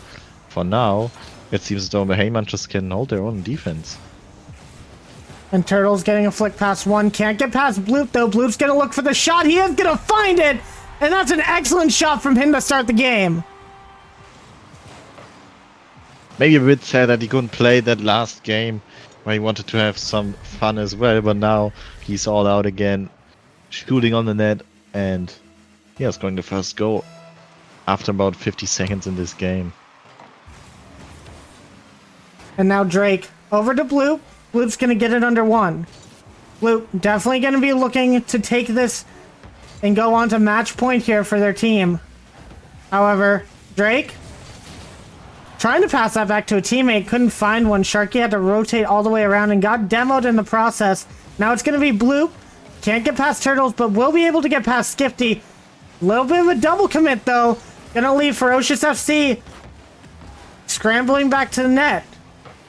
[SPEAKER 4] for now, it seems as though the Heyman just can hold their own defense.
[SPEAKER 3] And Turtle's getting a flick past one. Can't get past Bloop, though. Bloop's gonna look for the shot. He is gonna find it! And that's an excellent shot from him to start the game.
[SPEAKER 4] Maybe a bit sad that he couldn't play that last game where he wanted to have some fun as well, but now he's all out again, shooting on the net, and yeah, scoring the first goal after about 50 seconds in this game.
[SPEAKER 3] And now Drake over to Bloop. Bloop's gonna get it under 1. Bloop definitely gonna be looking to take this and go on to match point here for their team. However, Drake trying to pass that back to a teammate, couldn't find one. Sharky had to rotate all the way around and got demoed in the process. Now it's gonna be Bloop. Can't get past Turtles, but will be able to get past Skifty. Little bit of a double commit though. Gonna leave Ferocious FC scrambling back to the net.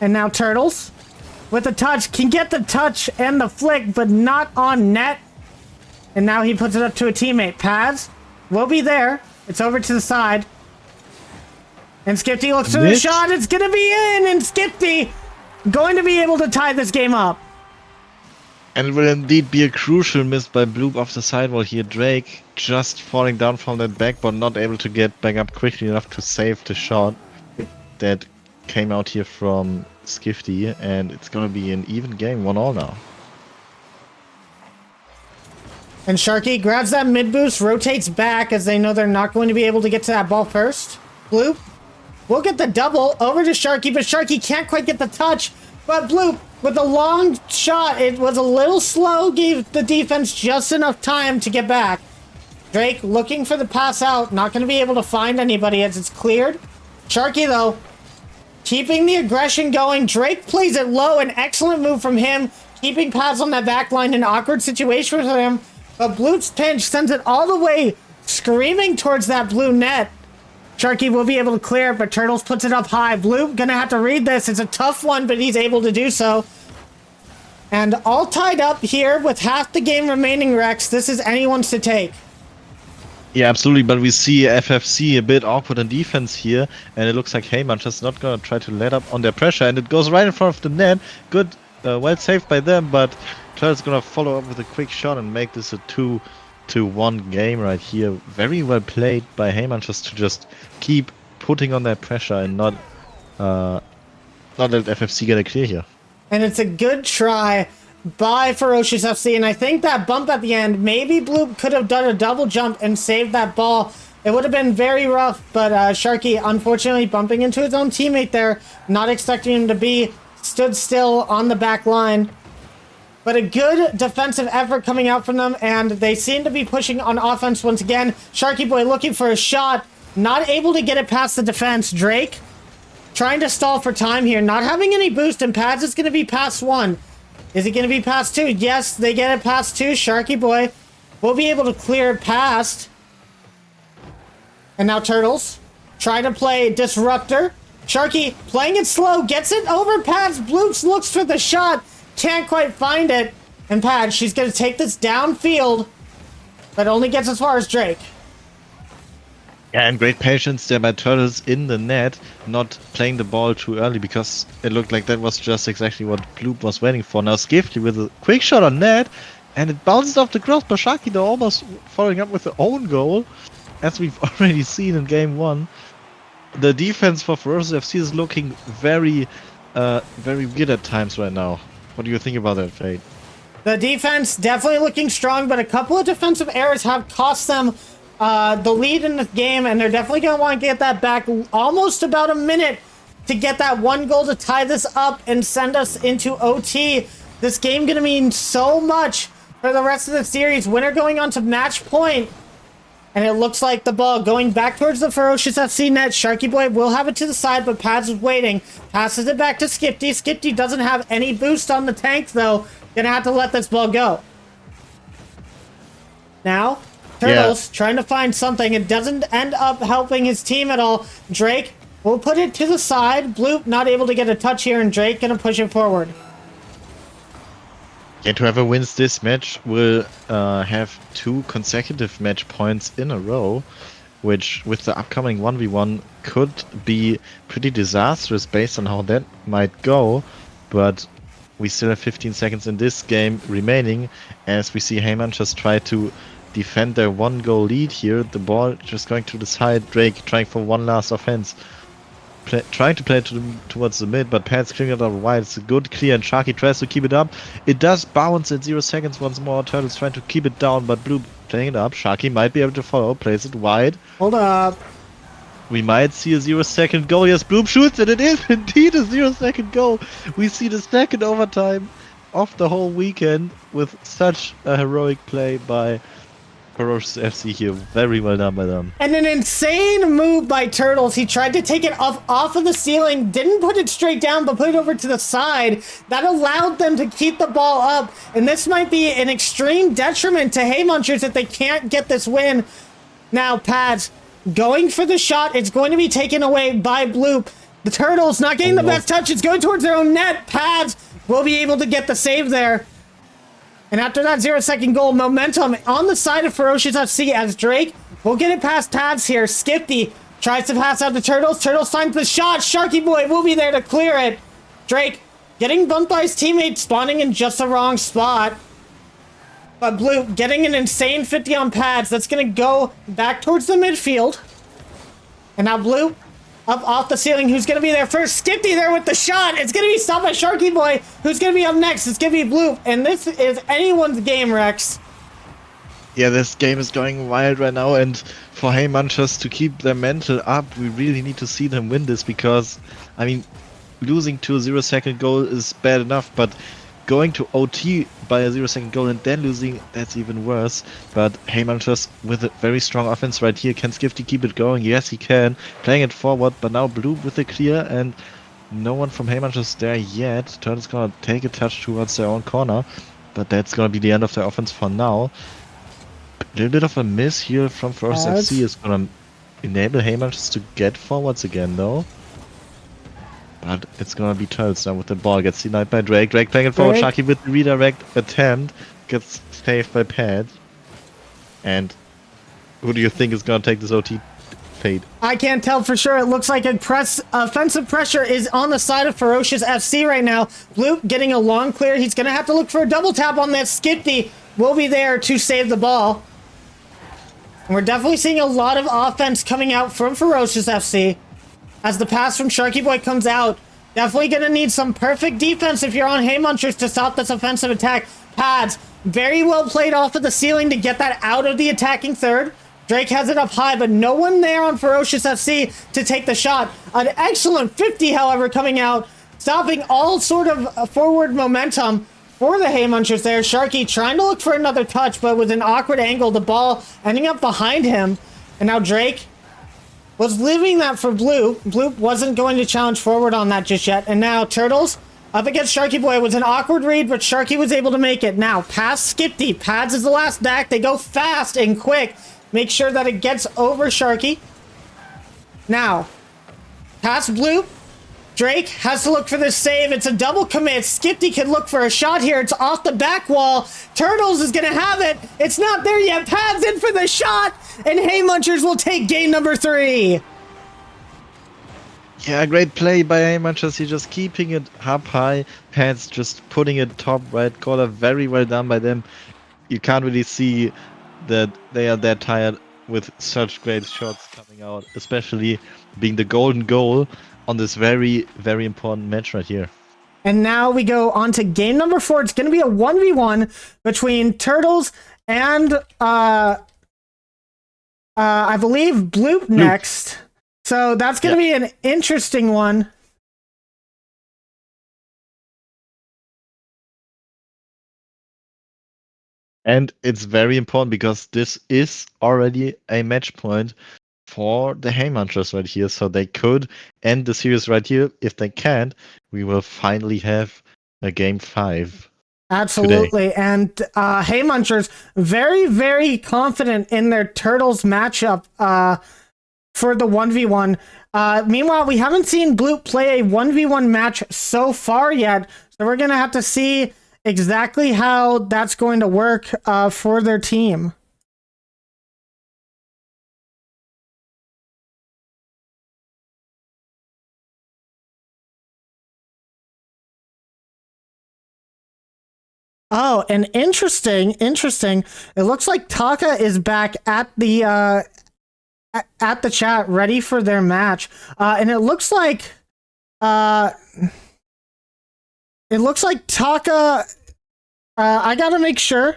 [SPEAKER 3] And now Turtles with a touch, can get the touch and the flick, but not on net. And now he puts it up to a teammate. Pads will be there. It's over to the side. And Skifty looks for the shot. It's going to be in. And Skifty going to be able to tie this game up.
[SPEAKER 4] And it will indeed be a crucial miss by Bloop off the sidewall here. Drake just falling down from that backboard, not able to get back up quickly enough to save the shot that came out here from Skifty. And it's going to be an even game, 1-1 now.
[SPEAKER 3] And Sharky grabs that mid boost, rotates back as they know they're not going to be able to get to that ball first. Bloop will get the double over to Sharky, but Sharky can't quite get the touch. But Bloop, with a long shot, it was a little slow, gave the defense just enough time to get back. Drake looking for the pass out, not going to be able to find anybody as it's cleared. Sharky, though, keeping the aggression going. Drake plays it low, an excellent move from him, keeping pads on that back line, an awkward situation for him. But Bloop's pinch sends it all the way, screaming towards that blue net. Sharky will be able to clear it, but Turtles puts it up high. Bloop gonna have to read this. It's a tough one, but he's able to do so. And all tied up here with half the game remaining, Rex. This is anyone's to take.
[SPEAKER 4] Yeah, absolutely, but we see FFC a bit awkward on defense here, and it looks like Heyman just not gonna try to let up on their pressure, and it goes right in front of the net. Good, well saved by them, but Turtles gonna follow up with a quick shot and make this a 2-1 game right here. Very well played by Heyman just to keep putting on that pressure and not let FFC get a clear here.
[SPEAKER 3] And it's a good try by Ferocious FC, and I think that bump at the end, maybe Bloop could have done a double jump and saved that ball. It would have been very rough, but Sharky unfortunately bumping into his own teammate there, not expecting him to be, stood still on the back line. But a good defensive effort coming out from them, and they seem to be pushing on offense once again. Sharky Boy looking for a shot, not able to get it past the defense. Drake trying to stall for time here, not having any boost, and Pads is going to be past 1. Is it going to be past 2? Yes, they get it past 2. Sharky Boy will be able to clear it past. And now Turtles try to play Disruptor. Sharky playing it slow, gets it over Pads. Bloops looks for the shot. Can't quite find it. And Pad, she's going to take this downfield, but only gets as far as Drake.
[SPEAKER 4] Yeah, and great patience there by Turtles in the net, not playing the ball too early, because it looked like that was just exactly what Bloop was waiting for. Now Skifty with a quick shot on net, and it bounces off the cross. Bashaki though almost following up with the own goal, as we've already seen in game 1. The defense for Ferocious FC is looking very good at times right now. What do you think about that, Fade?
[SPEAKER 3] The defense definitely looking strong, but a couple of defensive errors have cost them the lead in the game, and they're definitely going to want to get that back. Almost about a minute to get that 1 goal to tie this up and send us into OT. This game going to mean so much for the rest of the series. Winner going on to match point. And it looks like the ball going back towards the Ferocious FC net. Sharky Boy will have it to the side, but Pads is waiting. Passes it back to Skifty. Skifty doesn't have any boost on the tank, though. Gonna have to let this ball go. Now, Turtles trying to find something. It doesn't end up helping his team at all. Drake will put it to the side. Bloop not able to get a touch here, and Drake gonna push it forward.
[SPEAKER 4] And whoever wins this match will have 2 consecutive match points in a row, which with the upcoming 1v1 could be pretty disastrous based on how that might go. But we still have 15 seconds in this game remaining, as we see Heyman just try to defend their 1 goal lead here. The ball just going to the side. Drake trying for one last offense. Trying to play it towards the mid, but Pat's clearing it out wide. It's a good clear, and Sharky tries to keep it up. It does bounce at 0 seconds once more. Turtles trying to keep it down, but Blue playing it up. Sharky might be able to follow, plays it wide.
[SPEAKER 3] Hold up.
[SPEAKER 4] We might see a 0-second goal. Yes, Bloom shoots, and it is indeed a 0-second goal. We see the second overtime of the whole weekend with such a heroic play by Ferocious FC here. Very well done by them.
[SPEAKER 3] And an insane move by Turtles. He tried to take it off of the ceiling, didn't put it straight down, but put it over to the side. That allowed them to keep the ball up. And this might be an extreme detriment to Haymunchers if they can't get this win. Now, Pads going for the shot. It's going to be taken away by Bloop. The Turtles not getting the best touch. It's going towards their own net. Pads will be able to get the save there. And after that 0-second goal, momentum on the side of Ferocious FC as Drake will get it past Pads here. Skifty tries to pass out to Turtles. Turtles finds the shot. Sharky Boy will be there to clear it. Drake getting bumped by his teammate, spawning in just the wrong spot. But Blue getting an insane 50 on Pads. That's going to go back towards the midfield. And now Blue up off the ceiling. Who's going to be there first? Skifty there with the shot. It's going to be stopped by Sharky Boy. Who's going to be up next? It's going to be Blue. And this is anyone's game, Rex.
[SPEAKER 4] Yeah, this game is going wild right now, and for Hey Munchers to keep their mental up, we really need to see them win this, because, I mean, losing to a 0-second goal is bad enough, but going to OT by a 0-second goal and then losing, that's even worse. But Hey Munchers with a very strong offense right here. Can Skifty keep it going? Yes, he can. Playing it forward, but now Blue with the clear, and no one from Hey Munchers there yet. Turtle's gonna take a touch towards their own corner, but that's gonna be the end of their offense for now. A little bit of a miss here from Ferocious FC is gonna enable Hey Munchers to get forwards again, though. But it's gonna be Turtles now with the ball. Gets denied by Drake. Drake playing it forward. Sharky with the redirect attempt. Gets saved by Pad. And who do you think is gonna take this OT fade?
[SPEAKER 3] I can't tell for sure. It looks like offensive pressure is on the side of Ferocious FC right now. Blue getting a long clear. He's gonna have to look for a double tap on that. Skifty will be there to save the ball. And we're definitely seeing a lot of offense coming out from Ferocious FC. As the pass from Sharky Boy comes out, definitely going to need some perfect defense if you're on Hey Munchers to stop this offensive attack. Pads, very well played off of the ceiling to get that out of the attacking third. Drake has it up high, but no one there on Ferocious FC to take the shot. An excellent 50, however, coming out, stopping all sort of forward momentum for the Hey Munchers there. Sharky trying to look for another touch, but with an awkward angle, the ball ending up behind him. And now Drake was leaving that for Blue. Blue wasn't going to challenge forward on that just yet. And now Turtles up against Sharky Boy. It was an awkward read, but Sharky was able to make it. Now, pass Skifty. Pads is the last back. They go fast and quick. Make sure that it gets over Sharky. Now, pass Blue. Drake has to look for this save. It's a double commit. Skifty can look for a shot here. It's off the back wall. Turtles is going to have it. It's not there yet. Pads in for the shot. And Hey Munchers will take game number 3.
[SPEAKER 4] Yeah, great play by Hey Munchers. He's just keeping it up high. Pads just putting it top right corner. Very well done by them. You can't really see that they are that tired with such great shots coming out, especially being the golden goal on this very, very important match right here.
[SPEAKER 3] And now we go on to game number 4. It's going to be a 1v1 between Turtles and I believe Bloop next. So that's going to be an interesting one.
[SPEAKER 4] And it's very important because this is already a match point for the Hey Munchers right here. So they could end the series right here. If they can't, we will finally have a game 5.
[SPEAKER 3] Absolutely.
[SPEAKER 4] Today.
[SPEAKER 3] And Hey Munchers, very, very confident in their Turtles matchup for the 1v1. Meanwhile, we haven't seen Bloop play a 1v1 match so far yet. So we're going to have to see exactly how that's going to work for their team. Oh, and interesting. It looks like Taka is back at the chat, ready for their match, and it looks like Taka. I gotta make sure.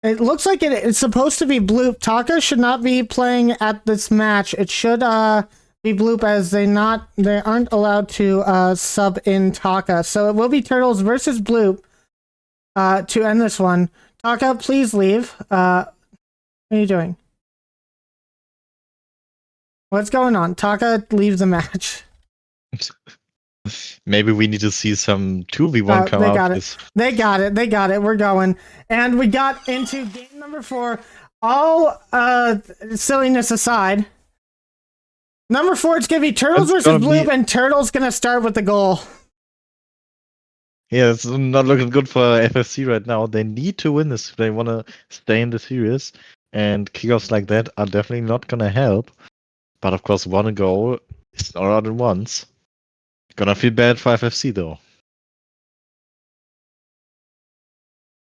[SPEAKER 3] It looks like it's supposed to be Bloop. Taka should not be playing at this match. It should be Bloop, as they aren't allowed to sub in Taka. So it will be Turtles versus Bloop to end this one. Taka, please leave. What are you doing? What's going on? Taka, leave the match.
[SPEAKER 4] Maybe we need to see some 2v1 come out.
[SPEAKER 3] They got it. We're going. And we got into game number 4. All silliness aside, Number 4, it's going to be Turtles
[SPEAKER 4] It's
[SPEAKER 3] versus
[SPEAKER 4] gonna
[SPEAKER 3] Bloop,
[SPEAKER 4] be-
[SPEAKER 3] and Turtles going to start with the goal.
[SPEAKER 4] Yeah, it's not looking good for FFC right now. They need to win this if they want to stay in the series. And kickoffs like that are definitely not going to help. But of course, one goal is not out at once. Gonna feel bad for FFC though.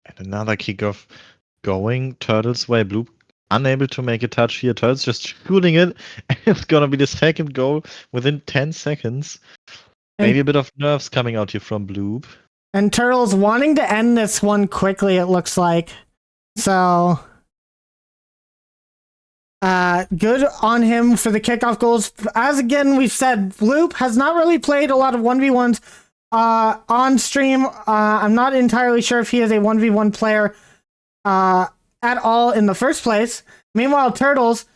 [SPEAKER 4] And another kickoff going Turtles way. Blue unable to make a touch here. Turtles just shooting it. And it's gonna be the second goal within 10 seconds. Maybe a bit of nerves coming out here from Bloop.
[SPEAKER 3] And Turtles wanting to end this one quickly, it looks like. So, good on him for the kickoff goals. As again, we've said, Bloop has not really played a lot of 1v1s on stream. I'm not entirely sure if he is a 1v1 player at all in the first place. Meanwhile, Turtles,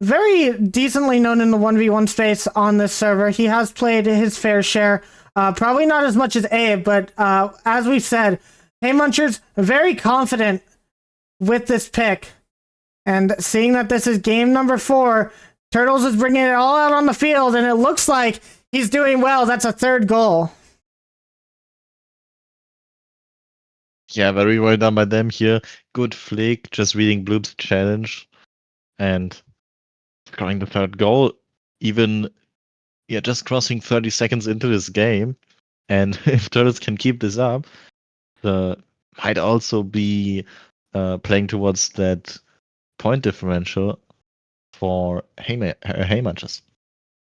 [SPEAKER 3] very decently known in the 1v1 space on this server. He has played his fair share. Probably not as much as Abe, but as we've said, Hey Munchers, very confident with this pick. And seeing that this is game number 4, Turtles is bringing it all out on the field, and it looks like he's doing well. That's a 3rd goal.
[SPEAKER 4] Yeah, very well done by them here. Good flick, just reading Bloop's challenge. And scoring the 3rd goal. Even, yeah, just crossing 30 seconds into this game. And if Turtles can keep this up, might also be playing towards that point differential for Haymunchers.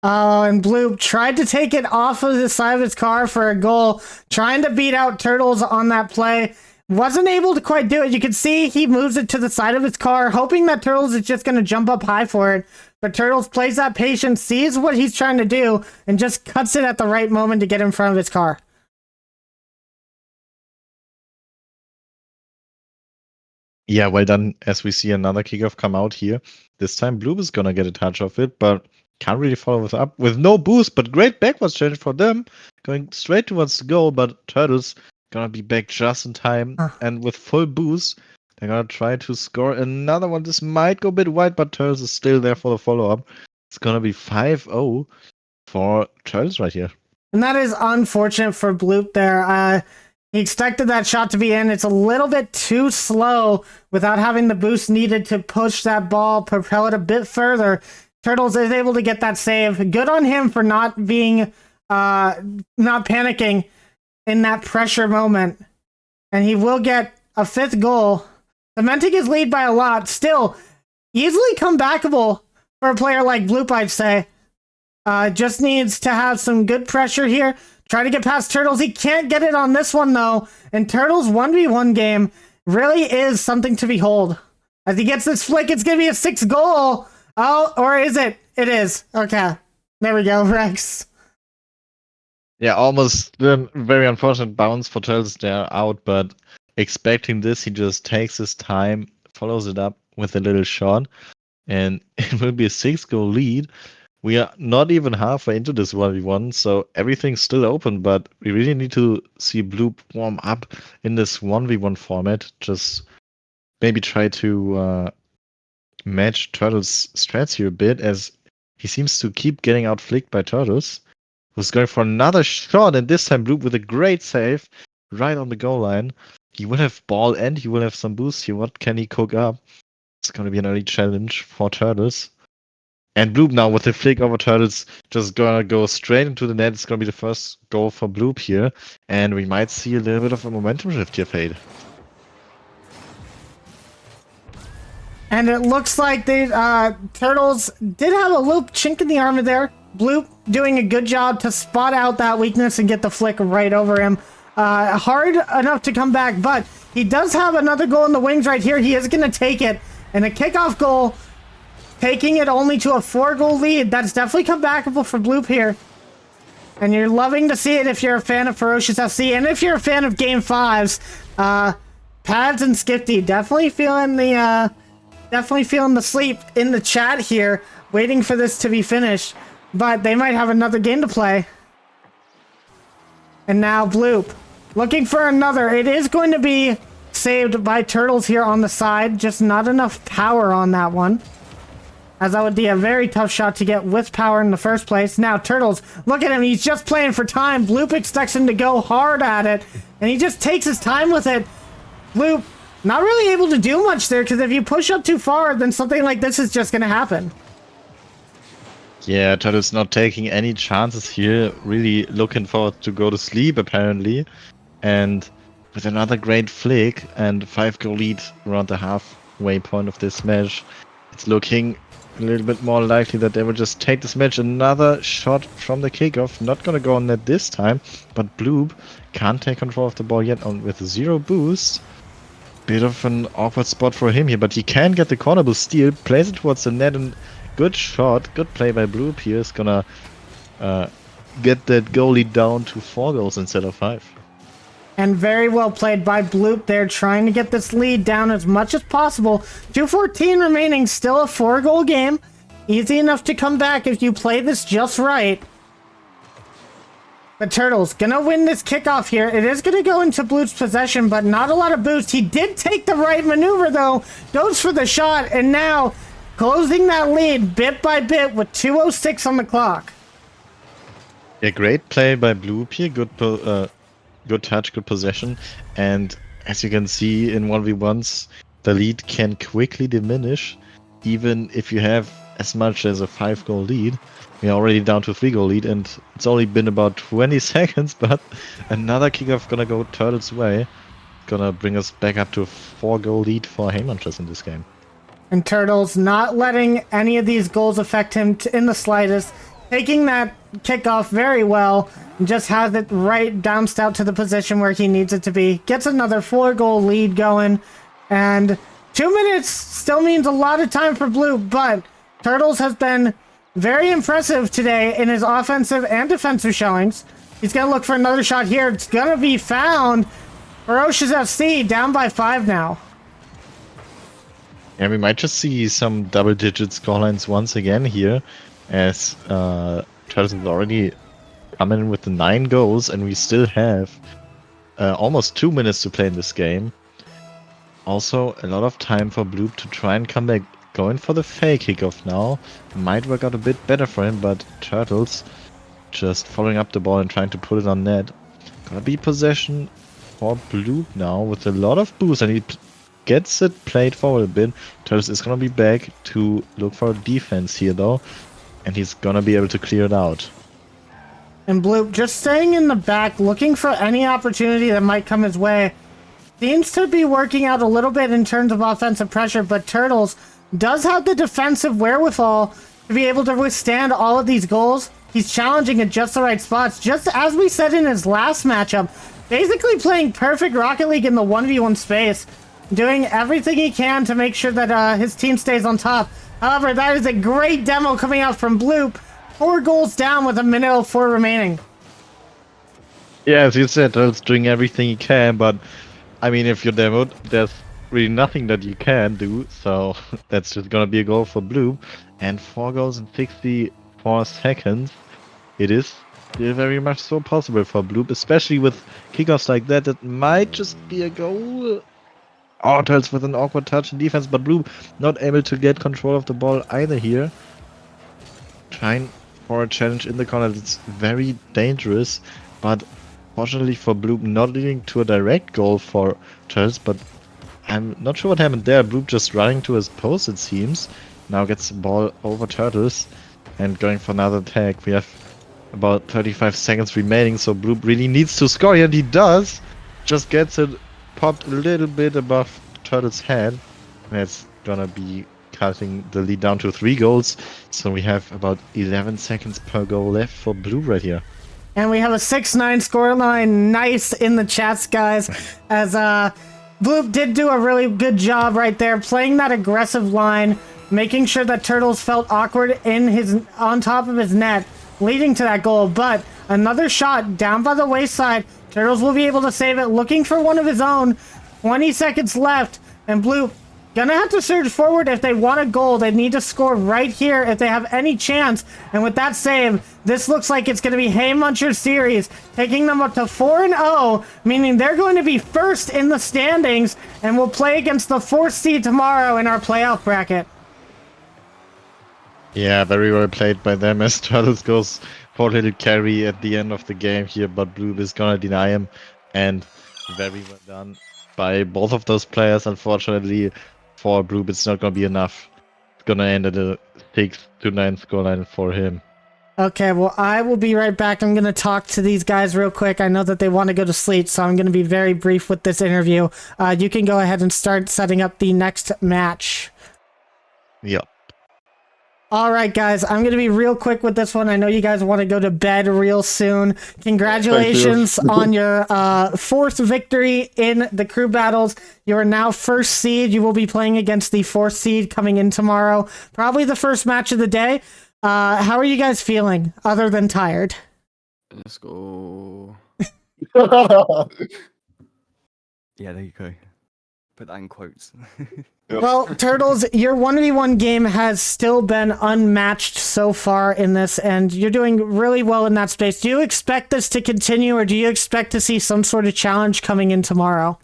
[SPEAKER 3] Oh, and Bloop tried to take it off of the side of his car for a goal, trying to beat out Turtles on that play. Wasn't able to quite do it. You can see he moves it to the side of his car, hoping that Turtles is just going to jump up high for it. But Turtles plays that patience, sees what he's trying to do, and just cuts it at the right moment to get in front of his car.
[SPEAKER 4] Yeah, well done. As we see another kickoff come out here. This time Bloop is gonna get a touch of it, but can't really follow it up with no boost, but great backwards change for them. Going straight towards the goal, but Turtles gonna be back just in time. And with full boost, they're gonna try to score another one. This might go a bit wide, but Turtles is still there for the follow-up. It's gonna be 5-0 for Turtles right here.
[SPEAKER 3] And that is unfortunate for Bloop there. He expected that shot to be in. It's a little bit too slow without having the boost needed to push that ball, propel it a bit further. Turtles is able to get that save. Good on him for not being, not panicking in that pressure moment. And he will get a 5th goal, cementing his lead by a lot. Still, easily comebackable for a player like Bloop, I'd say. Just needs to have some good pressure here. Try to get past Turtles. He can't get it on this one, though. And Turtles' 1v1 game really is something to behold. As he gets this flick, it's going to be a 6th goal. Oh, or is it? It is. Okay. There we go, Rex.
[SPEAKER 4] Yeah, almost very unfortunate bounce for Turtles there out, but expecting this, he just takes his time, follows it up with a little shot, and it will be a 6-goal lead. We are not even halfway into this 1v1, so everything's still open, but we really need to see Bloop warm up in this 1v1 format. Just maybe try to match Turtles' strats here a bit, as he seems to keep getting out flicked by Turtles, who's going for another shot, and this time Bloop with a great save right on the goal line. He will have ball and he will have some boost here. What can he cook up? It's going to be an early challenge for Turtles. And Bloop now with the flick over Turtles just gonna go straight into the net. It's gonna be the first goal for Bloop here. And we might see a little bit of a momentum shift here, Fade.
[SPEAKER 3] And it looks like the Turtles did have a little chink in the armor there. Bloop doing a good job to spot out that weakness and get the flick right over him. Hard enough to come back, but he does have another goal in the wings right here. He is gonna take it. And a kickoff goal, taking it only to a 4-goal lead. That's definitely comebackable for Bloop here. And you're loving to see it if you're a fan of Ferocious FC. And if you're a fan of Game 5s, Pads and Skifty definitely feeling the sleep in the chat here, waiting for this to be finished. But they might have another game to play. And now Bloop looking for another. It is going to be saved by Turtles here on the side. Just not enough power on that one. as that would be a very tough shot to get with power in the first place. Now, Turtles, look at him. He's just playing for time. Bloop expects him to go hard at it, and he just takes his time with it. Bloop, not really able to do much there, because if you push up too far, then something like this is just going to happen.
[SPEAKER 4] Yeah, Turtles not taking any chances here. Really looking forward to go to sleep, apparently. And with another great flick and 5-goal lead around the halfway point of this match, it's looking a little bit more likely that they will just take this match. Another shot from the kickoff. Not going to go on net this time, but Bloop can't take control of the ball yet with 0 boost. Bit of an awkward spot for him here, but he can get the corner boost steal, plays it towards the net, and good shot, good play by Bloop here. Is gonna get that goalie down to 4 goals instead of 5.
[SPEAKER 3] And very well played by Bloop there, trying to get this lead down as much as possible. 2:14 remaining, still a 4-goal game. Easy enough to come back if you play this just right. The Turtles gonna win this kickoff here. It is gonna go into Bloop's possession, but not a lot of boost. He did take the right maneuver though, goes for the shot, and now closing that lead bit by bit with 2:06 on the clock.
[SPEAKER 4] Yeah, great play by Bloop here. Good touch, good possession. And as you can see in 1v1s, the lead can quickly diminish, even if you have as much as a 5-goal lead. We are already down to a 3-goal lead, and it's only been about 20 seconds, but another kickoff gonna go Turtles' way. Gonna bring us back up to a 4-goal lead for Haymunchers in this game.
[SPEAKER 3] And Turtles not letting any of these goals affect him in the slightest. Taking that kickoff very well, and just has it right bounced out to the position where he needs it to be. Gets another 4-goal lead going, and 2 minutes still means a lot of time for Bloop, but Turtles has been very impressive today in his offensive and defensive showings. He's going to look for another shot here. It's going to be found. Ferocious FC down by 5 now.
[SPEAKER 4] Yeah, we might just see some double-digit scorelines once again here, as Turtles is already coming in with the 9 goals, and we still have almost 2 minutes to play in this game. Also, a lot of time for Bloop to try and come back. Going for the fake kickoff now. Might work out a bit better for him, but Turtles just following up the ball and trying to put it on net. Gonna be possession for Bloop now with a lot of boost, and he gets it played forward a bit. Turtles is gonna be back to look for defense here though, and he's gonna be able to clear it out.
[SPEAKER 3] And Bloop just staying in the back, looking for any opportunity that might come his way. Seems to be working out a little bit in terms of offensive pressure, but Turtles does have the defensive wherewithal to be able to withstand all of these goals. He's challenging at just the right spots, just as we said in his last matchup. Basically playing perfect Rocket League in the 1v1 space, doing everything he can to make sure that his team stays on top. However, that is a great demo coming out from Bloop. 4 goals down with 1:04 remaining.
[SPEAKER 4] Yeah, as you said, Turtles doing everything he can, but I mean, if you're demoed, there's really nothing that you can do, so that's just gonna be a goal for Bloop. And 4 goals in 64 seconds. It is still very much so possible for Bloop, especially with kickoffs like that. That might just be a goal. Oh, Turtles with an awkward touch in defense, but Bloop not able to get control of the ball either here. Trying for a challenge in the corner. It's very dangerous, but fortunately for Bloop, not leading to a direct goal for Turtles, but I'm not sure what happened there. Bloop just running to his post, it seems. Now gets the ball over Turtles and going for another attack. We have about 35 seconds remaining, so Bloop really needs to score, and he does. Just gets it popped a little bit above Turtles' head. That's gonna be cutting the lead down to 3 goals. So we have about 11 seconds per goal left for Bloop right here.
[SPEAKER 3] And we have a 6-9 scoreline. Nice in the chats, guys. As Bloop did do a really good job right there, playing that aggressive line, making sure that Turtles felt awkward on top of his net, leading to that goal. But another shot down by the wayside. Turtles will be able to save it, looking for one of his own. 20 seconds left, and Bloop gonna have to surge forward if they want a goal. They need to score right here if they have any chance. And with that save, this looks like it's gonna be Haymuncher series, taking them up to 4-0, meaning they're going to be first in the standings, and will play against the 4th seed tomorrow in our playoff bracket.
[SPEAKER 4] Yeah, very well played by them as Turtles goes for a little carry at the end of the game here, but Blue is gonna deny him, and very well done by both of those players. Unfortunately, for Blue, it's not gonna be enough. It's gonna end at a 6-9 scoreline for him.
[SPEAKER 3] Okay, well, I will be right back. I'm going to talk to these guys real quick. I know that they want to go to sleep, so I'm going to be very brief with this interview. You can go ahead and start setting up the next match.
[SPEAKER 4] Yeah.
[SPEAKER 3] All right, guys, I'm going to be real quick with this one. I know you guys want to go to bed real soon. Congratulations on your fourth victory in the crew battles. You are now first seed. You will be playing against the fourth seed coming in tomorrow. Probably the first match of the day. How are you guys feeling, other than tired?
[SPEAKER 12] Let's go.
[SPEAKER 11] Yeah, there you go. Put that in quotes.
[SPEAKER 3] Well, Turtles, your 1v1 game has still been unmatched so far in this, and you're doing really well in that space. Do you expect this to continue, or do you expect to see some sort of challenge coming in tomorrow?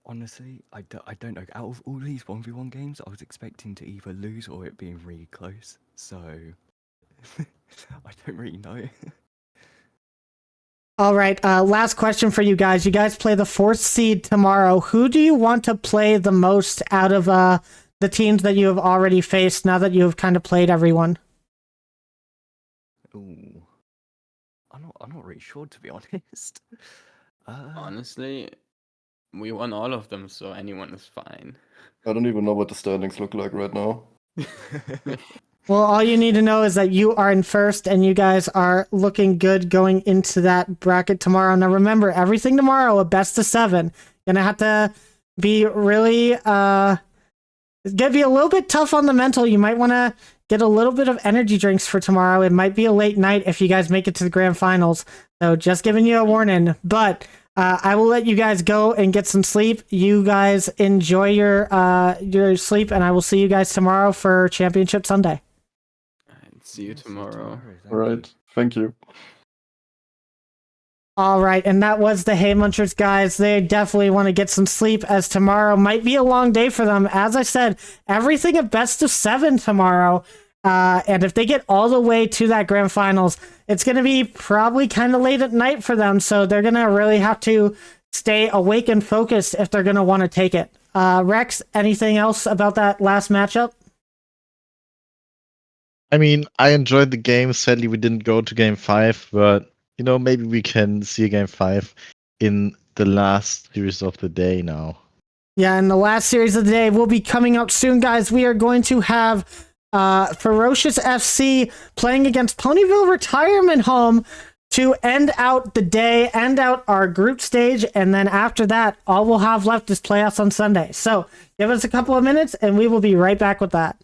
[SPEAKER 11] Honestly, I don't know. Out of all these 1v1 games, I was expecting to either lose or it being really close. So, I don't really know.
[SPEAKER 3] All right, last question for you guys. You guys play the fourth seed tomorrow. Who do you want to play the most out of the teams that you have already faced now that you have kind of played everyone?
[SPEAKER 11] Ooh. I'm not really sure, to be honest.
[SPEAKER 12] Honestly, we won all of them, so anyone is fine.
[SPEAKER 7] I don't even know what the standings look like right now.
[SPEAKER 3] Well, all you need to know is that you are in first, and you guys are looking good going into that bracket tomorrow. Now, remember, everything tomorrow, a best of 7. Gonna have to be really, it's gonna be a little bit tough on the mental. You might want to get a little bit of energy drinks for tomorrow. It might be a late night if you guys make it to the grand finals. So just giving you a warning. But I will let you guys go and get some sleep. You guys enjoy your sleep, and I will see you guys tomorrow for Championship Sunday.
[SPEAKER 12] See you tomorrow.
[SPEAKER 7] All right. Thank you.
[SPEAKER 3] All right, and that was the Hay Munchers, guys. They definitely want to get some sleep, as tomorrow might be a long day for them. As I said, everything a best of 7 tomorrow. And if they get all the way to that grand finals, it's going to be probably kind of late at night for them. So they're going to really have to stay awake and focused if they're going to want to take it. Rex, anything else about that last matchup?
[SPEAKER 4] I mean, I enjoyed the game. Sadly, we didn't go to game 5, but maybe we can see a game 5 in the last series of the day now.
[SPEAKER 3] Yeah, and the last series of the day will be coming out soon, guys. We are going to have Ferocious FC playing against Ponyville Retirement Home to end out the day, end out our group stage, and then after that, all we'll have left is playoffs on Sunday. So give us a couple of minutes, and we will be right back with that.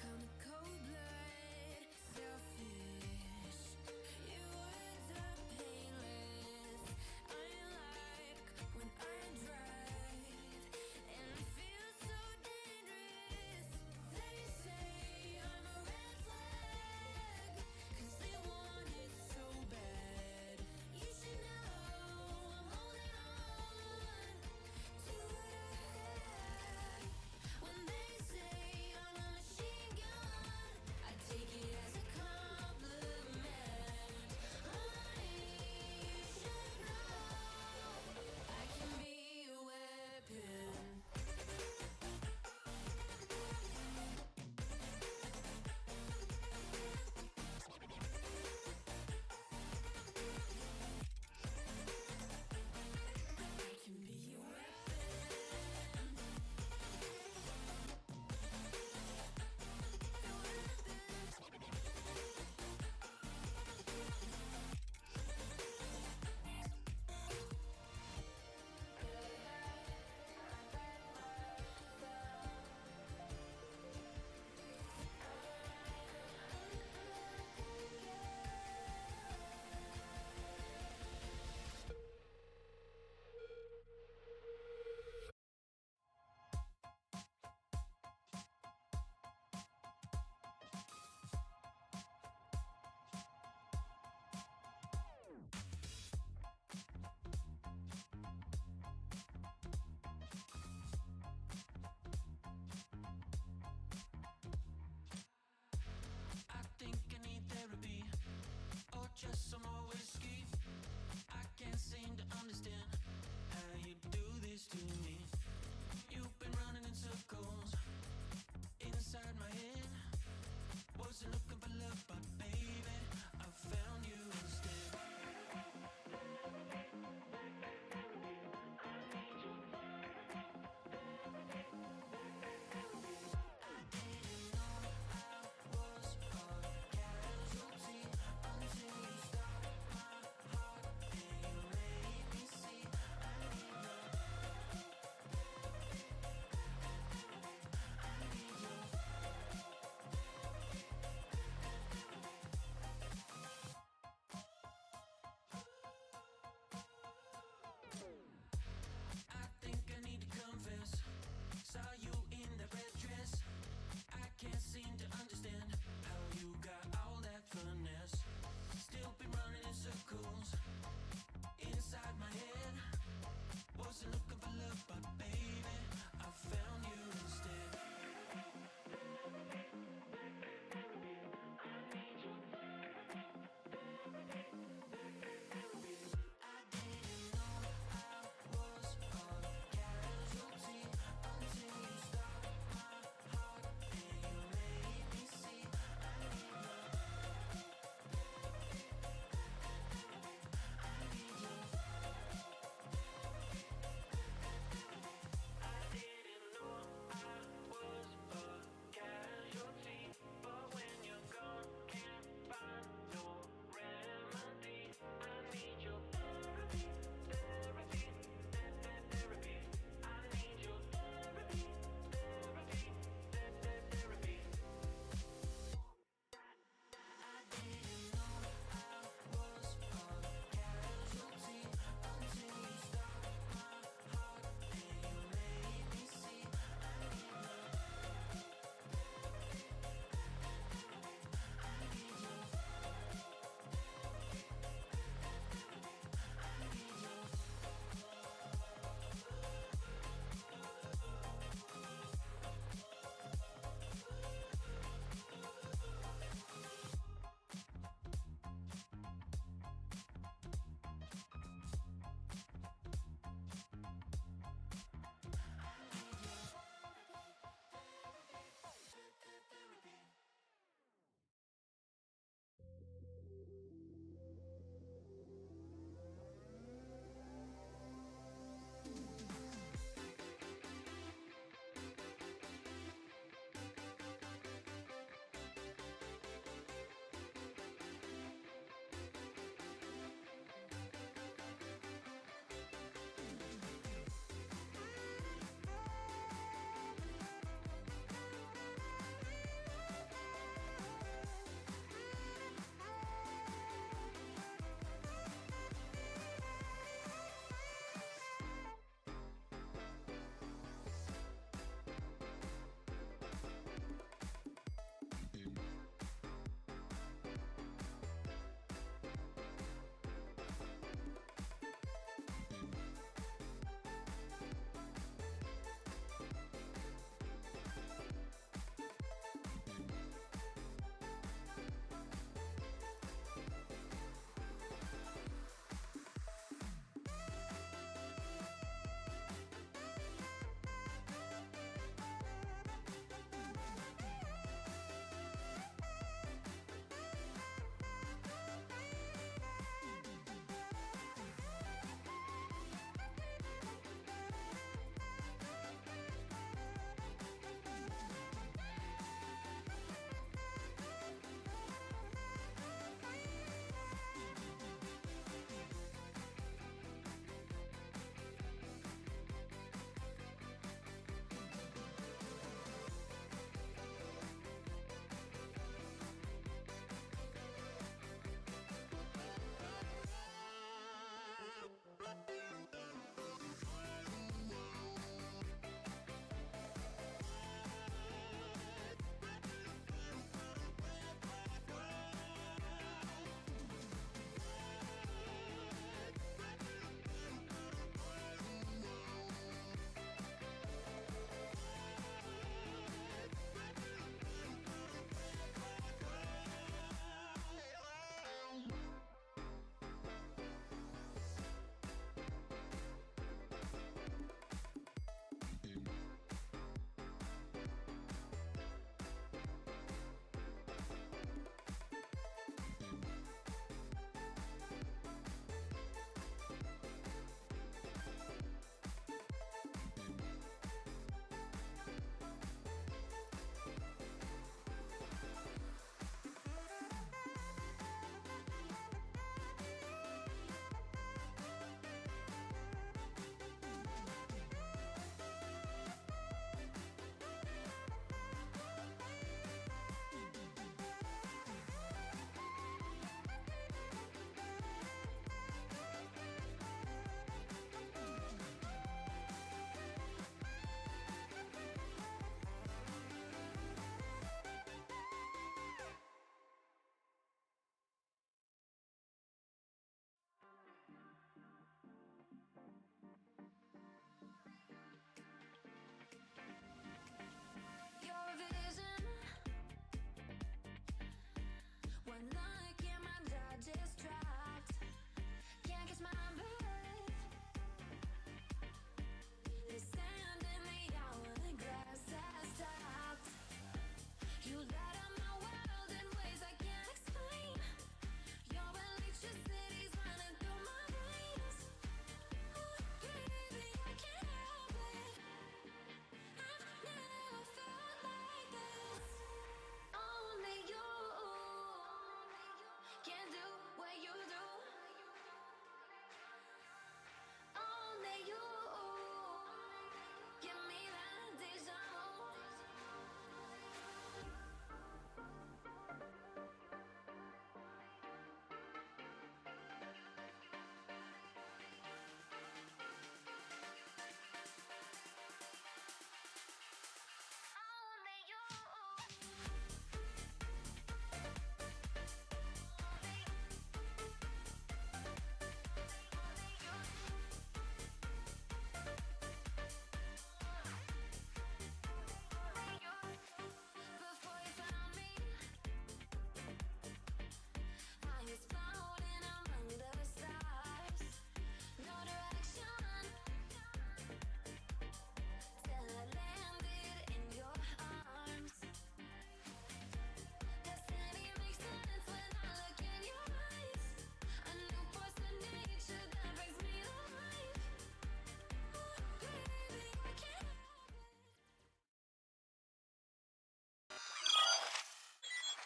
[SPEAKER 1] Come cold blood, selfish.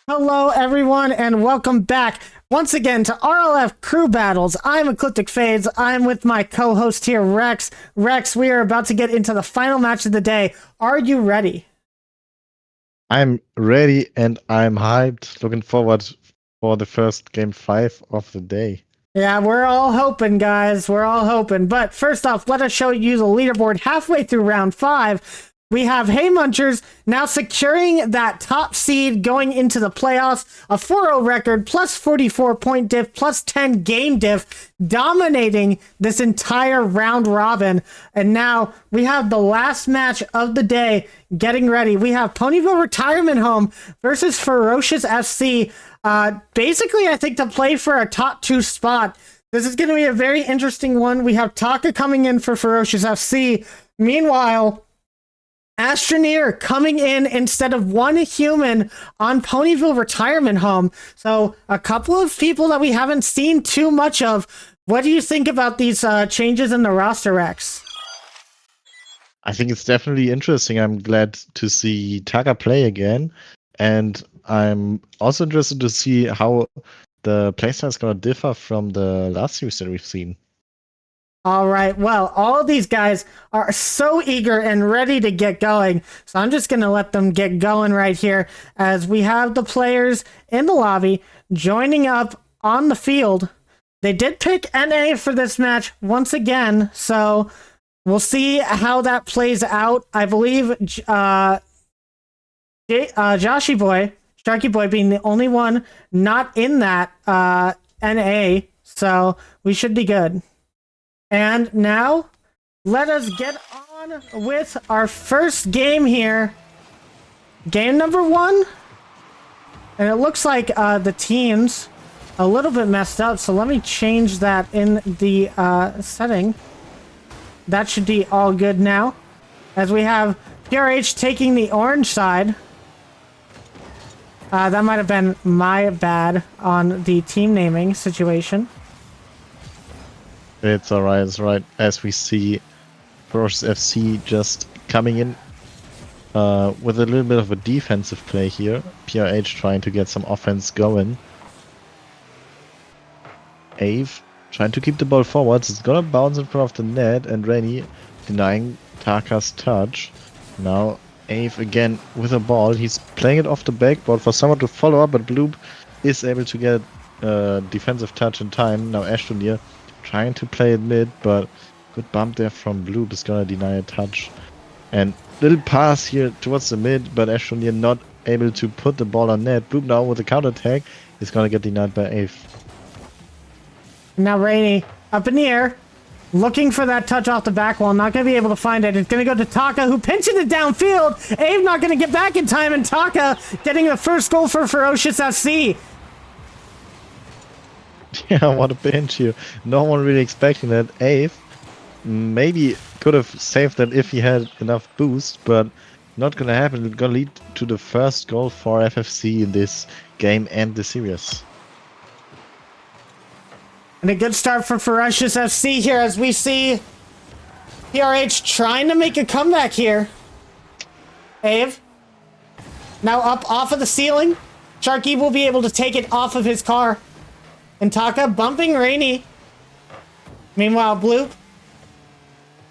[SPEAKER 3] Hello, everyone, and welcome back once again to RLF Crew Battles. I'm Ecliptic Fades. I'm with my co-host here, Rex. Rex, we are about to get into the final match of the day. Are you ready?
[SPEAKER 4] I'm ready and I'm hyped. Looking forward for the first game 5 of the day.
[SPEAKER 3] Yeah, we're all hoping, guys. We're all hoping. But first off, let us show you the leaderboard halfway through round 5. We have Hey Munchers now securing that top seed going into the playoffs. A 4-0 record, plus 44 point diff, plus 10 game diff, dominating this entire round robin. And now we have the last match of the day getting ready. We have Ponyville Retirement Home versus Ferocious FC. Basically, I think to play for a top 2 spot. This is going to be a very interesting one. We have Taka coming in for Ferocious FC. Meanwhile, Astroneer coming in instead of one human on Ponyville Retirement Home. So a couple of people that we haven't seen too much of. What do you think about these changes in the roster, Rex?
[SPEAKER 4] I think it's definitely interesting. I'm glad to see Taka play again. And I'm also interested to see how the playstyle is going to differ from the last series that we've seen.
[SPEAKER 3] All right, well, all of these guys are so eager and ready to get going, so I'm just going to let them get going right here as we have the players in the lobby joining up on the field. They did pick NA for this match once again, so we'll see how that plays out. I believe Joshy Boy, Sharky Boy being the only one not in that NA, so we should be good. And now, let us get on with our first game here. Game number 1. And it looks like the team's a little bit messed up, so let me change that in the setting. That should be all good now. As we have PRH taking the orange side. That might have been my bad on the team naming situation.
[SPEAKER 4] It's alright, it's right. As we see Ferocious FC just coming in with a little bit of a defensive play here. PRH trying to get some offense going. Ave trying to keep the ball forwards. It's gonna bounce in front of the net, and Rennie denying Taka's touch. Now Ave again with a ball. He's playing it off the backboard for someone to follow up, but Bloop is able to get a defensive touch in time. Now Ashtonier trying to play it mid, but good bump there from Bloop is gonna deny a touch. And little pass here towards the mid, but Ashtonier not able to put the ball on net. Bloop now with a counter attack is gonna get denied by Ave.
[SPEAKER 3] Now Rainey up in the air, looking for that touch off the back wall, not going to be able to find it. It's going to go to Taka, who pinches it downfield. Abe not going to get back in time, and Taka getting the first goal for Ferocious FC.
[SPEAKER 4] Yeah, what a pinch here. No one really expecting that. Ave maybe could have saved that if he had enough boost, but not going to happen. It's going to lead to the first goal for FFC in this game and the series.
[SPEAKER 3] And a good start for Ferocious FC here as we see PRH trying to make a comeback here. Ave now up off of the ceiling. Sharky will be able to take it off of his car. And Taka bumping Rainy. Meanwhile, Bloop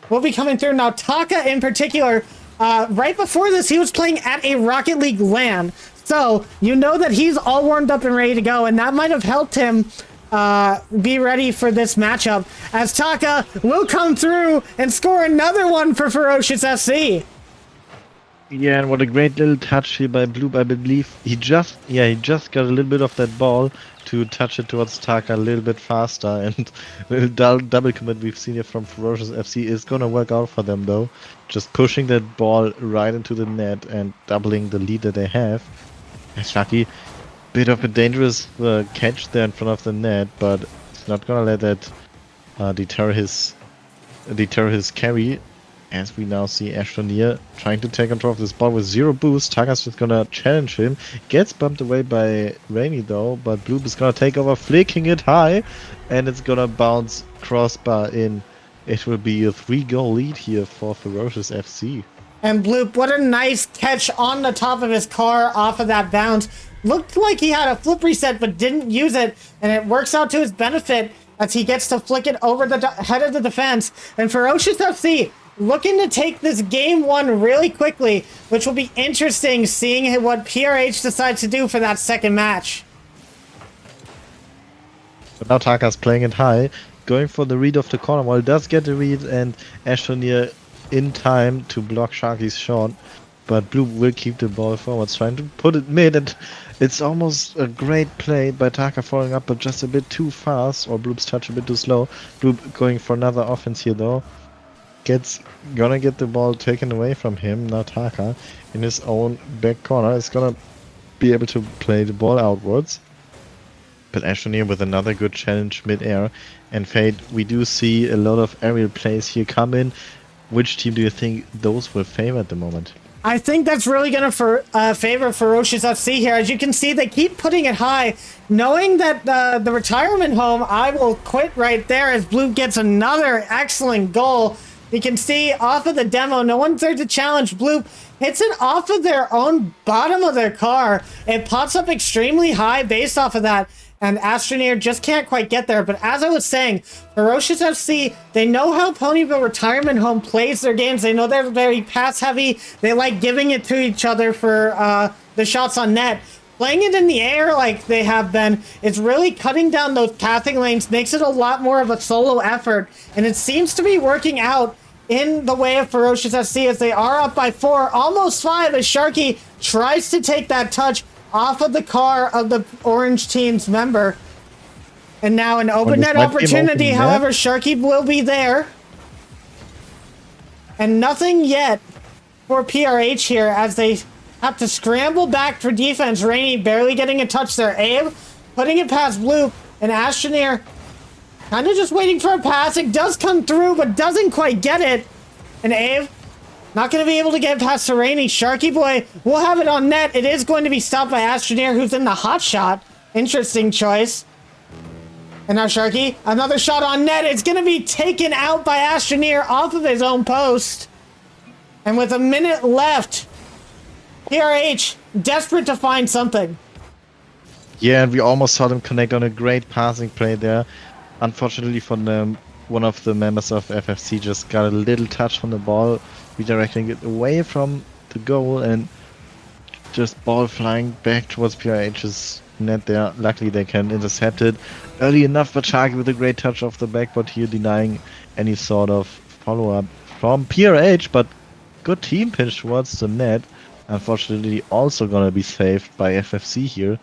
[SPEAKER 3] will be coming through. Now, Taka in particular, right before this, he was playing at a Rocket League LAN. So, you know that he's all warmed up and ready to go, and that might have helped him be ready for this matchup, as Taka will come through and score another one for Ferocious FC.
[SPEAKER 4] Yeah, and what a great little touch here by Bloop. I believe he just got a little bit of that ball to touch it towards Taka a little bit faster, and the double commit we've seen here from Ferocious FC is gonna work out for them though. Just pushing that ball right into the net and doubling the lead that they have. That's lucky. Bit of a dangerous catch there in front of the net, but it's not gonna let that deter his carry. As we now see Ashtonier trying to take control of this ball with 0 boost. Taka's just gonna challenge him. Gets bumped away by Rainy though, but Bloop is gonna take over, flicking it high, and it's gonna bounce crossbar in. It will be a 3-goal lead here for Ferocious FC.
[SPEAKER 3] And Bloop, what a nice catch on the top of his car off of that bounce. Looked like he had a flip reset, but didn't use it, and it works out to his benefit as he gets to flick it over the head of the defense. And Ferocious FC looking to take this game one really quickly, which will be interesting seeing what PRH decides to do for that second match.
[SPEAKER 4] But now Taka's playing it high, going for the read of the corner. Well, does get the read, and Ashtonir in time to block Sharky's shot. But Blue will keep the ball forwards, trying to put it mid, and it's almost a great play by Taka following up, but just a bit too fast, or Bloop's touch a bit too slow. Bloop going for another offense here though. Gonna get the ball taken away from him. Now Taka in his own back corner is gonna be able to play the ball outwards. But Ashtonir with another good challenge mid-air. And Fade, we do see a lot of aerial plays here come in. Which team do you think those will favor at the moment?
[SPEAKER 3] I think that's really going to favor Ferocious FC here. As you can see, they keep putting it high, knowing that the retirement home, I will quit right there as Blue gets another excellent goal. You can see off of the demo, no one's there to challenge. Blue hits it off of their own bottom of their car. It pops up extremely high based off of that. And Astroneer just can't quite get there. But as I was saying, Ferocious FC, they know how Ponyville Retirement Home plays their games. They know they're very pass heavy. They like giving it to each other for the shots on net. Playing it in the air like they have been, it's really cutting down those pathing lanes, makes it a lot more of a solo effort. And it seems to be working out in the way of Ferocious FC as they are up by 4, almost 5, as Sharky tries to take that touch off of the car of the orange team's member. And now an open net opportunity. However, Sharky will be there. And nothing yet for PRH here as they have to scramble back for defense. Rainy barely getting a touch there. Abe putting it past Bloop, and Ashtonir kind of just waiting for a pass. It does come through, but doesn't quite get it. And Abe not going to be able to get past Rainy. Sharky Boy will have it on net. It is going to be stopped by Ashtonir, who's in the hot shot. Interesting choice. And now Sharky, another shot on net. It's going to be taken out by Ashtonir off of his own post. And with a minute left, PRH desperate to find something.
[SPEAKER 4] Yeah, and we almost saw them connect on a great passing play there. Unfortunately for them, one of the members of FFC just got a little touch on the ball, redirecting it away from the goal, and just ball flying back towards PRH's net there. Luckily they can intercept it early enough, but Sharky with a great touch off the backboard here, denying any sort of follow-up from PRH, but good team pinch towards the net. Unfortunately also gonna be saved by FFC here,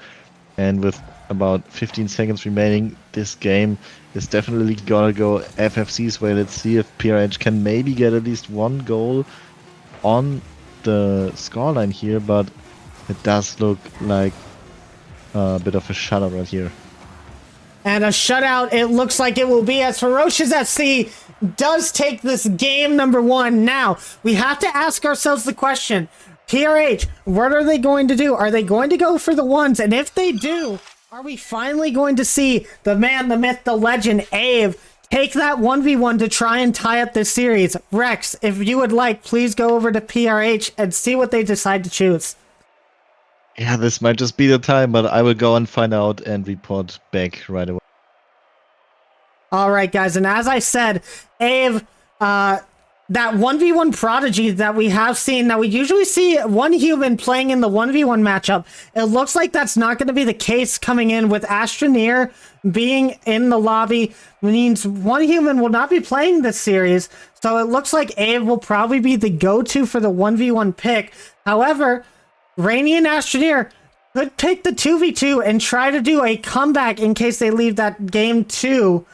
[SPEAKER 4] and with about 15 seconds remaining, this game is definitely gonna go FFC's way. Let's see if PRH can maybe get at least one goal on the scoreline here, but it does look like a bit of a shutout right here.
[SPEAKER 3] And a shutout it looks like it will be, as Ferocious FC does take this game number 1. Now, we have to ask ourselves the question, PRH, what are they going to do? Are they going to go for the ones? And if they do, are we finally going to see the man, the myth, the legend, Ave, take that 1v1 to try and tie up this series? Rex, if you would like, please go over to PRH and see what they decide to choose.
[SPEAKER 4] Yeah, this might just be the time, but I will go and find out and report back right away.
[SPEAKER 3] All right, guys, and as I said, Ave, that 1v1 prodigy that we have seen, now we usually see one human playing in the 1v1 matchup. It looks like that's not going to be the case coming in with Astroneer being in the lobby. Means one human will not be playing this series, so it looks like Ave will probably be the go-to for the 1v1 pick. However, Rainy and Astroneer could pick the 2v2 and try to do a comeback in case they leave that game 2.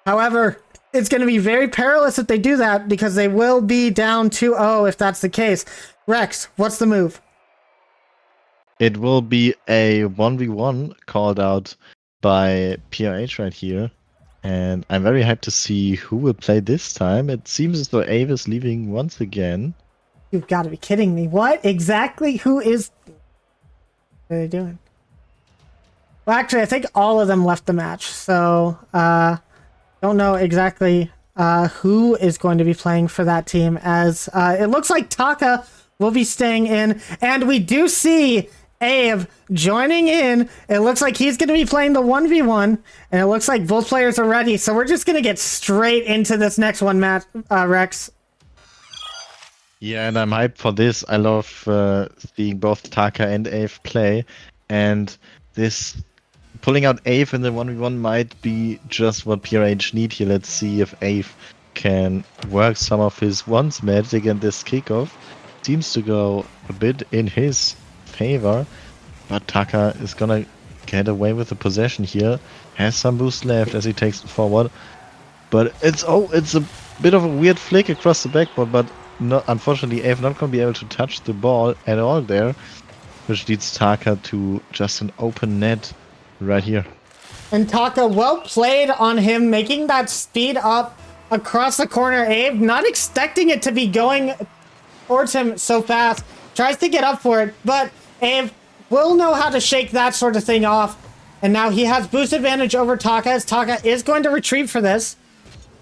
[SPEAKER 3] However, it's going to be very perilous if they do that, because they will be down 2-0 if that's the case. Rex, what's the move?
[SPEAKER 4] It will be a 1v1 called out by PRH right here. And I'm very hyped to see who will play this time. It seems as though Ave is leaving once again.
[SPEAKER 3] You've got to be kidding me. What exactly? Who is... What are they doing? Well, actually, I think all of them left the match. So, don't know exactly who is going to be playing for that team, as it looks like Taka will be staying in. And we do see Ave joining in. It looks like he's going to be playing the 1v1. And it looks like both players are ready. So we're just going to get straight into this next one, Matt, Rex.
[SPEAKER 4] Yeah, and I'm hyped for this. I love seeing both Taka and Ave play. And this pulling out Ave in the 1v1 might be just what PRH need here. Let's see if Ave can work some of his once magic, and this kickoff seems to go a bit in his favor. But Taka is gonna get away with the possession here. Has some boost left as he takes it forward. But it's a bit of a weird flick across the backboard, but unfortunately Ave not gonna be able to touch the ball at all there, which leads Taka to just an open net right here.
[SPEAKER 3] And Taka, well played on him, making that speed up across the corner. Abe not expecting it to be going towards him so fast. Tries to get up for it, but Abe will know how to shake that sort of thing off. And now he has boost advantage over Taka, as Taka is going to retreat for this.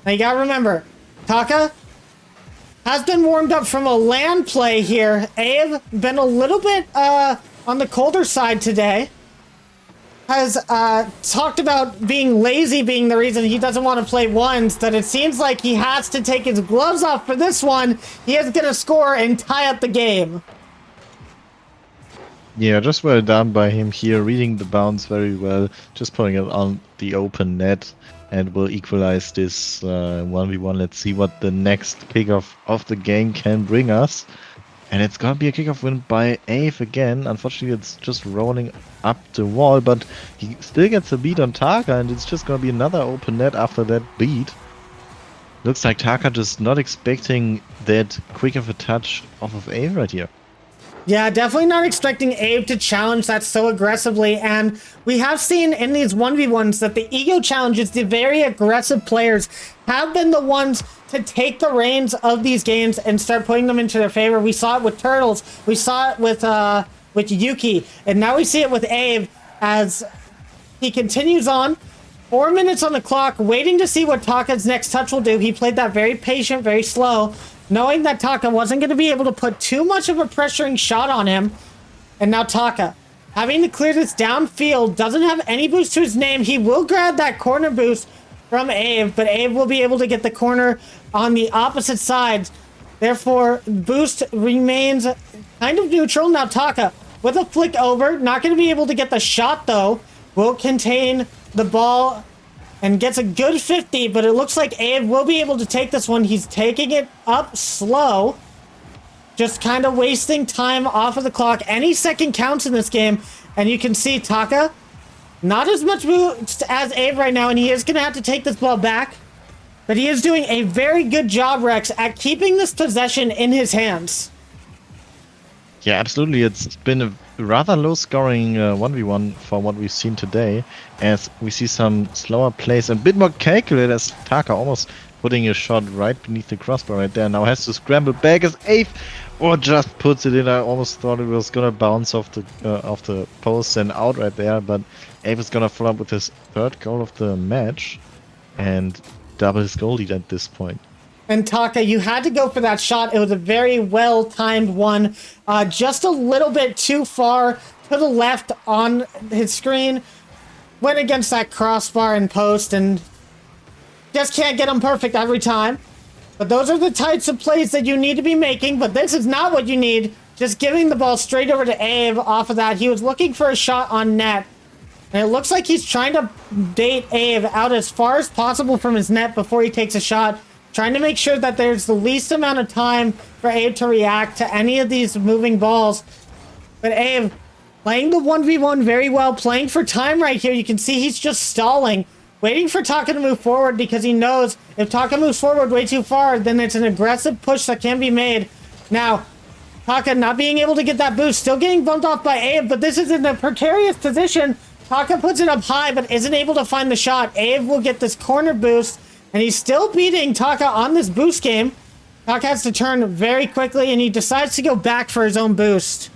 [SPEAKER 3] Now you gotta remember, Taka has been warmed up from a land play here. Abe been a little bit on the colder side today. Has talked about being lazy being the reason he doesn't want to play ones, that it seems like he has to take his gloves off for this one. He is going to score and tie up the game.
[SPEAKER 4] Yeah, just well done by him here, reading the bounce very well, just putting it on the open net, and will equalize this 1v1. Let's see what the next kickoff of the game can bring us. And it's gonna be a kickoff win by Ave again. Unfortunately, it's just rolling up the wall, but he still gets a beat on Taka, and it's just gonna be another open net after that beat. Looks like Taka just not expecting that quick of a touch off of Ave right here.
[SPEAKER 3] Yeah, definitely not expecting Abe to challenge that so aggressively, and we have seen in these 1v1s that the ego challenges, the very aggressive players, have been the ones to take the reins of these games and start putting them into their favor. We saw it with Turtles, we saw it with Yuki, and now we see it with Abe as he continues on. 4 minutes on the clock, waiting to see what Taka's next touch will do. He played that very patient, very slow, knowing that Taka wasn't going to be able to put too much of a pressuring shot on him. And now Taka, having to clear this downfield, doesn't have any boost to his name. He will grab that corner boost from Abe, but Abe will be able to get the corner on the opposite side. Therefore, boost remains kind of neutral. Now Taka, with a flick over, not going to be able to get the shot though, will contain the ball and gets a good 50, but it looks like Abe will be able to take this one. He's taking it up slow, just kind of wasting time off of the clock. Any second counts in this game, and you can see Taka, not as much boost as Abe right now, and he is going to have to take this ball back, but he is doing a very good job, Rex, at keeping this possession in his hands.
[SPEAKER 4] Yeah, absolutely. It's been a rather low-scoring 1v1 for what we've seen today, as we see some slower plays and a bit more calculated, as Taka almost putting a shot right beneath the crossbar right there. Now has to scramble back as Ave, or just puts it in. I almost thought it was gonna bounce off the post and out right there, but Ave is gonna follow up with his third goal of the match and double his goal lead at this point.
[SPEAKER 3] And Taka, you had to go for that shot. It was a very well-timed one. Just a little bit too far to the left on his screen. Went against that crossbar and post and just can't get him perfect every time. But those are the types of plays that you need to be making. But this is not what you need. Just giving the ball straight over to Abe off of that. He was looking for a shot on net. And it looks like he's trying to bait Abe out as far as possible from his net before he takes a shot. Trying to make sure that there's the least amount of time for Abe to react to any of these moving balls. But Abe playing the 1v1 very well, playing for time right here. You can see he's just stalling, waiting for Taka to move forward, because he knows if Taka moves forward way too far, then it's an aggressive push that can be made. Now, Taka not being able to get that boost, still getting bumped off by Abe, but this is in a precarious position. Taka puts it up high, but isn't able to find the shot. Abe will get this corner boost, and he's still beating Taka on this boost game. Taka has to turn very quickly, and he decides to go back for his own boost.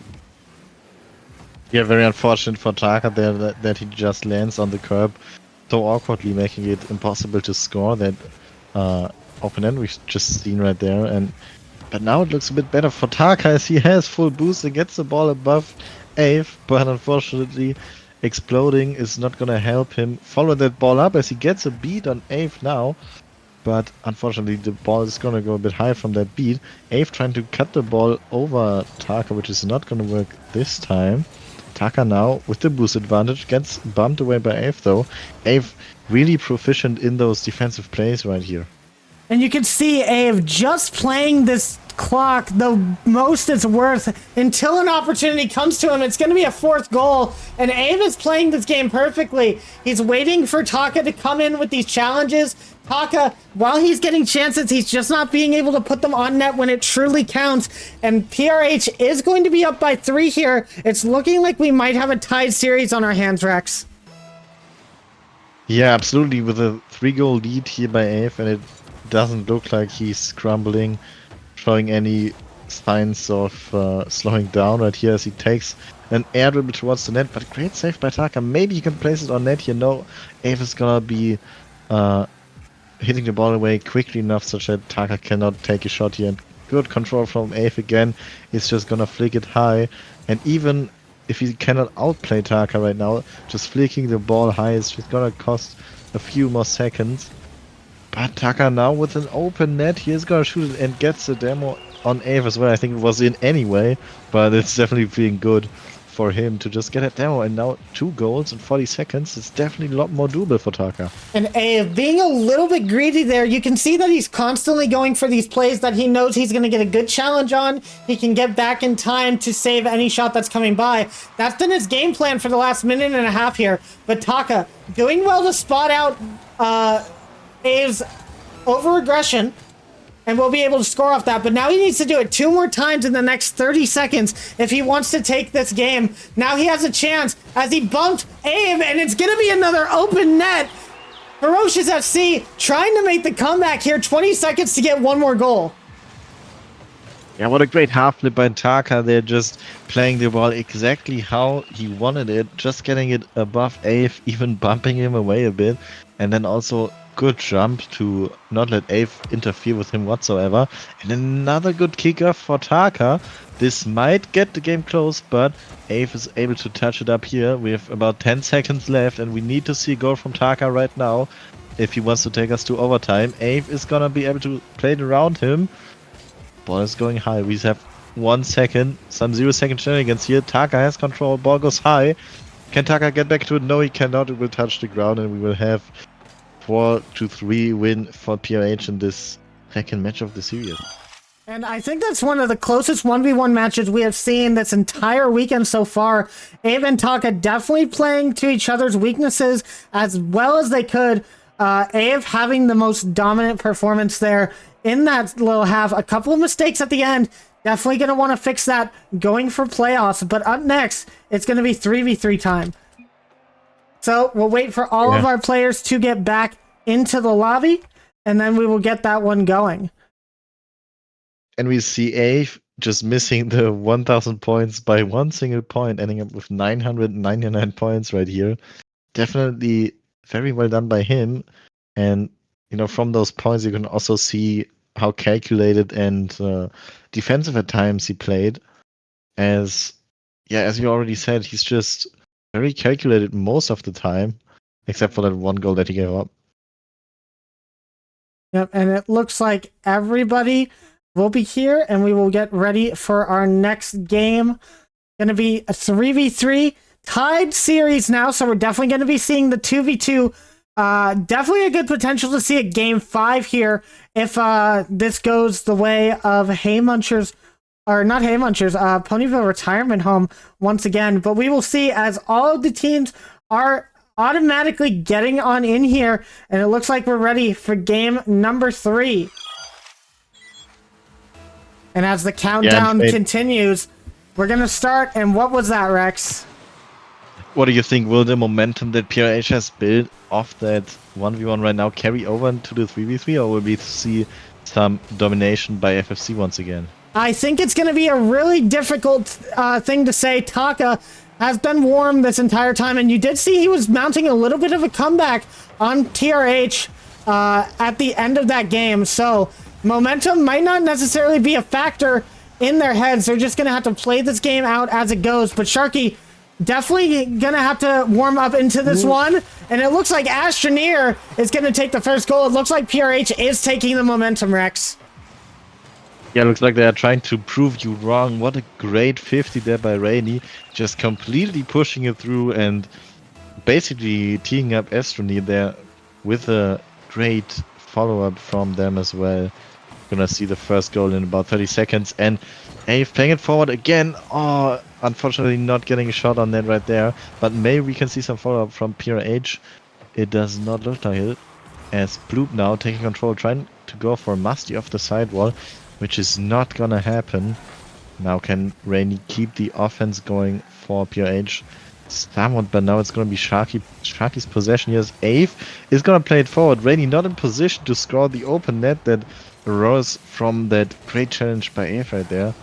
[SPEAKER 4] Yeah, very unfortunate for Taka there that he just lands on the curb so awkwardly, making it impossible to score that open end we've just seen right there. And But now it looks a bit better for Taka as he has full boost and gets the ball above Ave, but unfortunately exploding is not gonna help him follow that ball up as he gets a beat on Ave now. But unfortunately the ball is gonna go a bit high from that beat. Ave trying to cut the ball over Taka, which is not gonna work this time. Taka now with the boost advantage gets bumped away by Ave though. Ave really proficient in those defensive plays right here.
[SPEAKER 3] And you can see Ave just playing this clock the most it's worth until an opportunity comes to him. It's going to be a fourth goal, and Ave is playing this game perfectly. He's waiting for Taka to come in with these challenges. Taka, while he's getting chances, he's just not being able to put them on net when it truly counts. And PRH is going to be up by 3 here. It's looking like we might have a tied series on our hands, Rex.
[SPEAKER 4] Yeah, absolutely, with a 3-goal lead here by Ave, and it doesn't look like he's crumbling, showing any signs of slowing down right here as he takes an air dribble towards the net, but great save by Taka. Maybe he can place it on net here. No, Ave is gonna be hitting the ball away quickly enough such that Taka cannot take a shot here, and good control from Ave again. He's just gonna flick it high, and even if he cannot outplay Taka right now, just flicking the ball high is just gonna cost a few more seconds. But Taka now with an open net, he's gonna shoot it and gets the demo on Ave as well. I think it was in anyway, but it's definitely feeling good for him to just get a demo. And now 2 goals in 40 seconds. It's definitely a lot more doable for Taka.
[SPEAKER 3] And Ave being a little bit greedy there, you can see that he's constantly going for these plays that he knows he's going to get a good challenge on. He can get back in time to save any shot that's coming by. That's been his game plan for the last minute and a half here. But Taka doing well to spot out Ave's over-aggression, and we'll be able to score off that. But now he needs to do it 2 more times in the next 30 seconds if he wants to take this game. Now he has a chance as he bumped Ave, and it's going to be another open net. Ferocious FC trying to make the comeback here. 20 seconds to get 1 more goal.
[SPEAKER 4] Yeah, what a great half flip by Taka. They're just playing the ball exactly how he wanted it, just getting it above Ave, even bumping him away a bit, and then also good jump to not let Ave interfere with him whatsoever. And another good kicker for Taka. This might get the game close, but Ave is able to touch it up here. We have about 10 seconds left, and we need to see a goal from Taka right now if he wants to take us to overtime. Ave is gonna be able to play it around him. Ball is going high. We have 1 second, some 0-second shenanigans here. Taka has control. Ball goes high. Can Taka get back to it? No, he cannot. It will touch the ground, and we will have 4-3 win for PRH in this second match of the series.
[SPEAKER 3] And I think that's one of the closest 1v1 matches we have seen this entire weekend so far. Ave and Taka definitely playing to each other's weaknesses as well as they could. Ave having the most dominant performance there in that little half. A couple of mistakes at the end. Definitely going to want to fix that going for playoffs. But up next, it's going to be 3v3 time. So we'll wait for all of our players to get back into the lobby, and then we will get that one going.
[SPEAKER 4] And we see Ave just missing the 1,000 points by 1 single point, ending up with 999 points right here. Definitely very well done by him. And, you know, from those points, you can also see how calculated and defensive at times he played. As you already said, he's just very calculated most of the time, except for that 1 goal that he gave up.
[SPEAKER 3] Yep, and it looks like everybody will be here, and we will get ready for our next game. Going to be a 3v3 tied series now, so we're definitely going to be seeing the 2v2. Definitely a good potential to see a game 5 here if this goes the way of Haymunchers. Or not Haymunchers, Ponyville Retirement Home once again. But we will see as all of the teams are automatically getting on in here. And it looks like we're ready for game number 3. And as the countdown continues, we're going to start. And what was that, Rex?
[SPEAKER 4] What do you think? Will the momentum that PRH has built off that 1v1 right now carry over into the 3v3? Or will we see some domination by FFC once again?
[SPEAKER 3] I think it's going to be a really difficult thing to say. Taka has been warm this entire time, and you did see he was mounting a little bit of a comeback on TRH at the end of that game. So momentum might not necessarily be a factor in their heads. They're just going to have to play this game out as it goes. But Sharky definitely going to have to warm up into this one. And it looks like Astroneer is going to take the first goal. It looks like PRH is taking the momentum, Rex.
[SPEAKER 4] Yeah, looks like they are trying to prove you wrong. What a great 50 there by Rainy. Just completely pushing it through and basically teeing up Astroneer there with a great follow-up from them as well. Gonna see the first goal in about 30 seconds. And Ave playing it forward again. Oh, unfortunately not getting a shot on that right there. But maybe we can see some follow-up from PRH. It does not look like it. As Bloop now taking control, trying to go for Musty off the sidewall, which is not gonna happen. Now can Rainy keep the offense going for PRH? Somewhat, but now it's gonna be Sharky's possession. Yes, Ave is gonna play it forward. Rainy not in position to score the open net that arose from that great challenge by Ave right there.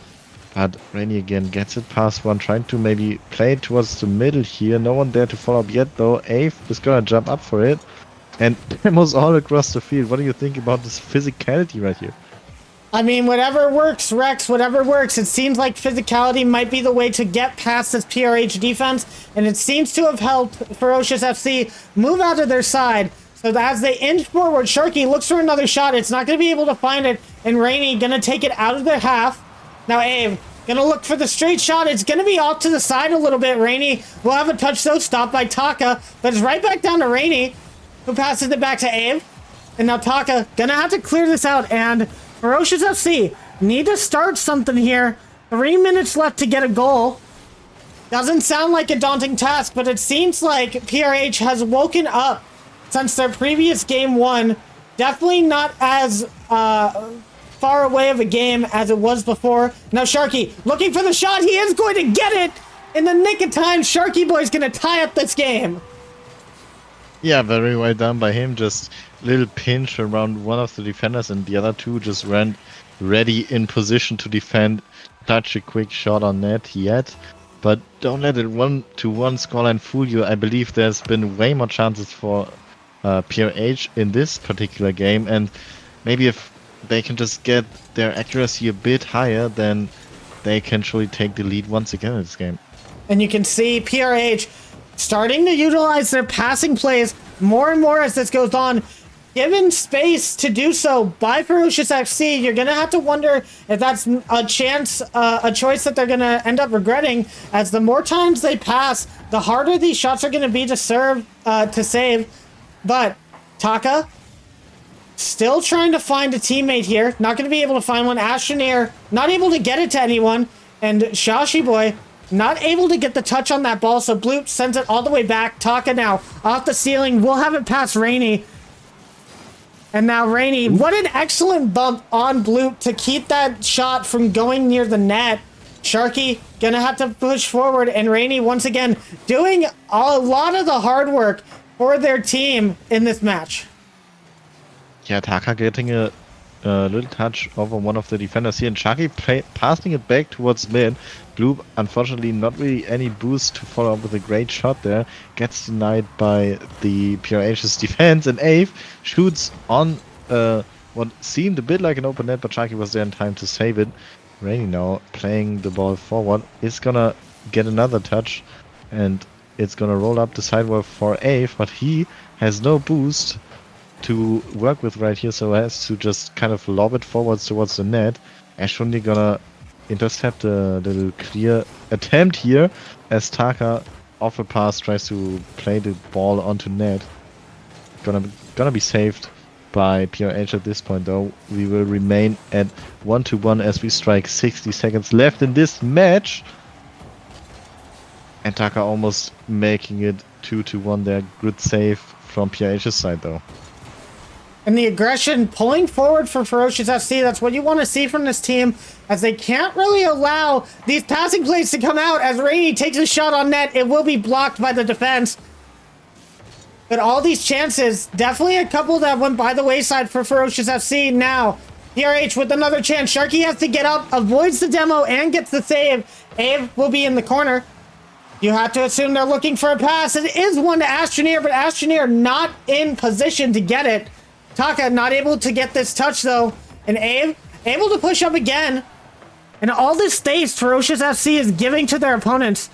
[SPEAKER 4] But Rainy again gets it past one, trying to maybe play it towards the middle here. No one there to follow up yet though. Ave is gonna jump up for it. And demos all across the field. What do you think about this physicality right here?
[SPEAKER 3] I mean, whatever works, Rex, whatever works. It seems like physicality might be the way to get past this PRH defense, and it seems to have helped Ferocious FC move out of their side. So that as they inch forward, Sharky looks for another shot. It's not going to be able to find it, and Rainy going to take it out of their half. Now, Abe going to look for the straight shot. It's going to be off to the side a little bit. Rainy will have a touch, though, stopped by Taka, but it's right back down to Rainy, who passes it back to Abe. And now Taka going to have to clear this out, and Ferocious FC need to start something here. 3 minutes left to get a goal. Doesn't sound like a daunting task, but it seems like PRH has woken up since their previous game one. Definitely not as far away of a game as it was before. Now Sharky looking for the shot. He is going to get it in the nick of time. Sharky Boy's going to tie up this game.
[SPEAKER 4] Yeah, very well done by him. Just little pinch around one of the defenders, and the other two just ran ready in position to defend. Touch a quick shot on net yet, but don't let it 1-1 scoreline fool you. I believe there's been way more chances for PRH in this particular game, and maybe if they can just get their accuracy a bit higher, then they can surely take the lead once again in this game.
[SPEAKER 3] And you can see PRH starting to utilize their passing plays more and more as this goes on. Given space to do so by Ferocious FC, you're going to have to wonder if that's a choice that they're going to end up regretting, as the more times they pass, the harder these shots are going to be to save. But Taka still trying to find a teammate here. Not going to be able to find one. Astroneer not able to get it to anyone. And Shashi Boy not able to get the touch on that ball, so Bloop sends it all the way back. Taka now off the ceiling. We'll have it past Rainy. And now Rainy, what an excellent bump on Bloop to keep that shot from going near the net. Sharky gonna have to push forward, and Rainy once again doing a lot of the hard work for their team in this match.
[SPEAKER 4] Yeah, Taka getting a little touch over one of the defenders here, and Sharky passing it back towards mid. Bloop, unfortunately, not really any boost to follow up with a great shot there. Gets denied by the PRH's defense, and Ave shoots on what seemed a bit like an open net, but Sharky was there in time to save it. Rainy now playing the ball forward is gonna get another touch, and it's gonna roll up the sidewall for Ave, but he has no boost to work with right here, so has to just kind of lob it forwards towards the net. Astroneer gonna intercept a little clear attempt here as Taka off a pass tries to play the ball onto net. Gonna be saved by PRH at this point though. We will remain at 1-1 as we strike 60 seconds left in this match. And Taka almost making it 2-1 there. Good save from PRH's side though.
[SPEAKER 3] And the aggression pulling forward for Ferocious FC, that's what you want to see from this team, as they can't really allow these passing plays to come out. As Rainy takes a shot on net, it will be blocked by the defense. But all these chances, definitely a couple that went by the wayside for Ferocious FC. Now, PRH with another chance. Sharky has to get up, avoids the demo, and gets the save. Ave will be in the corner. You have to assume they're looking for a pass. It is one to Astroneer, but Astroneer not in position to get it. Taka not able to get this touch though, And Abe, able to push up again. And all this space Ferocious FC is giving to their opponents.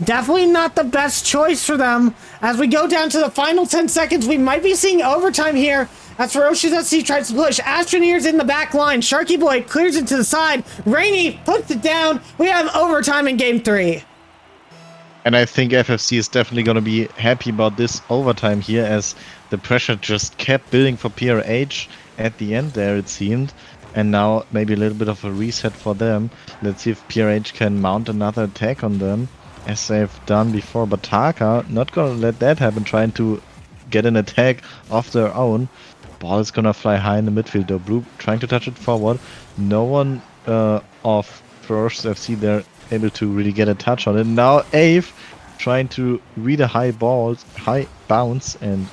[SPEAKER 3] Definitely not the best choice for them. As we go down to the final 10 seconds, we might be seeing overtime here as Ferocious FC tries to push. Astroneer's in the back line. Sharky Boy clears it to the side. Rainy puts it down. We have overtime in game 3.
[SPEAKER 4] And I think FFC is definitely going to be happy about this overtime here, as the pressure just kept building for PRH at the end there, it seemed. And now maybe a little bit of a reset for them. Let's see if PRH can mount another attack on them, as they've done before. But Taka, not going to let that happen, trying to get an attack of their own. Ball is going to fly high in the midfield though. Blue trying to touch it forward. No one of Ferocious FC there able to really get a touch on it. Now Ave trying to read a high bounce and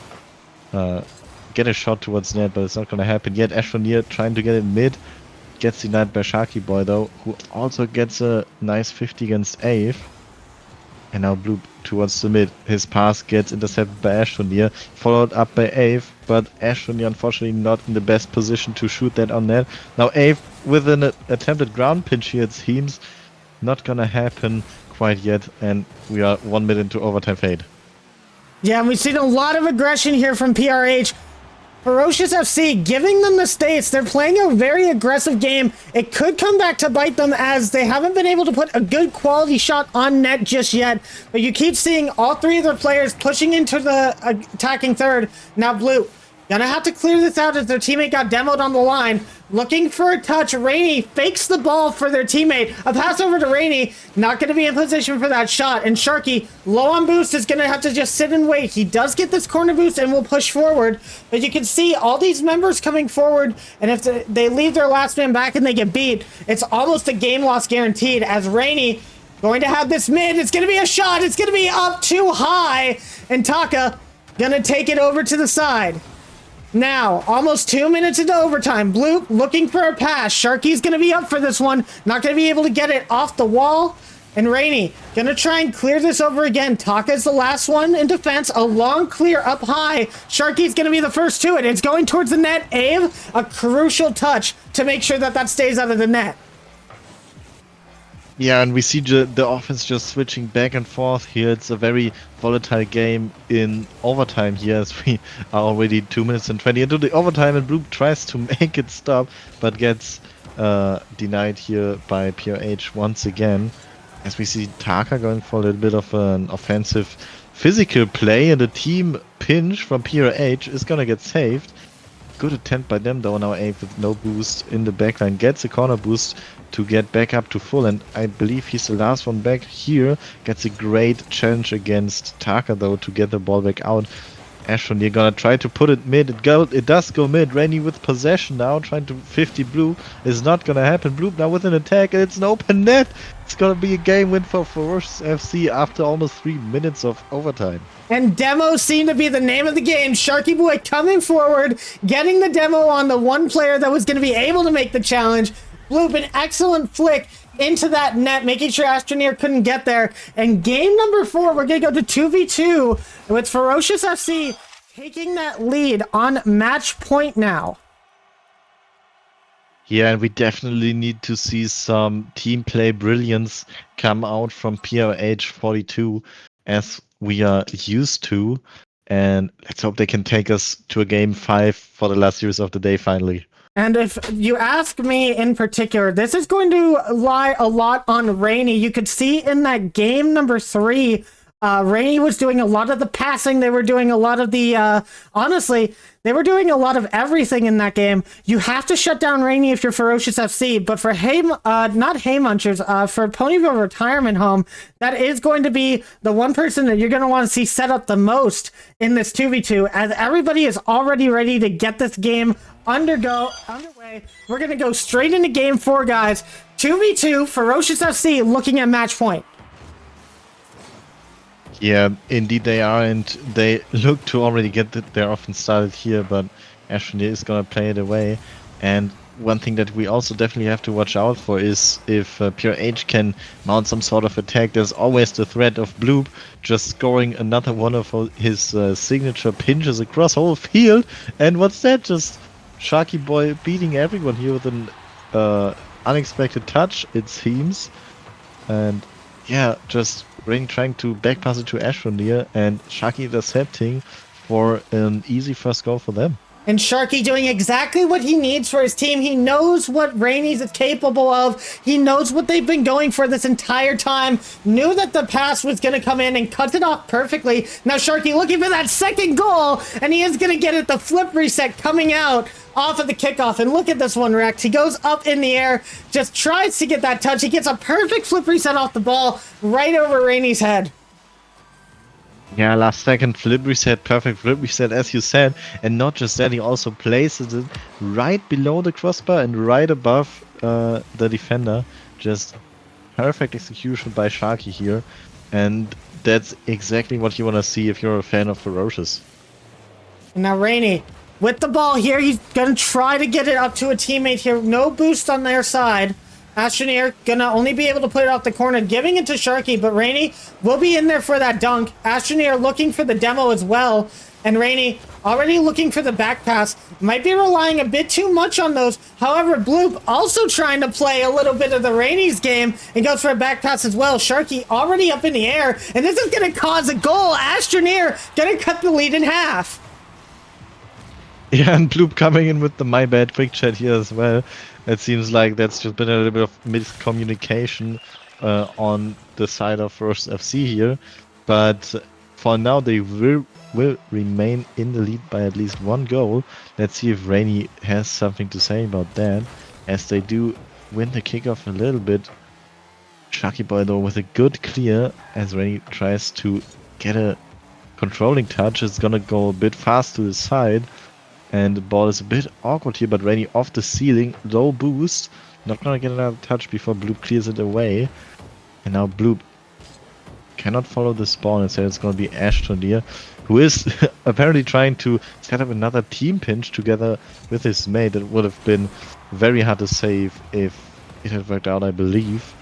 [SPEAKER 4] get a shot towards net, but it's not going to happen yet. Ashfonier trying to get it mid, gets denied by Sharky Boy though, who also gets a nice 50 against Ave. And now Blue towards the mid. His pass gets intercepted by Ashfonier, followed up by Ave, but Ashfonier unfortunately not in the best position to shoot that on net. Now Ave with an attempted ground pinch here, it seems. Not gonna happen quite yet, and we are 1 minute into overtime fade.
[SPEAKER 3] Yeah, and we've seen a lot of aggression here from PRH. Ferocious FC giving them the states. They're playing a very aggressive game. It could come back to bite them, as they haven't been able to put a good quality shot on net just yet. But you keep seeing all three of their players pushing into the attacking third. Now Blue gonna have to clear this out as their teammate got demoed on the line. Looking for a touch. Rainy fakes the ball for their teammate. A pass over to Rainy. Not going to be in position for that shot. And Sharky, low on boost, is going to have to just sit and wait. He does get this corner boost and will push forward. But you can see all these members coming forward. And if they leave their last man back and they get beat, it's almost a game loss guaranteed, as Rainy going to have this mid. It's going to be a shot. It's going to be up too high. And Taka going to take it over to the side. Now, almost 2 minutes into overtime. Blue looking for a pass. Sharky's going to be up for this one. Not going to be able to get it off the wall. And Rainy going to try and clear this over again. Taka's the last one in defense. A long clear up high. Sharky's going to be the first to it. It's going towards the net. Ave, a crucial touch to make sure that that stays out of the net.
[SPEAKER 4] Yeah, and we see the offense just switching back and forth here. It's a very volatile game in overtime here, as we are already 2 minutes and 20 into the overtime, and Blue tries to make it stop, but gets denied here by PRH once again. As we see Taka going for a little bit of an offensive physical play, and the team pinch from PRH is gonna get saved. Good attempt by them though. Now Abe with no boost in the backline gets a corner boost to get back up to full, and I believe he's the last one back here. Gets a great challenge against Taka though to get the ball back out. Ashton, you're gonna try to put it mid. It does go mid. Rainy with possession now, trying to 50 Blue. Is not gonna happen. Blue now with an attack, and it's an open net. It's gonna be a game win for Ferocious FC after almost 3 minutes of overtime.
[SPEAKER 3] And demos seem to be the name of the game. Sharky Boy coming forward, getting the demo on the one player that was going to be able to make the challenge. Bloop, an excellent flick into that net, making sure Astroneer couldn't get there. And game number 4, we're going to go to 2v2 with Ferocious FC taking that lead on match point now.
[SPEAKER 4] Yeah, and we definitely need to see some team play brilliance come out from PRH 42, as we are used to, and let's hope they can take us to a game 5 for the last series of the day finally.
[SPEAKER 3] And if you ask me in particular, this is going to lie a lot on Rainy. You could see in that game number 3, Rainy was doing a lot of the passing. They were doing a lot of the, honestly, they were doing a lot of everything in that game. You have to shut down Rainy if you're Ferocious FC, but for not Hay Munchers, for Ponyville Retirement Home, that is going to be the one person that you're going to want to see set up the most in this 2v2, as everybody is already ready to get this game underway. We're going to go straight into game 4, guys. 2v2, Ferocious FC looking at match point.
[SPEAKER 4] Yeah, indeed they are, and they look to already get their offense started here, but Ashton is going to play it away. And one thing that we also definitely have to watch out for is if PRH can mount some sort of attack. There's always the threat of Bloop just scoring another one of his signature pinches across whole field. And what's that? Just Sharky Boy beating everyone here with an unexpected touch, it seems. And yeah, just Rain trying to backpass it to Ashronir and Sharky intercepting for an easy first goal for them.
[SPEAKER 3] And Sharky doing exactly what he needs for his team. He knows what Rainey's capable of. He knows what they've been going for this entire time. Knew that the pass was going to come in and cut it off perfectly. Now Sharky looking for that second goal, and he is going to get it. The flip reset coming out off of the kickoff. And look at this one, Rex. He goes up in the air, just tries to get that touch. He gets a perfect flip reset off the ball right over Rainey's head.
[SPEAKER 4] Yeah, last second flip reset, perfect flip reset as you said, and not just that, he also places it right below the crossbar and right above the defender. Just perfect execution by Sharky here, and that's exactly what you want to see if you're a fan of Ferocious.
[SPEAKER 3] Now Rainey with the ball here, he's gonna try to get it up to a teammate here. No boost on their side. Ashronir gonna only be able to put it off the corner, giving it to Sharky, but Rainey will be in there for that dunk. Ashronir looking for the demo as well, and Rainey already looking for the back pass. Might be relying a bit too much on those. However, Bloop also trying to play a little bit of the Rainey's game and goes for a back pass as well. Sharky already up in the air, and this is gonna cause a goal. Ashronir gonna cut the lead in half.
[SPEAKER 4] Yeah, and Bloop coming in with the my bad quick chat here as well. It seems like that's just been a little bit of miscommunication on the side of First FC here. But for now, they will remain in the lead by at least one goal. Let's see if Rainey has something to say about that, as they do win the kickoff a little bit. Sharky Boy though with a good clear, as Rainey tries to get a controlling touch. It's gonna go a bit fast to the side. And the ball is a bit awkward here, but Rainey off the ceiling, low boost. Not gonna get another touch before Bloop clears it away. And now Bloop cannot follow this ball, instead it's gonna be Ashronir, who is apparently trying to set up another team pinch together with his mate. It would have been very hard to save if it had worked out, I believe.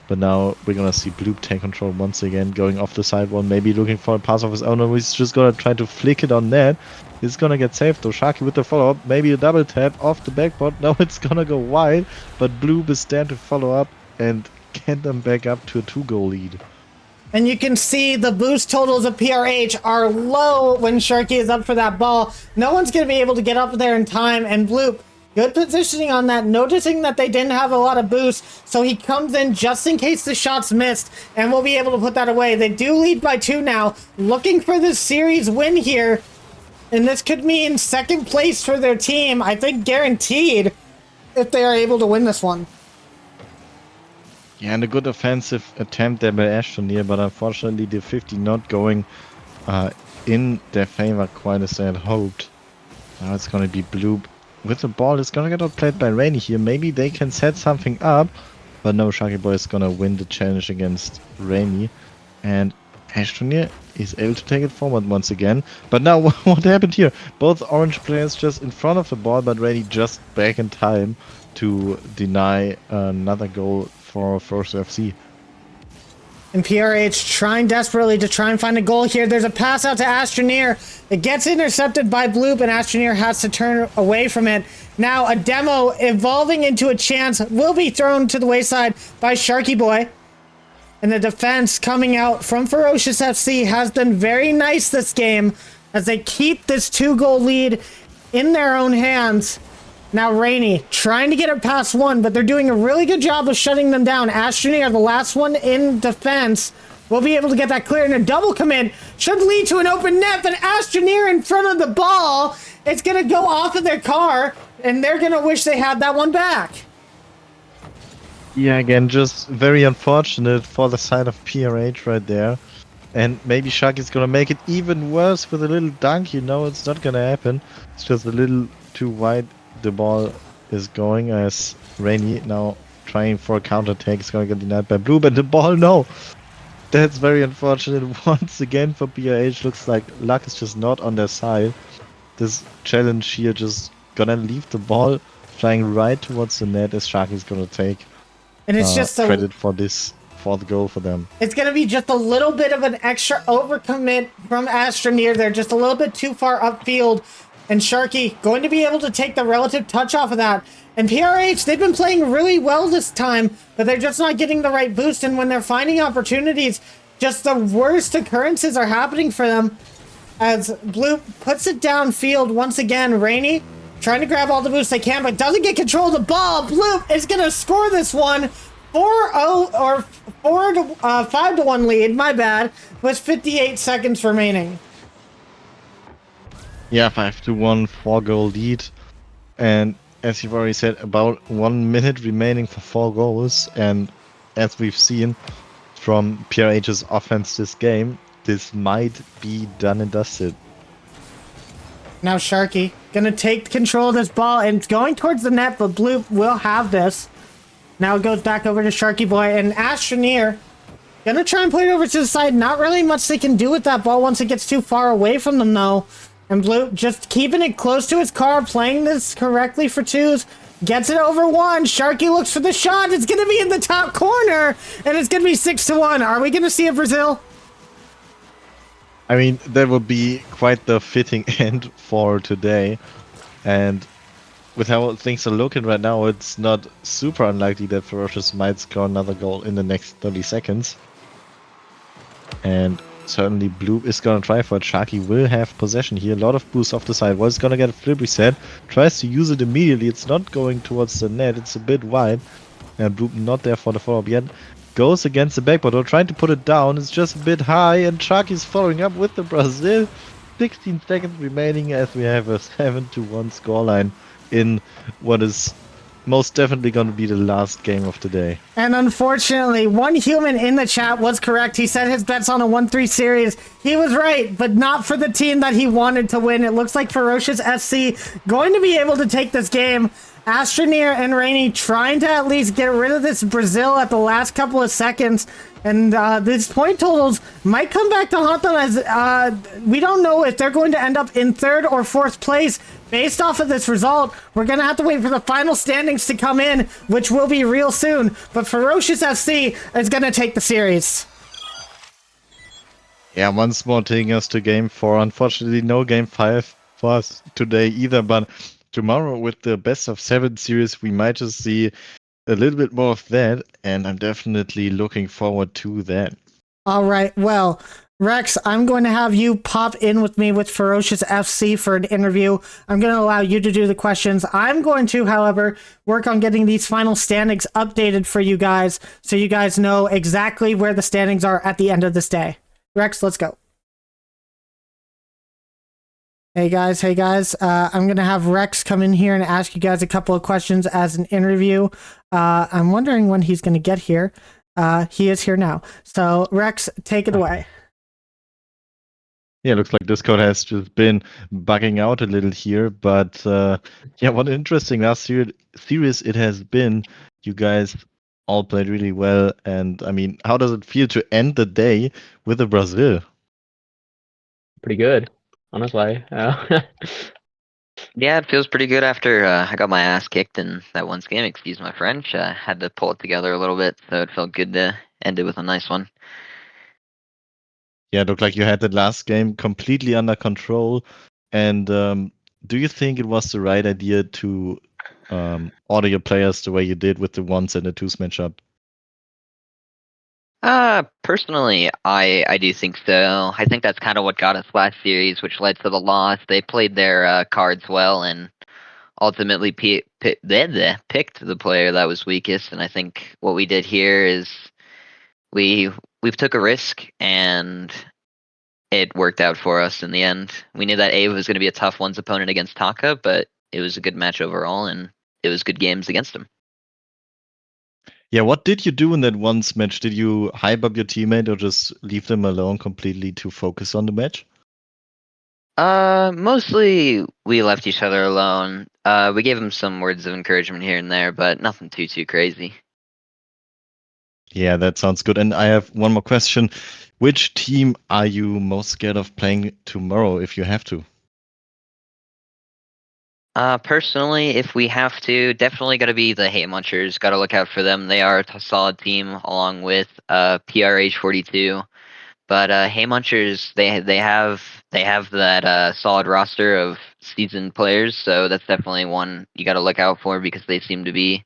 [SPEAKER 4] But now we're gonna see Bloop take control once again, going off the side one, maybe looking for a pass of his own, and he's just gonna try to flick it on net. It's gonna get saved though. Sharky with the follow-up, maybe a double tap off the backboard. Now it's gonna go wide, but Bloop is there to follow up and get them back up to a 2-goal lead.
[SPEAKER 3] And you can see the boost totals of PRH are low when Sharky is up for that ball. No one's going to be able to get up there in time, and Bloop, good positioning on that, noticing that they didn't have a lot of boost, so he comes in just in case the shot's missed, and will be able to put that away. They do lead by 2 now, looking for this series win here, and this could mean second place for their team, I think guaranteed, if they are able to win this one.
[SPEAKER 4] Yeah, and a good offensive attempt there by Ashronir, but unfortunately the 50 not going in their favor quite as they had hoped. Now it's going to be Bloop with the ball. It's going to get outplayed by Rainey here. Maybe they can set something up, but no, Sharky Boy is going to win the challenge against Rainey. And Ashronir is able to take it forward once again. But now what happened here? Both orange players just in front of the ball, but Rainey just back in time to deny another goal for First FC.
[SPEAKER 3] And PRH trying desperately to try and find a goal here. There's a pass out to Ashronir. It gets intercepted by Bloop, and Ashronir has to turn away from it. Now a demo evolving into a chance will be thrown to the wayside by Sharky Boy. And the defense coming out from Ferocious FC has done very nice this game as they keep this 2-goal lead in their own hands. Now Rainey trying to get it past 1, but they're doing a really good job of shutting them down. Ashronir, the last one in defense, will be able to get that clear, and a double commit should lead to an open net, but Ashronir in front of the ball, it's going to go off of their car, and they're going to wish they had that one back.
[SPEAKER 4] Yeah, again, just very unfortunate for the side of PRH right there. And maybe Sharky's gonna make it even worse with a little dunk. You know it's not gonna happen. It's just a little too wide. The ball is going as Rainey now trying for a counter attack. It's gonna get denied by Blue, but the ball, no! That's very unfortunate once again for PRH. Looks like luck is just not on their side. This challenge here just gonna leave the ball flying right towards the net as Sharky's gonna take
[SPEAKER 3] And it's just a
[SPEAKER 4] credit for this fourth goal for them.
[SPEAKER 3] It's going to be just a little bit of an extra overcommit from Ashronir. They're just a little bit too far upfield And Sharky going to be able to take the relative touch off of that. And PRH, they've been playing really well this time, but they're just not getting the right boost. And when they're finding opportunities, just the worst occurrences are happening for them. As Blue puts it downfield once again, Rainy trying to grab all the boosts they can, but doesn't get control of the ball. Blue is going to score this one. 4-0 or 5-1 lead, my bad, with 58 seconds remaining.
[SPEAKER 4] Yeah, 5-1, 4-goal lead. And as you've already said, about 1 minute remaining for 4 goals. And as we've seen from PRH's offense this game, this might be done and dusted.
[SPEAKER 3] Now Sharky gonna take control of this ball and it's going towards the net, but Blue will have this. Now it goes back over to Sharky Boy and Astroneer gonna try and put it over to the side. Not really much they can do with that ball once it gets too far away from them though. And Blue just keeping it close to his car, playing this correctly for twos. Gets it over one. Sharky looks for the shot. It's gonna be in the top corner and it's gonna be 6-1. Are we gonna see a Brazil?
[SPEAKER 4] I mean, that would be quite the fitting end for today. And with how things are looking right now, it's not super unlikely that Ferocious might score another goal in the next 30 seconds. And certainly Blue is gonna try for it. Sharky will have possession here. A lot of boost off the side. Was gonna get a flip reset. Tries to use it immediately. It's not going towards the net. It's a bit wide. And Blue not there for the follow-up yet. Goes against the backboard, trying to put it down. It's just a bit high, and Sharky's following up with the Brazil. 16 seconds remaining as we have a 7-1 scoreline in what is most definitely going to be the last game of the day.
[SPEAKER 3] And unfortunately, one human in the chat was correct. He said his bet's on a 1-3 series. He was right, but not for the team that he wanted to win. It looks like Ferocious FC going to be able to take this game. Astroneer and Rainy trying to at least get rid of this Brazil at the last couple of seconds. And these point totals might come back to haunt them as we don't know if they're going to end up in 3rd or 4th place based off of this result. We're going to have to wait for the final standings to come in, which will be real soon. But Ferocious FC is going to take the series.
[SPEAKER 4] Yeah, once more taking us to game 4. Unfortunately, no game 5 for us today either, but tomorrow with the best of 7 series, we might just see a little bit more of that, and I'm definitely looking forward to that.
[SPEAKER 3] All right, well, Rex, I'm going to have you pop in with me with Ferocious FC for an interview. I'm going to allow you to do the questions. I'm going to, however, work on getting these final standings updated for you guys so you guys know exactly where the standings are at the end of this day. Rex, let's go. Hey guys, I'm going to have Rex come in here and ask you guys a couple of questions as an interview. I'm wondering when he's going to get here. He is here now. So Rex, take it away.
[SPEAKER 4] Yeah, looks like Discord has just been bugging out a little here, but yeah, what an interesting last series it has been. You guys all played really well, and I mean, how does it feel to end the day with a Brazil?
[SPEAKER 13] Pretty good, honestly.
[SPEAKER 14] Yeah, it feels pretty good after I got my ass kicked in that one game, excuse my French. I had to pull it together a little bit, so it felt good to end it with a nice one.
[SPEAKER 4] Yeah, it looked like you had the last game completely under control. And do you think it was the right idea to order your players the way you did with the 1s and the 2s matchup?
[SPEAKER 14] Personally, I do think so. I think that's kind of what got us last series, which led to the loss. They played their cards well and ultimately picked the player that was weakest. And I think what we did here is we've took a risk and it worked out for us in the end. We knew that Ava was going to be a tough one's opponent against Taka, but it was a good match overall, and it was good games against him.
[SPEAKER 4] Yeah, what did you do in that 1s match? Did you hype up your teammate or just leave them alone completely to focus on the match?
[SPEAKER 14] Mostly we left each other alone. We gave him some words of encouragement here and there, but nothing too crazy.
[SPEAKER 4] Yeah, that sounds good. And I have one more question. Which team are you most scared of playing tomorrow if you have to?
[SPEAKER 14] Personally, if we have to, definitely got to be the Hate Munchers. Got to look out for them. They are a solid team along with PRH 42. But Haymunchers, they have that solid roster of seasoned players, so that's definitely one you got to look out for because they seem to be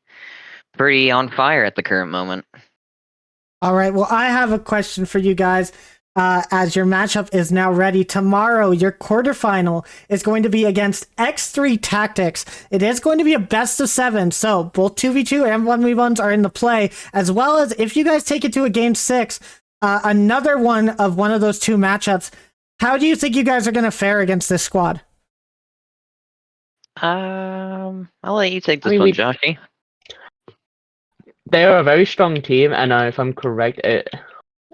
[SPEAKER 14] pretty on fire at the current moment.
[SPEAKER 3] All right. Well, I have a question for you guys. As your matchup is now ready, tomorrow your quarterfinal is going to be against X3 Tactics. It is going to be a best of 7, so both 2v2 and 1v1s are in the play, as well as if you guys take it to a game 6, another one of those two matchups. How do you think you guys are going to fare against this squad?
[SPEAKER 14] I'll let you take this one, Joshy.
[SPEAKER 13] They are a very strong team, and if I'm correct,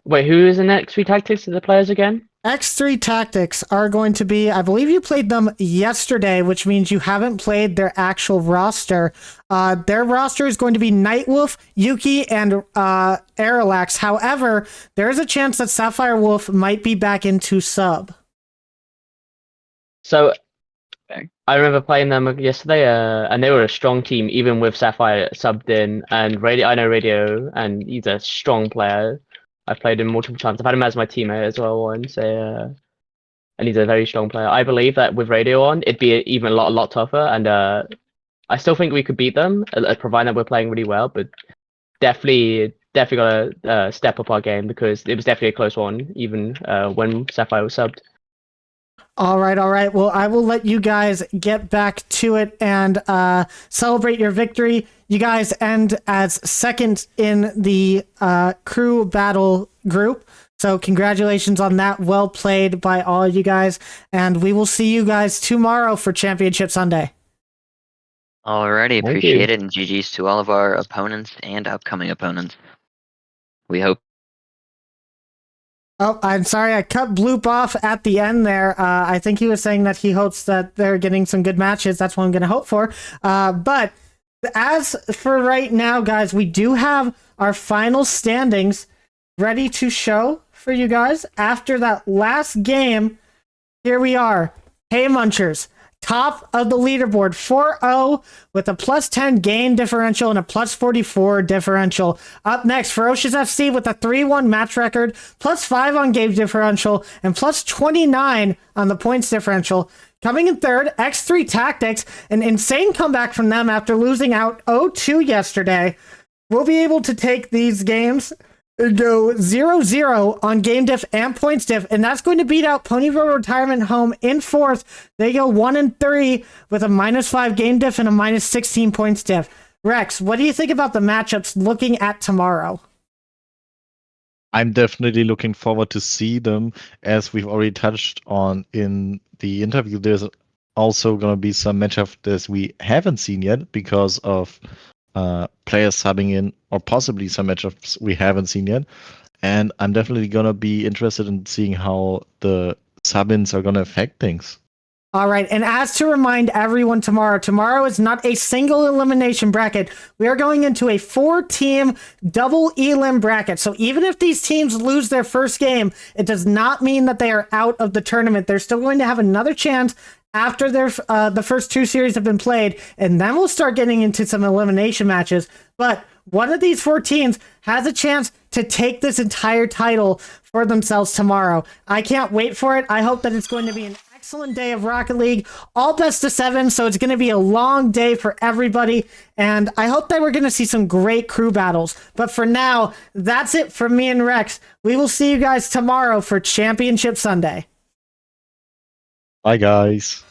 [SPEAKER 13] wait, who is in X3 Tactics of the players again?
[SPEAKER 3] X3 Tactics are going to be, I believe you played them yesterday, which means you haven't played their actual roster. Their roster is going to be Nightwolf, Yuki, and Aralax. However, there is a chance that Sapphire Wolf might be back into sub.
[SPEAKER 13] So, I remember playing them yesterday, and they were a strong team, even with Sapphire subbed in. And I know Radio, and he's a strong player. I've played him multiple times. I've had him as my teammate as well once, and he's a very strong player. I believe that with Radio on, it'd be even a lot tougher, and I still think we could beat them, provided that we're playing really well. But definitely gotta step up our game because it was definitely a close one, even when Sapphire was subbed.
[SPEAKER 3] All right. Well, I will let you guys get back to it and celebrate your victory. You guys end as second in the crew battle group. So congratulations on that. Well played by all of you guys. And we will see you guys tomorrow for Championship Sunday.
[SPEAKER 14] Alrighty, appreciate it. And GG's to all of our opponents and upcoming opponents. We hope.
[SPEAKER 3] Oh, I'm sorry. I cut Bloop off at the end there. I think he was saying that he hopes that they're getting some good matches. That's what I'm going to hope for. But as for right now, guys, we do have our final standings ready to show for you guys. After that last game, here we are. Hey Munchers, top of the leaderboard, 4-0 with a plus 10 gain differential and a plus 44 differential. Up next, Ferocious FC with a 3-1 match record, plus 5 on game differential, and plus 29 on the points differential. Coming in third, X3 Tactics, an insane comeback from them after losing out 0-2 yesterday. We'll be able to take these games and go 0-0 on game diff and points diff, and that's going to beat out Ponyville Retirement Home in fourth. They go 1-3 with a -5 game diff and a -16 points diff. Rex, what do you think about the matchups looking at tomorrow?
[SPEAKER 4] I'm definitely looking forward to see them. As we've already touched on in the interview, there's also going to be some matchups that we haven't seen yet because of players subbing in, or possibly some matchups we haven't seen yet. And I'm definitely going to be interested in seeing how the sub-ins are going to affect things.
[SPEAKER 3] All right, and as to remind everyone, tomorrow is not a single elimination bracket. We are going into a 4-team double elim bracket. So even if these teams lose their first game, it does not mean that they are out of the tournament. They're still going to have another chance after their the first 2 series have been played, and then we'll start getting into some elimination matches. But one of these 4 teams has a chance to take this entire title for themselves tomorrow. I can't wait for it. I hope that it's going to be an excellent day of Rocket League, all best of 7, so it's going to be a long day for everybody, and I hope that we're going to see some great crew battles. But for now, that's it from me and Rex. We will see you guys tomorrow for Championship Sunday.
[SPEAKER 4] Bye, guys.